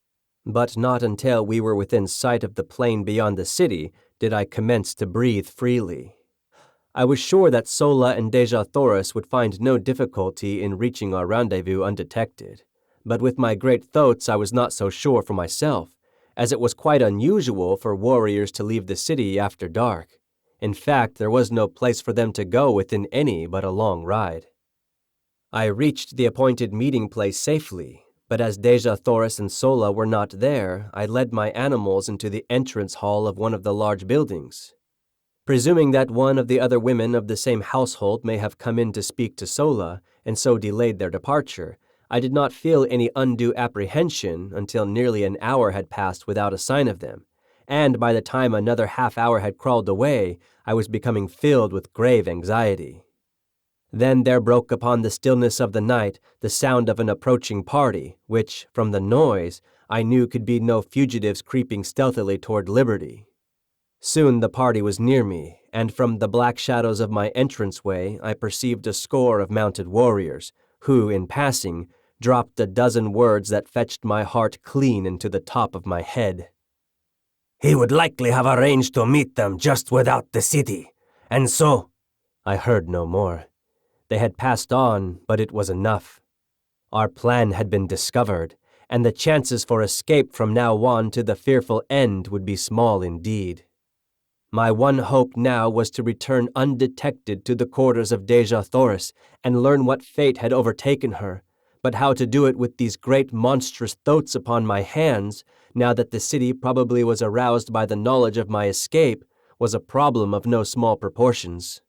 but not until we were within sight of the plain beyond the city did I commence to breathe freely. I was sure that Sola and Deja Thoris would find no difficulty in reaching our rendezvous undetected, but with my great thoughts I was not so sure for myself, as it was quite unusual for warriors to leave the city after dark. In fact, there was no place for them to go within any but a long ride. I reached the appointed meeting place safely, but as Deja Thoris and Sola were not there, I led my animals into the entrance hall of one of the large buildings. Presuming that one of the other women of the same household may have come in to speak to Sola, and so delayed their departure, I did not feel any undue apprehension until nearly an hour had passed without a sign of them, and by the time another half-hour had crawled away, I was becoming filled with grave anxiety. Then there broke upon the stillness of the night the sound of an approaching party, which, from the noise, I knew could be no fugitives creeping stealthily toward liberty. Soon the party was near me, and from the black shadows of my entranceway I perceived a score of mounted warriors, who, in passing, dropped a dozen words that fetched my heart clean into the top of my head. He would likely have arranged to meet them just without the city, and so— I heard no more. They had passed on, but it was enough. Our plan had been discovered, and the chances for escape from now on to the fearful end would be small indeed. My one hope now was to return undetected to the quarters of Deja Thoris and learn what fate had overtaken her, but how to do it with these great monstrous thoughts upon my hands, now that the city probably was aroused by the knowledge of my escape, was a problem of no small proportions.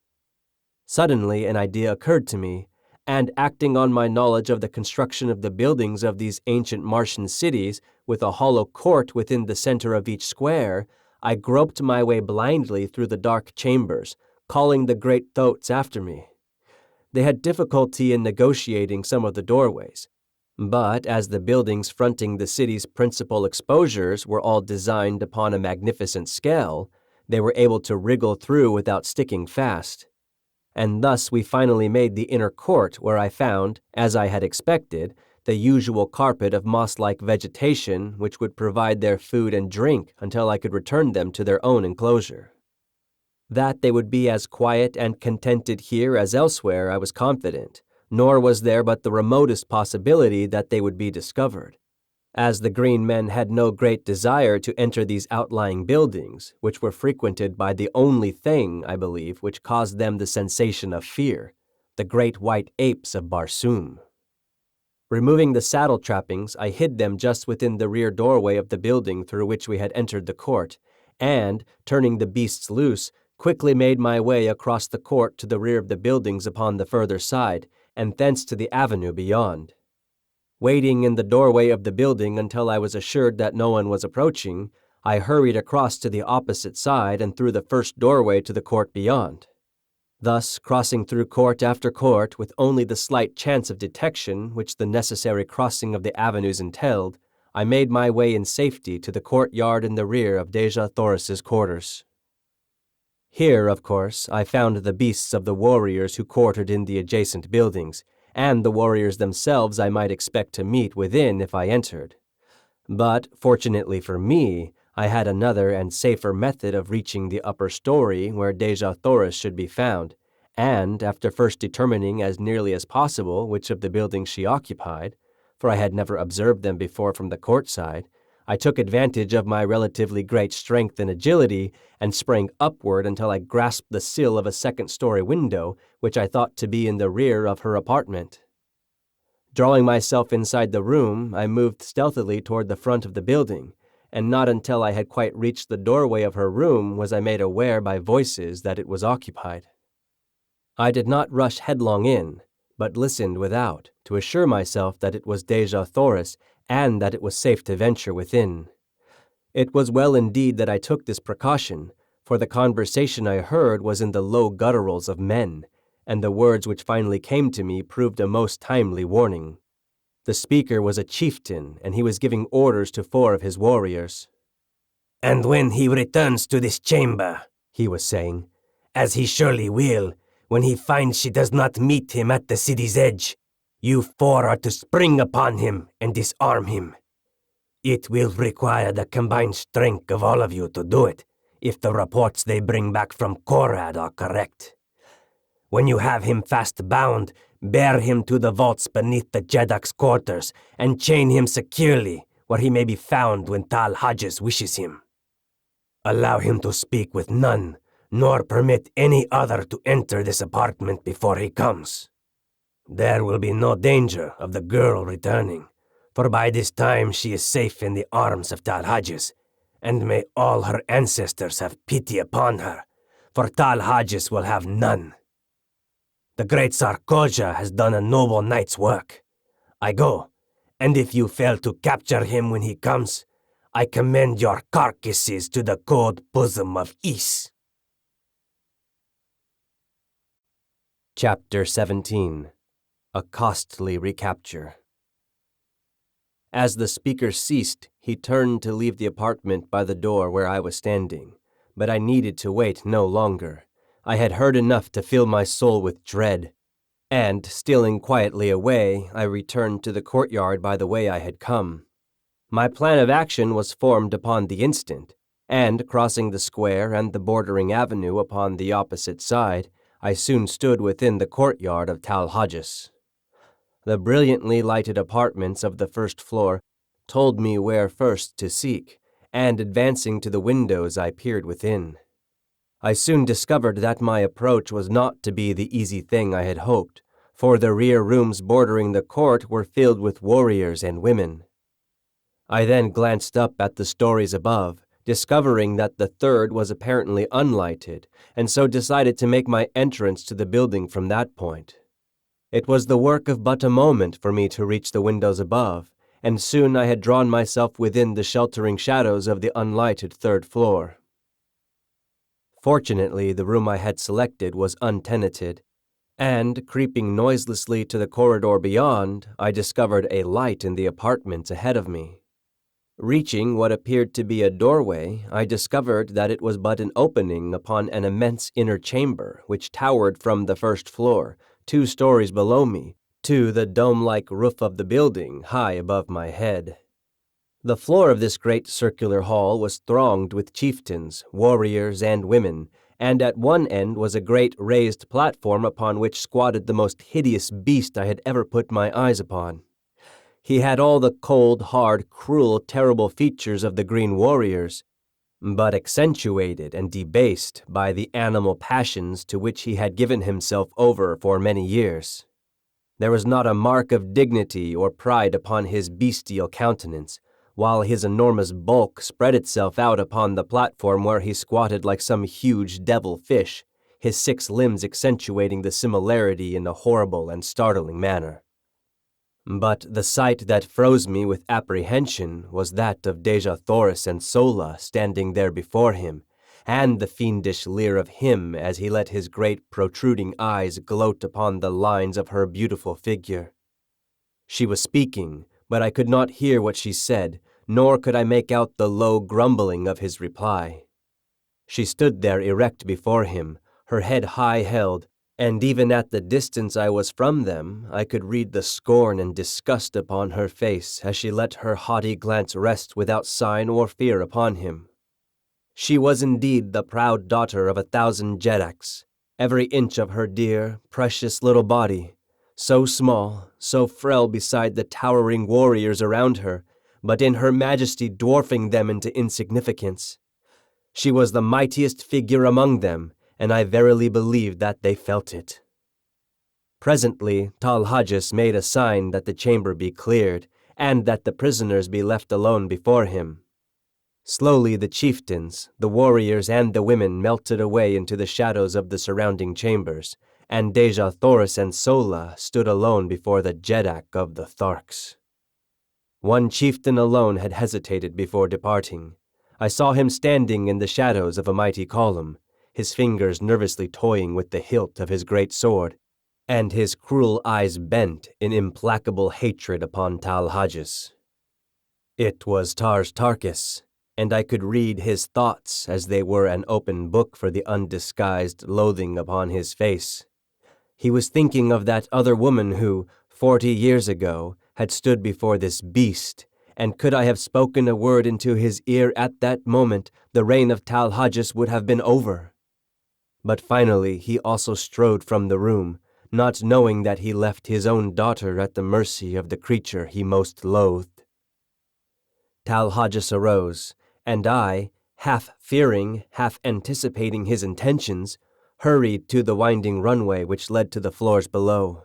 Suddenly an idea occurred to me, and acting on my knowledge of the construction of the buildings of these ancient Martian cities, with a hollow court within the center of each square, I groped my way blindly through the dark chambers, calling the great thoats after me. They had difficulty in negotiating some of the doorways, but as the buildings fronting the city's principal exposures were all designed upon a magnificent scale, they were able to wriggle through without sticking fast. And thus we finally made the inner court, where I found, as I had expected, the usual carpet of moss-like vegetation which would provide their food and drink until I could return them to their own enclosure. That they would be as quiet and contented here as elsewhere I was confident, nor was there but the remotest possibility that they would be discovered, as the green men had no great desire to enter these outlying buildings, which were frequented by the only thing, I believe, which caused them the sensation of fear, the great white apes of Barsoom. Removing the saddle trappings, I hid them just within the rear doorway of the building through which we had entered the court, and, turning the beasts loose, quickly made my way across the court to the rear of the buildings upon the further side, and thence to the avenue beyond. Waiting in the doorway of the building until I was assured that no one was approaching, I hurried across to the opposite side and through the first doorway to the court beyond. Thus, crossing through court after court with only the slight chance of detection which the necessary crossing of the avenues entailed, I made my way in safety to the courtyard in the rear of Deja Thoris's quarters. Here, of course, I found the beasts of the warriors who quartered in the adjacent buildings, and the warriors themselves I might expect to meet within if I entered. But, fortunately for me, I had another and safer method of reaching the upper story where Deja Thoris should be found, and, after first determining as nearly as possible which of the buildings she occupied, for I had never observed them before from the court side, I took advantage of my relatively great strength and agility and sprang upward until I grasped the sill of a second-story window, which I thought to be in the rear of her apartment. Drawing myself inside the room, I moved stealthily toward the front of the building, and not until I had quite reached the doorway of her room was I made aware by voices that it was occupied. I did not rush headlong in, but listened without to assure myself that it was Deja Thoris and that it was safe to venture within. It was well indeed that I took this precaution, for the conversation I heard was in the low gutturals of men, and the words which finally came to me proved a most timely warning. The speaker was a chieftain, and he was giving orders to 4 of his warriors. "And when he returns to this chamber," he was saying, "as he surely will, when he finds she does not meet him at the city's edge, you 4 are to spring upon him and disarm him. It will require the combined strength of all of you to do it, if the reports they bring back from Korad are correct. When you have him fast bound, bear him to the vaults beneath the Jeddak's quarters and chain him securely where he may be found when Tal Hajjus wishes him. Allow him to speak with none, nor permit any other to enter this apartment before he comes. There will be no danger of the girl returning, for by this time she is safe in the arms of Tal Hajjus, and may all her ancestors have pity upon her, for Tal Hajjus will have none. The great Sarkoja has done a noble knight's work. I go, and if you fail to capture him when he comes, I commend your carcasses to the cold bosom of Is. Chapter 17. A Costly Recapture. As the speaker ceased, he turned to leave the apartment by the door where I was standing, but I needed to wait no longer. I had heard enough to fill my soul with dread, and, stealing quietly away, I returned to the courtyard by the way I had come. My plan of action was formed upon the instant, and, crossing the square and the bordering avenue upon the opposite side, I soon stood within the courtyard of Tal Hajjus. The brilliantly lighted apartments of the first floor told me where first to seek, and advancing to the windows I peered within. I soon discovered that my approach was not to be the easy thing I had hoped, for the rear rooms bordering the court were filled with warriors and women. I then glanced up at the stories above, discovering that the third was apparently unlighted, and so decided to make my entrance to the building from that point. It was the work of but a moment for me to reach the windows above, and soon I had drawn myself within the sheltering shadows of the unlighted third floor. Fortunately, the room I had selected was untenanted, and, creeping noiselessly to the corridor beyond, I discovered a light in the apartment ahead of me. Reaching what appeared to be a doorway, I discovered that it was but an opening upon an immense inner chamber which towered from the first floor, 2 stories below me, to the dome-like roof of the building high above my head. The floor of this great circular hall was thronged with chieftains, warriors, and women, and at one end was a great raised platform upon which squatted the most hideous beast I had ever put my eyes upon. He had all the cold, hard, cruel, terrible features of the green warriors, but accentuated and debased by the animal passions to which he had given himself over for many years. There was not a mark of dignity or pride upon his bestial countenance, while his enormous bulk spread itself out upon the platform where he squatted like some huge devil fish, his 6 limbs accentuating the similarity in a horrible and startling manner. But the sight that froze me with apprehension was that of Dejah Thoris and Sola standing there before him, and the fiendish leer of him as he let his great protruding eyes gloat upon the lines of her beautiful figure. She was speaking, but I could not hear what she said, nor could I make out the low grumbling of his reply. She stood there erect before him, her head high held, and even at the distance I was from them, I could read the scorn and disgust upon her face as she let her haughty glance rest without sign or fear upon him. She was indeed the proud daughter of 1,000 Jeddaks, every inch of her dear, precious little body, so small, so frail beside the towering warriors around her, but in her majesty dwarfing them into insignificance. She was the mightiest figure among them, and I verily believed that they felt it. Presently, Tal Hajjus made a sign that the chamber be cleared, and that the prisoners be left alone before him. Slowly the chieftains, the warriors, and the women melted away into the shadows of the surrounding chambers, and Dejah Thoris and Sola stood alone before the Jeddak of the Tharks. One chieftain alone had hesitated before departing. I saw him standing in the shadows of a mighty column, his fingers nervously toying with the hilt of his great sword, and his cruel eyes bent in implacable hatred upon Tal Hajjus. It was Tars Tarkas, and I could read his thoughts as they were an open book for the undisguised loathing upon his face. He was thinking of that other woman who, 40 years ago, had stood before this beast, and could I have spoken a word into his ear at that moment, the reign of Tal Hajjus would have been over. But finally he also strode from the room, not knowing that he left his own daughter at the mercy of the creature he most loathed. Talhajas arose, and I, half fearing, half anticipating his intentions, hurried to the winding runway which led to the floors below.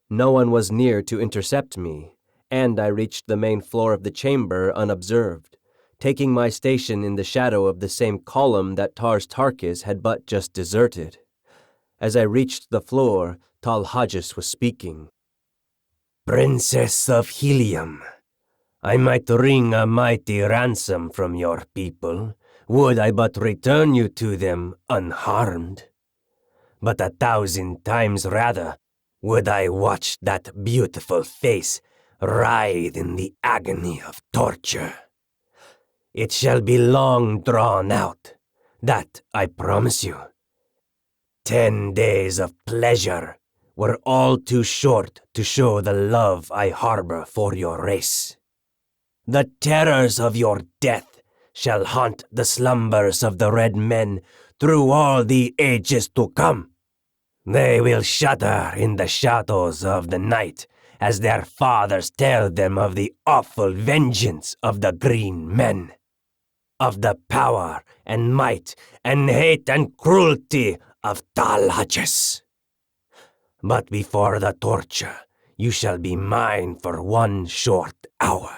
No one was near to intercept me, and I reached the main floor of the chamber unobserved, taking my station in the shadow of the same column that Tars Tarkis had but just deserted. As I reached the floor, Talhajas was speaking. Princess of Helium, I might wring a mighty ransom from your people, would I but return you to them unharmed. But 1,000 times rather would I watch that beautiful face writhe in the agony of torture. It shall be long drawn out, that I promise you. 10 days of pleasure were all too short to show the love I harbor for your race. The terrors of your death shall haunt the slumbers of the red men through all the ages to come. They will shudder in the shadows of the night as their fathers tell them of the awful vengeance of the green men, of the power and might and hate and cruelty of Talhajas. But before the torture, you shall be mine for 1 short hour.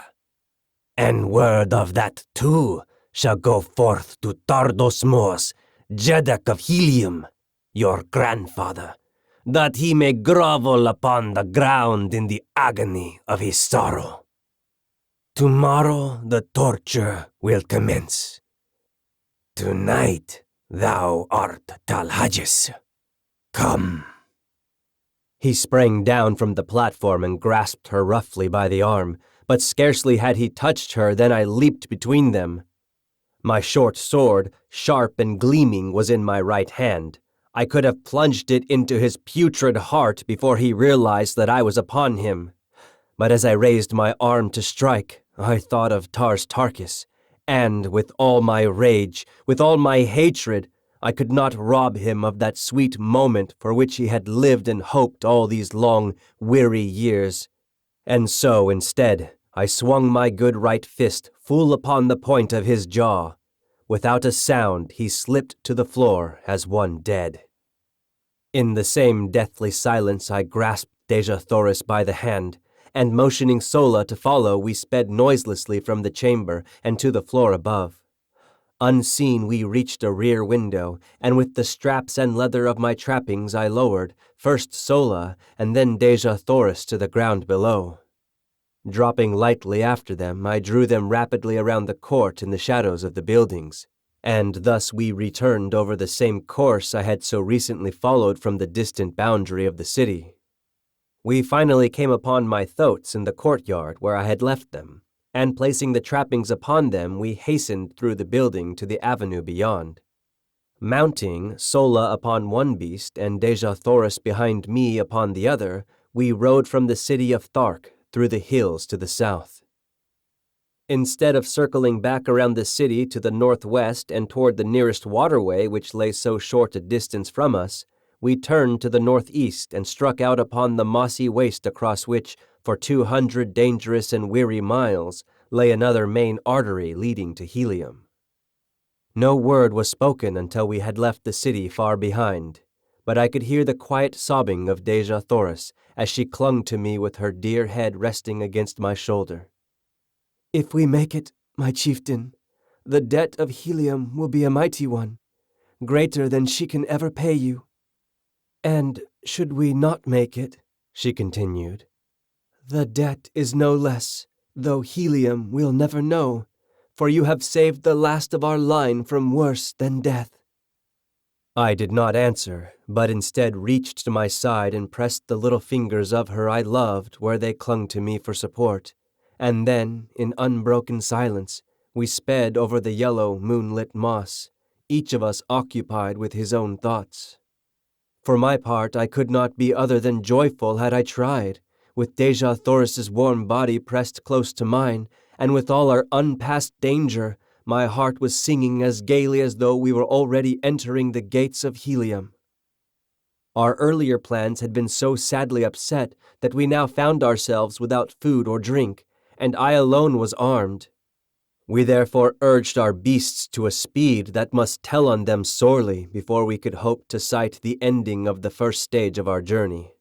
And word of that too shall go forth to Tardosmos, Jeddak of Helium, your grandfather, that he may grovel upon the ground in the agony of his sorrow. Tomorrow the torture will commence. Tonight thou art Talhajas. Come. He sprang down from the platform and grasped her roughly by the arm, but scarcely had he touched her than I leaped between them. My short sword, sharp and gleaming, was in my right hand. I could have plunged it into his putrid heart before he realized that I was upon him. But as I raised my arm to strike, I thought of Tars Tarkis, and with all my rage, with all my hatred, I could not rob him of that sweet moment for which he had lived and hoped all these long, weary years. And so, instead, I swung my good right fist full upon the point of his jaw. Without a sound, he slipped to the floor as one dead. In the same deathly silence, I grasped Dejah Thoris by the hand, and motioning Sola to follow, we sped noiselessly from the chamber and to the floor above. Unseen, we reached a rear window, and with the straps and leather of my trappings I lowered, first Sola, and then Dejah Thoris to the ground below. Dropping lightly after them, I drew them rapidly around the court in the shadows of the buildings, and thus we returned over the same course I had so recently followed from the distant boundary of the city. We finally came upon my thoats in the courtyard where I had left them, and placing the trappings upon them, we hastened through the building to the avenue beyond. Mounting, Sola upon one beast and Dejah Thoris behind me upon the other, we rode from the city of Thark through the hills to the south. Instead of circling back around the city to the northwest and toward the nearest waterway which lay so short a distance from us, we turned to the northeast and struck out upon the mossy waste across which, for 200 dangerous and weary miles, lay another main artery leading to Helium. No word was spoken until we had left the city far behind, but I could hear the quiet sobbing of Dejah Thoris as she clung to me with her dear head resting against my shoulder. "If we make it, my chieftain, the debt of Helium will be a mighty one, greater than she can ever pay you. And should we not make it," she continued, "the debt is no less, though Helium will never know, for you have saved the last of our line from worse than death." I did not answer, but instead reached to my side and pressed the little fingers of her I loved where they clung to me for support, and then, in unbroken silence, we sped over the yellow, moonlit moss, each of us occupied with his own thoughts. For my part, I could not be other than joyful had I tried, with Dejah Thoris's warm body pressed close to mine, and with all our unpassed danger, My heart was singing as gaily as though we were already entering the gates of Helium. Our earlier plans had been so sadly upset that we now found ourselves without food or drink, and I alone was armed. We therefore urged our beasts to a speed that must tell on them sorely before we could hope to sight the ending of the first stage of our journey.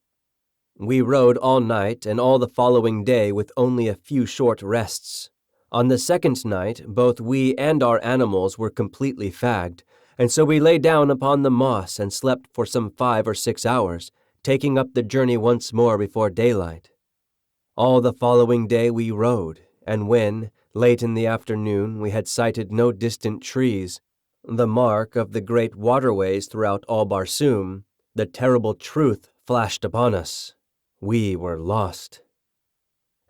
We rode all night and all the following day with only a few short rests. On the second night, both we and our animals were completely fagged, and so we lay down upon the moss and slept for some 5 or 6 hours, taking up the journey once more before daylight. All the following day we rode, and when, late in the afternoon, we had sighted no distant trees, the mark of the great waterways throughout all Barsoom, the terrible truth flashed upon us. We were lost.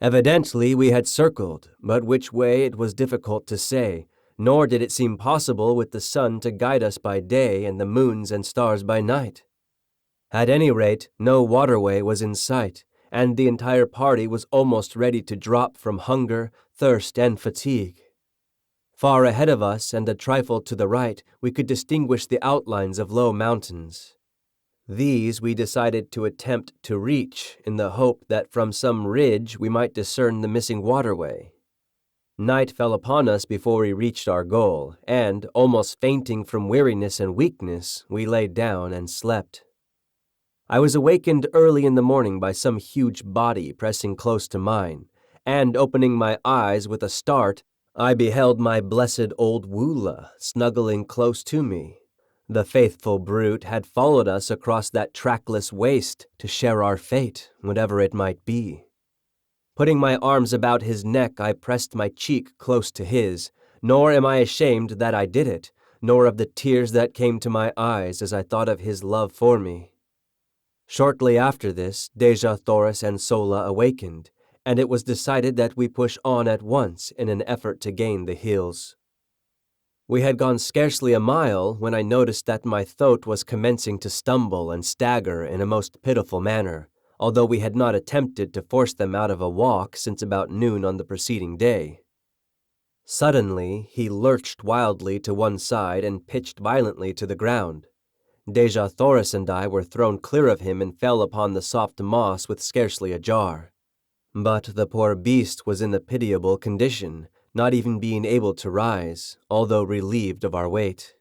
Evidently we had circled, but which way it was difficult to say, nor did it seem possible with the sun to guide us by day and the moons and stars by night. At any rate, no waterway was in sight, and the entire party was almost ready to drop from hunger, thirst, and fatigue. Far ahead of us and a trifle to the right, we could distinguish the outlines of low mountains. These we decided to attempt to reach in the hope that from some ridge we might discern the missing waterway. Night fell upon us before we reached our goal, and, almost fainting from weariness and weakness, we lay down and slept. I was awakened early in the morning by some huge body pressing close to mine, and opening my eyes with a start, I beheld my blessed old Woola snuggling close to me. The faithful brute had followed us across that trackless waste to share our fate, whatever it might be. Putting my arms about his neck, I pressed my cheek close to his, nor am I ashamed that I did it, nor of the tears that came to my eyes as I thought of his love for me. Shortly after this, Deja Thoris and Sola awakened, and it was decided that we push on at once in an effort to gain the hills. We had gone scarcely a mile when I noticed that my thoat was commencing to stumble and stagger in a most pitiful manner, although we had not attempted to force them out of a walk since about noon on the preceding day. Suddenly, he lurched wildly to one side and pitched violently to the ground. Deja Thoris and I were thrown clear of him and fell upon the soft moss with scarcely a jar. But the poor beast was in a pitiable condition, not even being able to rise, although relieved of our weight.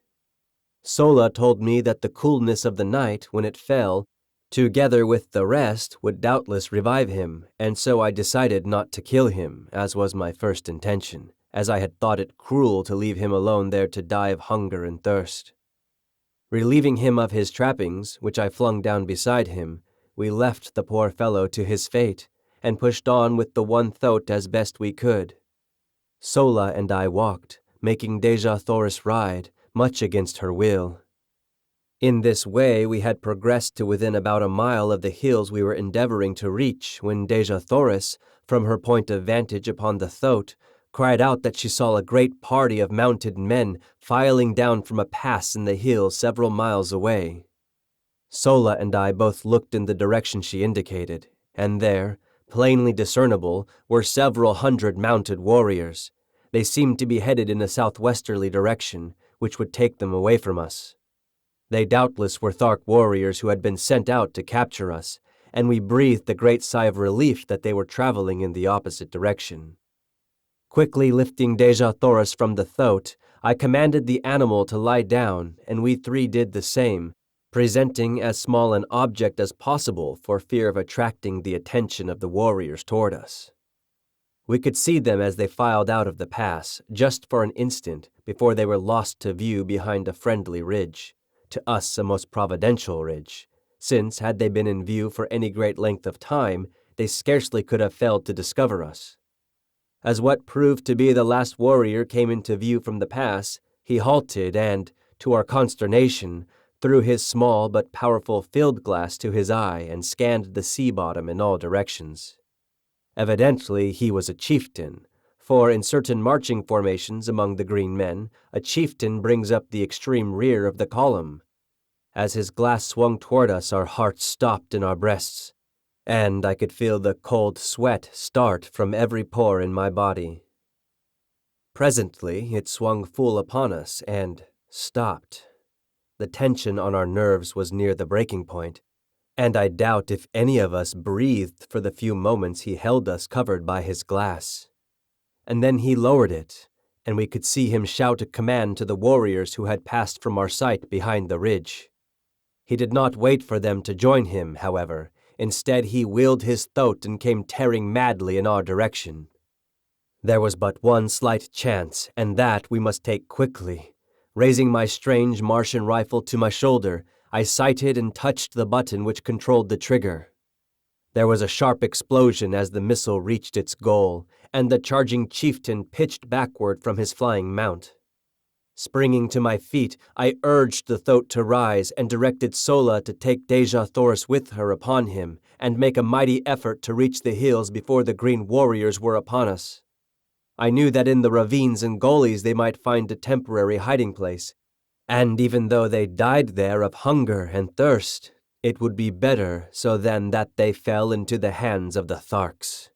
Sola told me that the coolness of the night, when it fell, together with the rest, would doubtless revive him, and so I decided not to kill him, as was my first intention, as I had thought it cruel to leave him alone there to die of hunger and thirst. Relieving him of his trappings, which I flung down beside him, we left the poor fellow to his fate, and pushed on with the one thoat as best we could. Sola and I walked, making Deja Thoris ride, much against her will. In this way we had progressed to within about a mile of the hills we were endeavoring to reach when Deja Thoris, from her point of vantage upon the thoat, cried out that she saw a great party of mounted men filing down from a pass in the hills several miles away. Sola and I both looked in the direction she indicated, and there, plainly discernible, were several hundred mounted warriors. They seemed to be headed in a southwesterly direction, which would take them away from us. They doubtless were Thark warriors who had been sent out to capture us, and we breathed a great sigh of relief that they were traveling in the opposite direction. Quickly lifting Deja Thoris from the thoat, I commanded the animal to lie down, and we three did the same, presenting as small an object as possible for fear of attracting the attention of the warriors toward us. We could see them as they filed out of the pass, just for an instant, before they were lost to view behind a friendly ridge, to us a most providential ridge, since, had they been in view for any great length of time, they scarcely could have failed to discover us. As what proved to be the last warrior came into view from the pass, he halted and, to our consternation, threw his small but powerful field glass to his eye and scanned the sea bottom in all directions. Evidently he was a chieftain, for in certain marching formations among the green men, a chieftain brings up the extreme rear of the column. As his glass swung toward us, our hearts stopped in our breasts, and I could feel the cold sweat start from every pore in my body. Presently, it swung full upon us and stopped. The tension on our nerves was near the breaking point, and I doubt if any of us breathed for the few moments he held us covered by his glass. And then he lowered it, and we could see him shout a command to the warriors who had passed from our sight behind the ridge. He did not wait for them to join him, however. Instead, he wheeled his throat and came tearing madly in our direction. There was but one slight chance, and that we must take quickly. Raising my strange Martian rifle to my shoulder, I sighted and touched the button which controlled the trigger. There was a sharp explosion as the missile reached its goal, and the charging chieftain pitched backward from his flying mount. Springing to my feet, I urged the thoat to rise and directed Sola to take Dejah Thoris with her upon him and make a mighty effort to reach the hills before the green warriors were upon us. I knew that in the ravines and gullies they might find a temporary hiding place, and even though they died there of hunger and thirst, it would be better so than that they fell into the hands of the Tharks.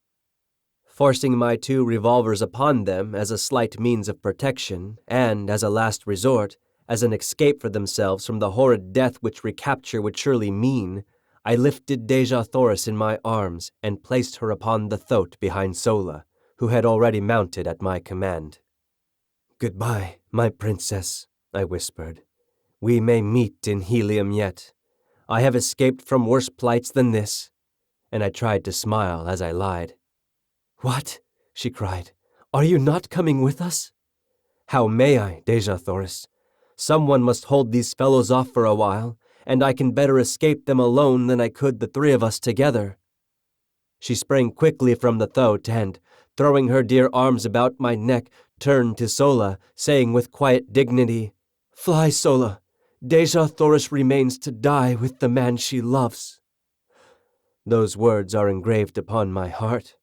Forcing my 2 revolvers upon them as a slight means of protection, and as a last resort, as an escape for themselves from the horrid death which recapture would surely mean, I lifted Dejah Thoris in my arms and placed her upon the thoat behind Sola, who had already mounted at my command. "Goodbye, my princess," I whispered. "We may meet in Helium yet. I have escaped from worse plights than this," and I tried to smile as I lied. "What?" she cried. "Are you not coming with us?" "How may I, Dejah Thoris? Someone must hold these fellows off for a while, and I can better escape them alone than I could the 3 of us together." She sprang quickly from the thoat and, throwing her dear arms about my neck, turned to Sola, saying with quiet dignity, "Fly, Sola. Dejah Thoris remains to die with the man she loves." Those words are engraved upon my heart.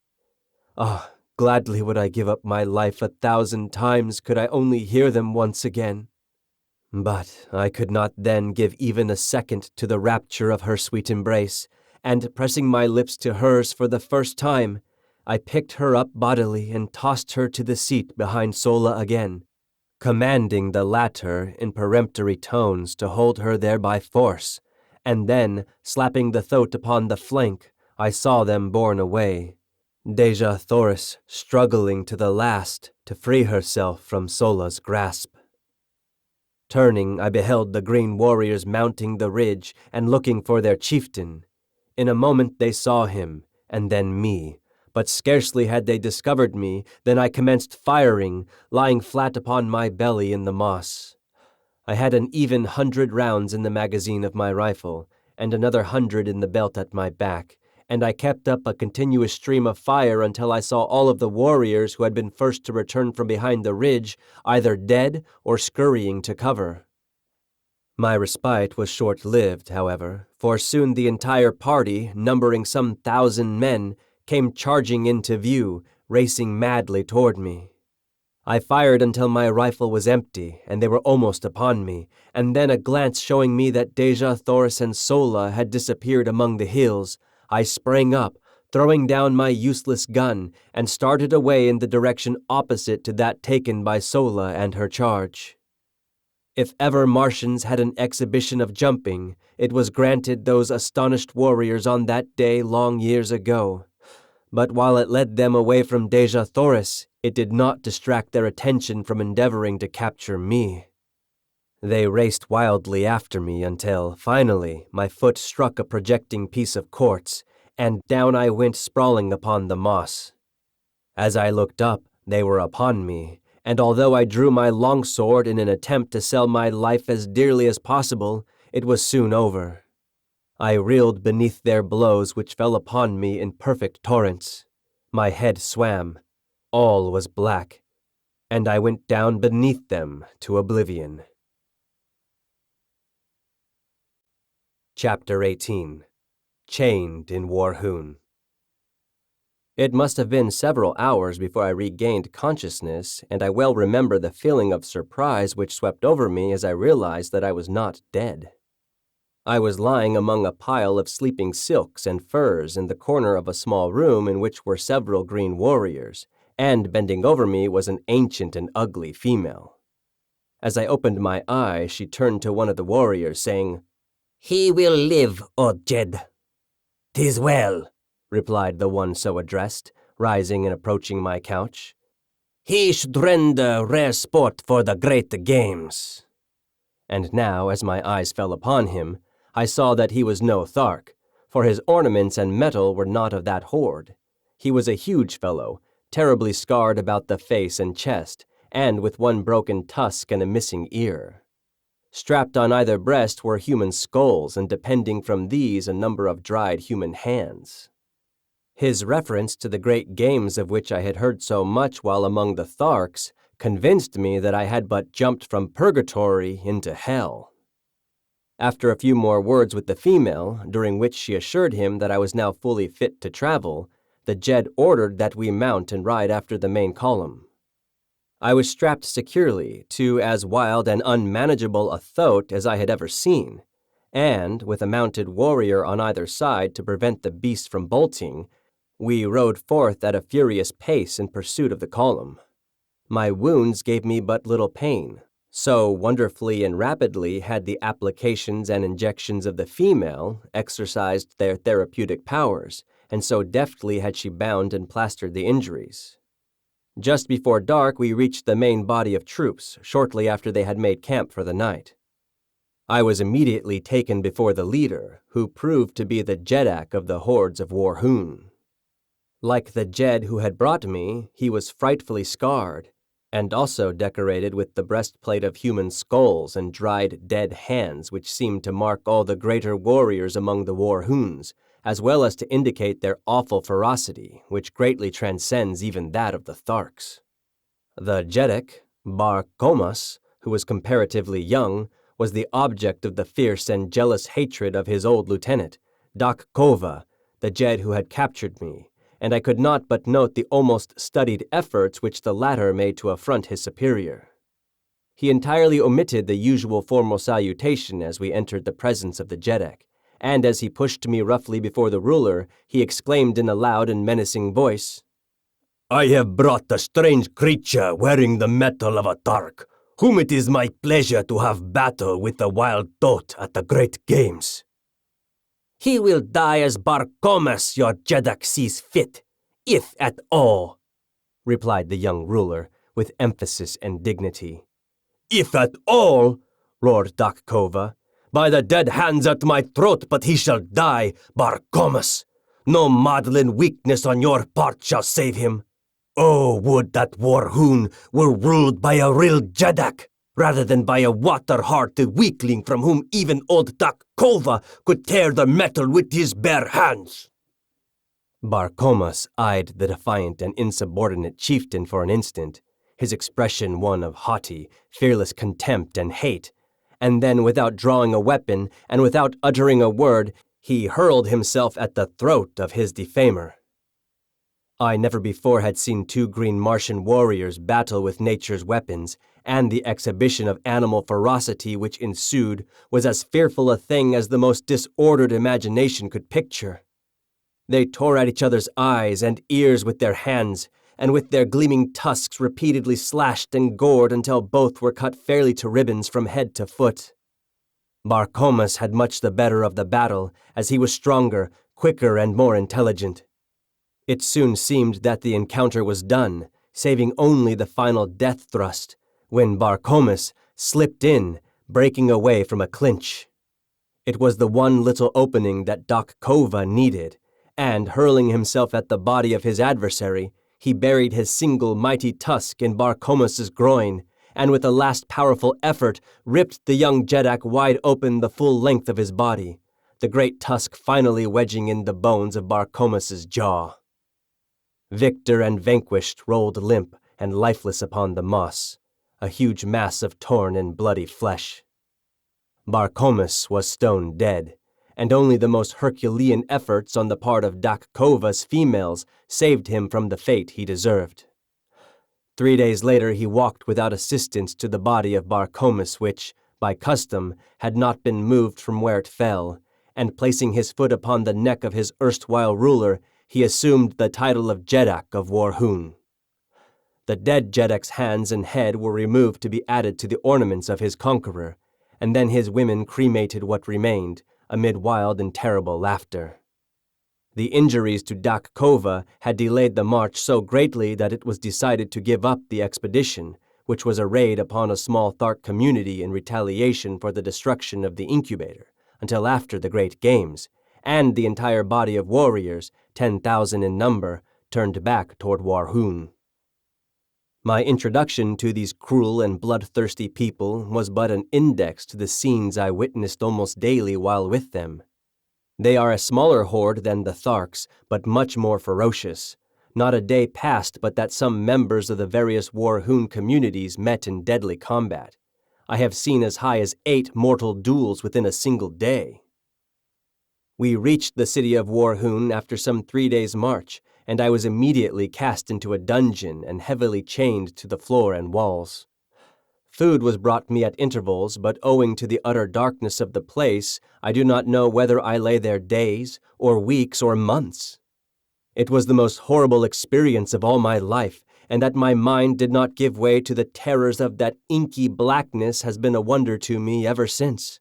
Ah, gladly would I give up my life 1,000 times could I only hear them once again. But I could not then give even a second to the rapture of her sweet embrace, and pressing my lips to hers for the first time, I picked her up bodily and tossed her to the seat behind Sola again, commanding the latter in peremptory tones to hold her there by force, and then, slapping the thoat upon the flank, I saw them borne away, Dejah Thoris struggling to the last to free herself from Sola's grasp. Turning, I beheld the green warriors mounting the ridge and looking for their chieftain. In a moment they saw him, and then me, but scarcely had they discovered me than I commenced firing, lying flat upon my belly in the moss. I had an even 100 rounds in the magazine of my rifle, and another 100 in the belt at my back, and I kept up a continuous stream of fire until I saw all of the warriors who had been first to return from behind the ridge either dead or scurrying to cover. My respite was short-lived, however, for soon the entire party, numbering some 1,000 men, came charging into view, racing madly toward me. I fired until my rifle was empty, and they were almost upon me, and then a glance showing me that Dejah Thoris and Sola had disappeared among the hills, I sprang up, throwing down my useless gun, and started away in the direction opposite to that taken by Sola and her charge. If ever Martians had an exhibition of jumping, it was granted those astonished warriors on that day long years ago. But while it led them away from Dejah Thoris, it did not distract their attention from endeavoring to capture me. They raced wildly after me until, finally, my foot struck a projecting piece of quartz, and down I went sprawling upon the moss. As I looked up, they were upon me, and although I drew my longsword in an attempt to sell my life as dearly as possible, it was soon over. I reeled beneath their blows which fell upon me in perfect torrents. My head swam. All was black, and I went down beneath them to oblivion. Chapter 18. Chained in Warhoon. It must have been several hours before I regained consciousness, and I well remember the feeling of surprise which swept over me as I realized that I was not dead. I was lying among a pile of sleeping silks and furs in the corner of a small room in which were several green warriors, and bending over me was an ancient and ugly female. As I opened my eyes, she turned to one of the warriors, saying, "He will live, O Jed." "'Tis well," replied the one so addressed, rising and approaching my couch. "He should render rare sport for the great games." And now, as my eyes fell upon him, I saw that he was no Thark, for his ornaments and metal were not of that horde. He was a huge fellow, terribly scarred about the face and chest, and with one broken tusk and a missing ear. Strapped on either breast were human skulls, and depending from these a number of dried human hands. His reference to the great games of which I had heard so much while among the Tharks convinced me that I had but jumped from purgatory into hell. After a few more words with the female, during which she assured him that I was now fully fit to travel, the Jed ordered that we mount and ride after the main column. I was strapped securely to as wild and unmanageable a thoat as I had ever seen, and, with a mounted warrior on either side to prevent the beast from bolting, we rode forth at a furious pace in pursuit of the column. My wounds gave me but little pain, so wonderfully and rapidly had the applications and injections of the female exercised their therapeutic powers, and so deftly had she bound and plastered the injuries. Just before dark, we reached the main body of troops, shortly after they had made camp for the night. I was immediately taken before the leader, who proved to be the Jedak of the hordes of Warhoon. Like the Jed who had brought me, he was frightfully scarred, and also decorated with the breastplate of human skulls and dried dead hands which seemed to mark all the greater warriors among the Warhoons, as well as to indicate their awful ferocity, which greatly transcends even that of the Tharks. The Jedak, Bar Comas, who was comparatively young, was the object of the fierce and jealous hatred of his old lieutenant, Dak Kova, the Jed who had captured me, and I could not but note the almost studied efforts which the latter made to affront his superior. He entirely omitted the usual formal salutation as we entered the presence of the Jedak, and as he pushed me roughly before the ruler, he exclaimed in a loud and menacing voice, "I have brought a strange creature wearing the metal of a Tark, whom it is my pleasure to have battle with the wild thoat at the great games." "He will die as Bar Comas your Jedak sees fit, if at all," replied the young ruler, with emphasis and dignity. "If at all," roared Dak Kova. "By the dead hands at my throat, but he shall die, Bar Comas. No maudlin weakness on your part shall save him. Oh, would that Warhoon were ruled by a real Jedak, rather than by a water-hearted weakling from whom even old Dak Kova could tear the metal with his bare hands." Bar Comas eyed the defiant and insubordinate chieftain for an instant, his expression one of haughty, fearless contempt and hate, and then, without drawing a weapon and without uttering a word, he hurled himself at the throat of his defamer. I never before had seen two green Martian warriors battle with nature's weapons, and the exhibition of animal ferocity which ensued was as fearful a thing as the most disordered imagination could picture. They tore at each other's eyes and ears with their hands, and with their gleaming tusks repeatedly slashed and gored until both were cut fairly to ribbons from head to foot. Bar Comas had much the better of the battle, as he was stronger, quicker, and more intelligent. It soon seemed that the encounter was done, saving only the final death thrust, when Bar Comas slipped in, breaking away from a clinch. It was the one little opening that Dak Kova needed, and hurling himself at the body of his adversary, he buried his single mighty tusk in Bar Comas's groin, and with a last powerful effort ripped the young Jedak wide open the full length of his body, the great tusk finally wedging in the bones of Bar Comas's jaw. Victor and vanquished rolled limp and lifeless upon the moss, a huge mass of torn and bloody flesh. Bar Comas was stone dead, and only the most Herculean efforts on the part of Dak Kova's females saved him from the fate he deserved. 3 days later he walked without assistance to the body of Bar Comas which, by custom, had not been moved from where it fell, and placing his foot upon the neck of his erstwhile ruler, he assumed the title of Jedak of Warhoon. The dead Jedek's hands and head were removed to be added to the ornaments of his conqueror, and then his women cremated what remained, amid wild and terrible laughter. The injuries to Dak Kova had delayed the march so greatly that it was decided to give up the expedition, which was a raid upon a small Thark community in retaliation for the destruction of the incubator, until after the Great Games, and the entire body of warriors, 10,000 in number, turned back toward Warhoon. My introduction to these cruel and bloodthirsty people was but an index to the scenes I witnessed almost daily while with them. They are a smaller horde than the Tharks, but much more ferocious. Not a day passed but that some members of the various Warhoon communities met in deadly combat. I have seen as high as 8 mortal duels within a single day. We reached the city of Warhoon after some 3 days' march, and I was immediately cast into a dungeon and heavily chained to the floor and walls. Food was brought me at intervals, but owing to the utter darkness of the place, I do not know whether I lay there days, or weeks, or months. It was the most horrible experience of all my life, and that my mind did not give way to the terrors of that inky blackness has been a wonder to me ever since.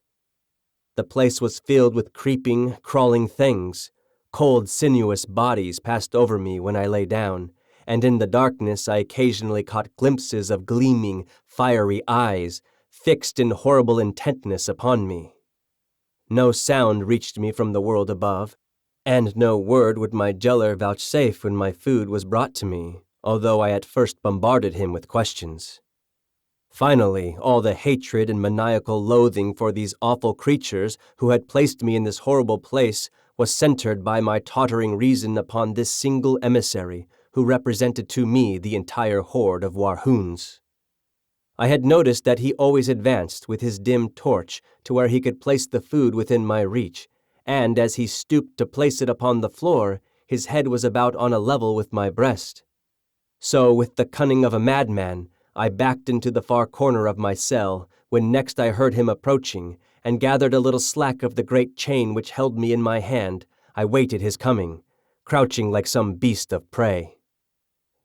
The place was filled with creeping, crawling things. Cold, sinuous bodies passed over me when I lay down, and in the darkness I occasionally caught glimpses of gleaming, fiery eyes, fixed in horrible intentness upon me. No sound reached me from the world above, and no word would my jailer vouchsafe when my food was brought to me, although I at first bombarded him with questions. Finally, all the hatred and maniacal loathing for these awful creatures who had placed me in this horrible place was centered by my tottering reason upon this single emissary who represented to me the entire horde of Warhoons. I had noticed that he always advanced with his dim torch to where he could place the food within my reach, and as he stooped to place it upon the floor, his head was about on a level with my breast. So, with the cunning of a madman, I backed into the far corner of my cell when next I heard him approaching, and gathered a little slack of the great chain which held me in my hand. I waited his coming, crouching like some beast of prey.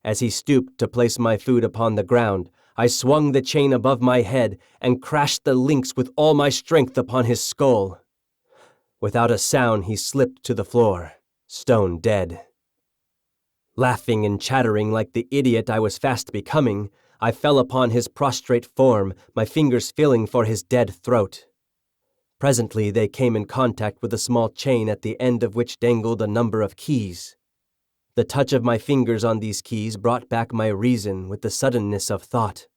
As he stooped to place my food upon the ground, I swung the chain above my head and crashed the links with all my strength upon his skull. Without a sound he slipped to the floor, stone dead. Laughing and chattering like the idiot I was fast becoming, I fell upon his prostrate form, my fingers feeling for his dead throat. Presently they came in contact with a small chain at the end of which dangled a number of keys. The touch of my fingers on these keys brought back my reason with the suddenness of thought.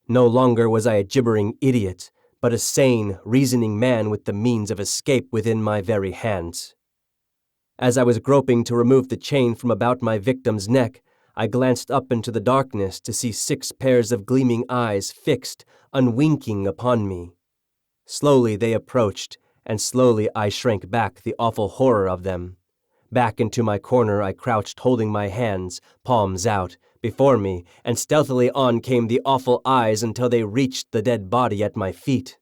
No longer was I a gibbering idiot, but a sane, reasoning man with the means of escape within my very hands. As I was groping to remove the chain from about my victim's neck, I glanced up into the darkness to see 6 pairs of gleaming eyes fixed, unwinking upon me. Slowly they approached, and slowly I shrank back the awful horror of them. Back into my corner I crouched holding my hands, palms out, before me, and stealthily on came the awful eyes until they reached the dead body at my feet.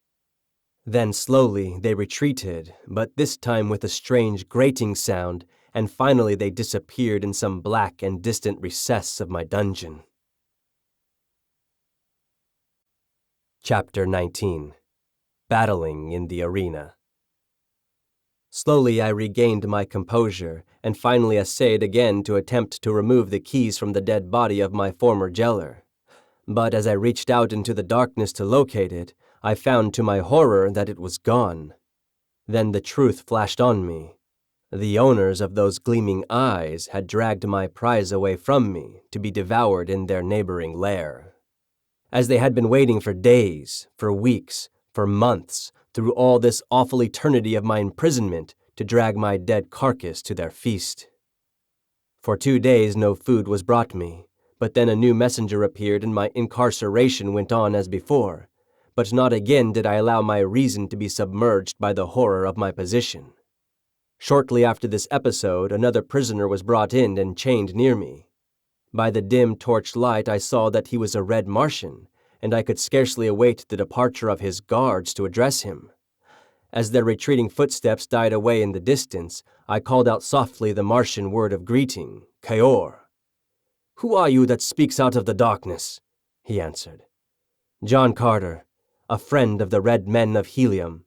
Then slowly they retreated, but this time with a strange grating sound, and finally they disappeared in some black and distant recess of my dungeon. Chapter 19. Battling in the Arena. Slowly I regained my composure, and finally essayed again to attempt to remove the keys from the dead body of my former jailer. But as I reached out into the darkness to locate it, I found to my horror that it was gone. Then the truth flashed on me. The owners of those gleaming eyes had dragged my prize away from me to be devoured in their neighboring lair. As they had been waiting for days, for weeks, for months, through all this awful eternity of my imprisonment to drag my dead carcass to their feast. For 2 days no food was brought me, but then a new messenger appeared and my incarceration went on as before, but not again did I allow my reason to be submerged by the horror of my position. Shortly after this episode, another prisoner was brought in and chained near me. By the dim torch light I saw that he was a red Martian, and I could scarcely await the departure of his guards to address him. As their retreating footsteps died away in the distance, I called out softly the Martian word of greeting, Kaor. Who are you that speaks out of the darkness? He answered. John Carter, a friend of the red men of Helium.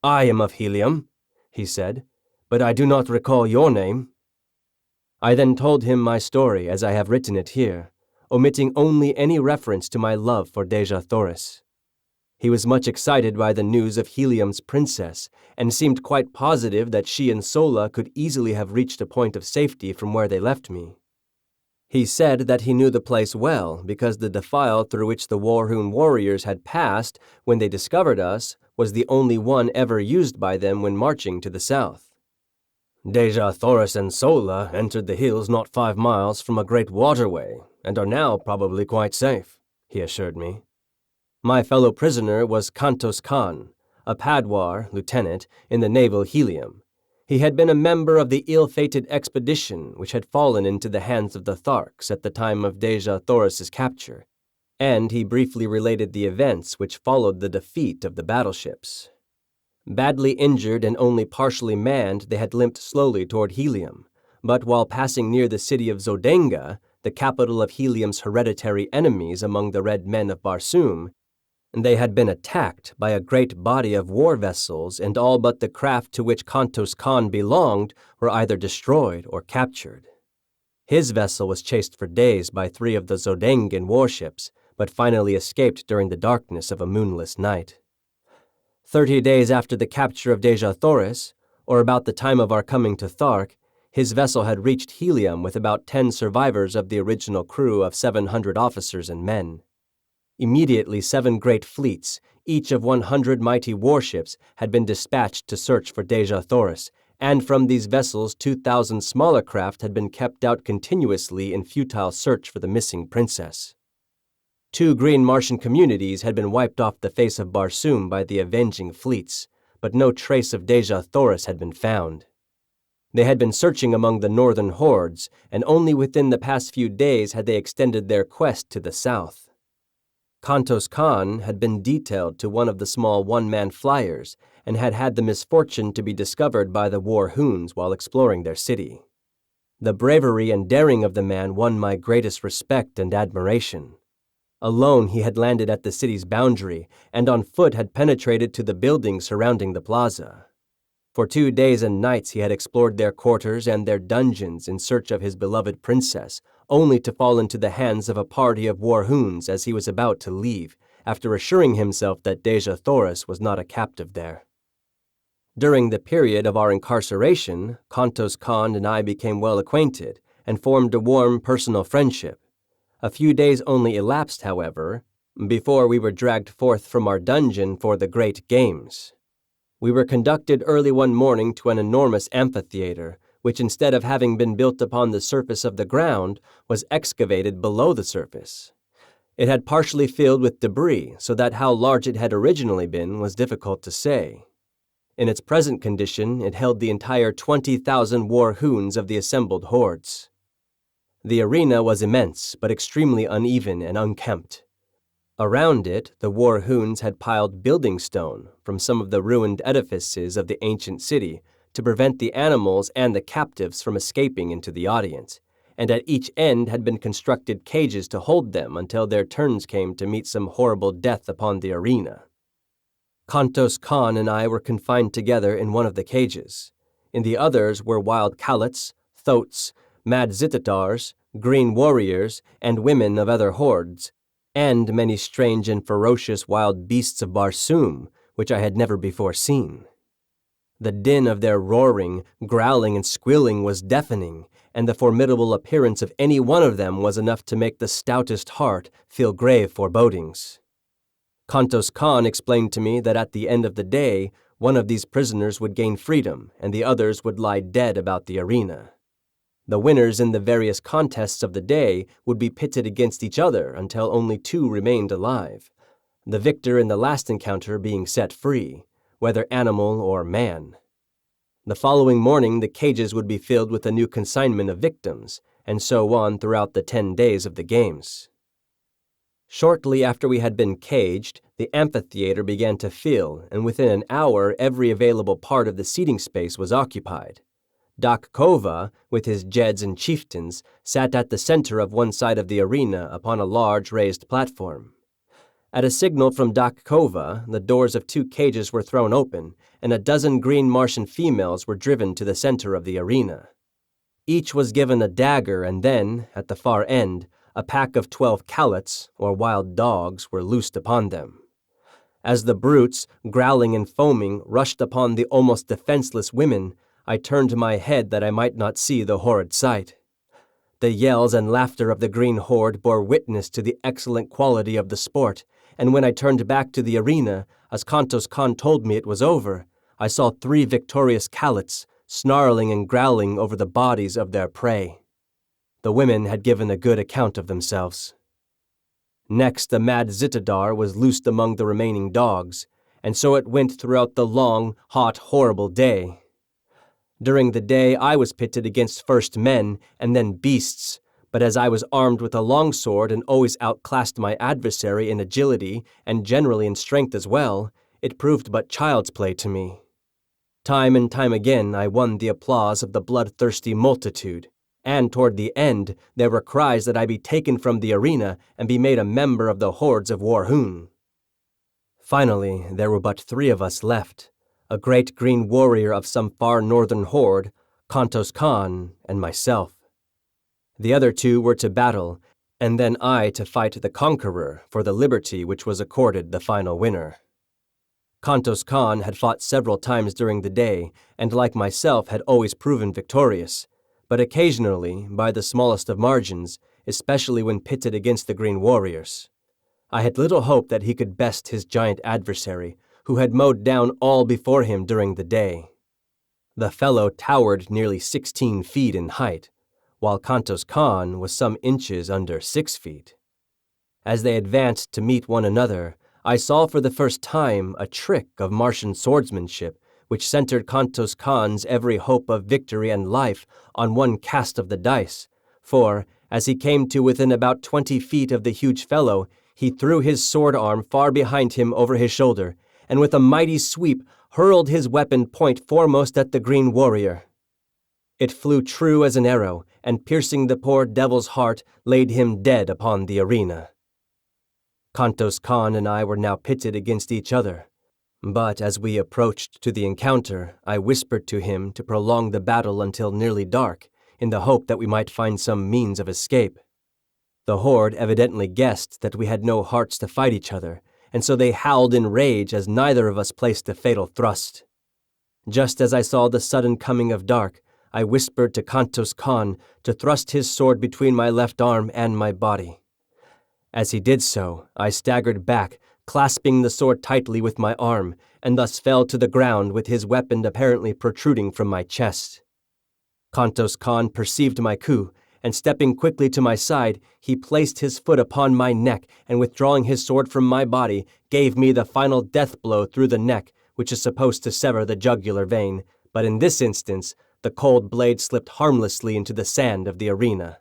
I am of Helium, he said, but I do not recall your name. I then told him my story as I have written it here, omitting only any reference to my love for Dejah Thoris. He was much excited by the news of Helium's princess, and seemed quite positive that she and Sola could easily have reached a point of safety from where they left me. He said that he knew the place well because the defile through which the Warhoon warriors had passed when they discovered us was the only one ever used by them when marching to the south. Dejah Thoris and Sola entered the hills not 5 miles from a great waterway and are now probably quite safe, he assured me. My fellow prisoner was Kantos Khan, a Padwar lieutenant in the naval Helium. He had been a member of the ill-fated expedition which had fallen into the hands of the Tharks at the time of Dejah Thoris's capture, and he briefly related the events which followed the defeat of the battleships. Badly injured and only partially manned, they had limped slowly toward Helium, but while passing near the city of Zodenga, the capital of Helium's hereditary enemies among the red men of Barsoom, they had been attacked by a great body of war vessels, and all but the craft to which Kantos Khan belonged were either destroyed or captured. His vessel was chased for days by 3 of the Zodengan warships, but finally escaped during the darkness of a moonless night. 30 days after the capture of Dejah Thoris, or about the time of our coming to Thark, his vessel had reached Helium with about 10 survivors of the original crew of 700 officers and men. Immediately 7 great fleets, each of 100 mighty warships, had been dispatched to search for Dejah Thoris, and from these vessels 2,000 smaller craft had been kept out continuously in futile search for the missing princess. 2 green Martian communities had been wiped off the face of Barsoom by the avenging fleets, but no trace of Dejah Thoris had been found. They had been searching among the northern hordes, and only within the past few days had they extended their quest to the south. Kantos Khan had been detailed to one of the small one-man flyers and had had the misfortune to be discovered by the Warhoons while exploring their city. The bravery and daring of the man won my greatest respect and admiration. Alone he had landed at the city's boundary and on foot had penetrated to the buildings surrounding the plaza. For 2 days and nights he had explored their quarters and their dungeons in search of his beloved princess, only to fall into the hands of a party of Warhoons as he was about to leave, after assuring himself that Dejah Thoris was not a captive there. During the period of our incarceration, Kantos Khan and I became well acquainted and formed a warm personal friendship. A few days only elapsed, however, before we were dragged forth from our dungeon for the great games. We were conducted early one morning to an enormous amphitheater, which instead of having been built upon the surface of the ground, was excavated below the surface. It had partially filled with debris, so that how large it had originally been was difficult to say. In its present condition, it held the entire 20,000 Warhoons of the assembled hordes. The arena was immense, but extremely uneven and unkempt. Around it, the Warhoons had piled building stone from some of the ruined edifices of the ancient city to prevent the animals and the captives from escaping into the audience, and at each end had been constructed cages to hold them until their turns came to meet some horrible death upon the arena. Kantos Khan and I were confined together in one of the cages. In the others were wild Kalets, Thoats, mad Zittatars, green warriors, and women of other hordes, and many strange and ferocious wild beasts of Barsoom, which I had never before seen. The din of their roaring, growling, and squealing was deafening, and the formidable appearance of any one of them was enough to make the stoutest heart feel grave forebodings. Kantos Khan explained to me that at the end of the day, one of these prisoners would gain freedom, and the others would lie dead about the arena. The winners in the various contests of the day would be pitted against each other until only 2 remained alive, the victor in the last encounter being set free, whether animal or man. The following morning the cages would be filled with a new consignment of victims, and so on throughout the 10 days of the games. Shortly after we had been caged, the amphitheater began to fill, and within an hour every available part of the seating space was occupied. Doc Kova, with his jeds and chieftains, sat at the center of one side of the arena upon a large raised platform. At a signal from Doc Kova, the doors of 2 cages were thrown open, and a dozen green Martian females were driven to the center of the arena. Each was given a dagger, and then, at the far end, a pack of 12 callets, or wild dogs, were loosed upon them. As the brutes, growling and foaming, rushed upon the almost defenseless women, I turned my head that I might not see the horrid sight. The yells and laughter of the green horde bore witness to the excellent quality of the sport, and when I turned back to the arena, as Kantos Khan told me it was over, I saw 3 victorious callets, snarling and growling over the bodies of their prey. The women had given a good account of themselves. Next, the mad Zitadar was loosed among the remaining dogs, and so it went throughout the long, hot, horrible day. During the day, I was pitted against first men and then beasts, but as I was armed with a longsword and always outclassed my adversary in agility and generally in strength as well, it proved but child's play to me. Time and time again, I won the applause of the bloodthirsty multitude, and toward the end, there were cries that I be taken from the arena and be made a member of the hordes of Warhoon. Finally, there were but 3 of us left, a great green warrior of some far northern horde, Kantos Khan, and myself. The other 2 were to battle, and then I to fight the conqueror for the liberty which was accorded the final winner. Kantos Khan had fought several times during the day, and like myself had always proven victorious, but occasionally, by the smallest of margins, especially when pitted against the green warriors. I had little hope that he could best his giant adversary, who had mowed down all before him during the day. The fellow towered nearly 16 feet in height, while Kantos Khan was some inches under 6 feet. As they advanced to meet one another, I saw for the first time a trick of Martian swordsmanship which centered Kantos Khan's every hope of victory and life on one cast of the dice, for, as he came to within about 20 feet of the huge fellow, he threw his sword arm far behind him over his shoulder, and with a mighty sweep hurled his weapon point foremost at the green warrior. It flew true as an arrow, and piercing the poor devil's heart, laid him dead upon the arena. Kantos Khan and I were now pitted against each other, but as we approached to the encounter, I whispered to him to prolong the battle until nearly dark, in the hope that we might find some means of escape. The horde evidently guessed that we had no hearts to fight each other, and so they howled in rage as neither of us placed a fatal thrust. Just as I saw the sudden coming of dark, I whispered to Kantos Khan to thrust his sword between my left arm and my body. As he did so, I staggered back, clasping the sword tightly with my arm, and thus fell to the ground with his weapon apparently protruding from my chest. Kantos Khan perceived my coup, and stepping quickly to my side, he placed his foot upon my neck and withdrawing his sword from my body, gave me the final death blow through the neck, which is supposed to sever the jugular vein, but in this instance, the cold blade slipped harmlessly into the sand of the arena.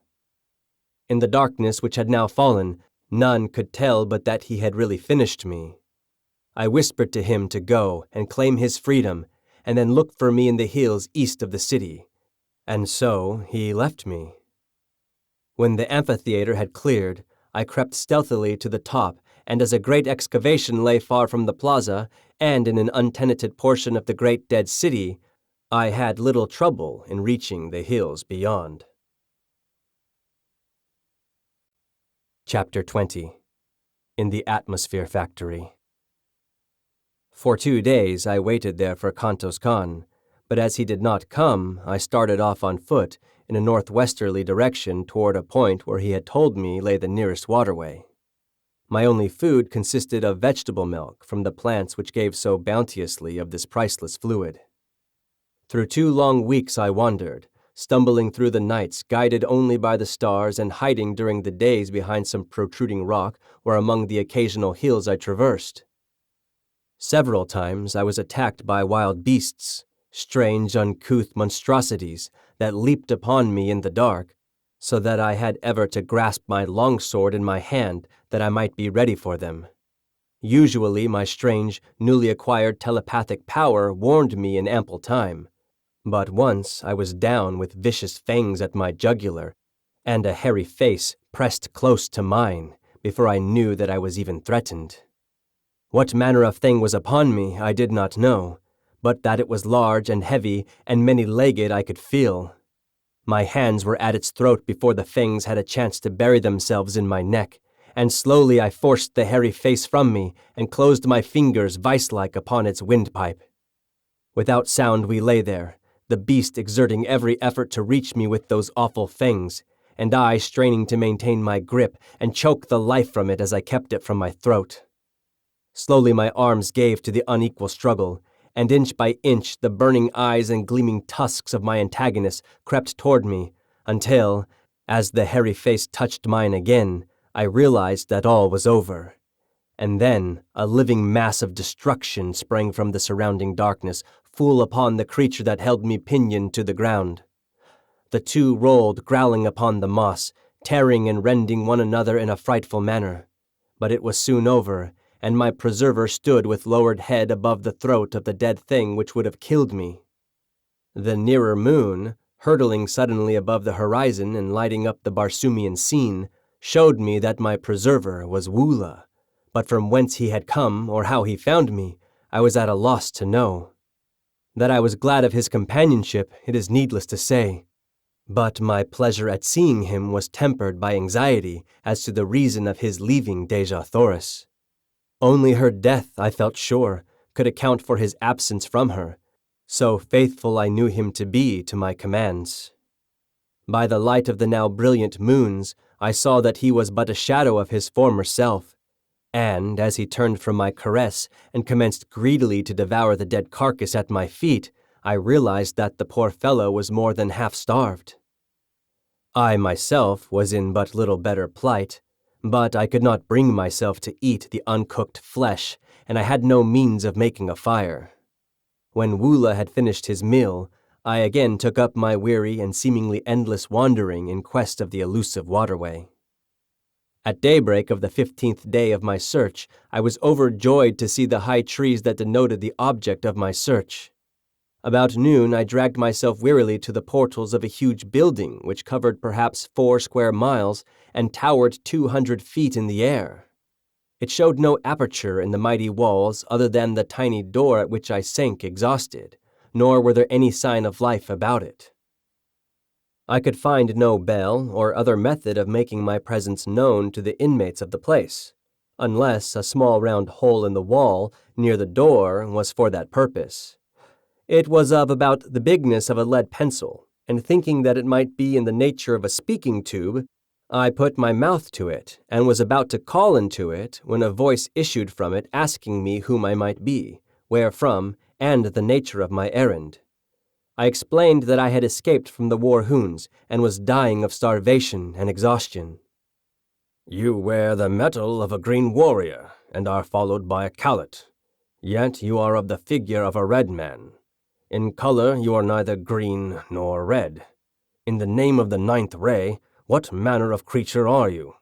In the darkness which had now fallen, none could tell but that he had really finished me. I whispered to him to go and claim his freedom, and then look for me in the hills east of the city. And so he left me. When the amphitheater had cleared, I crept stealthily to the top, and as a great excavation lay far from the plaza, and in an untenanted portion of the great dead city, I had little trouble in reaching the hills beyond. Chapter 20. In the Atmosphere Factory. For 2 days I waited there for Kantos Khan, but as he did not come, I started off on foot in a northwesterly direction toward a point where he had told me lay the nearest waterway. My only food consisted of vegetable milk from the plants which gave so bounteously of this priceless fluid. Through 2 long weeks I wandered, stumbling through the nights guided only by the stars and hiding during the days behind some protruding rock or among the occasional hills I traversed. Several times I was attacked by wild beasts, strange uncouth monstrosities that leaped upon me in the dark, so that I had ever to grasp my longsword in my hand that I might be ready for them. Usually my strange, newly acquired telepathic power warned me in ample time, But once I was down with vicious fangs at my jugular, and a hairy face pressed close to mine before I knew that I was even threatened. What manner of thing was upon me I did not know, but that it was large and heavy and many-legged I could feel. My hands were at its throat before the fangs had a chance to bury themselves in my neck, and slowly I forced the hairy face from me and closed my fingers vice-like upon its windpipe. Without sound we lay there, the beast exerting every effort to reach me with those awful fangs, and I straining to maintain my grip and choke the life from it as I kept it from my throat. Slowly my arms gave to the unequal struggle, and inch by inch the burning eyes and gleaming tusks of my antagonist crept toward me, until, as the hairy face touched mine again, I realized that all was over. And then a living mass of destruction sprang from the surrounding darkness, full upon the creature that held me pinioned to the ground. The two rolled, growling upon the moss, tearing and rending one another in a frightful manner. But it was soon over, and my preserver stood with lowered head above the throat of the dead thing which would have killed me. The nearer moon, hurtling suddenly above the horizon and lighting up the Barsoomian scene, showed me that my preserver was Woola, but from whence he had come or how he found me, I was at a loss to know. That I was glad of his companionship, it is needless to say. But my pleasure at seeing him was tempered by anxiety as to the reason of his leaving Dejah Thoris. Only her death, I felt sure, could account for his absence from her, so faithful I knew him to be to my commands. By the light of the now brilliant moons, I saw that he was but a shadow of his former self, and as he turned from my caress and commenced greedily to devour the dead carcass at my feet, I realized that the poor fellow was more than half starved. I myself was in but little better plight, but I could not bring myself to eat the uncooked flesh, and I had no means of making a fire. When Woola had finished his meal, I again took up my weary and seemingly endless wandering in quest of the elusive waterway. At daybreak of the 15th day of my search, I was overjoyed to see the high trees that denoted the object of my search. About noon, I dragged myself wearily to the portals of a huge building which covered perhaps 4 square miles and towered 200 feet in the air. It showed no aperture in the mighty walls other than the tiny door at which I sank exhausted, nor were there any sign of life about it. I could find no bell or other method of making my presence known to the inmates of the place, unless a small round hole in the wall near the door was for that purpose. It was of about the bigness of a lead pencil, and thinking that it might be in the nature of a speaking tube, I put my mouth to it and was about to call into it when a voice issued from it asking me whom I might be, where from, and the nature of my errand. I explained that I had escaped from the war hoons and was dying of starvation and exhaustion. You wear the metal of a green warrior and are followed by a callet, yet you are of the figure of a red man. In color you are neither green nor red. In the name of the 9th ray, what manner of creature are you?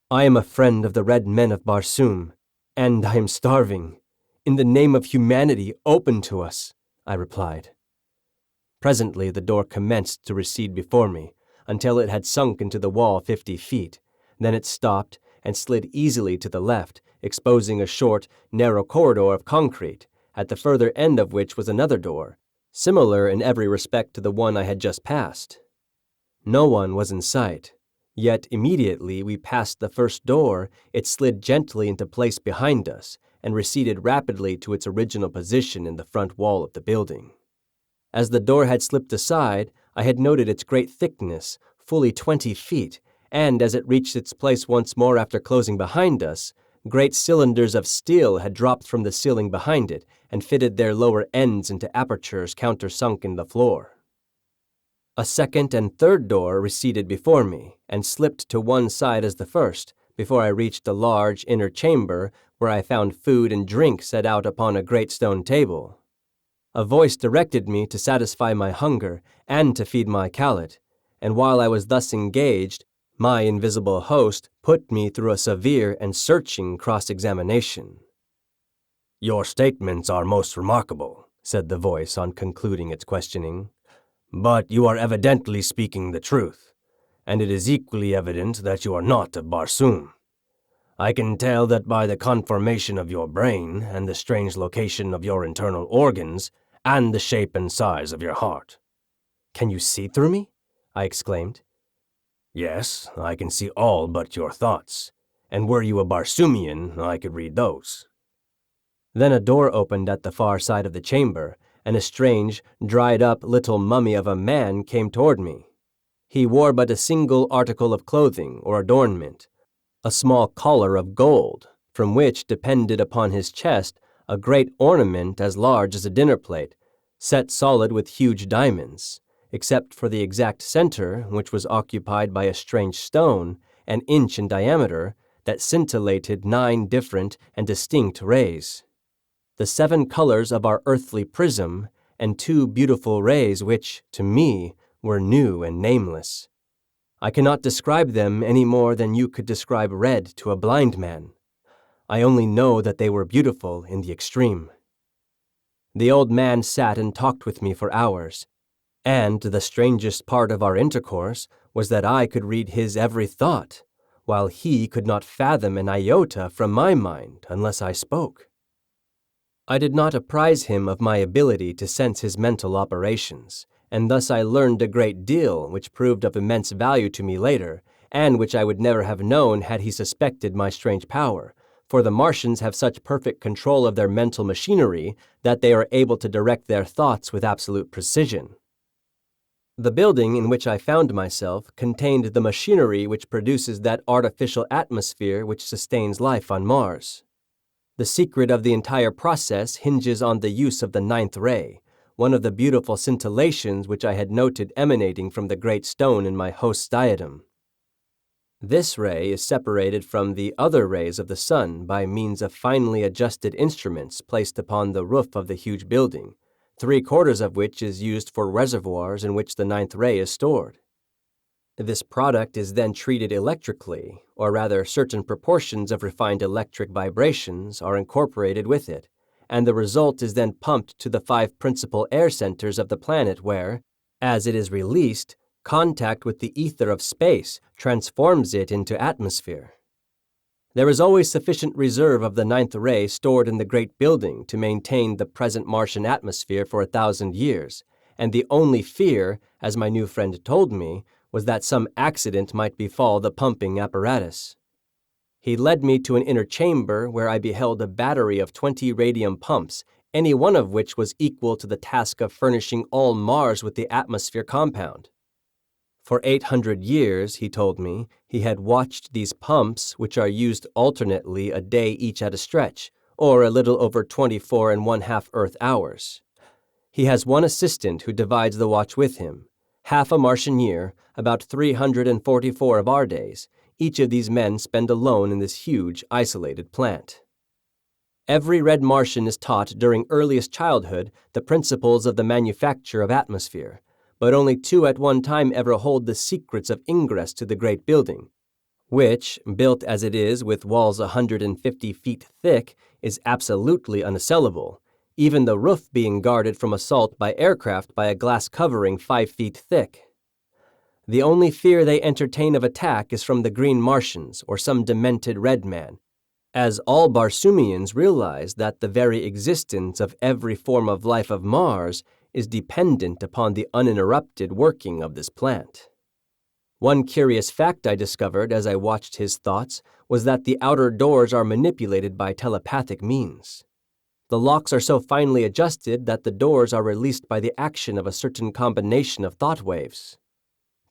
I am a friend of the red men of Barsoom, and I am starving. In the name of humanity, open to us, I replied. Presently the door commenced to recede before me, until it had sunk into the wall 50 feet. Then it stopped and slid easily to the left, exposing a short, narrow corridor of concrete, at the further end of which was another door, similar in every respect to the one I had just passed. No one was in sight, yet immediately we passed the first door, it slid gently into place behind us and receded rapidly to its original position in the front wall of the building. As the door had slipped aside, I had noted its great thickness, fully 20 feet, and as it reached its place once more after closing behind us, great cylinders of steel had dropped from the ceiling behind it and fitted their lower ends into apertures countersunk in the floor. A second and third door receded before me and slipped to one side as the first, before I reached a large inner chamber where I found food and drink set out upon a great stone table. A voice directed me to satisfy my hunger and to feed my callet, and while I was thus engaged, my invisible host put me through a severe and searching cross-examination. Your statements are most remarkable, said the voice on concluding its questioning. "But you are evidently speaking the truth, and it is equally evident that you are not a Barsoom. I can tell that by the conformation of your brain, and the strange location of your internal organs, and the shape and size of your heart." "Can you see through me?" I exclaimed. "Yes, I can see all but your thoughts, and were you a Barsoomian, I could read those." Then a door opened at the far side of the chamber, and a strange, dried-up little mummy of a man came toward me. He wore but a single article of clothing or adornment, a small collar of gold, from which depended upon his chest a great ornament as large as a dinner plate, set solid with huge diamonds, except for the exact center, which was occupied by a strange stone, an inch in diameter, that scintillated 9 different and distinct rays. The 7 colors of our earthly prism, and 2 beautiful rays which, to me, were new and nameless. I cannot describe them any more than you could describe red to a blind man. I only know that they were beautiful in the extreme. The old man sat and talked with me for hours, and the strangest part of our intercourse was that I could read his every thought, while he could not fathom an iota from my mind unless I spoke. I did not apprise him of my ability to sense his mental operations, and thus I learned a great deal which proved of immense value to me later, and which I would never have known had he suspected my strange power, for the Martians have such perfect control of their mental machinery that they are able to direct their thoughts with absolute precision. The building in which I found myself contained the machinery which produces that artificial atmosphere which sustains life on Mars. The secret of the entire process hinges on the use of the 9th ray, one of the beautiful scintillations which I had noted emanating from the great stone in my host's diadem. This ray is separated from the other rays of the sun by means of finely adjusted instruments placed upon the roof of the huge building, 3/4 of which is used for reservoirs in which the 9th ray is stored. This product is then treated electrically, or rather certain proportions of refined electric vibrations are incorporated with it, and the result is then pumped to the 5 principal air centers of the planet where, as it is released, contact with the ether of space transforms it into atmosphere. There is always sufficient reserve of the 9th ray stored in the great building to maintain the present Martian atmosphere for 1,000 years, and the only fear, as my new friend told me, was that some accident might befall the pumping apparatus. He led me to an inner chamber where I beheld a battery of 20 radium pumps, any one of which was equal to the task of furnishing all Mars with the atmosphere compound. For 800 years, he told me, he had watched these pumps, which are used alternately a day each at a stretch, or a little over 24½ Earth hours. He has one assistant who divides the watch with him. Half a Martian year, about 344 of our days, each of these men spend alone in this huge, isolated plant. Every red Martian is taught during earliest childhood the principles of the manufacture of atmosphere, but only 2 at one time ever hold the secrets of ingress to the great building, which, built as it is with walls 150 feet thick, is absolutely unassailable, even the roof being guarded from assault by aircraft by a glass covering 5 feet thick. The only fear they entertain of attack is from the green Martians or some demented red man, as all Barsoomians realize that the very existence of every form of life of Mars is dependent upon the uninterrupted working of this plant. One curious fact I discovered as I watched his thoughts was that the outer doors are manipulated by telepathic means. The locks are so finely adjusted that the doors are released by the action of a certain combination of thought waves.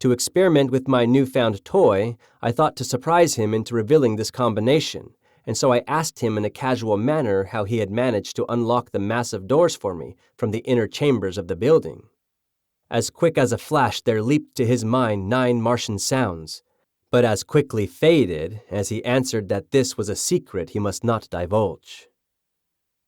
To experiment with my newfound toy, I thought to surprise him into revealing this combination, and so I asked him in a casual manner how he had managed to unlock the massive doors for me from the inner chambers of the building. As quick as a flash there leaped to his mind 9 Martian sounds, but as quickly faded as he answered that this was a secret he must not divulge.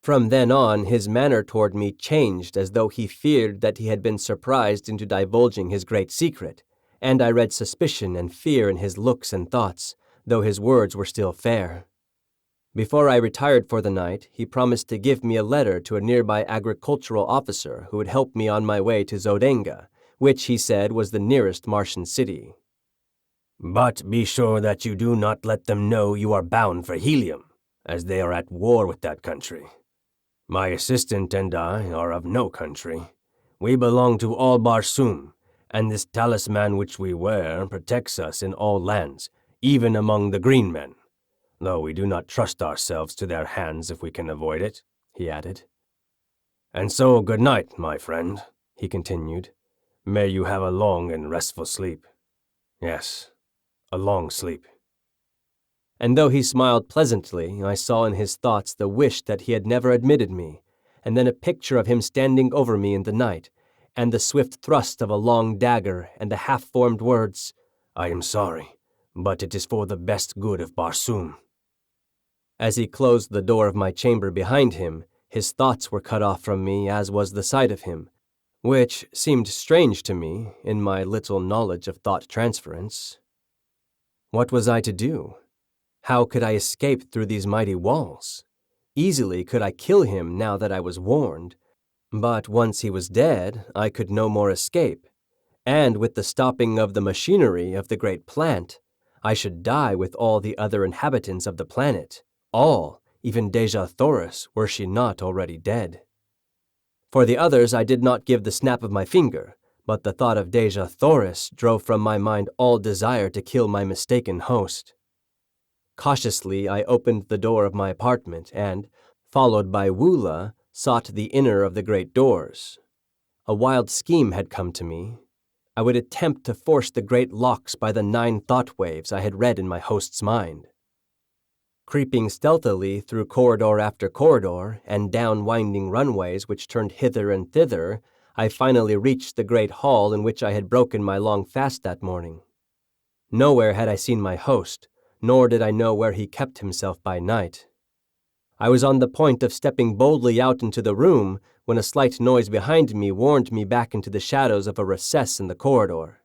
From then on, his manner toward me changed as though he feared that he had been surprised into divulging his great secret, and I read suspicion and fear in his looks and thoughts, though his words were still fair. Before I retired for the night, he promised to give me a letter to a nearby agricultural officer who would help me on my way to Zodenga, which he said was the nearest Martian city. But be sure that you do not let them know you are bound for Helium, as they are at war with that country. My assistant and I are of no country. We belong to all Barsum, and this talisman which we wear protects us in all lands, even among the green men, though we do not trust ourselves to their hands if we can avoid it, he added. And so good night, my friend, he continued. May you have a long and restful sleep. Yes, a long sleep. And though he smiled pleasantly, I saw in his thoughts the wish that he had never admitted me, and then a picture of him standing over me in the night, and the swift thrust of a long dagger and the half-formed words, I am sorry, but it is for the best good of Barsum. As he closed the door of my chamber behind him, his thoughts were cut off from me, as was the sight of him, which seemed strange to me in my little knowledge of thought transference. What was I to do? How could I escape through these mighty walls? Easily could I kill him now that I was warned, but once he was dead, I could no more escape, and with the stopping of the machinery of the great plant, I should die with all the other inhabitants of the planet, all, even Dejah Thoris, were she not already dead. For the others I did not give the snap of my finger, but the thought of Dejah Thoris drove from my mind all desire to kill my mistaken host. Cautiously I opened the door of my apartment and, followed by Woola, sought the inner of the great doors. A wild scheme had come to me. I would attempt to force the great locks by the 9 thought waves I had read in my host's mind. Creeping stealthily through corridor after corridor and down winding runways which turned hither and thither, I finally reached the great hall in which I had broken my long fast that morning. Nowhere had I seen my host, nor did I know where he kept himself by night. I was on the point of stepping boldly out into the room when a slight noise behind me warned me back into the shadows of a recess in the corridor.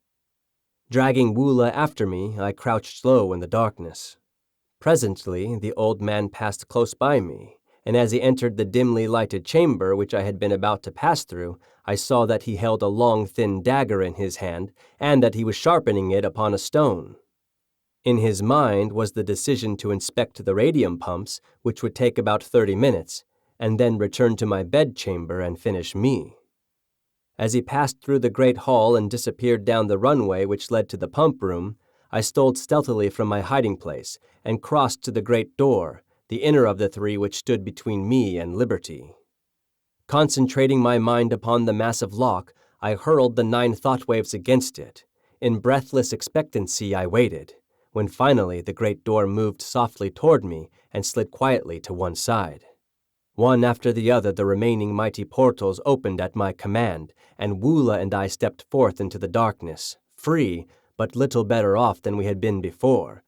Dragging Woola after me, I crouched low in the darkness. Presently, the old man passed close by me, and as he entered the dimly lighted chamber which I had been about to pass through, I saw that he held a long, thin dagger in his hand, and that he was sharpening it upon a stone. In his mind was the decision to inspect the radium pumps, which would take about 30 minutes, and then return to my bedchamber and finish me. As he passed through the great hall and disappeared down the runway which led to the pump room, I stole stealthily from my hiding place and crossed to the great door, the inner of the 3 which stood between me and liberty. Concentrating my mind upon the massive lock, I hurled the 9 thought waves against it. In breathless expectancy I waited, when finally the great door moved softly toward me and slid quietly to one side. One after the other the remaining mighty portals opened at my command, and Woola and I stepped forth into the darkness, free, but little better off than we had been before,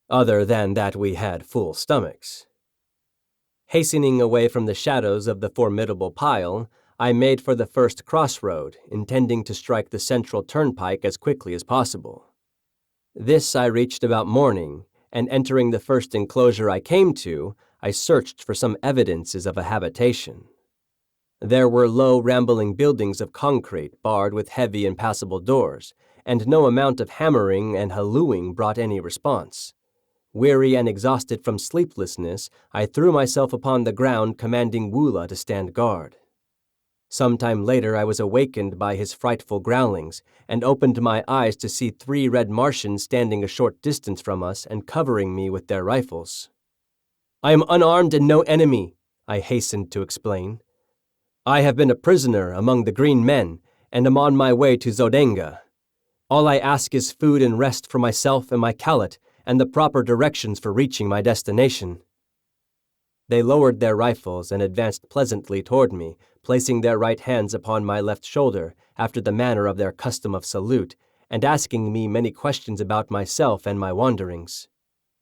other than that we had full stomachs. Hastening away from the shadows of the formidable pile, I made for the first crossroad, intending to strike the central turnpike as quickly as possible. This I reached about morning, and entering the first enclosure I came to, I searched for some evidences of a habitation. There were low, rambling buildings of concrete barred with heavy, impassable doors, and no amount of hammering and hallooing brought any response. Weary and exhausted from sleeplessness, I threw myself upon the ground, commanding Woola to stand guard. Some time later I was awakened by his frightful growlings, and opened my eyes to see 3 red Martians standing a short distance from us and covering me with their rifles. I am unarmed and no enemy, I hastened to explain. I have been a prisoner among the green men, and am on my way to Zodenga. All I ask is food and rest for myself and my Kalet, and the proper directions for reaching my destination. They lowered their rifles and advanced pleasantly toward me, placing their right hands upon my left shoulder, after the manner of their custom of salute, and asking me many questions about myself and my wanderings.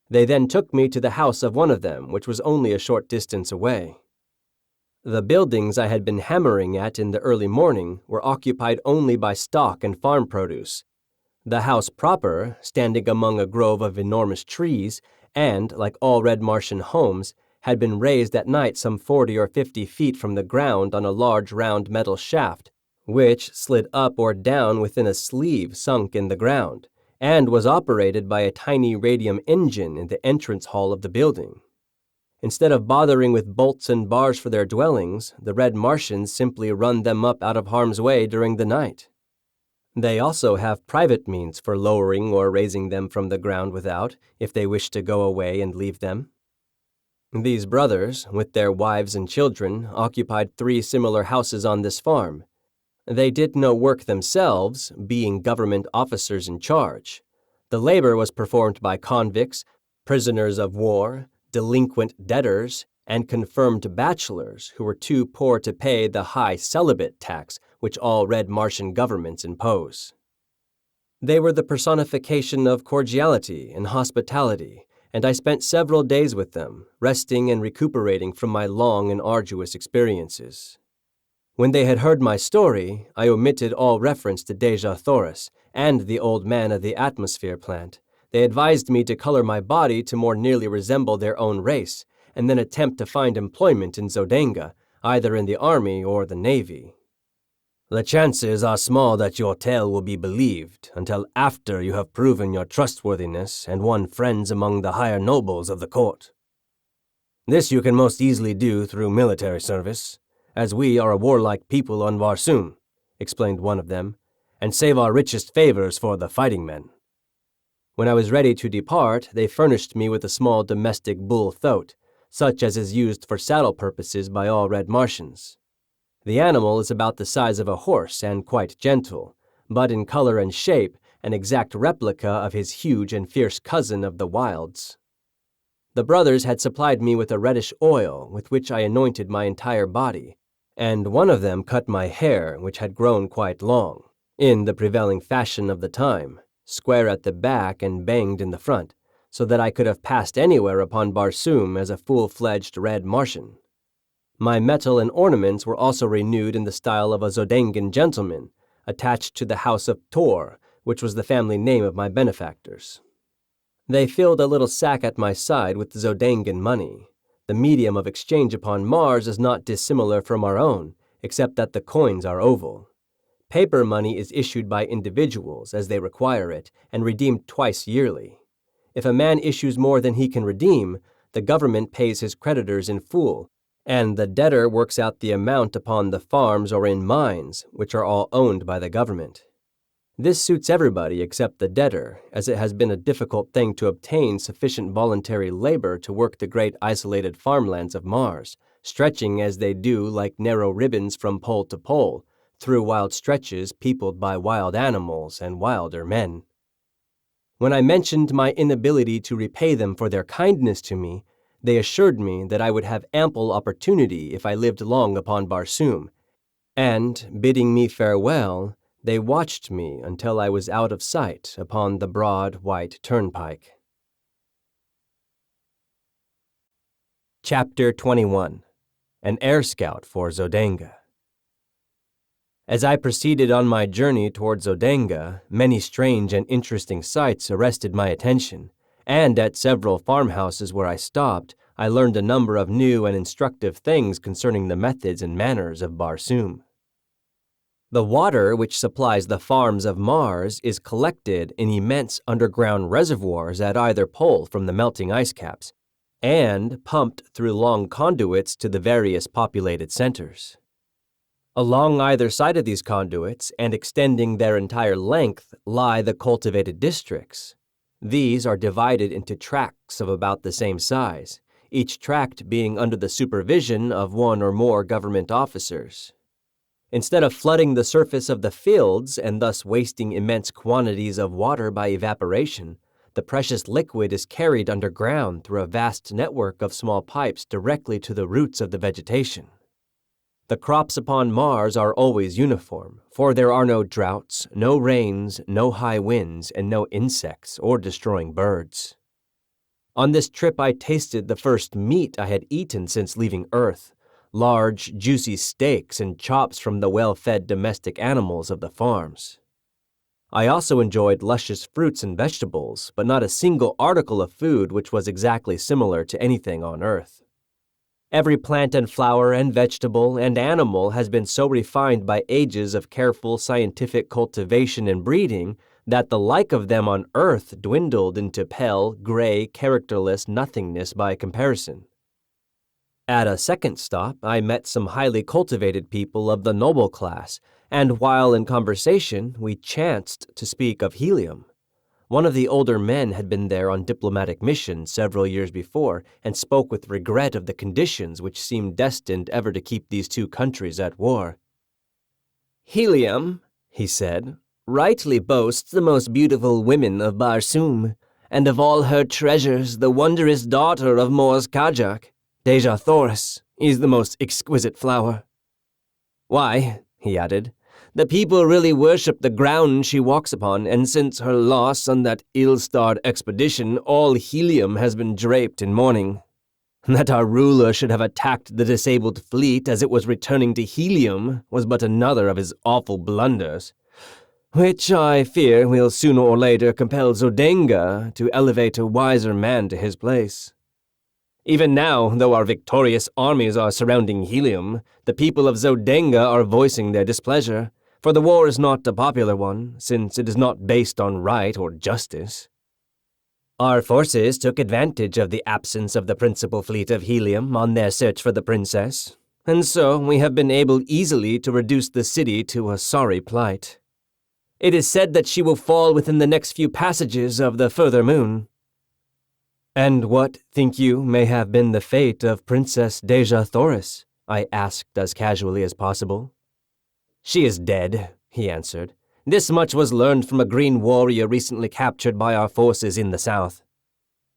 They then took me to the house of one of them, which was only a short distance away. The buildings I had been hammering at in the early morning were occupied only by stock and farm produce. The house proper, standing among a grove of enormous trees, and, like all red Martian homes, had been raised at night some 40 or 50 feet from the ground on a large round metal shaft, which slid up or down within a sleeve sunk in the ground, and was operated by a tiny radium engine in the entrance hall of the building. Instead of bothering with bolts and bars for their dwellings, the red Martians simply run them up out of harm's way during the night. They also have private means for lowering or raising them from the ground without, if they wish to go away and leave them. These brothers, with their wives and children, occupied 3 similar houses on this farm. They did no work themselves, being government officers in charge. The labor was performed by convicts, prisoners of war, delinquent debtors, and confirmed bachelors who were too poor to pay the high celibate tax which all red Martian governments impose. They were the personification of cordiality and hospitality, and I spent several days with them, resting and recuperating from my long and arduous experiences. When they had heard my story, I omitted all reference to Deja Thoris and the old man of the atmosphere plant. They advised me to color my body to more nearly resemble their own race, and then attempt to find employment in Zodenga, either in the army or the navy. The chances are small that your tale will be believed until after you have proven your trustworthiness and won friends among the higher nobles of the court. This you can most easily do through military service, as we are a warlike people on Barsoom, explained one of them, and save our richest favors for the fighting men. When I was ready to depart, they furnished me with a small domestic bull thoat, such as is used for saddle purposes by all red Martians. The animal is about the size of a horse and quite gentle, but in color and shape an exact replica of his huge and fierce cousin of the wilds. The brothers had supplied me with a reddish oil with which I anointed my entire body, and one of them cut my hair, which had grown quite long, in the prevailing fashion of the time, square at the back and banged in the front, so that I could have passed anywhere upon Barsoom as a full-fledged red Martian. My metal and ornaments were also renewed in the style of a Zodangan gentleman, attached to the house of Tor, which was the family name of my benefactors. They filled a little sack at my side with Zodangan money. The medium of exchange upon Mars is not dissimilar from our own, except that the coins are oval. Paper money is issued by individuals as they require it, and redeemed twice yearly. If a man issues more than he can redeem, the government pays his creditors in full, and the debtor works out the amount upon the farms or in mines, which are all owned by the government. This suits everybody except the debtor, as it has been a difficult thing to obtain sufficient voluntary labor to work the great isolated farmlands of Mars, stretching as they do like narrow ribbons from pole to pole, through wild stretches peopled by wild animals and wilder men. When I mentioned my inability to repay them for their kindness to me, they assured me that I would have ample opportunity if I lived long upon Barsoom, and, bidding me farewell, they watched me until I was out of sight upon the broad white turnpike. Chapter 21. An Air Scout for Zodenga. As I proceeded on my journey toward Zodenga, many strange and interesting sights arrested my attention, and at several farmhouses where I stopped, I learned a number of new and instructive things concerning the methods and manners of Barsoom. The water which supplies the farms of Mars is collected in immense underground reservoirs at either pole from the melting ice caps, and pumped through long conduits to the various populated centers. Along either side of these conduits, and extending their entire length, lie the cultivated districts. These are divided into tracts of about the same size, each tract being under the supervision of one or more government officers. Instead of flooding the surface of the fields and thus wasting immense quantities of water by evaporation, the precious liquid is carried underground through a vast network of small pipes directly to the roots of the vegetation. The crops upon Mars are always uniform, for there are no droughts, no rains, no high winds, and no insects or destroying birds. On this trip I tasted the first meat I had eaten since leaving Earth, large, juicy steaks and chops from the well-fed domestic animals of the farms. I also enjoyed luscious fruits and vegetables, but not a single article of food which was exactly similar to anything on Earth. Every plant and flower and vegetable and animal has been so refined by ages of careful scientific cultivation and breeding that the like of them on Earth dwindled into pale, gray, characterless nothingness by comparison. At a second stop, I met some highly cultivated people of the noble class, and while in conversation, we chanced to speak of helium. One of the older men had been there on diplomatic mission several years before and spoke with regret of the conditions which seemed destined ever to keep these two countries at war. "Helium," he said, "rightly boasts the most beautiful women of Barsoom, and of all her treasures the wondrous daughter of Mors Kajak, Deja Thoris, is the most exquisite flower. Why," he added, "the people really worship the ground she walks upon, and since her loss on that ill-starred expedition, all Helium has been draped in mourning. That our ruler should have attacked the disabled fleet as it was returning to Helium was but another of his awful blunders, which I fear will sooner or later compel Zodenga to elevate a wiser man to his place. Even now, though our victorious armies are surrounding Helium, the people of Zodenga are voicing their displeasure, for the war is not a popular one, since it is not based on right or justice. Our forces took advantage of the absence of the principal fleet of Helium on their search for the princess, and so we have been able easily to reduce the city to a sorry plight. It is said that she will fall within the next few passages of the further moon." "And what, think you, may have been the fate of Princess Deja Thoris?" I asked as casually as possible. "She is dead," he answered. "This much was learned from a green warrior recently captured by our forces in the south.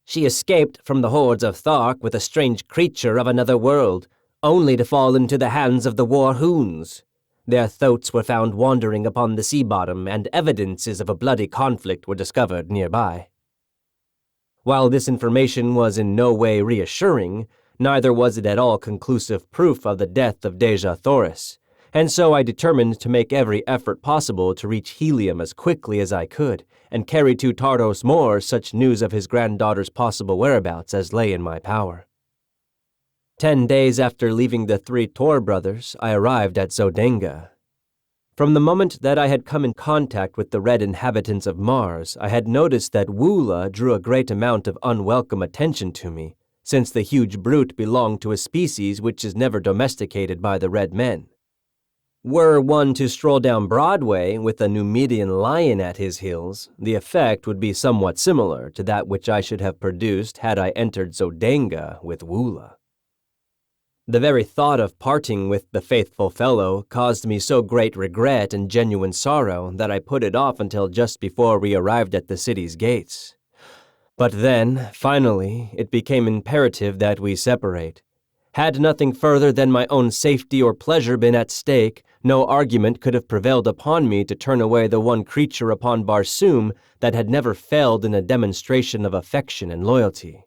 She escaped from the hordes of Thark with a strange creature of another world, only to fall into the hands of the war hoons. Their thoats were found wandering upon the sea bottom, and evidences of a bloody conflict were discovered nearby." While this information was in no way reassuring, neither was it at all conclusive proof of the death of Deja Thoris, and so I determined to make every effort possible to reach Helium as quickly as I could, and carry to Tardos Mor such news of his granddaughter's possible whereabouts as lay in my power. 10 days after leaving the 3 Tor brothers, I arrived at Zodenga. From the moment that I had come in contact with the red inhabitants of Mars, I had noticed that Woola drew a great amount of unwelcome attention to me, since the huge brute belonged to a species which is never domesticated by the red men. Were one to stroll down Broadway with a Numidian lion at his heels, the effect would be somewhat similar to that which I should have produced had I entered Zodenga with Woola. The very thought of parting with the faithful fellow caused me so great regret and genuine sorrow that I put it off until just before we arrived at the city's gates. But then, finally, it became imperative that we separate. Had nothing further than my own safety or pleasure been at stake, no argument could have prevailed upon me to turn away the one creature upon Barsoom that had never failed in a demonstration of affection and loyalty.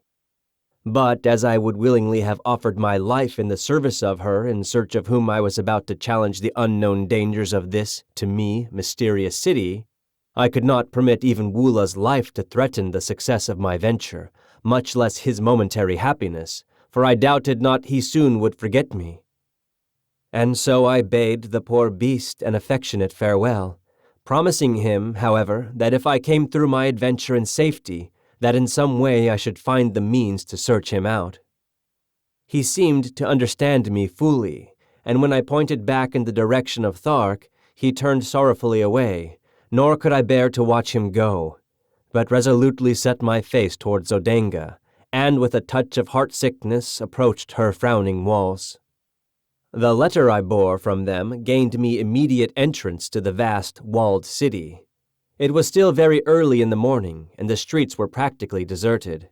But as I would willingly have offered my life in the service of her in search of whom I was about to challenge the unknown dangers of this, to me, mysterious city, I could not permit even Woola's life to threaten the success of my venture, much less his momentary happiness, for I doubted not he soon would forget me. And so I bade the poor beast an affectionate farewell, promising him, however, that if I came through my adventure in safety, that in some way I should find the means to search him out. He seemed to understand me fully, and when I pointed back in the direction of Thark, he turned sorrowfully away, nor could I bear to watch him go, but resolutely set my face toward Zodenga, and with a touch of heart-sickness approached her frowning walls. The letter I bore from them gained me immediate entrance to the vast, walled city. It was still very early in the morning, and the streets were practically deserted.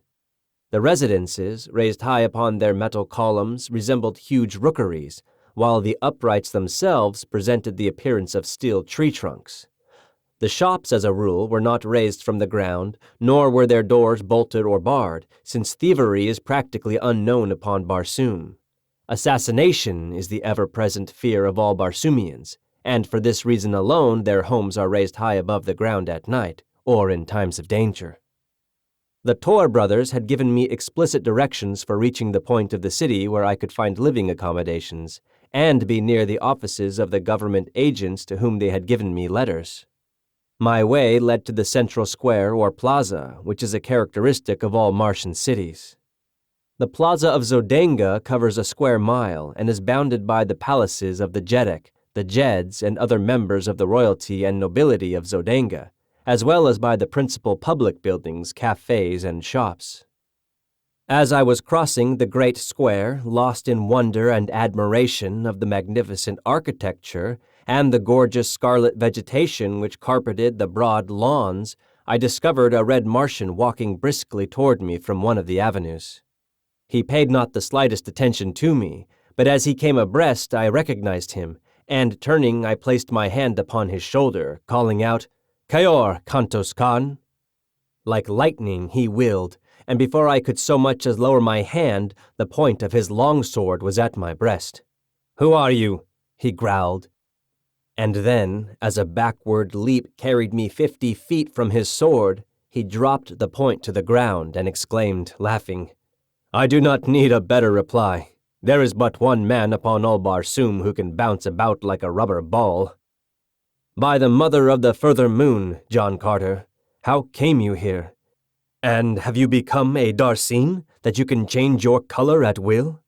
The residences, raised high upon their metal columns, resembled huge rookeries, while the uprights themselves presented the appearance of steel tree trunks. The shops, as a rule, were not raised from the ground, nor were their doors bolted or barred, since thievery is practically unknown upon Barsoom. Assassination is the ever-present fear of all Barsoomians, and for this reason alone their homes are raised high above the ground at night, or in times of danger. The Tor brothers had given me explicit directions for reaching the point of the city where I could find living accommodations, and be near the offices of the government agents to whom they had given me letters. My way led to the central square or plaza, which is a characteristic of all Martian cities. The plaza of Zodenga covers a square mile and is bounded by the palaces of the Jedek, the Jeds, and other members of the royalty and nobility of Zodenga, as well as by the principal public buildings, cafes, and shops. As I was crossing the great square, lost in wonder and admiration of the magnificent architecture and the gorgeous scarlet vegetation which carpeted the broad lawns, I discovered a red Martian walking briskly toward me from one of the avenues. He paid not the slightest attention to me, but as he came abreast I recognized him, and turning I placed my hand upon his shoulder, calling out, "Kayor, Kantos Khan." Like lightning he wheeled, and before I could so much as lower my hand, the point of his long sword was at my breast. "Who are you?" he growled. And then, as a backward leap carried me 50 feet from his sword, he dropped the point to the ground and exclaimed, laughing, "I do not need a better reply. There is but one man upon all Barsoom who can bounce about like a rubber ball. By the mother of the further moon, John Carter, how came you here? And have you become a Darcine, that you can change your color at will?"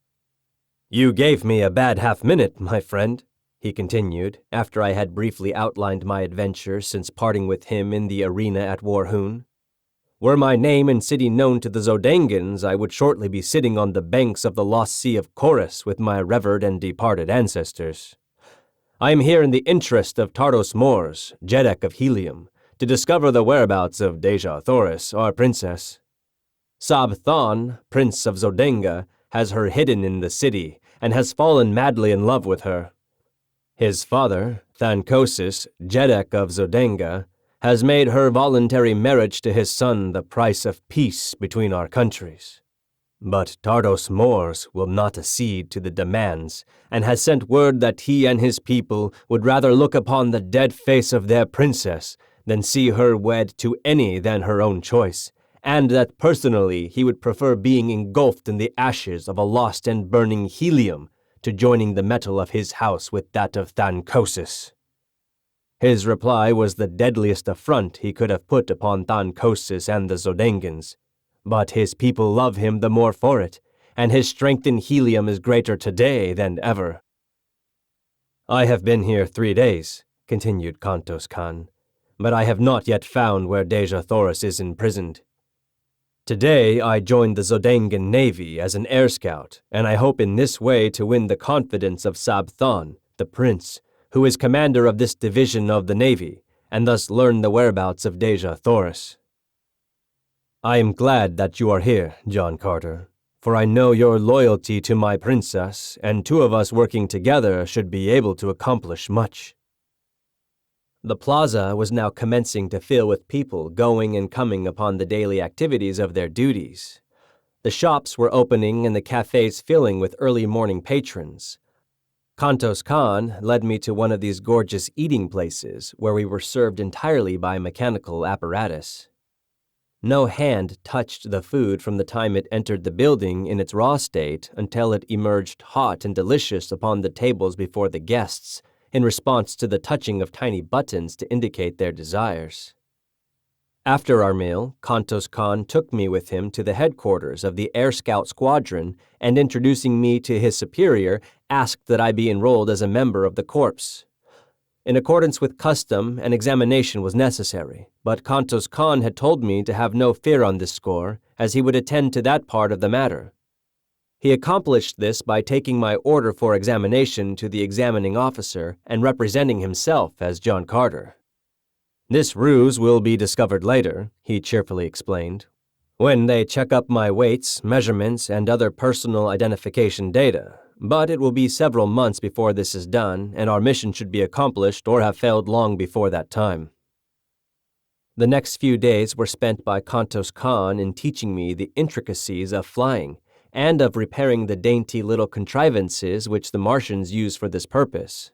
"You gave me a bad half-minute, my friend," he continued, after I had briefly outlined my adventure since parting with him in the arena at Warhoon. "Were my name and city known to the Zodangans, I would shortly be sitting on the banks of the lost sea of Chorus with my revered and departed ancestors. I am here in the interest of Tardos Mors, Jedek of Helium, to discover the whereabouts of Deja Thoris, our princess. Sab Thon, prince of Zodenga, has her hidden in the city, and has fallen madly in love with her. His father, Thankosis, Jedek of Zodenga, has made her voluntary marriage to his son the price of peace between our countries. But Tardos Mors will not accede to the demands, and has sent word that he and his people would rather look upon the dead face of their princess than see her wed to any than her own choice, and that personally he would prefer being engulfed in the ashes of a lost and burning helium to joining the metal of his house with that of Thankosis. His reply was the deadliest affront he could have put upon Thankosis and the Zodangans, but his people love him the more for it, and his strength in helium is greater today than ever. I have been here 3 days, continued Kantos Khan, but I have not yet found where Deja Thoris is imprisoned. Today I joined the Zodangan Navy as an air scout, and I hope in this way to win the confidence of Sab Thon, the prince, who is commander of this division of the Navy, and thus learn the whereabouts of Deja Thoris. I am glad that you are here, John Carter, for I know your loyalty to my princess, and 2 of us working together should be able to accomplish much. The plaza was now commencing to fill with people going and coming upon the daily activities of their duties. The shops were opening and the cafes filling with early morning patrons. Kantos Khan led me to one of these gorgeous eating places where we were served entirely by mechanical apparatus. No hand touched the food from the time it entered the building in its raw state until it emerged hot and delicious upon the tables before the guests, in response to the touching of tiny buttons to indicate their desires. After our meal, Kantos Khan took me with him to the headquarters of the Air Scout Squadron and, introducing me to his superior, asked that I be enrolled as a member of the corps. In accordance with custom, an examination was necessary, but Kantos Khan had told me to have no fear on this score, as he would attend to that part of the matter. He accomplished this by taking my order for examination to the examining officer and representing himself as John Carter. This ruse will be discovered later, he cheerfully explained, when they check up my weights, measurements, and other personal identification data, but it will be several months before this is done, and our mission should be accomplished or have failed long before that time. The next few days were spent by Kantos Khan in teaching me the intricacies of flying, and of repairing the dainty little contrivances which the Martians use for this purpose.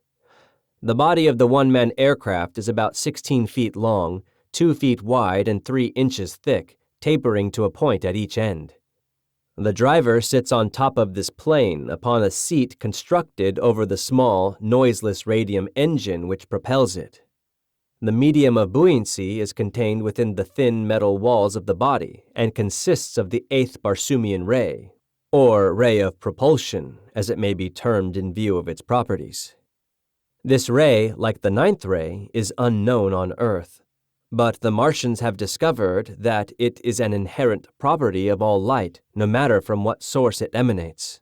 The body of the one-man aircraft is about 16 feet long, 2 feet wide, and 3 inches thick, tapering to a point at each end. The driver sits on top of this plane upon a seat constructed over the small, noiseless radium engine which propels it. The medium of buoyancy is contained within the thin metal walls of the body and consists of the 8th Barsoomian ray, or ray of propulsion, as it may be termed in view of its properties. This ray, like the 9th ray, is unknown on Earth, but the Martians have discovered that it is an inherent property of all light, no matter from what source it emanates.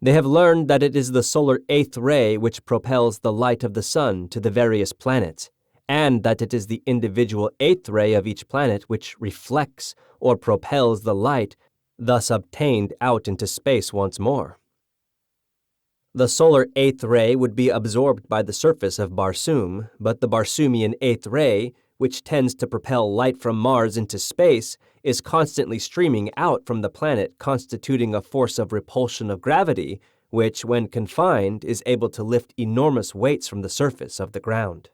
They have learned that it is the solar 8th ray which propels the light of the sun to the various planets, and that it is the individual 8th ray of each planet which reflects or propels the light thus obtained out into space once more. The solar 8th ray would be absorbed by the surface of Barsoom, but the Barsoomian 8th ray, which tends to propel light from Mars into space, is constantly streaming out from the planet, constituting a force of repulsion of gravity, which, when confined, is able to lift enormous weights from the surface of the ground.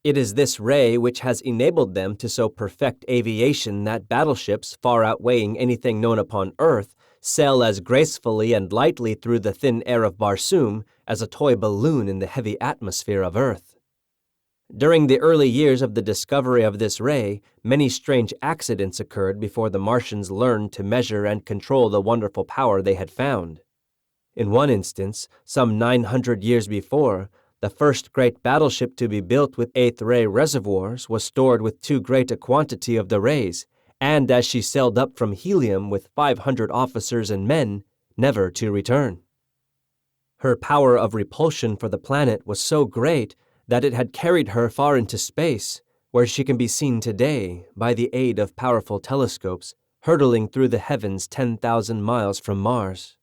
It is this ray which has enabled them to so perfect aviation that battleships, far outweighing anything known upon Earth, sail as gracefully and lightly through the thin air of Barsoom as a toy balloon in the heavy atmosphere of Earth. During the early years of the discovery of this ray, many strange accidents occurred before the Martians learned to measure and control the wonderful power they had found. In one instance, some 900 years before, the first great battleship to be built with 8th ray reservoirs was stored with too great a quantity of the rays, and as she sailed up from helium with 500 officers and men, never to return. Her power of repulsion for the planet was so great that it had carried her far into space, where she can be seen today by the aid of powerful telescopes, hurtling through the heavens 10,000 miles from Mars.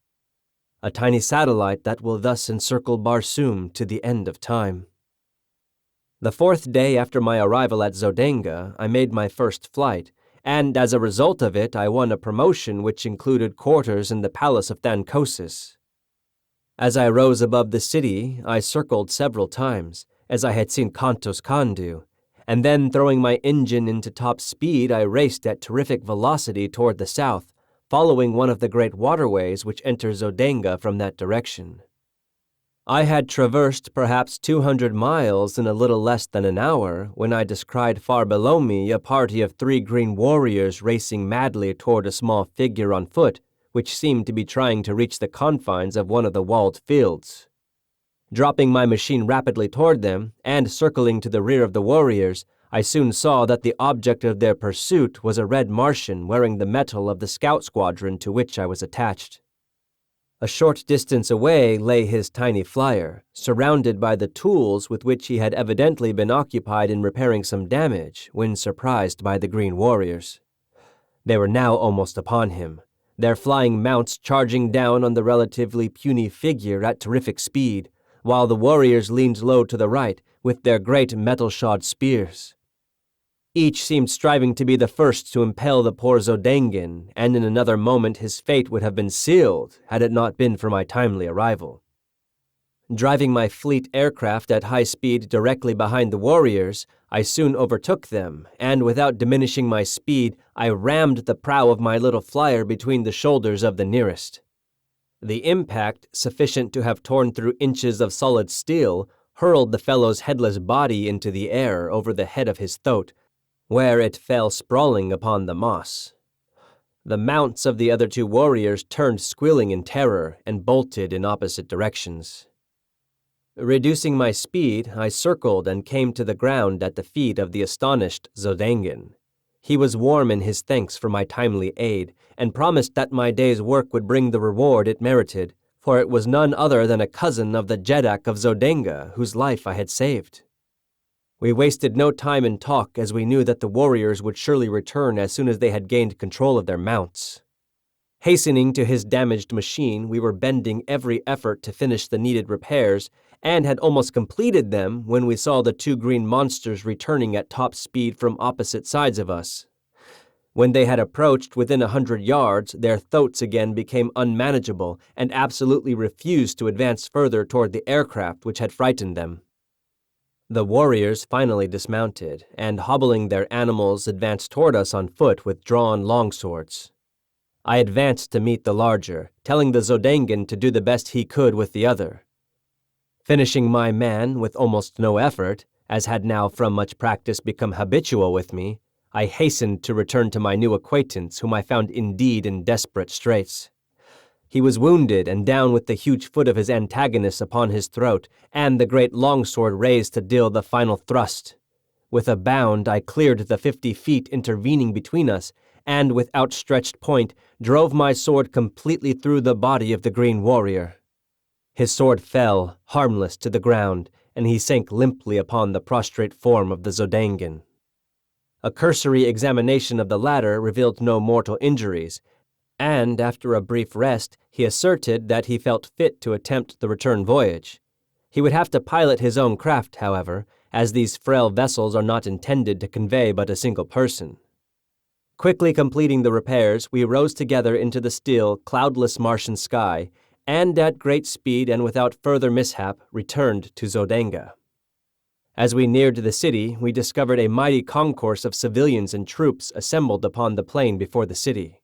A tiny satellite that will thus encircle Barsoom to the end of time. The 4th day after my arrival at Zodenga, I made my first flight, and as a result of it, I won a promotion which included quarters in the palace of Thankosis. As I rose above the city, I circled several times, as I had seen Kantos Khan do, and then throwing my engine into top speed, I raced at terrific velocity toward the south, following one of the great waterways which enter Zodenga from that direction. I had traversed perhaps 200 miles in a little less than an hour when I descried far below me a party of 3 green warriors racing madly toward a small figure on foot, which seemed to be trying to reach the confines of one of the walled fields. Dropping my machine rapidly toward them, and circling to the rear of the warriors, I soon saw that the object of their pursuit was a red Martian wearing the metal of the scout squadron to which I was attached. A short distance away lay his tiny flyer, surrounded by the tools with which he had evidently been occupied in repairing some damage when surprised by the green warriors. They were now almost upon him, their flying mounts charging down on the relatively puny figure at terrific speed, while the warriors leaned low to the right with their great metal-shod spears. Each seemed striving to be the first to impel the poor Zodengan, and in another moment his fate would have been sealed had it not been for my timely arrival. Driving my fleet aircraft at high speed directly behind the warriors, I soon overtook them, and without diminishing my speed, I rammed the prow of my little flyer between the shoulders of the nearest. The impact, sufficient to have torn through inches of solid steel, hurled the fellow's headless body into the air over the head of his throat, where it fell sprawling upon the moss. The mounts of the other 2 warriors turned squealing in terror and bolted in opposite directions. Reducing my speed, I circled and came to the ground at the feet of the astonished Zodengan. He was warm in his thanks for my timely aid, and promised that my day's work would bring the reward it merited, for it was none other than a cousin of the Jeddak of Zodenga whose life I had saved. We wasted no time in talk, as we knew that the warriors would surely return as soon as they had gained control of their mounts. Hastening to his damaged machine, we were bending every effort to finish the needed repairs, and had almost completed them when we saw the 2 green monsters returning at top speed from opposite sides of us. When they had approached within 100 yards, their throats again became unmanageable and absolutely refused to advance further toward the aircraft which had frightened them. The warriors finally dismounted, and hobbling their animals advanced toward us on foot with drawn longswords. I advanced to meet the larger, telling the Zodangan to do the best he could with the other. Finishing my man with almost no effort, as had now from much practice become habitual with me, I hastened to return to my new acquaintance, whom I found indeed in desperate straits. He was wounded and down with the huge foot of his antagonist upon his throat, and the great longsword raised to deal the final thrust. With a bound, I cleared the 50 feet intervening between us, and with outstretched point, drove my sword completely through the body of the green warrior. His sword fell, harmless, to the ground, and he sank limply upon the prostrate form of the Zodangan. A cursory examination of the latter revealed no mortal injuries, and after a brief rest, he asserted that he felt fit to attempt the return voyage. He would have to pilot his own craft, however, as these frail vessels are not intended to convey but a single person. Quickly completing the repairs, we rose together into the still, cloudless Martian sky, and at great speed and without further mishap, returned to Zodanga. As we neared the city, we discovered a mighty concourse of civilians and troops assembled upon the plain before the city.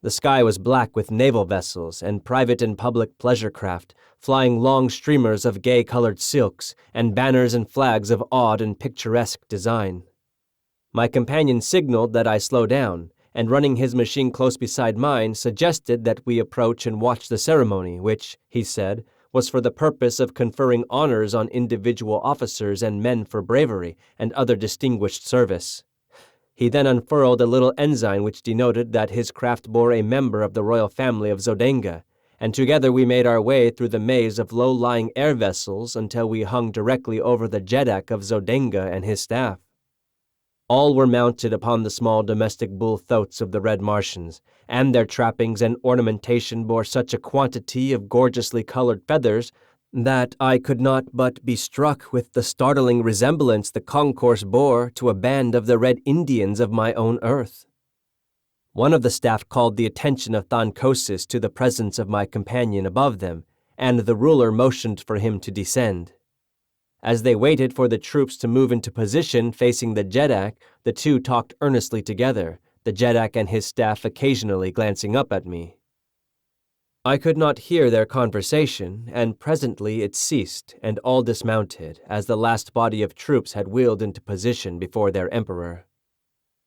The sky was black with naval vessels and private and public pleasure craft, flying long streamers of gay-colored silks and banners and flags of odd and picturesque design. My companion signaled that I slow down, and running his machine close beside mine, suggested that we approach and watch the ceremony, which, he said, was for the purpose of conferring honors on individual officers and men for bravery and other distinguished service. He then unfurled a little ensign which denoted that his craft bore a member of the royal family of Zodanga, and together we made our way through the maze of low-lying air vessels until we hung directly over the jeddak of Zodanga and his staff. All were mounted upon the small domestic bull thoats of the Red Martians, and their trappings and ornamentation bore such a quantity of gorgeously colored feathers that I could not but be struck with the startling resemblance the concourse bore to a band of the Red Indians of my own earth. One of the staff called the attention of Thankosis to the presence of my companion above them, and the ruler motioned for him to descend. As they waited for the troops to move into position facing the jeddak, the two talked earnestly together, the jeddak and his staff occasionally glancing up at me. I could not hear their conversation, and presently it ceased, and all dismounted, as the last body of troops had wheeled into position before their emperor.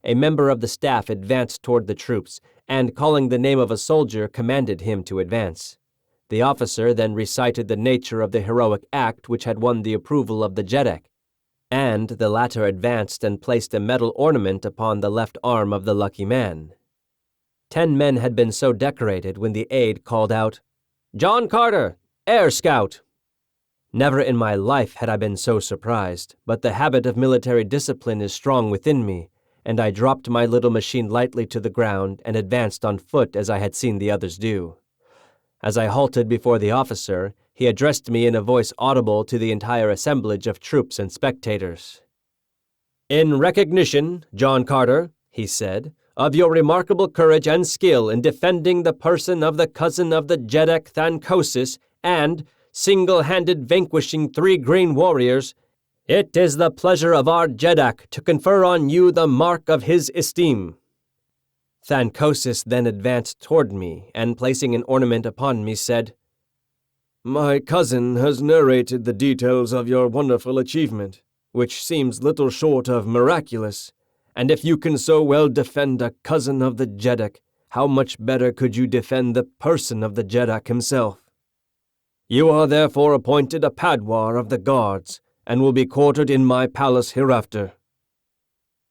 A member of the staff advanced toward the troops, and calling the name of a soldier, commanded him to advance. The officer then recited the nature of the heroic act which had won the approval of the jeddak, and the latter advanced and placed a metal ornament upon the left arm of the lucky man. 10 men had been so decorated when the aide called out, "John Carter, Air Scout!" Never in my life had I been so surprised, but the habit of military discipline is strong within me, and I dropped my little machine lightly to the ground and advanced on foot as I had seen the others do. As I halted before the officer, he addressed me in a voice audible to the entire assemblage of troops and spectators. "In recognition, John Carter," he said, "of your remarkable courage and skill in defending the person of the cousin of the jeddak Thankosis and single-handed vanquishing 3 green warriors, it is the pleasure of our jeddak to confer on you the mark of his esteem." Thankosis then advanced toward me, and placing an ornament upon me, said, "My cousin has narrated the details of your wonderful achievement, which seems little short of miraculous, and if you can so well defend a cousin of the jeddak, how much better could you defend the person of the jeddak himself? You are therefore appointed a padwar of the guards, and will be quartered in my palace hereafter."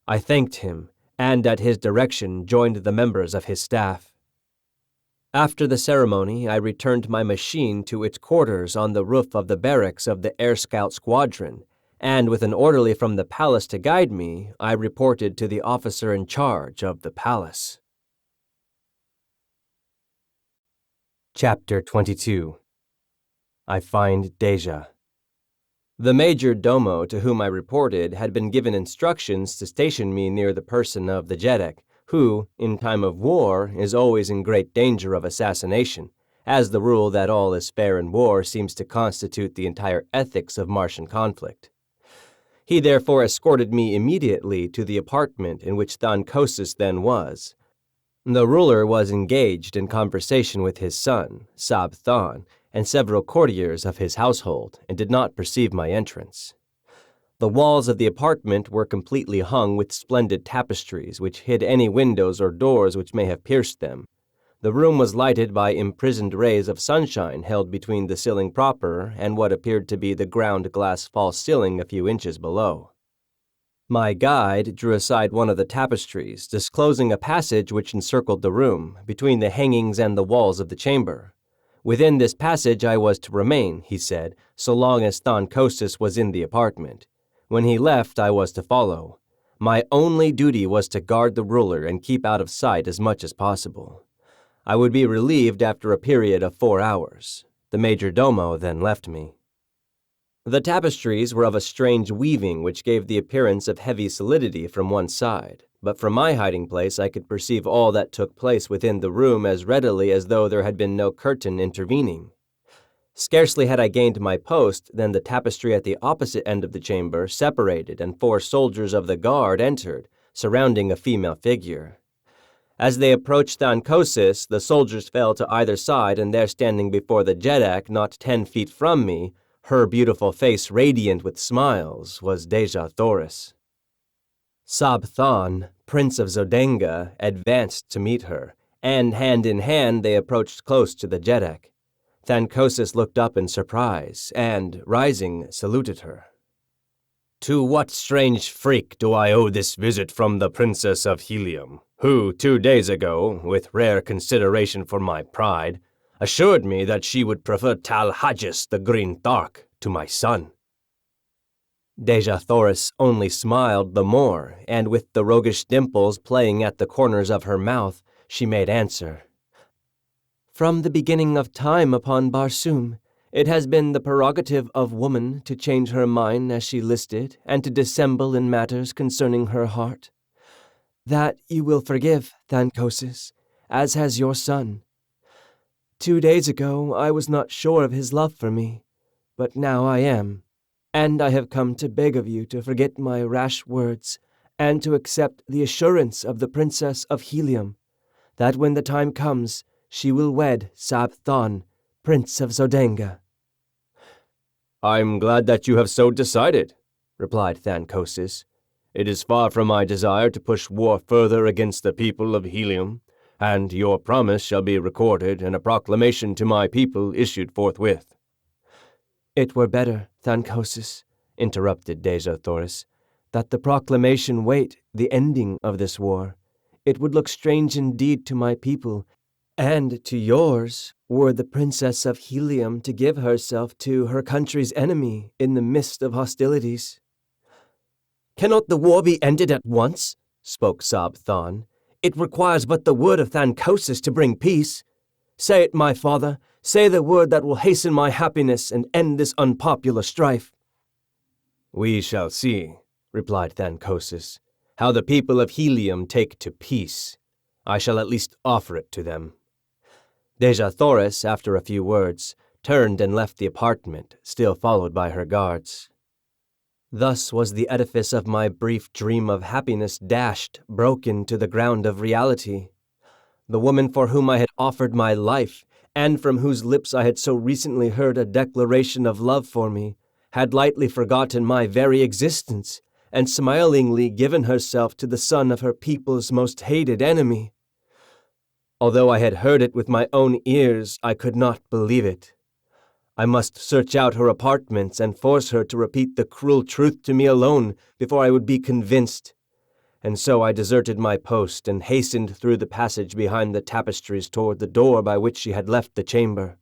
I thanked him, and at his direction joined the members of his staff. After the ceremony, I returned my machine to its quarters on the roof of the barracks of the Air Scout Squadron, and with an orderly from the palace to guide me, I reported to the officer in charge of the palace. Chapter 22. I Find Deja. The major domo to whom I reported had been given instructions to station me near the person of the jeddak, who, in time of war, is always in great danger of assassination, as the rule that all is fair in war seems to constitute the entire ethics of Martian conflict. He therefore escorted me immediately to the apartment in which Thankosis then was. The ruler was engaged in conversation with his son, Sab Than, and several courtiers of his household, and did not perceive my entrance. The walls of the apartment were completely hung with splendid tapestries which hid any windows or doors which may have pierced them. The room was lighted by imprisoned rays of sunshine held between the ceiling proper and what appeared to be the ground glass false ceiling a few inches below. My guide drew aside one of the tapestries, disclosing a passage which encircled the room, between the hangings and the walls of the chamber. Within this passage I was to remain, he said, so long as Thankosis was in the apartment. When he left, I was to follow. My only duty was to guard the ruler and keep out of sight as much as possible. I would be relieved after a period of 4 hours. The major domo then left me. The tapestries were of a strange weaving which gave the appearance of heavy solidity from one side, but from my hiding place I could perceive all that took place within the room as readily as though there had been no curtain intervening. Scarcely had I gained my post than the tapestry at the opposite end of the chamber separated and 4 soldiers of the guard entered, surrounding a female figure. As they approached Thankosis, the soldiers fell to either side, and there standing before the jeddak not 10 feet from me, her beautiful face radiant with smiles, was Dejah Thoris. Sab Than, Prince of Zodenga, advanced to meet her, and hand in hand they approached close to the jeddak. Thankosis looked up in surprise, and, rising, saluted her. To what strange freak do I owe this visit from the Princess of Helium, who 2 days ago, with rare consideration for my pride, assured me that she would prefer Tal Hajjus the Green Thark to my son? Dejah Thoris only smiled the more, and with the roguish dimples playing at the corners of her mouth, she made answer. From the beginning of time upon Barsoom, it has been the prerogative of woman to change her mind as she listed and to dissemble in matters concerning her heart. That you will forgive, Thankosis, as has your son. 2 days ago I was not sure of his love for me, but now I am, and I have come to beg of you to forget my rash words and to accept the assurance of the Princess of Helium, that when the time comes, she will wed Sab Than, Prince of Zodenga. I'm glad that you have so decided, replied Thankosis. It is far from my desire to push war further against the people of Helium, and your promise shall be recorded and a proclamation to my people issued forthwith. It were better, Thankosis, interrupted Dejah Thoris, that the proclamation wait the ending of this war. It would look strange indeed to my people, and to yours, were the Princess of Helium to give herself to her country's enemy in the midst of hostilities. Cannot the war be ended at once? Spoke Sab Than. It requires but the word of Thankosis to bring peace. Say it, my father. Say the word that will hasten my happiness and end this unpopular strife. We shall see, replied Thankosis, how the people of Helium take to peace. I shall at least offer it to them. Dejah Thoris, after a few words, turned and left the apartment, still followed by her guards. Thus was the edifice of my brief dream of happiness dashed, broken to the ground of reality. The woman for whom I had offered my life, and from whose lips I had so recently heard a declaration of love for me, had lightly forgotten my very existence, and smilingly given herself to the son of her people's most hated enemy. Although I had heard it with my own ears, I could not believe it. I must search out her apartments and force her to repeat the cruel truth to me alone before I would be convinced. And so I deserted my post and hastened through the passage behind the tapestries toward the door by which she had left the chamber.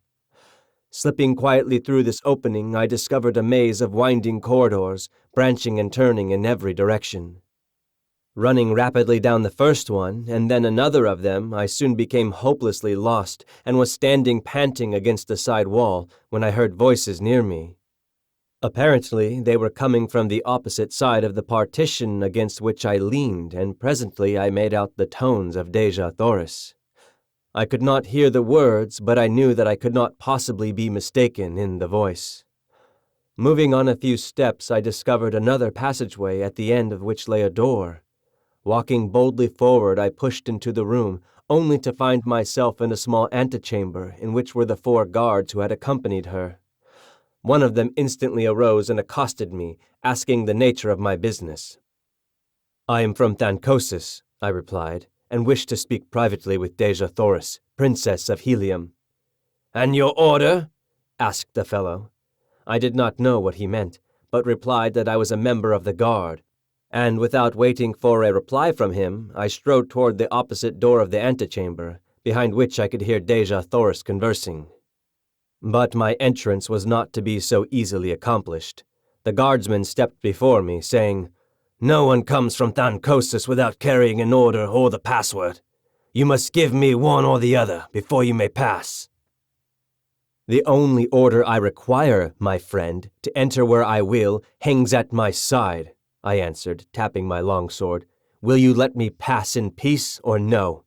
Slipping quietly through this opening, I discovered a maze of winding corridors, branching and turning in every direction. Running rapidly down the first one, and then another of them, I soon became hopelessly lost, and was standing panting against the side wall, when I heard voices near me. Apparently, they were coming from the opposite side of the partition against which I leaned, and presently I made out the tones of Dejah Thoris. I could not hear the words, but I knew that I could not possibly be mistaken in the voice. Moving on a few steps, I discovered another passageway at the end of which lay a door. Walking boldly forward, I pushed into the room, only to find myself in a small antechamber in which were the 4 guards who had accompanied her. One of them instantly arose and accosted me, asking the nature of my business. "I am from Thancosis," I replied, "and wish to speak privately with Dejah Thoris, Princess of Helium." "And your order?" asked the fellow. I did not know what he meant, but replied that I was a member of the guard, and without waiting for a reply from him, I strode toward the opposite door of the antechamber, behind which I could hear Dejah Thoris conversing. But my entrance was not to be so easily accomplished. The guardsman stepped before me, saying, "No one comes from Thancosis without carrying an order or the password. You must give me one or the other before you may pass." "The only order I require, my friend, to enter where I will, hangs at my side," I answered, tapping my long sword. "Will you let me pass in peace or no?"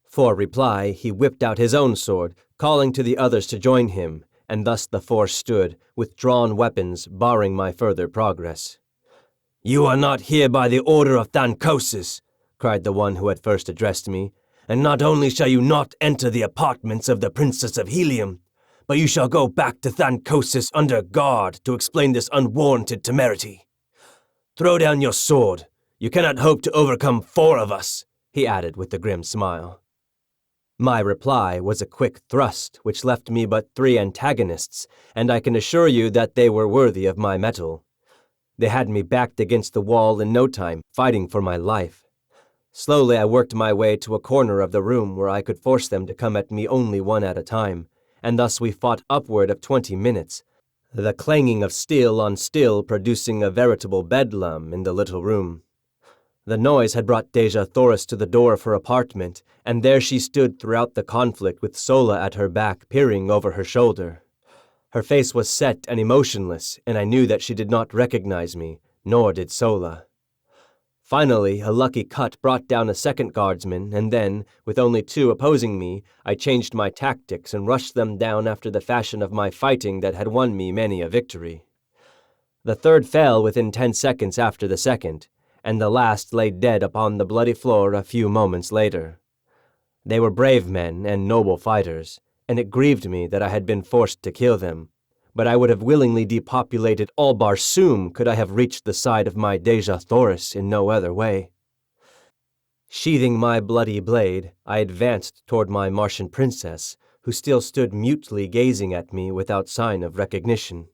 For reply, he whipped out his own sword, calling to the others to join him, and thus the 4 stood, with drawn weapons, barring my further progress. "You are not here by the order of Thancosis," cried the one who had first addressed me, "and not only shall you not enter the apartments of the Princess of Helium, but you shall go back to Thancosis under guard to explain this unwarranted temerity. Throw down your sword. You cannot hope to overcome 4 of us," he added with a grim smile. My reply was a quick thrust, which left me but 3 antagonists, and I can assure you that they were worthy of my mettle. They had me backed against the wall in no time, fighting for my life. Slowly I worked my way to a corner of the room where I could force them to come at me only one at a time, and thus we fought upward of 20 minutes, the clanging of steel on steel producing a veritable bedlam in the little room. The noise had brought Dejah Thoris to the door of her apartment, and there she stood throughout the conflict with Sola at her back, peering over her shoulder. Her face was set and emotionless, and I knew that she did not recognize me, nor did Sola. Finally, a lucky cut brought down a second guardsman, and then, with only 2 opposing me, I changed my tactics and rushed them down after the fashion of my fighting that had won me many a victory. The third fell within 10 seconds after the second, and the last lay dead upon the bloody floor a few moments later. They were brave men and noble fighters, and it grieved me that I had been forced to kill them, but I would have willingly depopulated all Barsoom could I have reached the side of my Dejah Thoris in no other way. Sheathing my bloody blade, I advanced toward my Martian princess, who still stood mutely gazing at me without sign of recognition.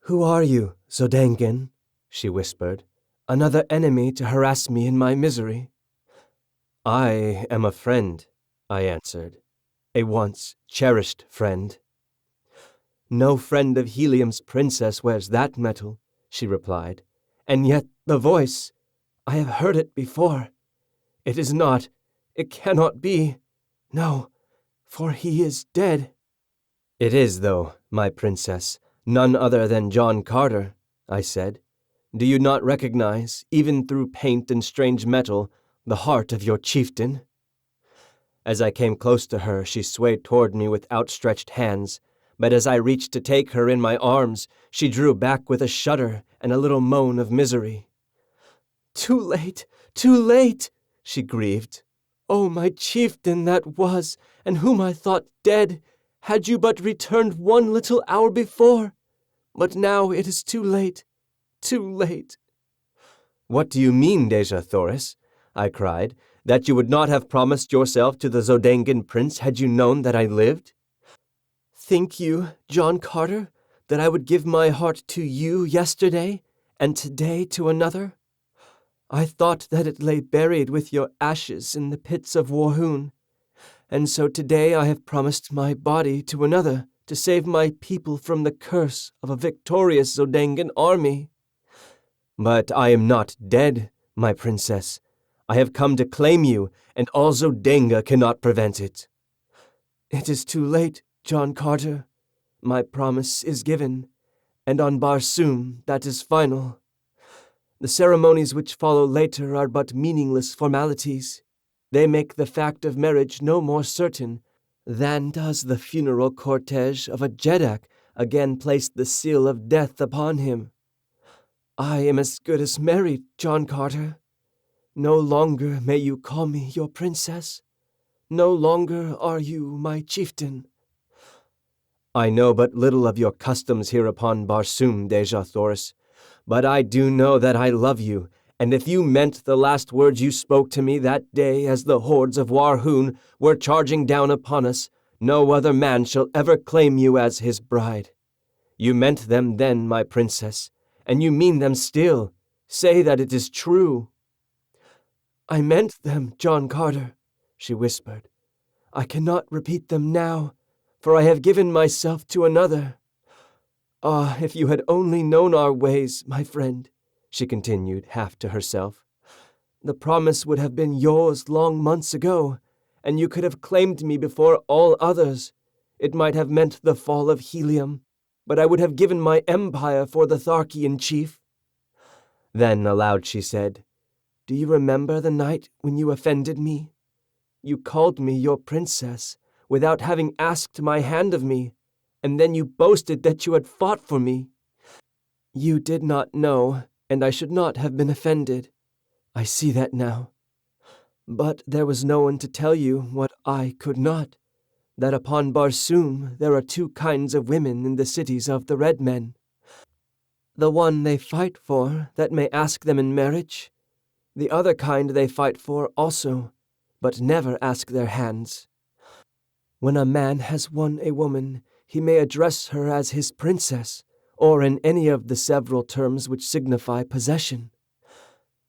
"Who are you, Zodangan?" she whispered. "Another enemy to harass me in my misery." "I am a friend," I answered. "A once cherished friend." "No friend of Helium's princess wears that metal," she replied. "And yet the voice, I have heard it before. It is not, it cannot be. No, for he is dead." "It is, though, my princess, none other than John Carter," I said. "Do you not recognize, even through paint and strange metal, the heart of your chieftain?" As I came close to her, she swayed toward me with outstretched hands, but as I reached to take her in my arms, she drew back with a shudder and a little moan of misery. Too late, she grieved. "Oh, my chieftain that was, and whom I thought dead, had you but returned 1 little hour before! But now it is too late. Too late." "What do you mean, Dejah Thoris?" I cried. "That you would not have promised yourself to the Zodangan prince had you known that I lived?" "Think you, John Carter, that I would give my heart to you yesterday, and today to another? I thought that it lay buried with your ashes in the pits of Warhoon, and so today I have promised my body to another to save my people from the curse of a victorious Zodangan army." "But I am not dead, my princess. I have come to claim you, and all Zodanga cannot prevent it." "It is too late, John Carter. My promise is given, and on Barsoom that is final. The ceremonies which follow later are but meaningless formalities. They make the fact of marriage no more certain than does the funeral cortege of a Jeddak again place the seal of death upon him. I am as good as married, John Carter. No longer may you call me your princess. No longer are you my chieftain. I know but little of your customs here upon Barsoom, Dejah Thoris, but I do know that I love you, and if you meant the last words you spoke to me that day as the hordes of Warhoon were charging down upon us, no other man shall ever claim you as his bride. You meant them then, my princess, and you mean them still. Say that it is true. I meant them, John Carter, she whispered. I cannot repeat them now, for I have given myself to another. Ah, if you had only known our ways, my friend, she continued, half to herself. The promise would have been yours long months ago, and you could have claimed me before all others. It might have meant the fall of Helium, but I would have given my empire for the Tharkian chief. Then aloud she said, Do you remember the night when you offended me? You called me your princess without having asked my hand of me, and then you boasted that you had fought for me. You did not know, and I should not have been offended. I see that now. But there was no one to tell you what I could not, that upon Barsoom there are two kinds of women in the cities of the red men. The one they fight for, that may ask them in marriage. The other kind they fight for also, but never ask their hands. When a man has won a woman, he may address her as his princess, or in any of the several terms which signify possession.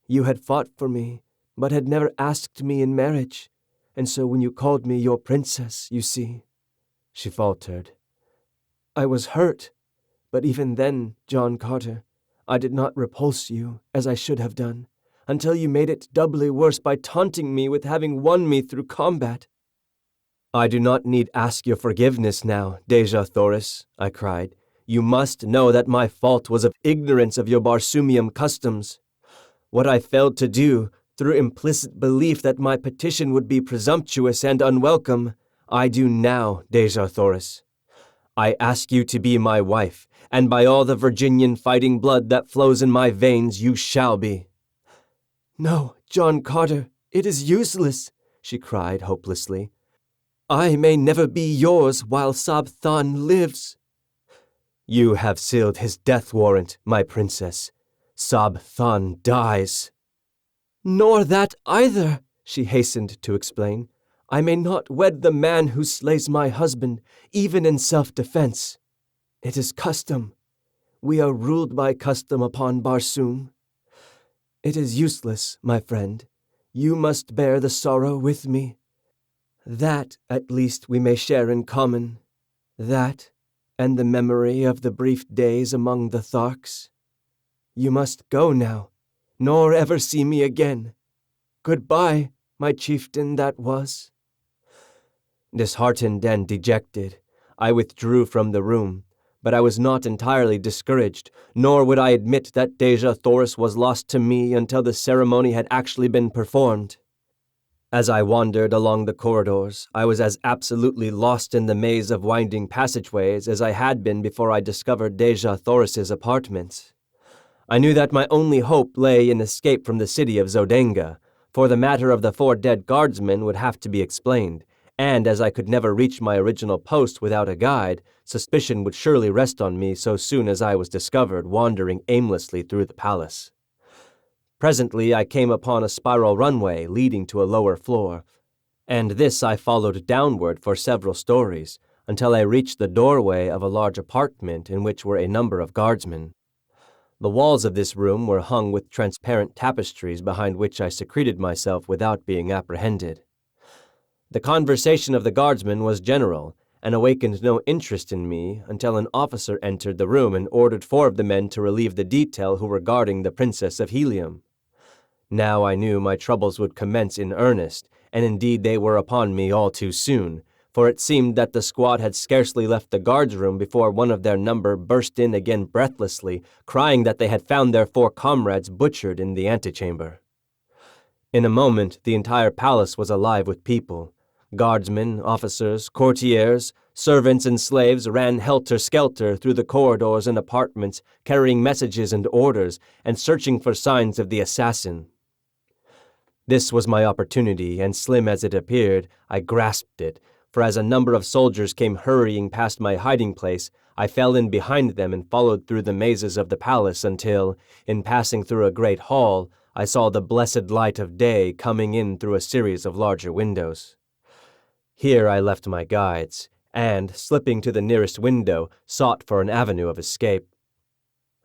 You had fought for me, but had never asked me in marriage, and so when you called me your princess, you see, she faltered. I was hurt, but even then, John Carter, I did not repulse you as I should have done, until you made it doubly worse by taunting me with having won me through combat. I do not need ask your forgiveness now, Dejah Thoris, I cried. You must know that my fault was of ignorance of your Barsoomian customs. What I failed to do, through implicit belief that my petition would be presumptuous and unwelcome, I do now, Dejah Thoris. I ask you to be my wife, and by all the Virginian fighting blood that flows in my veins, you shall be. No, John Carter, it is useless, she cried hopelessly. I may never be yours while Sab-Than lives. You have sealed his death warrant, my princess. Sab-Than dies. Nor that either, she hastened to explain. I may not wed the man who slays my husband, even in self-defense. It is custom. We are ruled by custom upon Barsoom. It is useless, my friend. You must bear the sorrow with me. That, at least, we may share in common. That, and the memory of the brief days among the Tharks. You must go now, nor ever see me again. Goodbye, my chieftain that was. Disheartened and dejected, I withdrew from the room, but I was not entirely discouraged, nor would I admit that Dejah Thoris was lost to me until the ceremony had actually been performed. As I wandered along the corridors, I was as absolutely lost in the maze of winding passageways as I had been before I discovered Dejah Thoris's apartments. I knew that my only hope lay in escape from the city of Zodenga, for the matter of the 4 dead guardsmen would have to be explained, and as I could never reach my original post without a guide, suspicion would surely rest on me so soon as I was discovered wandering aimlessly through the palace. Presently I came upon a spiral runway leading to a lower floor, and this I followed downward for several stories, until I reached the doorway of a large apartment in which were a number of guardsmen. The walls of this room were hung with transparent tapestries behind which I secreted myself without being apprehended. The conversation of the guardsmen was general, and awakened no interest in me until an officer entered the room and ordered 4 of the men to relieve the detail who were guarding the Princess of Helium. Now I knew my troubles would commence in earnest, and indeed they were upon me all too soon, for it seemed that the squad had scarcely left the guard's room before one of their number burst in again breathlessly, crying that they had found their 4 comrades butchered in the antechamber. In a moment, the entire palace was alive with people. Guardsmen, officers, courtiers, servants and slaves ran helter-skelter through the corridors and apartments, carrying messages and orders, and searching for signs of the assassin. This was my opportunity, and slim as it appeared, I grasped it, for as a number of soldiers came hurrying past my hiding place, I fell in behind them and followed through the mazes of the palace until, in passing through a great hall, I saw the blessed light of day coming in through a series of larger windows. Here I left my guides, and, slipping to the nearest window, sought for an avenue of escape.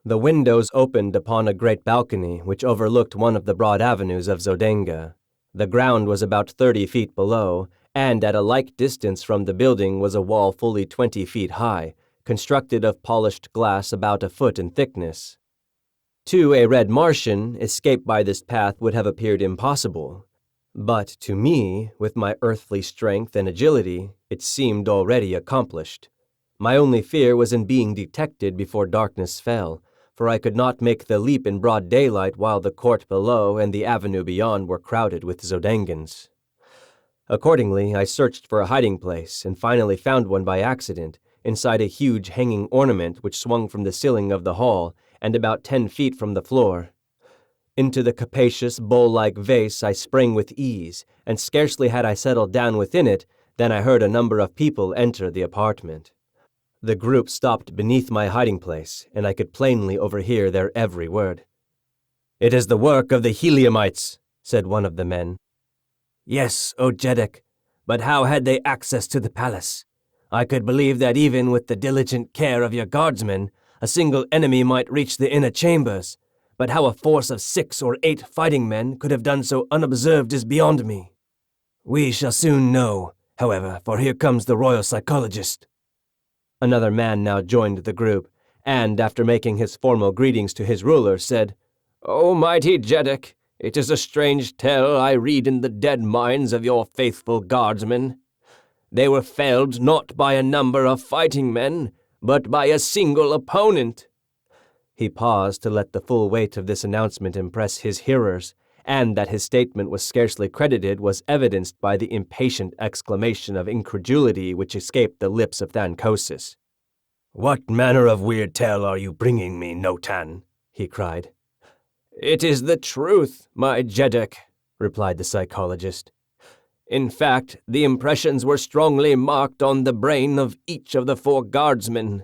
The windows opened upon a great balcony which overlooked one of the broad avenues of Zodenga. The ground was about 30 feet below, and at a like distance from the building was a wall fully 20 feet high, constructed of polished glass about a foot in thickness. To a red Martian, escape by this path would have appeared impossible. But to me, with my earthly strength and agility, it seemed already accomplished. My only fear was in being detected before darkness fell, for I could not make the leap in broad daylight while the court below and the avenue beyond were crowded with Zodengans. Accordingly, I searched for a hiding place and finally found one by accident, inside a huge hanging ornament which swung from the ceiling of the hall and about 10 feet from the floor. Into the capacious, bowl-like vase I sprang with ease, and scarcely had I settled down within it than I heard a number of people enter the apartment. The group stopped beneath my hiding place, and I could plainly overhear their every word. "It is the work of the Heliumites," said one of the men. "Yes, O Jeddak, but how had they access to the palace? I could believe that even with the diligent care of your guardsmen, a single enemy might reach the inner chambers, but how a force of 6 or 8 fighting men could have done so unobserved is beyond me. We shall soon know, however, for here comes the royal psychologist." Another man now joined the group, and, after making his formal greetings to his ruler, said, "O mighty Jeddak, it is a strange tale I read in the dead minds of your faithful guardsmen. They were felled not by a number of fighting men, but by a single opponent." He paused to let the full weight of this announcement impress his hearers, and that his statement was scarcely credited was evidenced by the impatient exclamation of incredulity which escaped the lips of Thancosis. "What manner of weird tale are you bringing me, Notan?" he cried. "It is the truth, my Jeddak," replied the psychologist. "In fact, the impressions were strongly marked on the brain of each of the 4 guardsmen.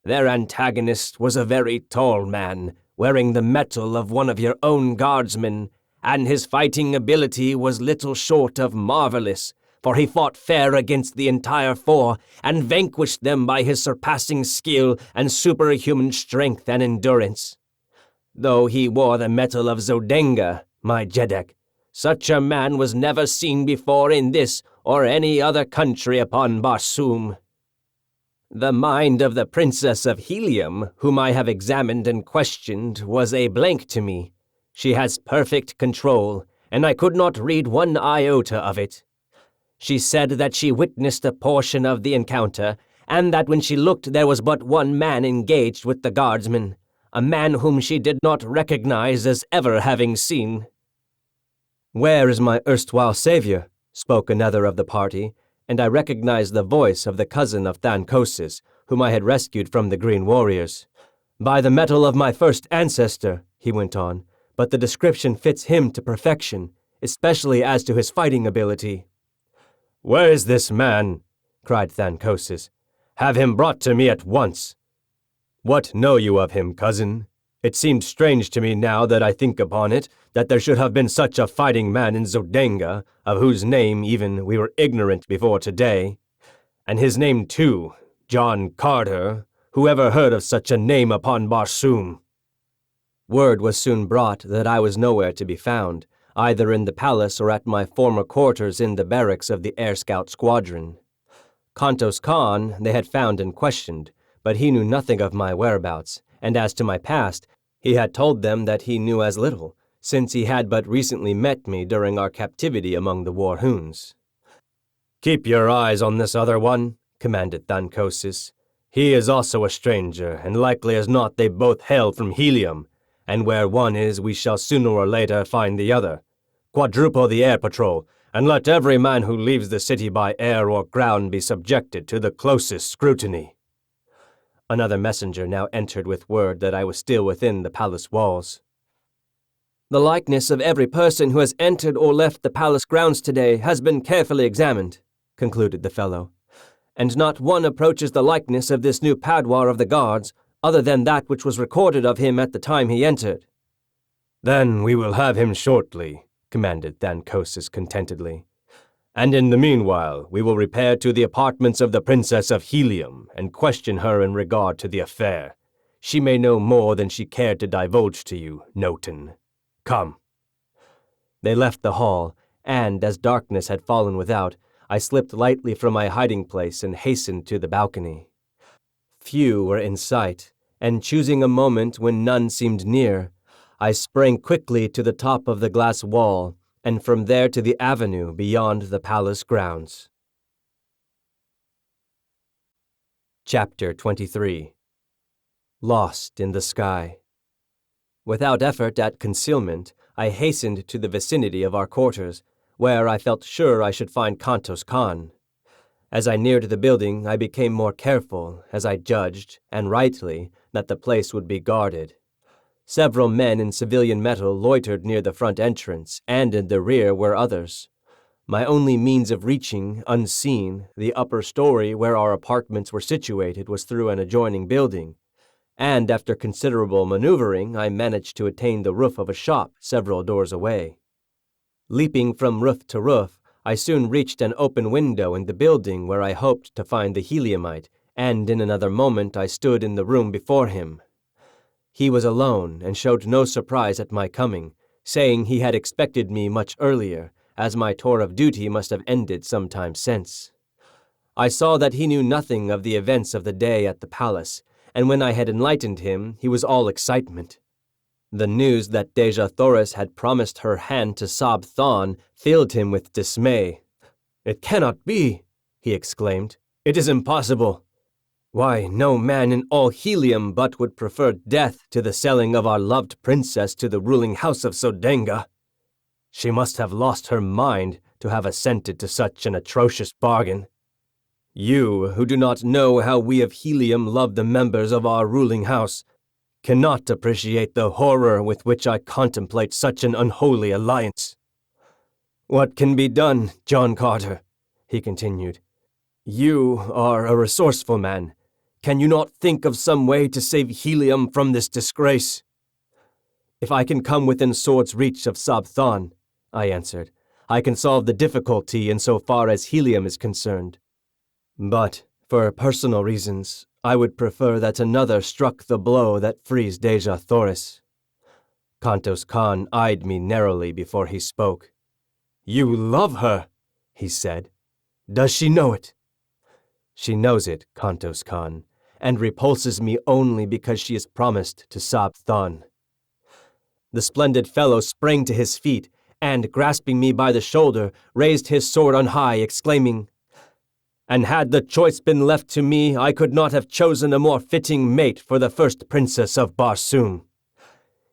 Their antagonist was a very tall man, wearing the metal of one of your own guardsmen, and his fighting ability was little short of marvelous, for he fought fair against the entire 4 and vanquished them by his surpassing skill and superhuman strength and endurance. Though he wore the metal of Zodenga, my Jeddak, such a man was never seen before in this or any other country upon Barsoom. The mind of the Princess of Helium, whom I have examined and questioned, was a blank to me. She has perfect control, and I could not read one iota of it. She said that she witnessed a portion of the encounter, and that when she looked there was but one man engaged with the guardsmen, a man whom she did not recognize as ever having seen." "Where is my erstwhile savior?" spoke another of the party, and I recognized the voice of the cousin of Thancosis, whom I had rescued from the Green Warriors. "By the metal of my first ancestor," he went on, "but the description fits him to perfection, especially as to his fighting ability." "Where is this man?" cried Thancosis. "Have him brought to me at once." "What know you of him, cousin? It seems strange to me now that I think upon it, that there should have been such a fighting man in Zodenga, of whose name even we were ignorant before today. And his name too, John Carter. Who ever heard of such a name upon Barsoom?" Word was soon brought that I was nowhere to be found, either in the palace or at my former quarters in the barracks of the Air Scout Squadron. Kantos Khan they had found and questioned, but he knew nothing of my whereabouts, and as to my past, he had told them that he knew as little, since he had but recently met me during our captivity among the Warhoons. "Keep your eyes on this other one," commanded Thancosis. "He is also a stranger, and likely as not they both hail from Helium, and where one is we shall sooner or later find the other. Quadruple the air patrol, and let every man who leaves the city by air or ground be subjected to the closest scrutiny." Another messenger now entered with word that I was still within the palace walls. "The likeness of every person who has entered or left the palace grounds today has been carefully examined," concluded the fellow, "and not one approaches the likeness of this new padwar of the guards, other than that which was recorded of him at the time he entered." "Then we will have him shortly," commanded Thancosis contentedly. "And in the meanwhile, we will repair to the apartments of the Princess of Helium and question her in regard to the affair. She may know more than she cared to divulge to you, Noten. Come." They left the hall, and as darkness had fallen without, I slipped lightly from my hiding place and hastened to the balcony. Few were in sight, and choosing a moment when none seemed near, I sprang quickly to the top of the glass wall, and from there to the avenue beyond the palace grounds. Chapter 23. Lost in the Sky. Without effort at concealment, I hastened to the vicinity of our quarters, where I felt sure I should find Kantos Khan. As I neared the building, I became more careful, as I judged, and rightly, that the place would be guarded. Several men in civilian metal loitered near the front entrance, and in the rear were others. My only means of reaching, unseen, the upper story where our apartments were situated was through an adjoining building, and after considerable maneuvering, I managed to attain the roof of a shop several doors away. Leaping from roof to roof, I soon reached an open window in the building where I hoped to find the Heliumite, and in another moment I stood in the room before him. He was alone and showed no surprise at my coming, saying he had expected me much earlier, as my tour of duty must have ended some time since. I saw that he knew nothing of the events of the day at the palace, and when I had enlightened him, he was all excitement. The news that Dejah Thoris had promised her hand to Sab Thon filled him with dismay. "It cannot be," he exclaimed. "It is impossible. Why, no man in all Helium but would prefer death to the selling of our loved princess to the ruling house of Sodenga. She must have lost her mind to have assented to such an atrocious bargain. You, who do not know how we of Helium love the members of our ruling house, cannot appreciate the horror with which I contemplate such an unholy alliance. What can be done, John Carter?" he continued. "You are a resourceful man. Can you not think of some way to save Helium from this disgrace?" "If I can come within sword's reach of Sab Thon," I answered, "I can solve the difficulty in so far as Helium is concerned. But, for personal reasons, I would prefer that another struck the blow that frees Dejah Thoris." Kantos Khan eyed me narrowly before he spoke. "You love her," he said. "Does she know it?" "She knows it, Kantos Khan, and repulses me only because she is promised to Sab Thon." The splendid fellow sprang to his feet, and, grasping me by the shoulder, raised his sword on high, exclaiming, "And had the choice been left to me, I could not have chosen a more fitting mate for the first princess of Barsoom.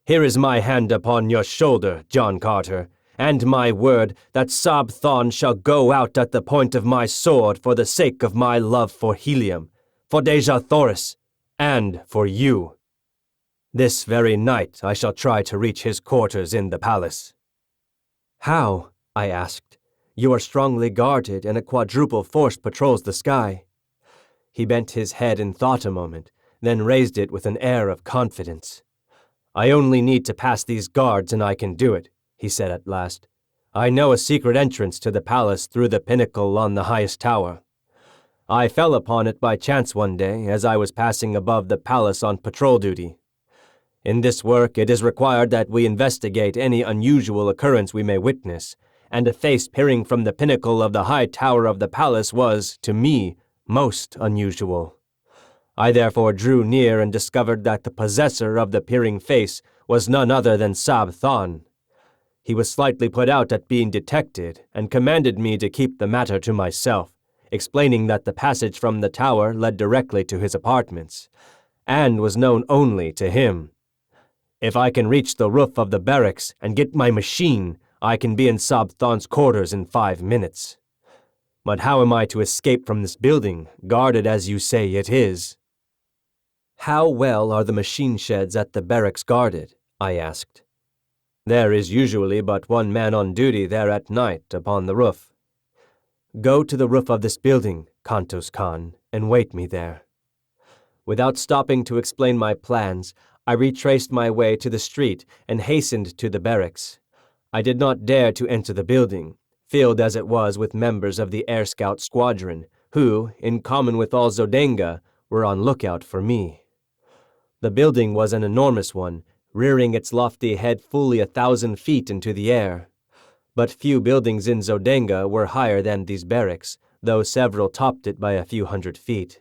Here is my hand upon your shoulder, John Carter, and my word that Sab Thon shall go out at the point of my sword for the sake of my love for Helium, for Dejah Thoris, and for you. This very night I shall try to reach his quarters in the palace." "How?" I asked. "You are strongly guarded, and a quadruple force patrols the sky." He bent his head in thought a moment, then raised it with an air of confidence. "I only need to pass these guards and I can do it," he said at last. "I know a secret entrance to the palace through the pinnacle on the highest tower. I fell upon it by chance one day as I was passing above the palace on patrol duty. In this work it is required that we investigate any unusual occurrence we may witness, and a face peering from the pinnacle of the high tower of the palace was, to me, most unusual. I therefore drew near and discovered that the possessor of the peering face was none other than Sab Thon. He was slightly put out at being detected and commanded me to keep the matter to myself, explaining that the passage from the tower led directly to his apartments, and was known only to him. If I can reach the roof of the barracks and get my machine, I can be in Sabthon's quarters in 5 minutes. But how am I to escape from this building, guarded as you say it is?" "How well are the machine sheds at the barracks guarded?" I asked. "There is usually but one man on duty there at night upon the roof." "Go to the roof of this building, Kantos Khan, and wait me there." Without stopping to explain my plans, I retraced my way to the street and hastened to the barracks. I did not dare to enter the building, filled as it was with members of the Air Scout Squadron, who, in common with all Zodenga, were on lookout for me. The building was an enormous one, rearing its lofty head fully 1,000 feet into the air. But few buildings in Zodenga were higher than these barracks, though several topped it by a few hundred feet.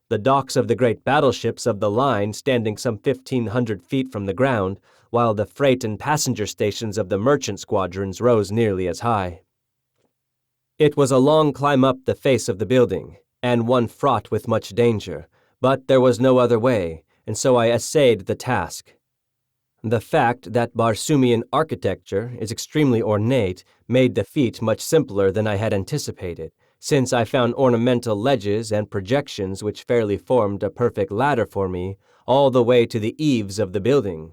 The docks of the great battleships of the line standing some 1,500 feet from the ground, while the freight and passenger stations of the merchant squadrons rose nearly as high. It was a long climb up the face of the building, and one fraught with much danger, but there was no other way, and so I essayed the task. The fact that Barsoomian architecture is extremely ornate made the feat much simpler than I had anticipated, since I found ornamental ledges and projections which fairly formed a perfect ladder for me all the way to the eaves of the building.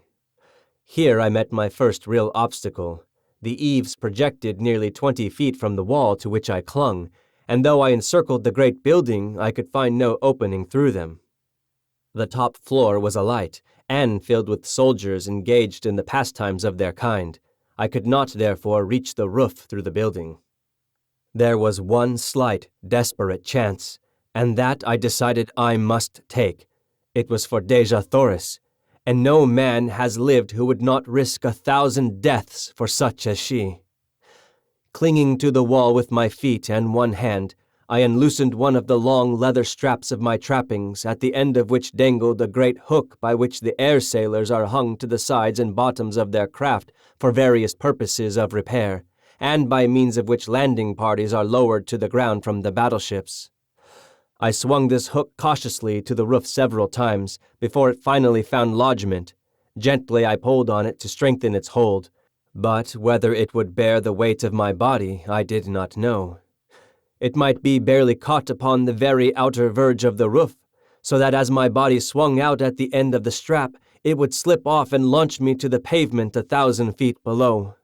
Here I met my first real obstacle. The eaves projected nearly 20 feet from the wall to which I clung, and though I encircled the great building, I could find no opening through them. The top floor was alight, and filled with soldiers engaged in the pastimes of their kind. I could not, therefore, reach the roof through the building. There was one slight, desperate chance, and that I decided I must take. It was for Dejah Thoris, and no man has lived who would not risk 1,000 deaths for such as she. Clinging to the wall with my feet and one hand, I unloosened one of the long leather straps of my trappings, at the end of which dangled a great hook by which the air sailors are hung to the sides and bottoms of their craft for various purposes of repair, and by means of which landing parties are lowered to the ground from the battleships. I swung this hook cautiously to the roof several times before it finally found lodgment. Gently I pulled on it to strengthen its hold, but whether it would bear the weight of my body I did not know. It might be barely caught upon the very outer verge of the roof, so that as my body swung out at the end of the strap, it would slip off and launch me to the pavement 1,000 feet below.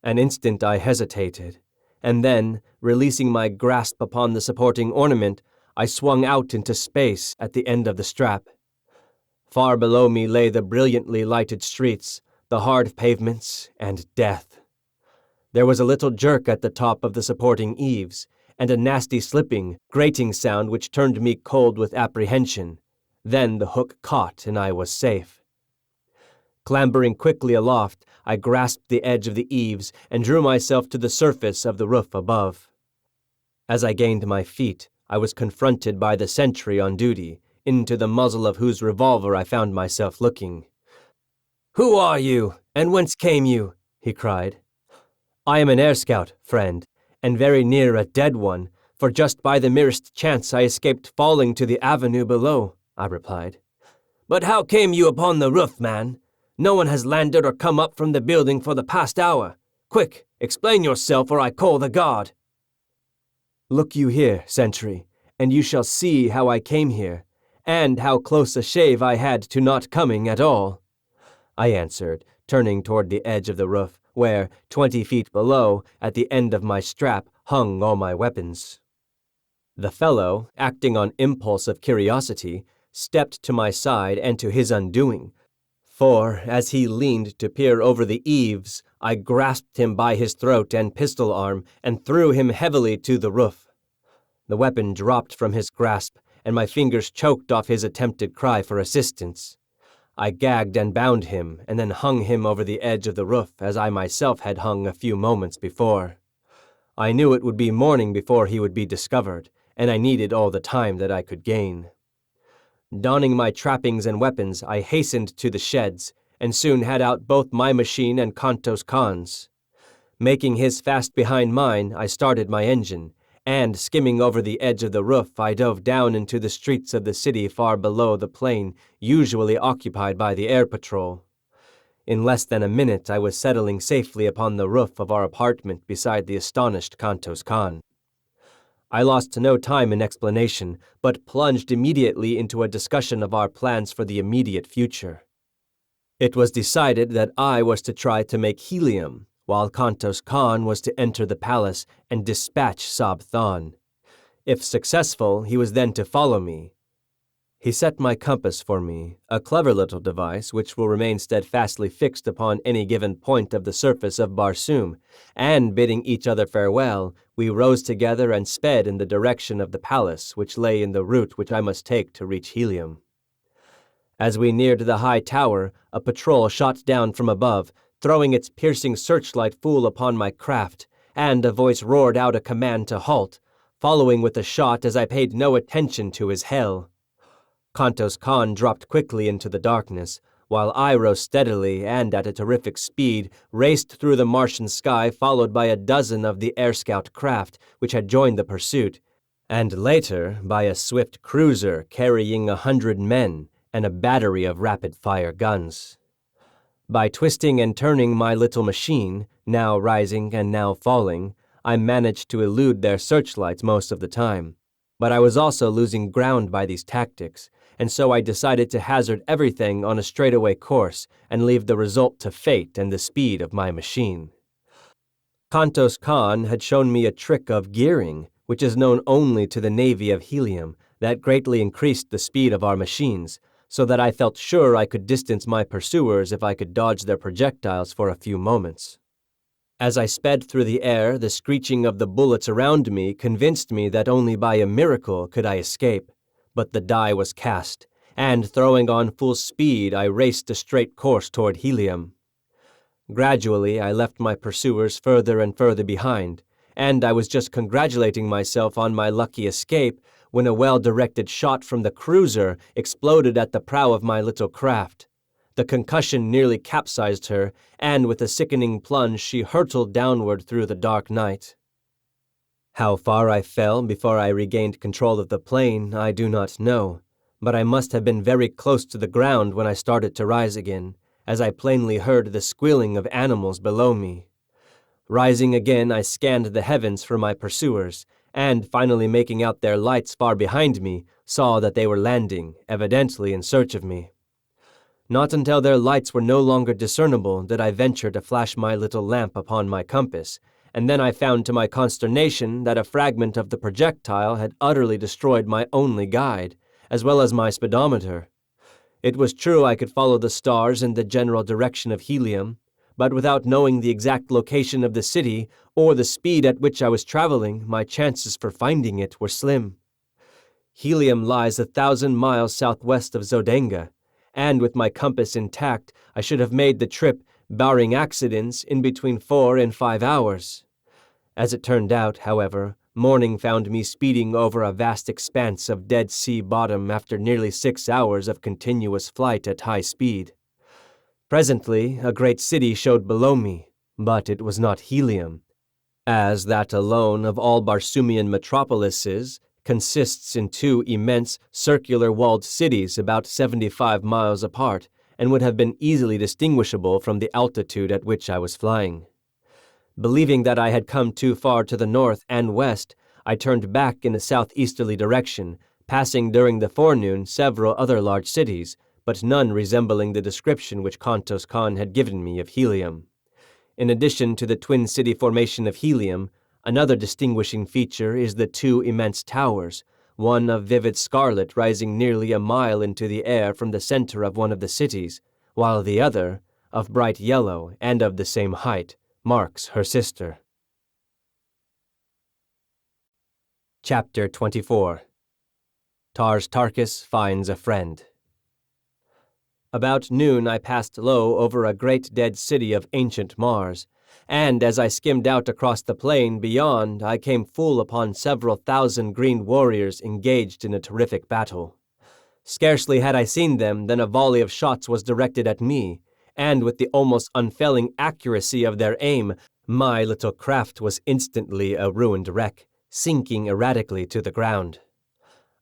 An instant I hesitated, and then, releasing my grasp upon the supporting ornament, I swung out into space at the end of the strap. Far below me lay the brilliantly lighted streets, the hard pavements, and death. There was a little jerk at the top of the supporting eaves, and a nasty slipping, grating sound which turned me cold with apprehension. Then the hook caught, and I was safe. Clambering quickly aloft, I grasped the edge of the eaves and drew myself to the surface of the roof above. As I gained my feet, I was confronted by the sentry on duty, into the muzzle of whose revolver I found myself looking. "Who are you, and whence came you?" he cried. "I am an air scout, friend, and very near a dead one, for just by the merest chance I escaped falling to the avenue below," I replied. "But how came you upon the roof, man? No one has landed or come up from the building for the past hour. Quick, explain yourself, or I call the guard." "Look you here, sentry, and you shall see how I came here, and how close a shave I had to not coming at all," I answered, turning toward the edge of the roof, where, 20 feet below, at the end of my strap, hung all my weapons. The fellow, acting on impulse of curiosity, stepped to my side and to his undoing, for, as he leaned to peer over the eaves, I grasped him by his throat and pistol arm and threw him heavily to the roof. The weapon dropped from his grasp, and my fingers choked off his attempted cry for assistance. I gagged and bound him, and then hung him over the edge of the roof as I myself had hung a few moments before. I knew it would be morning before he would be discovered, and I needed all the time that I could gain. Donning my trappings and weapons, I hastened to the sheds, and soon had out both my machine and Kantos Khan's. Making his fast behind mine, I started my engine, and, skimming over the edge of the roof, I dove down into the streets of the city far below the plain usually occupied by the air patrol. In less than a minute, I was settling safely upon the roof of our apartment beside the astonished Kantos Khan. I lost no time in explanation, but plunged immediately into a discussion of our plans for the immediate future. It was decided that I was to try to make helium, while Kantos Khan was to enter the palace and dispatch Sab Than. If successful, he was then to follow me. He set my compass for me, a clever little device which will remain steadfastly fixed upon any given point of the surface of Barsoom, and bidding each other farewell, we rose together and sped in the direction of the palace, which lay in the route which I must take to reach helium. As we neared the high tower, a patrol shot down from above, throwing its piercing searchlight full upon my craft, and a voice roared out a command to halt, following with a shot as I paid no attention to his hail. Kantos Khan dropped quickly into the darkness, while I rose steadily and at a terrific speed raced through the Martian sky, followed by a dozen of the air scout craft which had joined the pursuit, and later by a swift cruiser carrying 100 men and a battery of rapid-fire guns. By twisting and turning my little machine, now rising and now falling, I managed to elude their searchlights most of the time. But I was also losing ground by these tactics, and so I decided to hazard everything on a straightaway course and leave the result to fate and the speed of my machine. Kantos Khan had shown me a trick of gearing, which is known only to the Navy of Helium, that greatly increased the speed of our machines, so that I felt sure I could distance my pursuers if I could dodge their projectiles for a few moments. As I sped through the air, the screeching of the bullets around me convinced me that only by a miracle could I escape, but the die was cast, and throwing on full speed, I raced a straight course toward helium. Gradually, I left my pursuers further and further behind, and I was just congratulating myself on my lucky escape when a well-directed shot from the cruiser exploded at the prow of my little craft. The concussion nearly capsized her, and with a sickening plunge she hurtled downward through the dark night. How far I fell before I regained control of the plane, I do not know, but I must have been very close to the ground when I started to rise again, as I plainly heard the squealing of animals below me. Rising again, I scanned the heavens for my pursuers, and finally making out their lights far behind me, saw that they were landing, evidently in search of me. Not until their lights were no longer discernible did I venture to flash my little lamp upon my compass, and then I found to my consternation that a fragment of the projectile had utterly destroyed my only guide, as well as my speedometer. It was true I could follow the stars in the general direction of helium, but without knowing the exact location of the city or the speed at which I was traveling, my chances for finding it were slim. Helium lies 1,000 miles southwest of Zodenga, and with my compass intact, I should have made the trip, barring accidents, in between 4 and 5 hours. As it turned out, however, morning found me speeding over a vast expanse of Dead Sea bottom after nearly 6 hours of continuous flight at high speed. Presently, a great city showed below me, but it was not helium, as that alone of all Barsoomian metropolises consists in 2 immense, circular walled cities about 75 miles apart, and would have been easily distinguishable from the altitude at which I was flying. Believing that I had come too far to the north and west, I turned back in a southeasterly direction, passing during the forenoon several other large cities, but none resembling the description which Kantos Khan had given me of helium. In addition to the twin city formation of helium, another distinguishing feature is the 2 immense towers, one of vivid scarlet rising nearly a mile into the air from the center of one of the cities, while the other, of bright yellow and of the same height, marks her sister. Chapter 24. Tars Tarkas finds a friend. About noon I passed low over a great dead city of ancient Mars, and as I skimmed out across the plain beyond, I came full upon several thousand green warriors engaged in a terrific battle. Scarcely had I seen them than a volley of shots was directed at me, and with the almost unfailing accuracy of their aim, my little craft was instantly a ruined wreck, sinking erratically to the ground.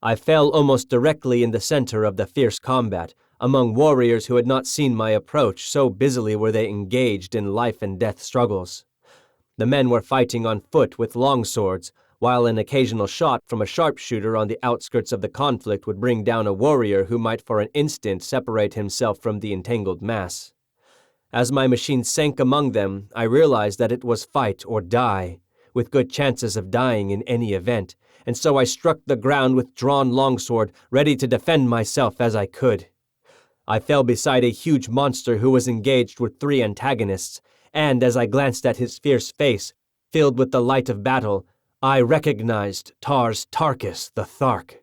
I fell almost directly in the center of the fierce combat, among warriors who had not seen my approach, so busily were they engaged in life-and-death struggles. The men were fighting on foot with long swords, while an occasional shot from a sharpshooter on the outskirts of the conflict would bring down a warrior who might for an instant separate himself from the entangled mass. As my machine sank among them, I realized that it was fight or die, with good chances of dying in any event, and so I struck the ground with drawn longsword, ready to defend myself as I could. I fell beside a huge monster who was engaged with 3 antagonists, and as I glanced at his fierce face, filled with the light of battle, I recognized Tars Tarkas the Thark.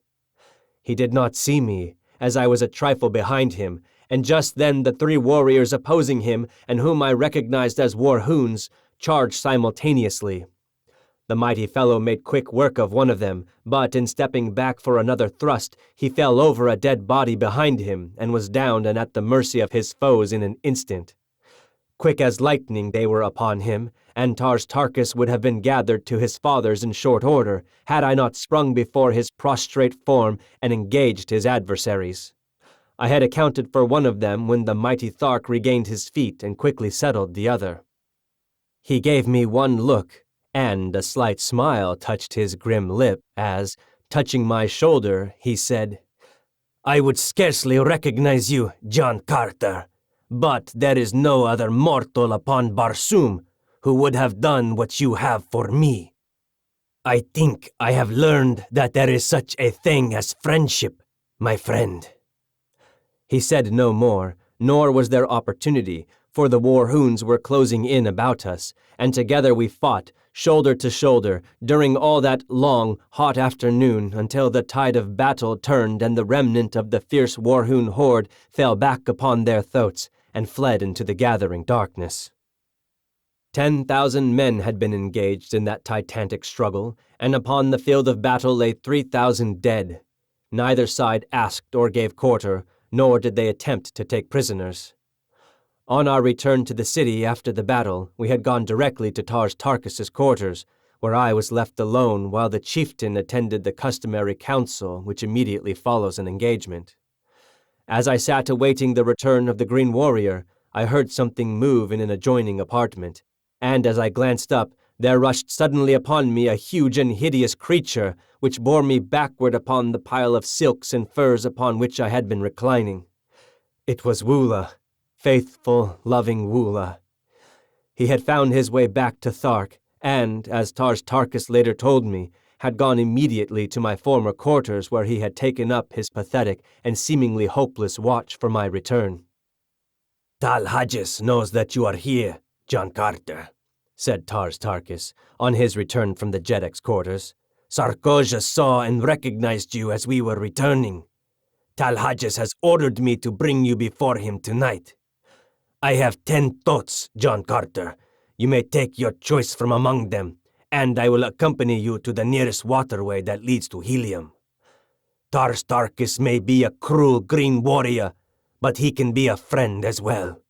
He did not see me, as I was a trifle behind him, and just then the 3 warriors opposing him, and whom I recognized as Warhoons, charged simultaneously. The mighty fellow made quick work of one of them, but in stepping back for another thrust, he fell over a dead body behind him and was downed and at the mercy of his foes in an instant. Quick as lightning they were upon him, and Tars Tarkas would have been gathered to his fathers in short order, had I not sprung before his prostrate form and engaged his adversaries. I had accounted for one of them when the mighty Thark regained his feet and quickly settled the other. He gave me one look, and a slight smile touched his grim lip as, touching my shoulder, he said, "I would scarcely recognize you, John Carter, but there is no other mortal upon Barsoom who would have done what you have for me. I think I have learned that there is such a thing as friendship, my friend." He said no more, nor was there opportunity, for the Warhoons were closing in about us, and together we fought, shoulder to shoulder, during all that long, hot afternoon until the tide of battle turned and the remnant of the fierce Warhoon horde fell back upon their throats and fled into the gathering darkness. 10,000 men had been engaged in that titanic struggle, and upon the field of battle lay 3,000 dead. Neither side asked or gave quarter, nor did they attempt to take prisoners. On our return to the city after the battle, we had gone directly to Tars Tarkas' quarters, where I was left alone while the chieftain attended the customary council which immediately follows an engagement. As I sat awaiting the return of the Green Warrior, I heard something move in an adjoining apartment, and as I glanced up, there rushed suddenly upon me a huge and hideous creature, which bore me backward upon the pile of silks and furs upon which I had been reclining. It was Woola. Faithful, loving Woola. He had found his way back to Thark, and, as Tars Tarkas later told me, had gone immediately to my former quarters where he had taken up his pathetic and seemingly hopeless watch for my return. "Tal Hadges knows that you are here, John Carter," said Tars Tarkas, on his return from the Jedek's quarters. "Sarkoja saw and recognized you as we were returning. Tal Hadges has ordered me to bring you before him tonight. I have 10 thoughts, John Carter. You may take your choice from among them, and I will accompany you to the nearest waterway that leads to Helium. Tars Tarkas may be a cruel green warrior, but he can be a friend as well.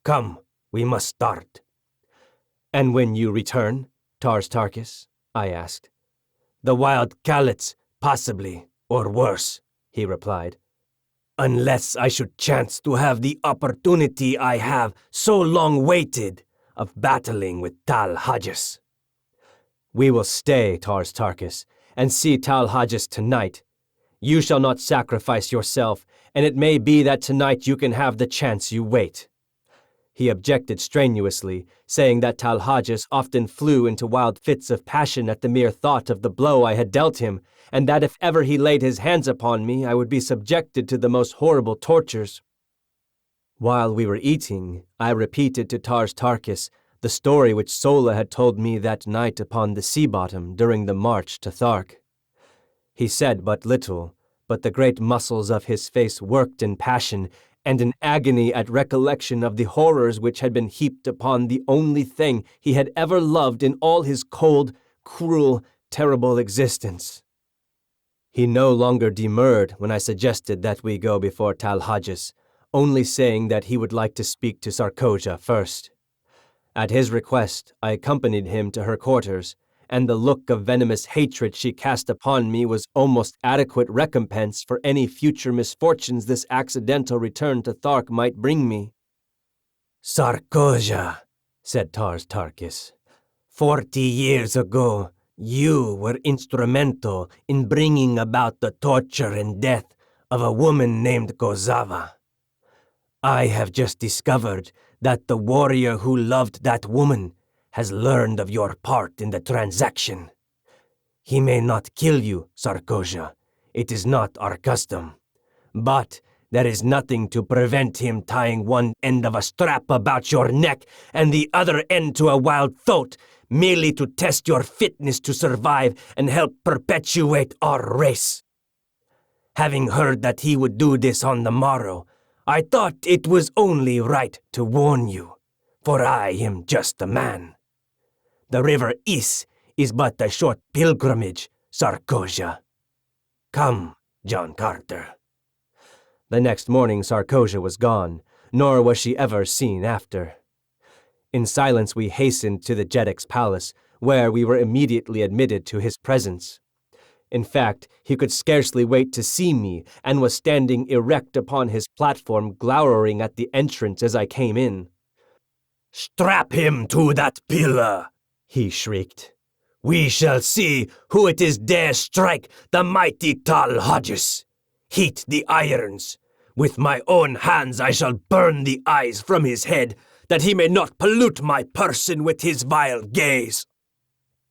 Come, we must start." "And when you return, Tars Tarkas?" I asked. "The wild Callets, possibly, or worse," he replied. "Unless I should chance to have the opportunity I have so long waited of battling with Tal Hadges." "We will stay, Tars Tarkas, and see Tal Hadges tonight. You shall not sacrifice yourself, and it may be that tonight you can have the chance you wait." He objected strenuously, saying that Tal Hadges often flew into wild fits of passion at the mere thought of the blow I had dealt him, and that if ever he laid his hands upon me, I would be subjected to the most horrible tortures. While we were eating, I repeated to Tars Tarkas the story which Sola had told me that night upon the sea bottom during the march to Thark. He said but little, but the great muscles of his face worked in passion and in agony at recollection of the horrors which had been heaped upon the only thing he had ever loved in all his cold, cruel, terrible existence. He no longer demurred when I suggested that we go before Tal Hadges, only saying that he would like to speak to Sarkoja first. At his request, I accompanied him to her quarters, and the look of venomous hatred she cast upon me was almost adequate recompense for any future misfortunes this accidental return to Thark might bring me. Sarkoja, said Tars Tarkis, 40 years ago, you were instrumental in bringing about the torture and death of a woman named Kozava. I have just discovered that the warrior who loved that woman has learned of your part in the transaction. He may not kill you, Sarkoja. It is not our custom. But there is nothing to prevent him tying one end of a strap about your neck and the other end to a wild thoat, merely to test your fitness to survive and help perpetuate our race. Having heard that he would do this on the morrow, I thought it was only right to warn you, for I am just a man. The river Is but a short pilgrimage, Sarkoja. Come, John Carter. The next morning Sarkoja was gone, nor was she ever seen after. In silence we hastened to the Jedik's palace, where we were immediately admitted to his presence. In fact, he could scarcely wait to see me, and was standing erect upon his platform glowering at the entrance as I came in. "Strap him to that pillar!" he shrieked. "We shall see who it is dare strike the mighty Tal Hodges. Heat the irons. With my own hands I shall burn the eyes from his head, that he may not pollute my person with his vile gaze."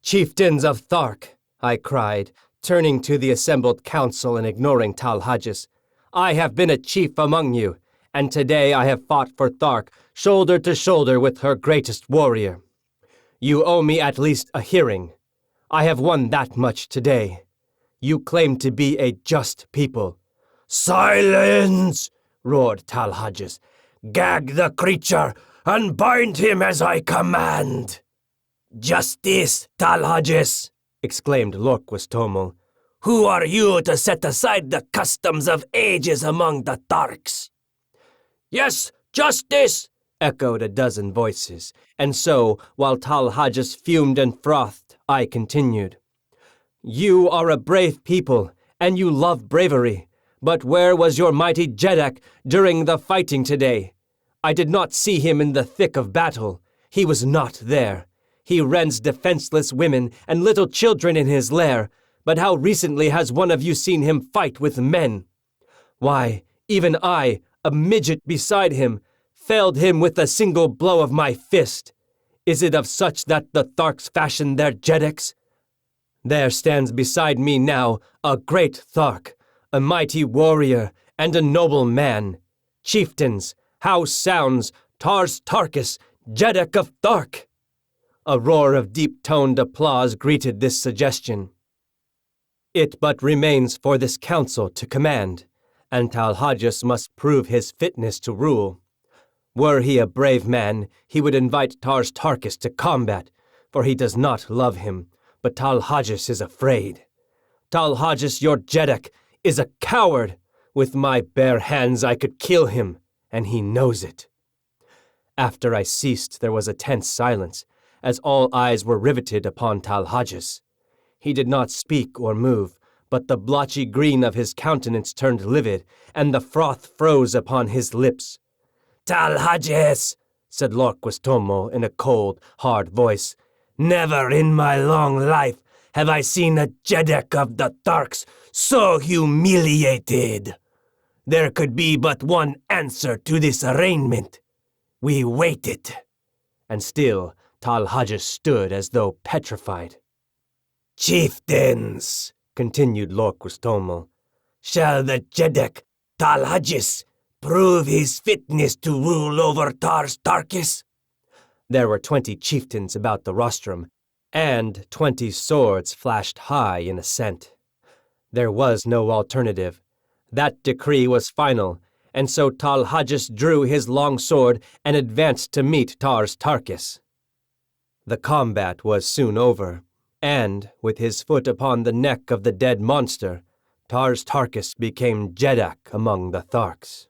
"Chieftains of Thark," I cried, turning to the assembled council and ignoring Tal Hodges, "I have been a chief among you, and today I have fought for Thark shoulder to shoulder with her greatest warrior. You owe me at least a hearing. I have won that much today. You claim to be a just people." "Silence!" roared Tal Hodges. "Gag the creature and bind him as I command." "Justice, Tal Hodges!" exclaimed Lorquist Tomel. "Who are you to set aside the customs of ages among the Tharks?" "Yes, justice!" echoed a dozen voices, and so, while Tal Hodges fumed and frothed, I continued. "You are a brave people, and you love bravery. But where was your mighty Jeddak during the fighting today? I did not see him in the thick of battle. He was not there. He rends defenseless women and little children in his lair, but how recently has one of you seen him fight with men? Why, even I, a midget beside him, failed him with a single blow of my fist. Is it of such that the Tharks fashion their Jeddaks? There stands beside me now a great Thark, a mighty warrior, and a noble man. Chieftains, how sounds Tars Tarkis, Jeddak of Thark?" A roar of deep-toned applause greeted this suggestion. It but remains for this council to command, and Tal Hodges must prove his fitness to rule. Were he a brave man, he would invite Tars Tarkis to combat, for he does not love him, but Tal Hodges is afraid. Tal Hodges, your Jeddak, is a coward. With my bare hands I could kill him, and he knows it. After I ceased, there was a tense silence, as all eyes were riveted upon Tal Hodges. He did not speak or move, but the blotchy green of his countenance turned livid, and the froth froze upon his lips. "Tal Hodges," said Lorquist Tomel in a cold, hard voice, "never in my long life have I seen a Jeddak of the Tharks so humiliated. There could be but one answer to this arraignment. We waited." And still Tal Hodges stood as though petrified. "Chieftains," continued Lorquist Tomel, "shall the Jeddak Tal Hodges prove his fitness to rule over Tars Tarkis?" There were 20 chieftains about the rostrum, and 20 swords flashed high in assent. There was no alternative. That decree was final, and so Tal Hodges drew his long sword and advanced to meet Tars Tarkis. The combat was soon over, and, with his foot upon the neck of the dead monster, Tars Tarkis became Jeddak among the Tharks.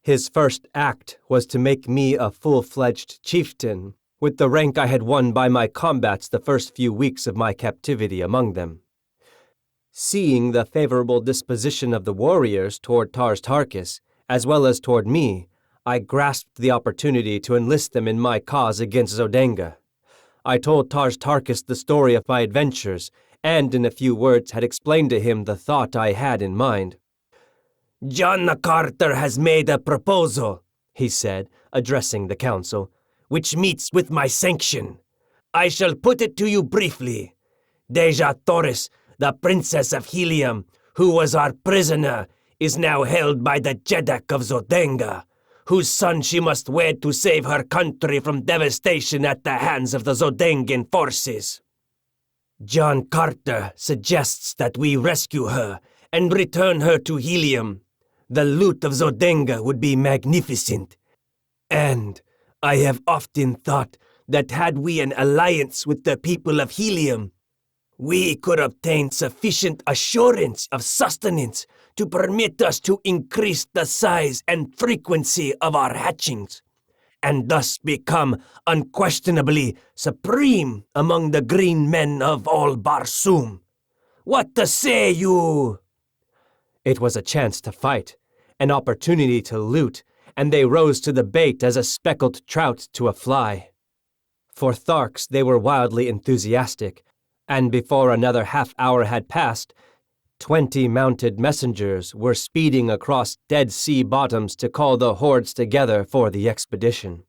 His first act was to make me a full-fledged chieftain, with the rank I had won by my combats the first few weeks of my captivity among them. Seeing the favorable disposition of the warriors toward Tars Tarkas, as well as toward me, I grasped the opportunity to enlist them in my cause against Zodenga. I told Tars Tarkas the story of my adventures, and in a few words had explained to him the thought I had in mind. John Carter has made a proposal, he said, addressing the council, which meets with my sanction. I shall put it to you briefly. Deja Torres, the Princess of Helium, who was our prisoner, is now held by the Jeddak of Zodenga, whose son she must wed to save her country from devastation at the hands of the Zodengan forces. John Carter suggests that we rescue her and return her to Helium. The loot of Zodenga would be magnificent. And I have often thought that had we an alliance with the people of Helium, we could obtain sufficient assurance of sustenance to permit us to increase the size and frequency of our hatchings, and thus become unquestionably supreme among the green men of all Barsoom. What say you? It was a chance to fight, an opportunity to loot, and they rose to the bait as a speckled trout to a fly. For Tharks they were wildly enthusiastic, and before another half-hour had passed, 20 mounted messengers were speeding across Dead Sea bottoms to call the hordes together for the expedition.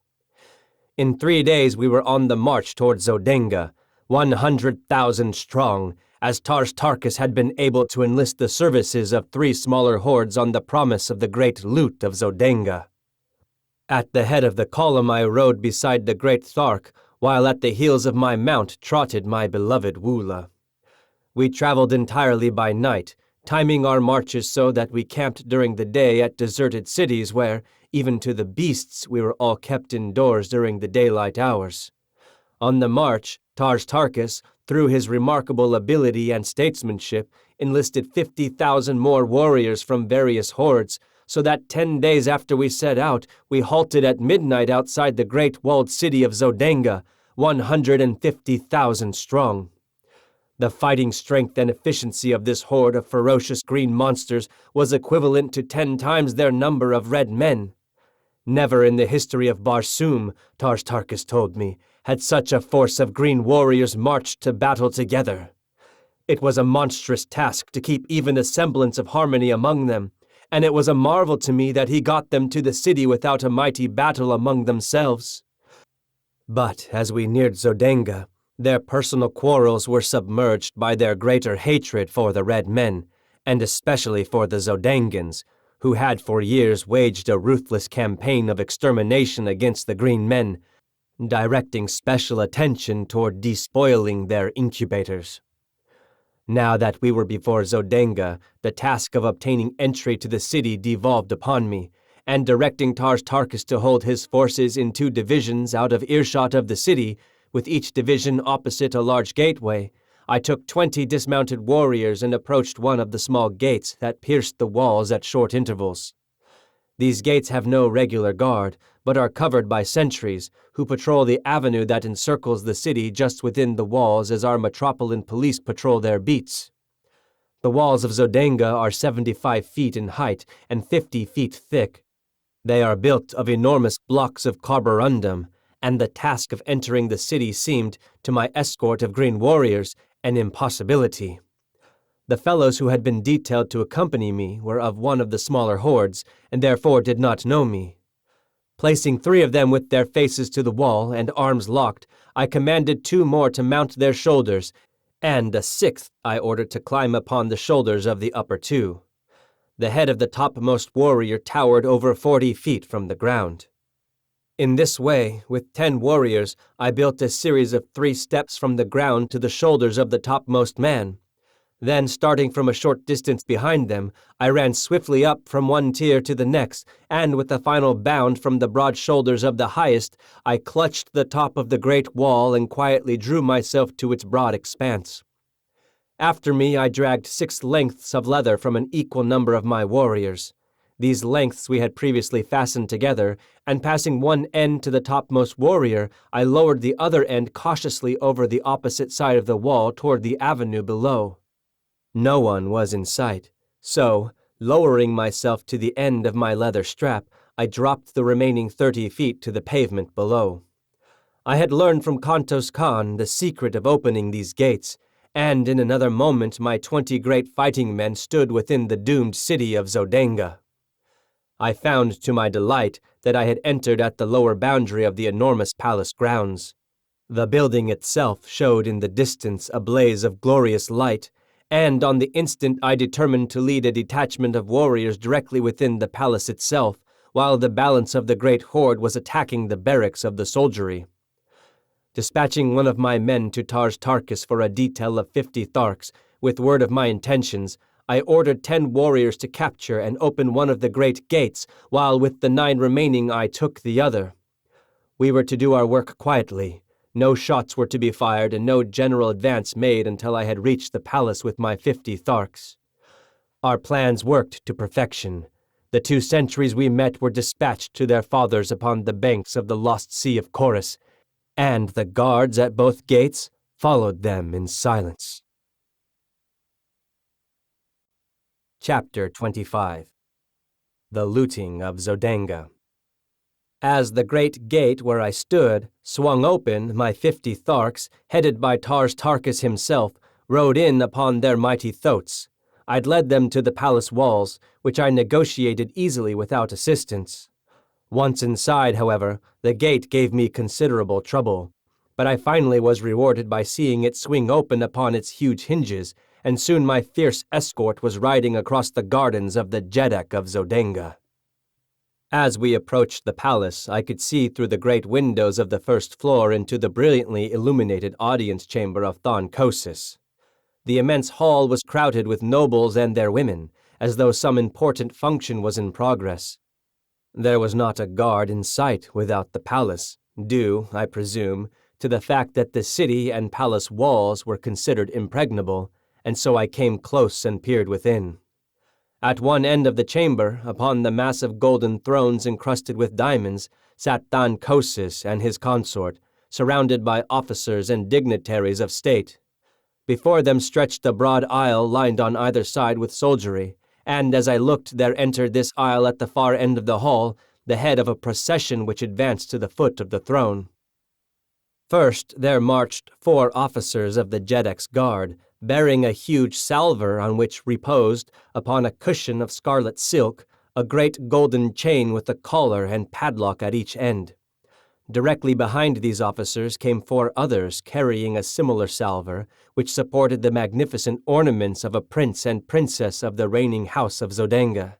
In 3 days we were on the march toward Zodenga, 100,000 strong, as Tars Tarkas had been able to enlist the services of 3 smaller hordes on the promise of the great loot of Zodenga. At the head of the column I rode beside the great Thark, while at the heels of my mount trotted my beloved Woola. We traveled entirely by night, timing our marches so that we camped during the day at deserted cities where, even to the beasts, we were all kept indoors during the daylight hours. On the march, Tars Tarkas, through his remarkable ability and statesmanship, enlisted 50,000 more warriors from various hordes, so that 10 days after we set out, we halted at midnight outside the great walled city of Zodenga, 150,000 strong. The fighting strength and efficiency of this horde of ferocious green monsters was equivalent to 10 times their number of red men. Never in the history of Barsoom, Tars Tarkas told me, had such a force of green warriors marched to battle together. It was a monstrous task to keep even a semblance of harmony among them, and it was a marvel to me that he got them to the city without a mighty battle among themselves. But as we neared Zodenga, their personal quarrels were submerged by their greater hatred for the Red Men, and especially for the Zodengans, who had for years waged a ruthless campaign of extermination against the Green Men, directing special attention toward despoiling their incubators. Now that we were before Zodenga, the task of obtaining entry to the city devolved upon me, and directing Tars Tarkas to hold his forces in 2 divisions out of earshot of the city, with each division opposite a large gateway, I took 20 dismounted warriors and approached one of the small gates that pierced the walls at short intervals. These gates have no regular guard, but are covered by sentries, who patrol the avenue that encircles the city just within the walls as our metropolitan police patrol their beats. The walls of Zodenga are 75 feet in height and 50 feet thick. They are built of enormous blocks of carborundum, and the task of entering the city seemed, to my escort of green warriors, an impossibility. The fellows who had been detailed to accompany me were of one of the smaller hordes, and therefore did not know me. Placing 3 of them with their faces to the wall and arms locked, I commanded 2 more to mount their shoulders, and a 6th I ordered to climb upon the shoulders of the upper 2. The head of the topmost warrior towered over 40 feet from the ground. In this way, with 10 warriors, I built a series of 3 steps from the ground to the shoulders of the topmost man. Then, starting from a short distance behind them, I ran swiftly up from one tier to the next, and with a final bound from the broad shoulders of the highest, I clutched the top of the great wall and quietly drew myself to its broad expanse. After me I dragged 6 lengths of leather from an equal number of my warriors. These lengths we had previously fastened together, and passing one end to the topmost warrior, I lowered the other end cautiously over the opposite side of the wall toward the avenue below. No one was in sight, so, lowering myself to the end of my leather strap, I dropped the remaining 30 feet to the pavement below. I had learned from Kantos Khan the secret of opening these gates, and in another moment my 20 great fighting men stood within the doomed city of Zodenga. I found to my delight that I had entered at the lower boundary of the enormous palace grounds. The building itself showed in the distance a blaze of glorious light, and on the instant I determined to lead a detachment of warriors directly within the palace itself, while the balance of the great horde was attacking the barracks of the soldiery. Dispatching one of my men to Tars Tarkas for a detail of 50 Tharks, with word of my intentions, I ordered 10 warriors to capture and open one of the great gates, while with the 9 remaining I took the other. We were to do our work quietly. No shots were to be fired and no general advance made until I had reached the palace with my 50 Tharks. Our plans worked to perfection. The 2 sentries we met were dispatched to their fathers upon the banks of the lost sea of Chorus, and the guards at both gates followed them in silence. Chapter 25. The Looting of Zodenga. As the great gate where I stood swung open, my 50 Tharks, headed by Tars Tarkas himself, rode in upon their mighty thoats. I'd led them to the palace walls, which I negotiated easily without assistance. Once inside, however, the gate gave me considerable trouble, but I finally was rewarded by seeing it swing open upon its huge hinges, and soon my fierce escort was riding across the gardens of the Jeddak of Zodenga. As we approached the palace, I could see through the great windows of the first floor into the brilliantly illuminated audience chamber of Thon Kosis. The immense hall was crowded with nobles and their women, as though some important function was in progress. There was not a guard in sight without the palace, due, I presume, to the fact that the city and palace walls were considered impregnable, and so I came close and peered within. At one end of the chamber, upon the massive golden thrones encrusted with diamonds, sat Thon Kosis and his consort, surrounded by officers and dignitaries of state. Before them stretched a broad aisle lined on either side with soldiery, and as I looked there entered this aisle at the far end of the hall the head of a procession which advanced to the foot of the throne. First there marched 4 officers of the Jeddak's guard, bearing a huge salver on which reposed, upon a cushion of scarlet silk, a great golden chain with a collar and padlock at each end. Directly behind these officers came 4 others carrying a similar salver, which supported the magnificent ornaments of a prince and princess of the reigning house of Zodenga.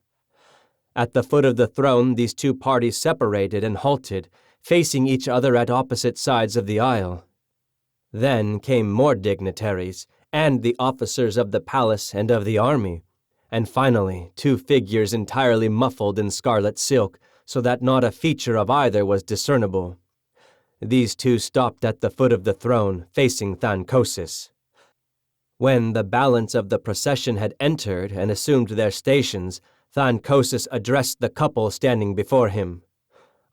At the foot of the throne these 2 parties separated and halted, facing each other at opposite sides of the aisle. Then came more dignitaries, and the officers of the palace and of the army, and finally 2 figures entirely muffled in scarlet silk, so that not a feature of either was discernible. These 2 stopped at the foot of the throne, facing Thon Kosis. When the balance of the procession had entered and assumed their stations, Thon Kosis addressed the couple standing before him.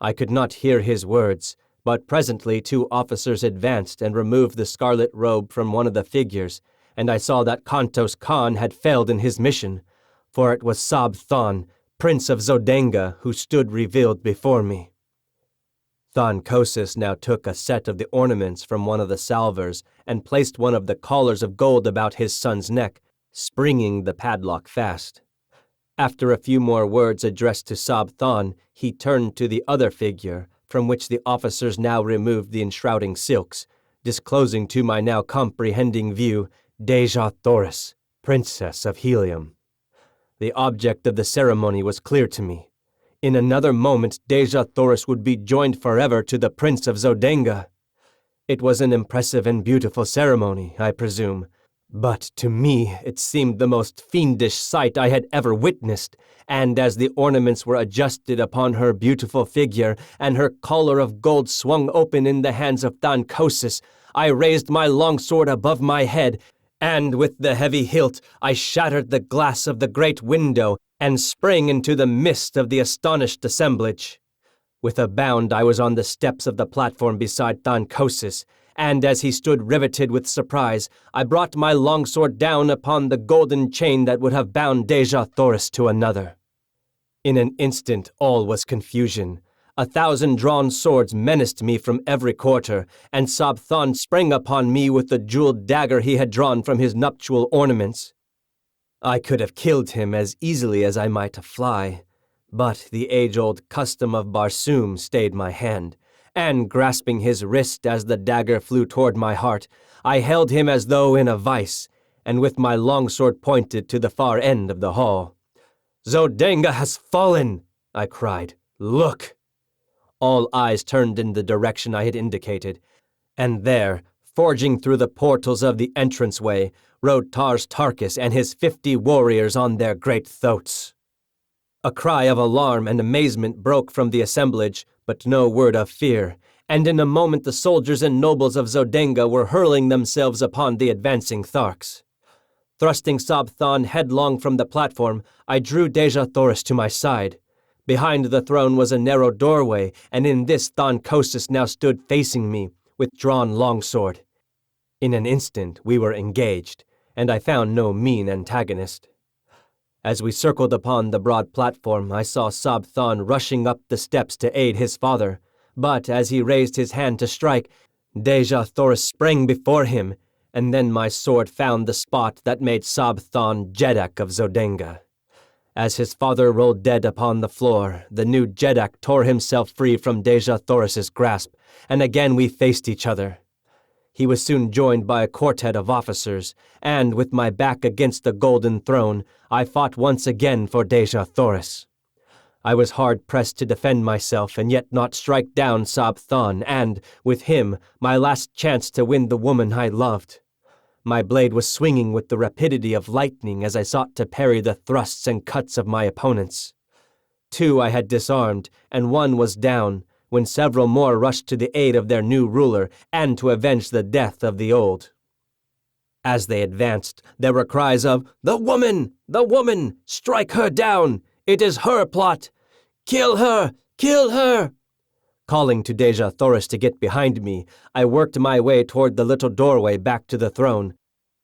I could not hear his words, but presently 2 officers advanced and removed the scarlet robe from one of the figures, and I saw that Kantos Khan had failed in his mission, for it was Sab Thon, Prince of Zodenga, who stood revealed before me. Thon Kosis now took a set of the ornaments from one of the salvers and placed one of the collars of gold about his son's neck, springing the padlock fast. After a few more words addressed to Sab Thon, he turned to the other figure, from which the officers now removed the enshrouding silks, disclosing to my now comprehending view Deja Thoris, Princess of Helium. The object of the ceremony was clear to me. In another moment Deja Thoris would be joined forever to the Prince of Zodenga. It was an impressive and beautiful ceremony, I presume, but to me it seemed the most fiendish sight I had ever witnessed, and as the ornaments were adjusted upon her beautiful figure and her collar of gold swung open in the hands of Thon Kosis, I raised my longsword above my head and with the heavy hilt I shattered the glass of the great window and sprang into the midst of the astonished assemblage. With a bound I was on the steps of the platform beside Thancosis, and as he stood riveted with surprise, I brought my longsword down upon the golden chain that would have bound Dejah Thoris to another. In an instant all was confusion. 1,000 drawn swords menaced me from every quarter, and Sabthon sprang upon me with the jeweled dagger he had drawn from his nuptial ornaments. I could have killed him as easily as I might a fly, but the age-old custom of Barsoom stayed my hand, and grasping his wrist as the dagger flew toward my heart, I held him as though in a vice, and with my longsword pointed to the far end of the hall. "Zodenga has fallen!" I cried. "Look!" All eyes turned in the direction I had indicated, and there, forging through the portals of the entranceway, rode Tars Tarkas and his 50 warriors on their great thoats. A cry of alarm and amazement broke from the assemblage, but no word of fear, and in a moment the soldiers and nobles of Zodenga were hurling themselves upon the advancing Tharks. Thrusting Sabthon headlong from the platform, I drew Dejah Thoris to my side. Behind the throne was a narrow doorway, and in this Thancosis now stood facing me, with drawn longsword. In an instant we were engaged, and I found no mean antagonist. As we circled upon the broad platform, I saw Sabthon rushing up the steps to aid his father, but as he raised his hand to strike, Dejah Thoris sprang before him, and then my sword found the spot that made Sabthon Jeddak of Zodenga. As his father rolled dead upon the floor, the new Jeddak tore himself free from Dejah Thoris's grasp, and again we faced each other. He was soon joined by a quartet of officers, and with my back against the golden throne, I fought once again for Dejah Thoris. I was hard-pressed to defend myself and yet not strike down Sabthon, and, with him, my last chance to win the woman I loved. My blade was swinging with the rapidity of lightning as I sought to parry the thrusts and cuts of my opponents. 2 I had disarmed, and 1 was down, when several more rushed to the aid of their new ruler and to avenge the death of the old. As they advanced, there were cries of, "The woman! The woman! Strike her down! It is her plot! Kill her! Kill her!" Calling to Dejah Thoris to get behind me, I worked my way toward the little doorway back to the throne.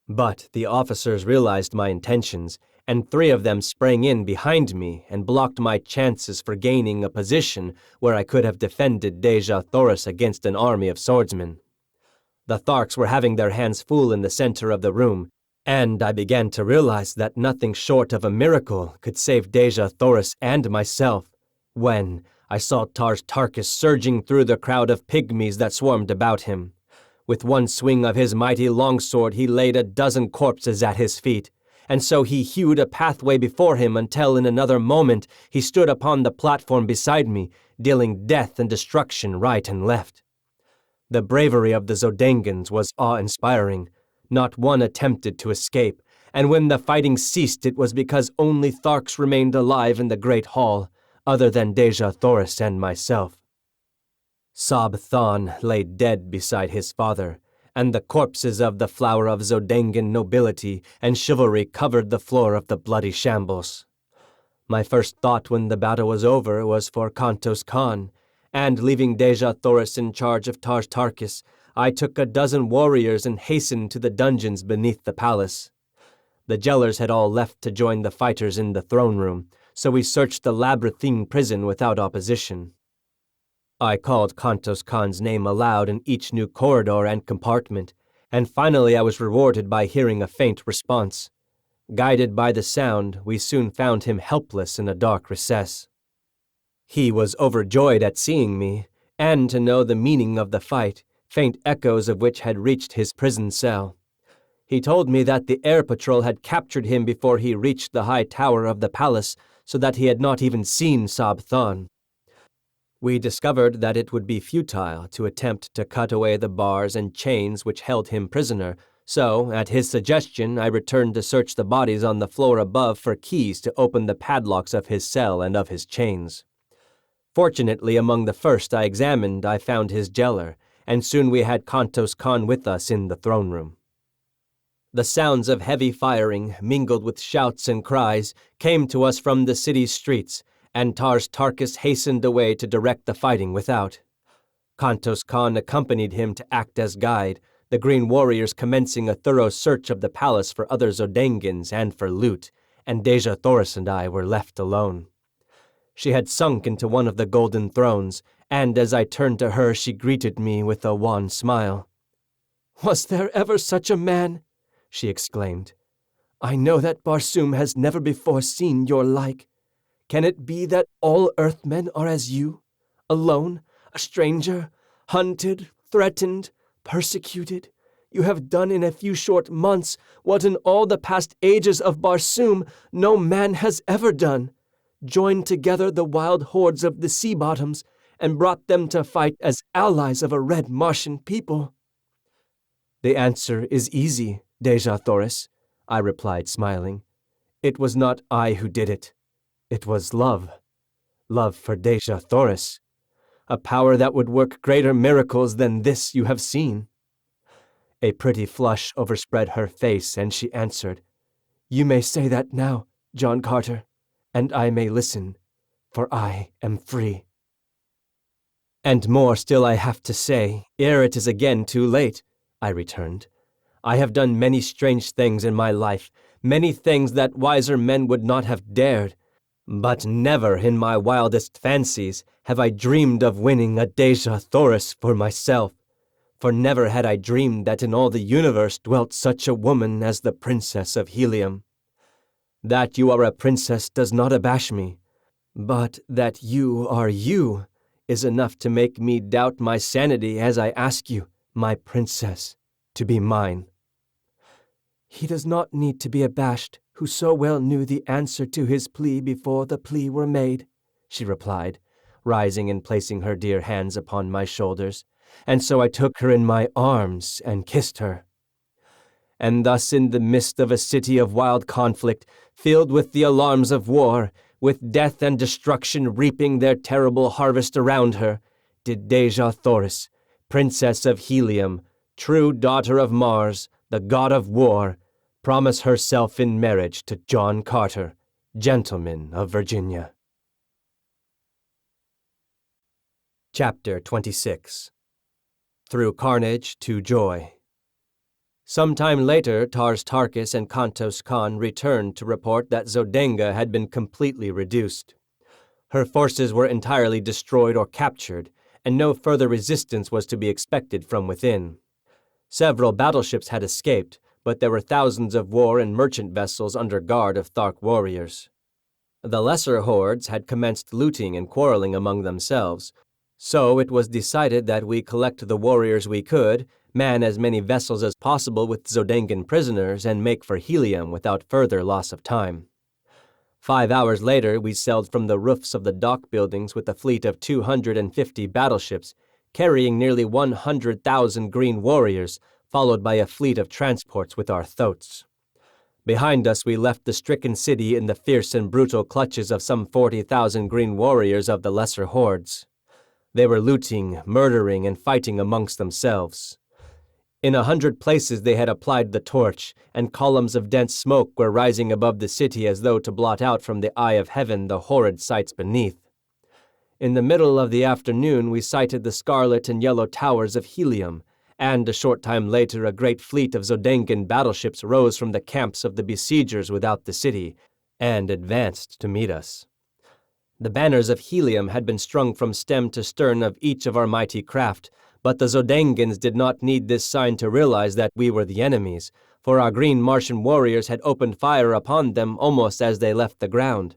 But the officers realized my intentions, and 3 of them sprang in behind me and blocked my chances for gaining a position where I could have defended Dejah Thoris against an army of swordsmen. The Tharks were having their hands full in the center of the room, and I began to realize that nothing short of a miracle could save Dejah Thoris and myself, when I saw Tars Tarkas surging through the crowd of pygmies that swarmed about him. With one swing of his mighty longsword he laid a dozen corpses at his feet, and so he hewed a pathway before him until in another moment he stood upon the platform beside me, dealing death and destruction right and left. The bravery of the Zodengans was awe-inspiring. Not one attempted to escape, and when the fighting ceased it was because only Tharks remained alive in the great hall, other than Dejah Thoris and myself. Sabthon lay dead beside his father, and the corpses of the flower of Zodengan nobility and chivalry covered the floor of the bloody shambles. My first thought when the battle was over was for Kantos Khan, and leaving Dejah Thoris in charge of Tars Tarkas, I took a dozen warriors and hastened to the dungeons beneath the palace. The jailers had all left to join the fighters in the throne room, so we searched the labyrinthine prison without opposition. I called Kantos Khan's name aloud in each new corridor and compartment, and finally I was rewarded by hearing a faint response. Guided by the sound, we soon found him helpless in a dark recess. He was overjoyed at seeing me, and to know the meaning of the fight, faint echoes of which had reached his prison cell. He told me that the air patrol had captured him before he reached the high tower of the palace, so that he had not even seen Sabthon. We discovered that it would be futile to attempt to cut away the bars and chains which held him prisoner, so, at his suggestion, I returned to search the bodies on the floor above for keys to open the padlocks of his cell and of his chains. Fortunately, among the first I examined, I found his jailer, and soon we had Kantos Khan with us in the throne room. The sounds of heavy firing, mingled with shouts and cries, came to us from the city's streets, and Tars Tarkas hastened away to direct the fighting without. Kantos Khan accompanied him to act as guide, the Green Warriors commencing a thorough search of the palace for other Zodengans and for loot, and Deja Thoris and I were left alone. She had sunk into one of the golden thrones, and as I turned to her she greeted me with a wan smile. "Was there ever such a man?" she exclaimed. "I know that Barsoom has never before seen your like. Can it be that all Earthmen are as you, alone, a stranger, hunted, threatened, persecuted? You have done in a few short months what in all the past ages of Barsoom no man has ever done, joined together the wild hordes of the sea bottoms and brought them to fight as allies of a red Martian people." "The answer is easy, Deja Thoris," I replied, smiling. "It was not I who did it. It was love. Love for Deja Thoris. A power that would work greater miracles than this you have seen." A pretty flush overspread her face, and she answered, "You may say that now, John Carter, and I may listen, for I am free." "And more still I have to say, ere it is again too late," I returned. "I have done many strange things in my life, many things that wiser men would not have dared, but never in my wildest fancies have I dreamed of winning a Deja Thoris for myself, for never had I dreamed that in all the universe dwelt such a woman as the Princess of Helium. That you are a princess does not abash me, but that you are you is enough to make me doubt my sanity as I ask you, my princess, to be mine." "He does not need to be abashed who so well knew the answer to his plea before the plea were made," she replied, rising and placing her dear hands upon my shoulders, and so I took her in my arms and kissed her. And thus in the midst of a city of wild conflict, filled with the alarms of war, with death and destruction reaping their terrible harvest around her, did Deja Thoris, Princess of Helium, true daughter of Mars, the god of war, promise herself in marriage to John Carter, gentleman of Virginia. Chapter 26. Through Carnage to Joy. Some time later, Tars Tarkas and Kantos Khan returned to report that Zodenga had been completely reduced. Her forces were entirely destroyed or captured, and no further resistance was to be expected from within. Several battleships had escaped, but there were thousands of war and merchant vessels under guard of Thark warriors. The lesser hordes had commenced looting and quarreling among themselves, so it was decided that we collect the warriors we could, man as many vessels as possible with Zodengan prisoners, and make for Helium without further loss of time. 5 hours later, we sailed from the roofs of the dock buildings with a fleet of 250 battleships, carrying nearly 100,000 green warriors, followed by a fleet of transports with our thoats. Behind us we left the stricken city in the fierce and brutal clutches of some 40,000 green warriors of the lesser hordes. They were looting, murdering, and fighting amongst themselves. In 100 places they had applied the torch, and columns of dense smoke were rising above the city as though to blot out from the eye of heaven the horrid sights beneath. In the middle of the afternoon we sighted the scarlet and yellow towers of Helium, and a short time later a great fleet of Zodengan battleships rose from the camps of the besiegers without the city, and advanced to meet us. The banners of Helium had been strung from stem to stern of each of our mighty craft, but the Zodengans did not need this sign to realize that we were the enemies, for our green Martian warriors had opened fire upon them almost as they left the ground.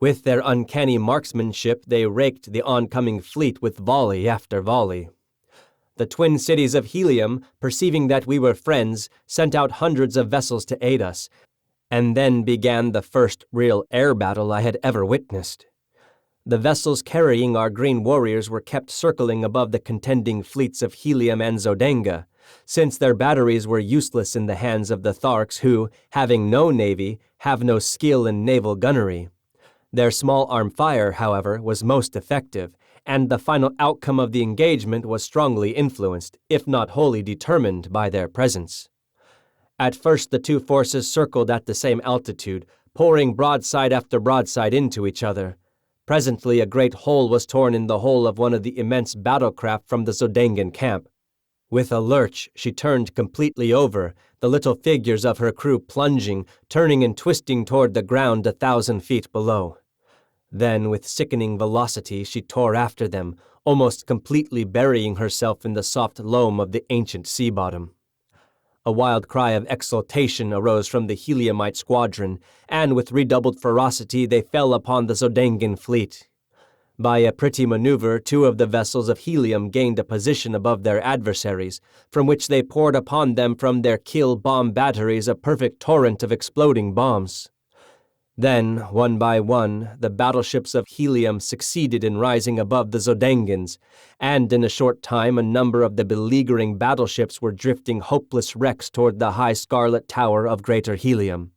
With their uncanny marksmanship, they raked the oncoming fleet with volley after volley. The twin cities of Helium, perceiving that we were friends, sent out hundreds of vessels to aid us, and then began the first real air battle I had ever witnessed. The vessels carrying our green warriors were kept circling above the contending fleets of Helium and Zodenga, since their batteries were useless in the hands of the Tharks who, having no navy, have no skill in naval gunnery. Their small-arm fire, however, was most effective, and the final outcome of the engagement was strongly influenced, if not wholly determined, by their presence. At first the two forces circled at the same altitude, pouring broadside after broadside into each other. Presently a great hole was torn in the hull of one of the immense battlecraft from the Zodangan camp. With a lurch, she turned completely over, the little figures of her crew plunging, turning and twisting toward the ground 1,000 feet below. Then, with sickening velocity, she tore after them, almost completely burying herself in the soft loam of the ancient sea bottom. A wild cry of exultation arose from the Heliumite squadron, and with redoubled ferocity they fell upon the Zodangan fleet. By a pretty maneuver, two of the vessels of Helium gained a position above their adversaries, from which they poured upon them from their kill bomb batteries a perfect torrent of exploding bombs. Then, one by one, the battleships of Helium succeeded in rising above the Zodangans, and in a short time a number of the beleaguering battleships were drifting hopeless wrecks toward the high scarlet tower of Greater Helium.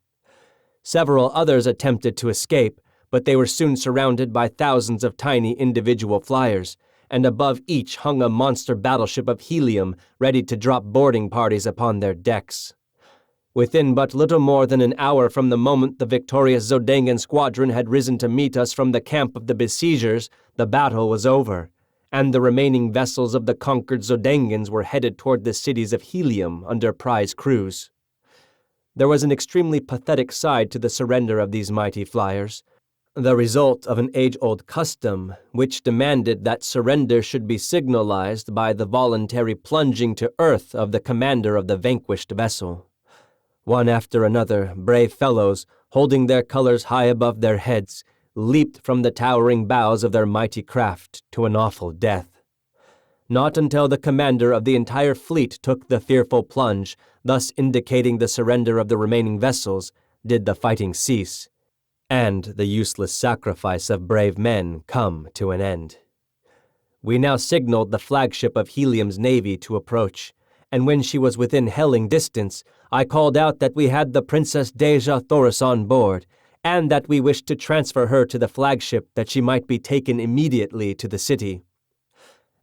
Several others attempted to escape, but they were soon surrounded by thousands of tiny individual flyers, and above each hung a monster battleship of Helium ready to drop boarding parties upon their decks. Within but little more than an hour from the moment the victorious Zodangan squadron had risen to meet us from the camp of the besiegers, the battle was over, and the remaining vessels of the conquered Zodangans were headed toward the cities of Helium under prize crews. There was an extremely pathetic side to the surrender of these mighty flyers, the result of an age-old custom which demanded that surrender should be signalized by the voluntary plunging to earth of the commander of the vanquished vessel. One after another, brave fellows, holding their colors high above their heads, leaped from the towering bows of their mighty craft to an awful death. Not until the commander of the entire fleet took the fearful plunge, thus indicating the surrender of the remaining vessels, did the fighting cease, and the useless sacrifice of brave men come to an end. We now signaled the flagship of Helium's navy to approach, and when she was within hailing distance, I called out that we had the Princess Dejah Thoris on board, and that we wished to transfer her to the flagship that she might be taken immediately to the city.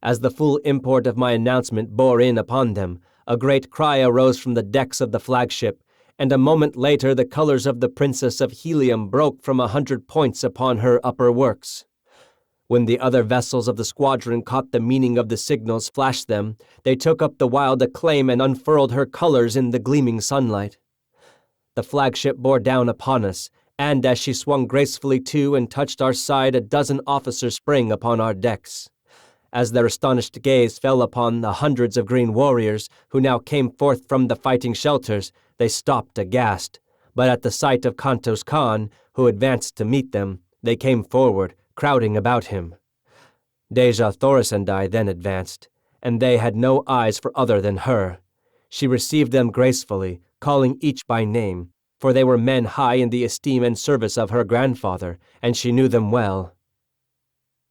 As the full import of my announcement bore in upon them, a great cry arose from the decks of the flagship, and a moment later the colors of the Princess of Helium broke from 100 points upon her upper works. When the other vessels of the squadron caught the meaning of the signals flashed them, they took up the wild acclaim and unfurled her colors in the gleaming sunlight. The flagship bore down upon us, and as she swung gracefully to and touched our side, a dozen officers sprang upon our decks. As their astonished gaze fell upon the hundreds of green warriors who now came forth from the fighting shelters, they stopped aghast, but at the sight of Kantos Khan, who advanced to meet them, they came forward, crowding about him. Dejah Thoris and I then advanced, and they had no eyes for other than her. She received them gracefully, calling each by name, for they were men high in the esteem and service of her grandfather, and she knew them well.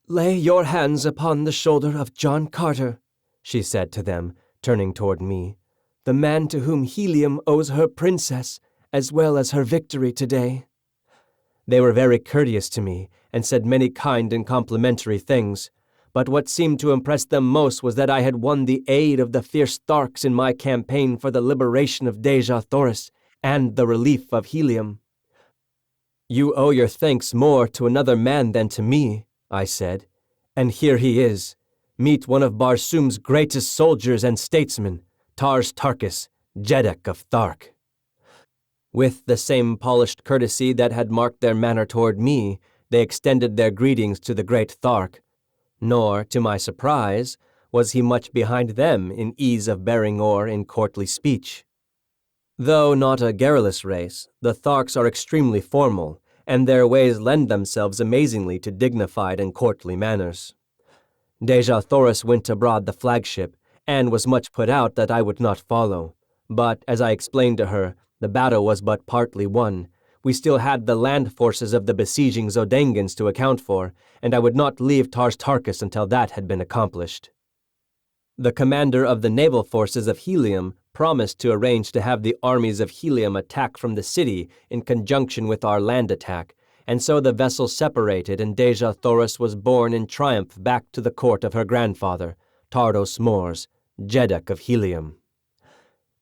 "Lay your hands upon the shoulder of John Carter," she said to them, turning toward me, "the man to whom Helium owes her princess, as well as her victory today." They were very courteous to me, and said many kind and complimentary things, but what seemed to impress them most was that I had won the aid of the fierce Tharks in my campaign for the liberation of Dejah Thoris and the relief of Helium. "You owe your thanks more to another man than to me," I said, "and here he is. Meet one of Barsoom's greatest soldiers and statesmen, Tars Tarkas, Jeddak of Thark." With the same polished courtesy that had marked their manner toward me, they extended their greetings to the great Thark, nor, to my surprise, was he much behind them in ease of bearing or in courtly speech. Though not a garrulous race, the Tharks are extremely formal, and their ways lend themselves amazingly to dignified and courtly manners. Dejah Thoris went aboard the flagship, and was much put out that I would not follow, but, as I explained to her, the battle was but partly won. We still had the land forces of the besieging Zodangans to account for, and I would not leave Tars Tarkas until that had been accomplished. The commander of the naval forces of Helium promised to arrange to have the armies of Helium attack from the city in conjunction with our land attack, and so the vessels separated and Dejah Thoris was borne in triumph back to the court of her grandfather, Tardos Mors, Jeddak of Helium.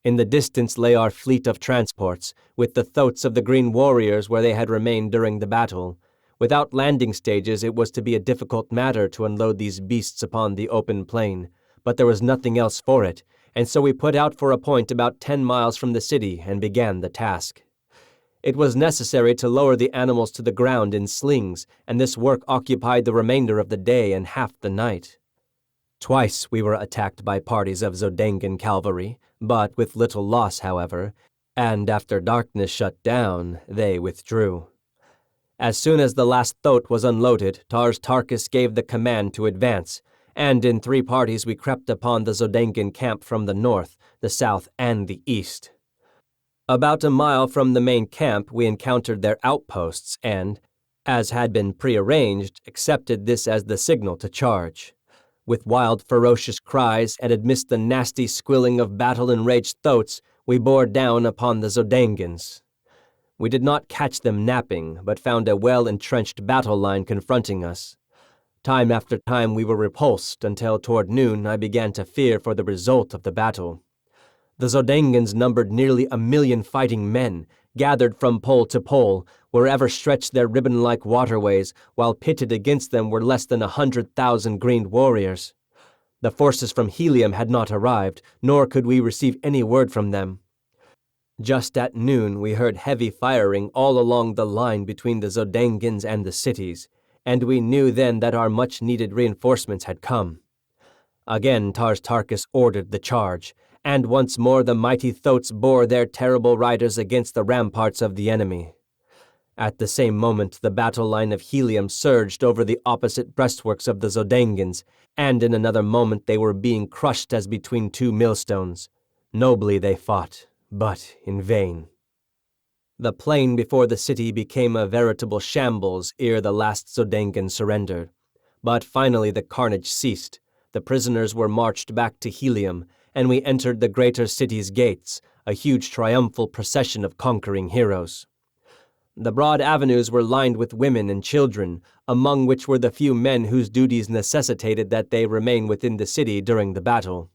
In the distance lay our fleet of transports, with the thoats of the Green Warriors where they had remained during the battle. Without landing stages, it was to be a difficult matter to unload these beasts upon the open plain, but there was nothing else for it, and so we put out for a point about 10 miles from the city and began the task. It was necessary to lower the animals to the ground in slings, and this work occupied the remainder of the day and half the night. Twice we were attacked by parties of Zodangan cavalry, but with little loss, however, and after darkness shut down, they withdrew. As soon as the last thoat was unloaded, Tars Tarkas gave the command to advance, and in 3 parties we crept upon the Zodangan camp from the north, the south, and the east. About a mile from the main camp we encountered their outposts and, as had been prearranged, accepted this as the signal to charge. With wild, ferocious cries and amidst the nasty squilling of battle-enraged thoats, we bore down upon the Zodangans. We did not catch them napping, but found a well-entrenched battle line confronting us. Time after time we were repulsed until toward noon I began to fear for the result of the battle. The Zodangans numbered nearly 1,000,000 fighting men, gathered from pole to pole, wherever stretched their ribbon-like waterways, while pitted against them were less than 100,000 green warriors. The forces from Helium had not arrived, nor could we receive any word from them. Just at noon we heard heavy firing all along the line between the Zodangans and the cities, and we knew then that our much-needed reinforcements had come. Again Tars Tarkas ordered the charge, and once more the mighty thoats bore their terrible riders against the ramparts of the enemy. At the same moment the battle line of Helium surged over the opposite breastworks of the Zodangans, and in another moment they were being crushed as between 2 millstones. Nobly they fought, but in vain. The plain before the city became a veritable shambles ere the last Zodangan surrendered. But finally the carnage ceased, the prisoners were marched back to Helium, and we entered the greater city's gates, a huge triumphal procession of conquering heroes. The broad avenues were lined with women and children, among which were the few men whose duties necessitated that they remain within the city during the battle.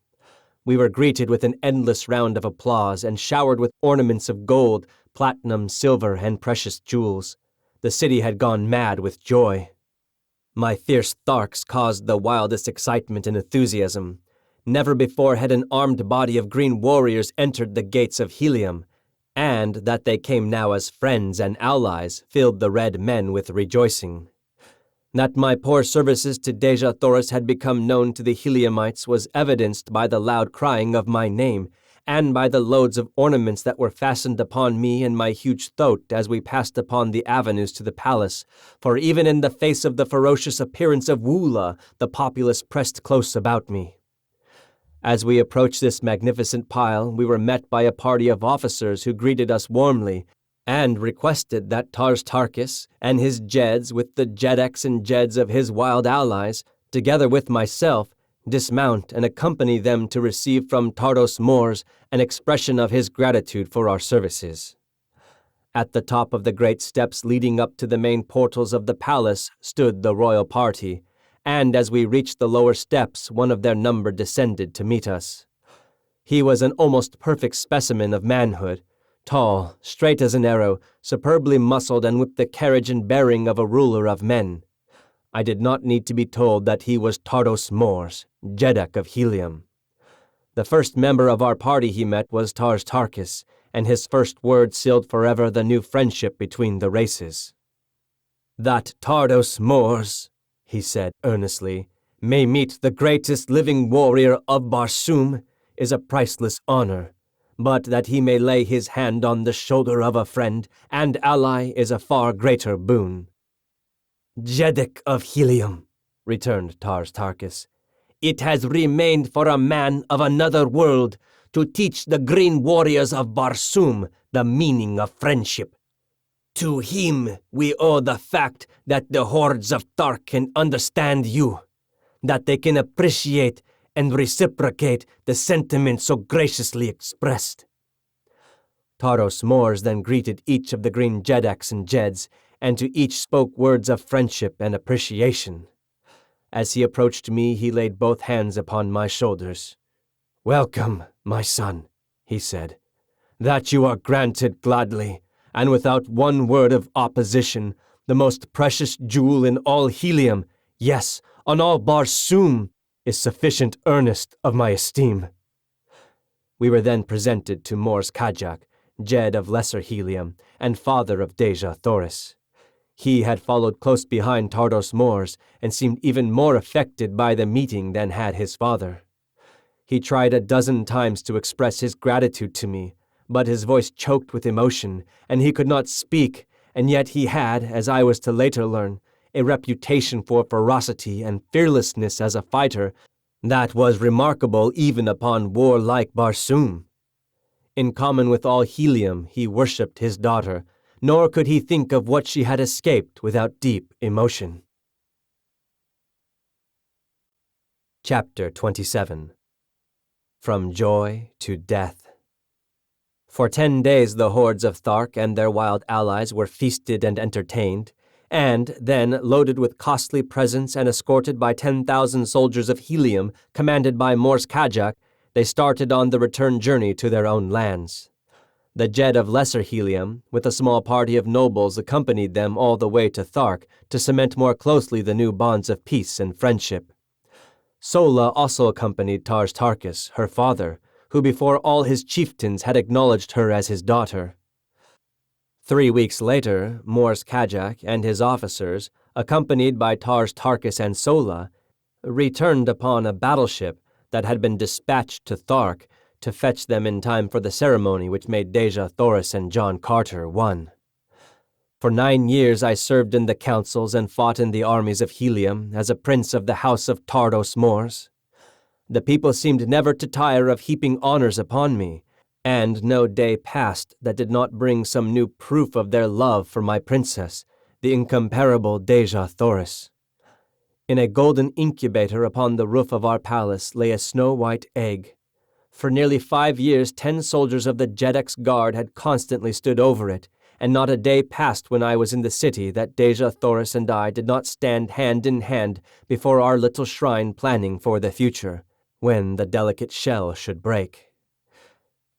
We were greeted with an endless round of applause and showered with ornaments of gold, platinum, silver, and precious jewels. The city had gone mad with joy. My fierce Tharks caused the wildest excitement and enthusiasm. Never before had an armed body of green warriors entered the gates of Helium, and that they came now as friends and allies filled the red men with rejoicing. That my poor services to Dejah Thoris had become known to the Heliumites was evidenced by the loud crying of my name, and by the loads of ornaments that were fastened upon me and my huge thoat as we passed upon the avenues to the palace, for even in the face of the ferocious appearance of Woola, the populace pressed close about me. As we approached this magnificent pile, we were met by a party of officers who greeted us warmly, and requested that Tars Tarkas and his Jeds with the Jedeks and Jeds of his wild allies, together with myself, dismount and accompany them to receive from Tardos Mors an expression of his gratitude for our services. At the top of the great steps leading up to the main portals of the palace stood the royal party, and as we reached the lower steps, one of their number descended to meet us. He was an almost perfect specimen of manhood, tall, straight as an arrow, superbly muscled, and with the carriage and bearing of a ruler of men. I did not need to be told that he was Tardos Mors, Jeddak of Helium. The first member of our party he met was Tars Tarkas, and his first word sealed forever the new friendship between the races. "That Tardos Mors," he said earnestly, "may meet the greatest living warrior of Barsoom is a priceless honor, but that he may lay his hand on the shoulder of a friend and ally is a far greater boon." "Jeddak of Helium," returned Tars Tarkas, "it has remained for a man of another world to teach the green warriors of Barsoom the meaning of friendship. To him we owe the fact that the hordes of Tark can understand you, that they can appreciate and reciprocate the sentiment so graciously expressed." Tardos Mors then greeted each of the green Jeddaks and Jeds, and to each spoke words of friendship and appreciation. As he approached me, he laid both hands upon my shoulders. "Welcome, my son," he said, "that you are granted gladly, and without one word of opposition, the most precious jewel in all Helium, yes, on all Barsoom, is sufficient earnest of my esteem." We were then presented to Mors Kajak, Jed of Lesser Helium, and father of Deja Thoris. He had followed close behind Tardos Mors, and seemed even more affected by the meeting than had his father. He tried a dozen times to express his gratitude to me, but his voice choked with emotion, and he could not speak, and yet he had, as I was to later learn, a reputation for ferocity and fearlessness as a fighter that was remarkable even upon warlike Barsoom. In common with all Helium, he worshipped his daughter, nor could he think of what she had escaped without deep emotion. Chapter 27. From Joy to Death. For 10 days the hordes of Thark and their wild allies were feasted and entertained, and then, loaded with costly presents and escorted by 10,000 soldiers of Helium, commanded by Mors Kajak, they started on the return journey to their own lands. The Jed of Lesser Helium, with a small party of nobles, accompanied them all the way to Thark to cement more closely the new bonds of peace and friendship. Sola also accompanied Tars Tarkas, her father, who before all his chieftains had acknowledged her as his daughter. 3 weeks later, Mors Kajak and his officers, accompanied by Tars Tarkas and Sola, returned upon a battleship that had been dispatched to Thark to fetch them in time for the ceremony which made Deja Thoris and John Carter one. For 9 years I served in the councils and fought in the armies of Helium as a prince of the house of Tardos Mors. The people seemed never to tire of heaping honors upon me, and no day passed that did not bring some new proof of their love for my princess, the incomparable Deja Thoris. In a golden incubator upon the roof of our palace lay a snow-white egg. For nearly 5 years 10 soldiers of the Jedek's guard had constantly stood over it, and not a day passed when I was in the city that Deja Thoris and I did not stand hand in hand before our little shrine planning for the future, when the delicate shell should break.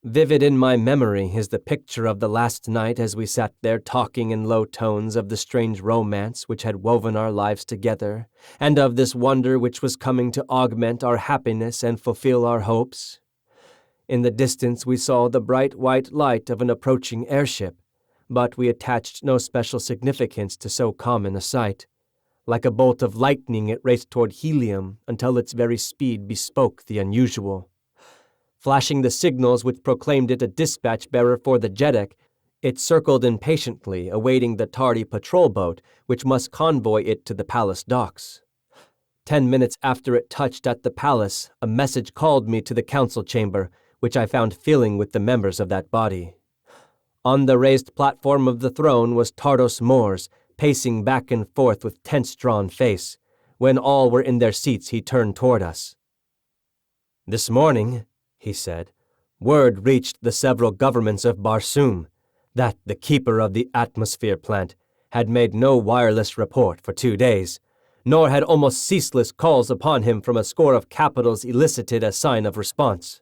Vivid in my memory is the picture of the last night as we sat there talking in low tones of the strange romance which had woven our lives together, and of this wonder which was coming to augment our happiness and fulfill our hopes. In the distance we saw the bright white light of an approaching airship, but we attached no special significance to so common a sight. Like a bolt of lightning it raced toward Helium until its very speed bespoke the unusual. Flashing the signals which proclaimed it a dispatch bearer for the Jedek, it circled impatiently, awaiting the tardy patrol boat which must convoy it to the palace docks. 10 minutes after it touched at the palace, a message called me to the council chamber, which I found filling with the members of that body. On the raised platform of the throne was Tardos Mors, pacing back and forth with tense-drawn face. When all were in their seats, he turned toward us. "This morning," he said, "word reached the several governments of Barsoom that the keeper of the atmosphere plant had made no wireless report for 2 days, nor had almost ceaseless calls upon him from a score of capitals elicited a sign of response.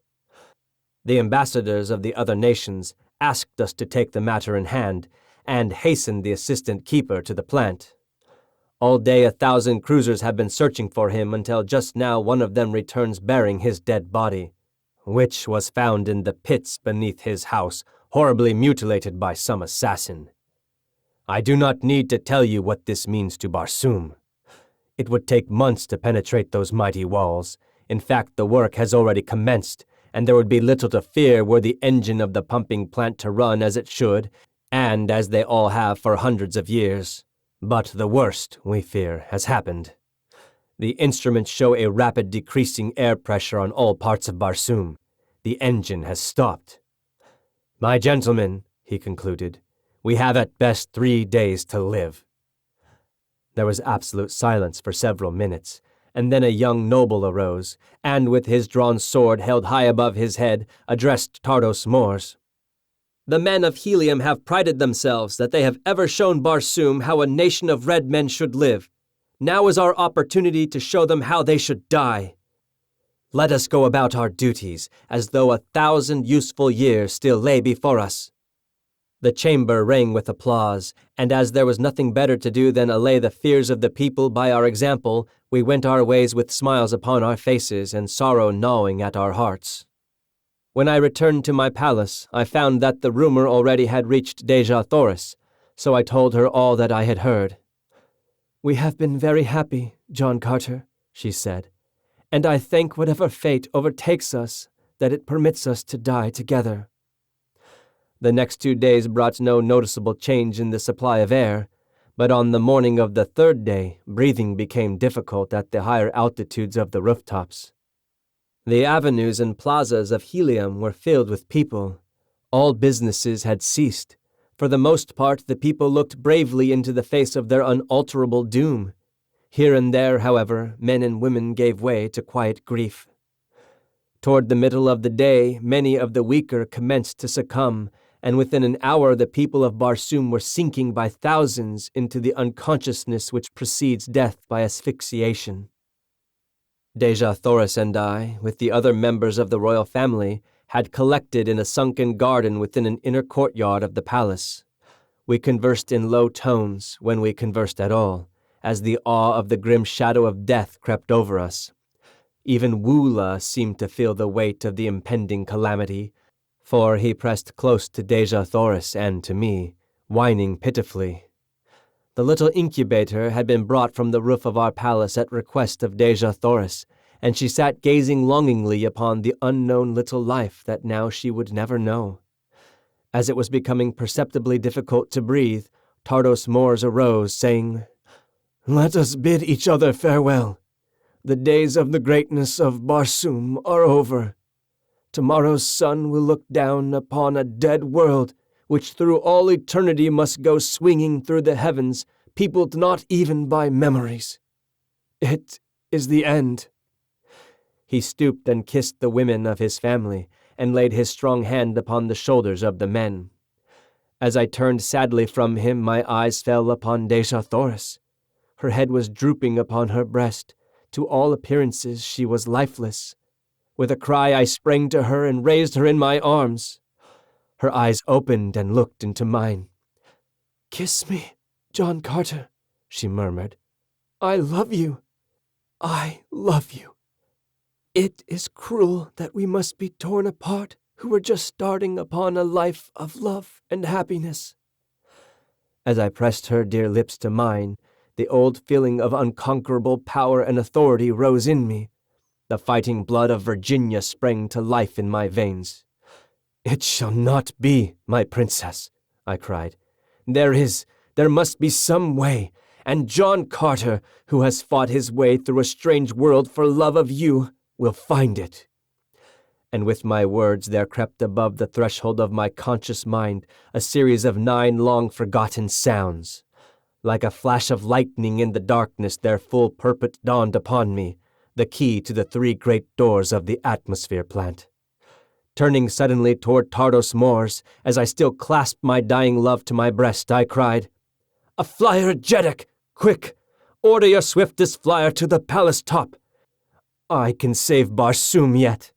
The ambassadors of the other nations asked us to take the matter in hand and hasten the assistant keeper to the plant. All day 1,000 cruisers have been searching for him until just now one of them returns bearing his dead body, which was found in the pits beneath his house, horribly mutilated by some assassin. I do not need to tell you what this means to Barsoom. It would take months to penetrate those mighty walls. In fact, the work has already commenced, and there would be little to fear were the engine of the pumping plant to run as it should, and as they all have for hundreds of years. But the worst, we fear, has happened. The instruments show a rapid decreasing air pressure on all parts of Barsoom. The engine has stopped. My gentlemen," he concluded, "we have at best 3 days to live." There was absolute silence for several minutes, and then a young noble arose, and with his drawn sword held high above his head, addressed Tardos Mors. "The men of Helium have prided themselves that they have ever shown Barsoom how a nation of red men should live. Now is our opportunity to show them how they should die." Let us go about our duties, as though 1,000 useful years still lay before us." The chamber rang with applause, and as there was nothing better to do than allay the fears of the people by our example, we went our ways with smiles upon our faces and sorrow gnawing at our hearts. When I returned to my palace, I found that the rumor already had reached Dejah Thoris, so I told her all that I had heard. "We have been very happy, John Carter," she said, "and I thank whatever fate overtakes us that it permits us to die together." The next 2 days brought no noticeable change in the supply of air, but on the morning of the 3rd day, breathing became difficult at the higher altitudes of the rooftops. The avenues and plazas of Helium were filled with people. All businesses had ceased. For the most part, the people looked bravely into the face of their unalterable doom. Here and there, however, men and women gave way to quiet grief. Toward the middle of the day, many of the weaker commenced to succumb, and within an hour the people of Barsoom were sinking by thousands into the unconsciousness which precedes death by asphyxiation. Dejah Thoris and I, with the other members of the royal family, had collected in a sunken garden within an inner courtyard of the palace. We conversed in low tones, when we conversed at all, as the awe of the grim shadow of death crept over us. Even Woola seemed to feel the weight of the impending calamity, for he pressed close to Dejah Thoris and to me, whining pitifully. The little incubator had been brought from the roof of our palace at request of Dejah Thoris, and she sat gazing longingly upon the unknown little life that now she would never know. As it was becoming perceptibly difficult to breathe, Tardos Mors arose, saying, "Let us bid each other farewell. The days of the greatness of Barsoom are over. Tomorrow's sun will look down upon a dead world, which through all eternity must go swinging through the heavens, peopled not even by memories. It is the end." He stooped and kissed the women of his family, and laid his strong hand upon the shoulders of the men. As I turned sadly from him, my eyes fell upon Dejah Thoris. Her head was drooping upon her breast. To all appearances she was lifeless. With a cry I sprang to her and raised her in my arms. Her eyes opened and looked into mine. "Kiss me, John Carter," she murmured. "I love you. I love you. It is cruel that we must be torn apart who were just starting upon a life of love and happiness." As I pressed her dear lips to mine, the old feeling of unconquerable power and authority rose in me. The fighting blood of Virginia sprang to life in my veins. "It shall not be, my princess," I cried. There must be some way, and John Carter, who has fought his way through a strange world for love of you, will find it." And with my words there crept above the threshold of my conscious mind a series of 9 long-forgotten sounds. Like a flash of lightning in the darkness their full purport dawned upon me, the key to the 3 great doors of the atmosphere plant. Turning suddenly toward Tardos Mors, as I still clasped my dying love to my breast, I cried, "A flyer Jeddak! Quick! Order your swiftest flyer to the palace top! I can save Barsoom yet!"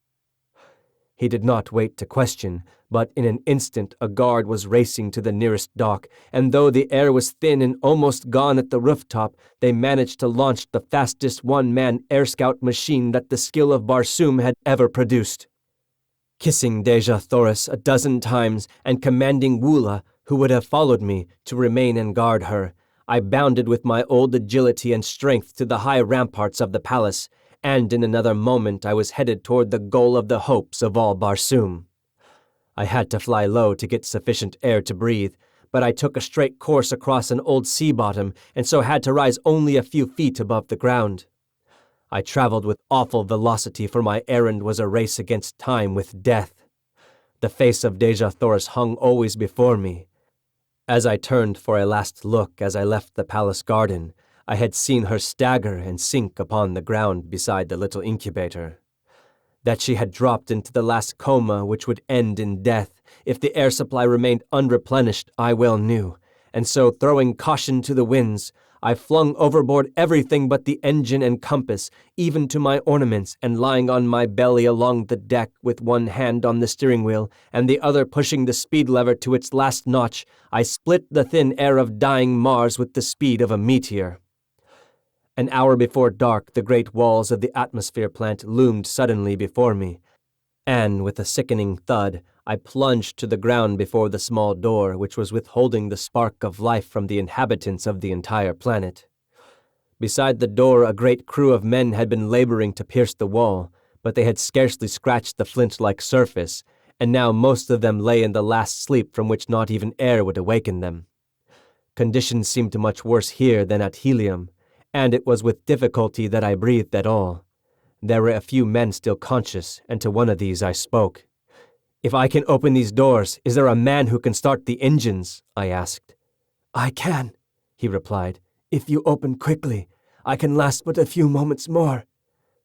He did not wait to question, but in an instant a guard was racing to the nearest dock, and though the air was thin and almost gone at the rooftop, they managed to launch the fastest one-man air scout machine that the skill of Barsoom had ever produced. Kissing Dejah Thoris a dozen times and commanding Woola, who would have followed me, to remain and guard her, I bounded with my old agility and strength to the high ramparts of the palace, and in another moment I was headed toward the goal of the hopes of all Barsoom. I had to fly low to get sufficient air to breathe, but I took a straight course across an old sea bottom and so had to rise only a few feet above the ground. I traveled with awful velocity, for my errand was a race against time with death. The face of Dejah Thoris hung always before me. As I turned for a last look as I left the palace garden, I had seen her stagger and sink upon the ground beside the little incubator. That she had dropped into the last coma which would end in death if the air supply remained unreplenished I well knew, and so throwing caution to the winds, I flung overboard everything but the engine and compass, even to my ornaments, and lying on my belly along the deck with one hand on the steering wheel and the other pushing the speed lever to its last notch, I split the thin air of dying Mars with the speed of a meteor. An hour before dark, the great walls of the atmosphere plant loomed suddenly before me, and with a sickening thud, I plunged to the ground before the small door which was withholding the spark of life from the inhabitants of the entire planet. Beside the door, a great crew of men had been laboring to pierce the wall, but they had scarcely scratched the flint-like surface, and now most of them lay in the last sleep from which not even air would awaken them. Conditions seemed much worse here than at Helium, and it was with difficulty that I breathed at all. There were a few men still conscious, and to one of these I spoke. "If I can open these doors, is there a man who can start the engines?" I asked. "I can," he replied. "If you open quickly, I can last but a few moments more.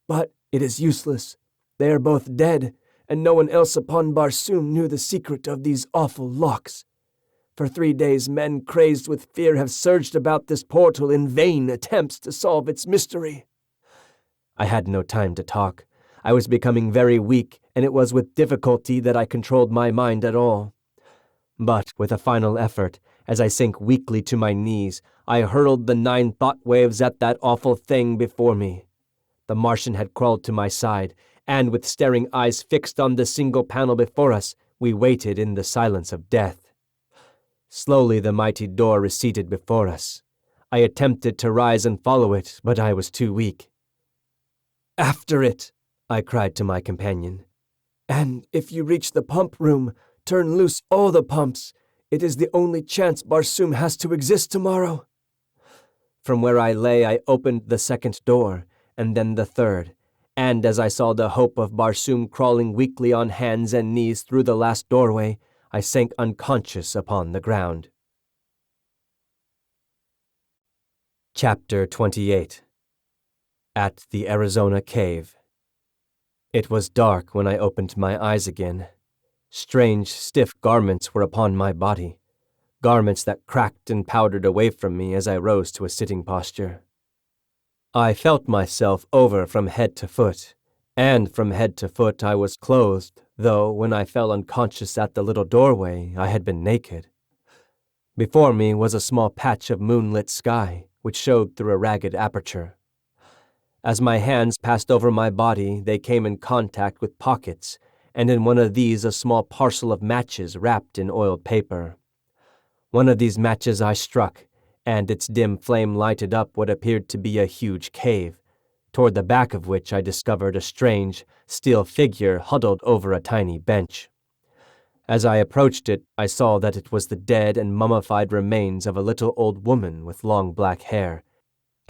But it is useless. They are both dead, and no one else upon Barsoom knew the secret of these awful locks. For 3 days men crazed with fear have surged about this portal in vain attempts to solve its mystery." I had no time to talk. I was becoming very weak, and it was with difficulty that I controlled my mind at all. But with a final effort, as I sank weakly to my knees, I hurled the 9 thought waves at that awful thing before me. The Martian had crawled to my side, and with staring eyes fixed on the single panel before us, we waited in the silence of death. Slowly the mighty door receded before us. I attempted to rise and follow it, but I was too weak. "After it!" I cried to my companion. "And if you reach the pump room, turn loose all the pumps. It is the only chance Barsoom has to exist tomorrow." From where I lay, I opened the second door, and then the third, and as I saw the hope of Barsoom crawling weakly on hands and knees through the last doorway, I sank unconscious upon the ground. Chapter 28. At the Arizona Cave. It was dark when I opened my eyes again. Strange, stiff garments were upon my body, garments that cracked and powdered away from me as I rose to a sitting posture. I felt myself over from head to foot, and from head to foot I was clothed, though when I fell unconscious at the little doorway I had been naked. Before me was a small patch of moonlit sky, which showed through a ragged aperture. As my hands passed over my body, they came in contact with pockets, and in one of these a small parcel of matches wrapped in oiled paper. One of these matches I struck, and its dim flame lighted up what appeared to be a huge cave, toward the back of which I discovered a strange, still figure huddled over a tiny bench. As I approached it, I saw that it was the dead and mummified remains of a little old woman with long black hair,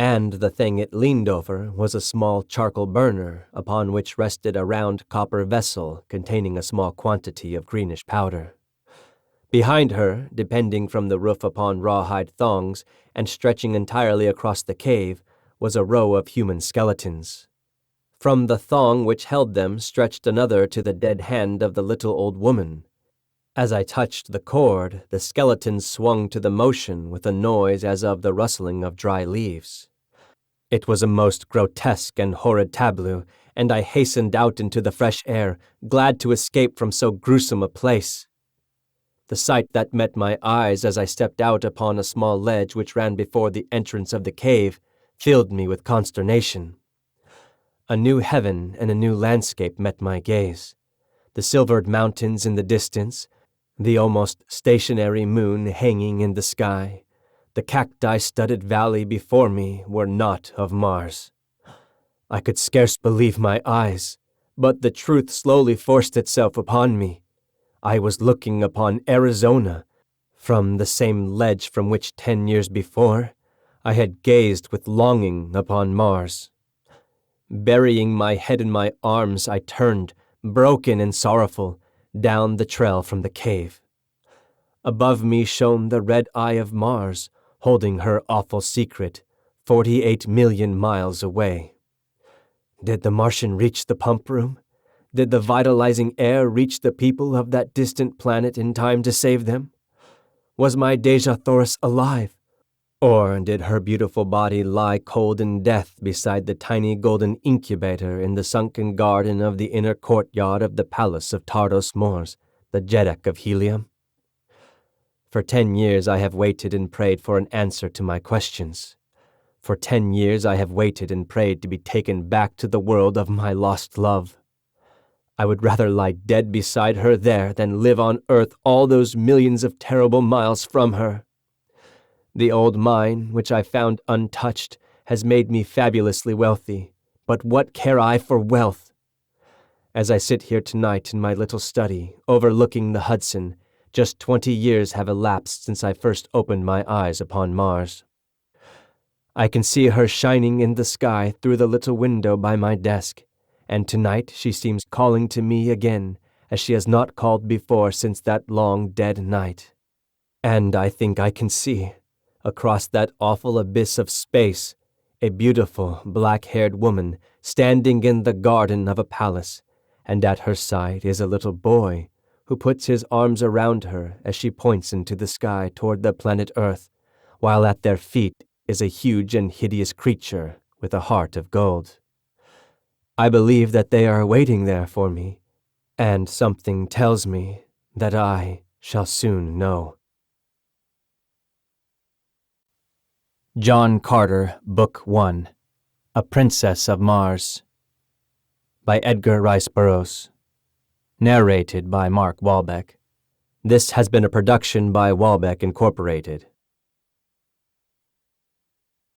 and the thing it leaned over was a small charcoal burner upon which rested a round copper vessel containing a small quantity of greenish powder. Behind her, depending from the roof upon rawhide thongs and stretching entirely across the cave, was a row of human skeletons. From the thong which held them stretched another to the dead hand of the little old woman. As I touched the cord, the skeletons swung to the motion with a noise as of the rustling of dry leaves. It was a most grotesque and horrid tableau, and I hastened out into the fresh air, glad to escape from so gruesome a place. The sight that met my eyes as I stepped out upon a small ledge which ran before the entrance of the cave filled me with consternation. A new heaven and a new landscape met my gaze. The silvered mountains in the distance, the almost stationary moon hanging in the sky, the cacti-studded valley before me were not of Mars. I could scarce believe my eyes, but the truth slowly forced itself upon me. I was looking upon Arizona, from the same ledge from which 10 years before I had gazed with longing upon Mars. Burying my head in my arms, I turned, broken and sorrowful, down the trail from the cave. Above me shone the red eye of Mars, holding her awful secret, 48 million miles away. Did the Martian reach the pump room? Did the vitalizing air reach the people of that distant planet in time to save them? Was my Dejah Thoris alive? Or did her beautiful body lie cold in death beside the tiny golden incubator in the sunken garden of the inner courtyard of the palace of Tardos Mors, the Jeddak of Helium? For 10 years I have waited and prayed for an answer to my questions. For 10 years I have waited and prayed to be taken back to the world of my lost love. I would rather lie dead beside her there than live on earth all those millions of terrible miles from her. The old mine, which I found untouched, has made me fabulously wealthy, but what care I for wealth? As I sit here tonight in my little study, overlooking the Hudson, just 20 years have elapsed since I first opened my eyes upon Mars. I can see her shining in the sky through the little window by my desk, and tonight she seems calling to me again, as she has not called before since that long dead night. And I think I can see, across that awful abyss of space, a beautiful, black-haired woman standing in the garden of a palace, and at her side is a little boy who puts his arms around her as she points into the sky toward the planet Earth, while at their feet is a huge and hideous creature with a heart of gold. I believe that they are waiting there for me, and something tells me that I shall soon know. John Carter, Book 1, A Princess of Mars, by Edgar Rice Burroughs. Narrated by Mark Wahlbeck. This has been a production by Wahlbeck Incorporated.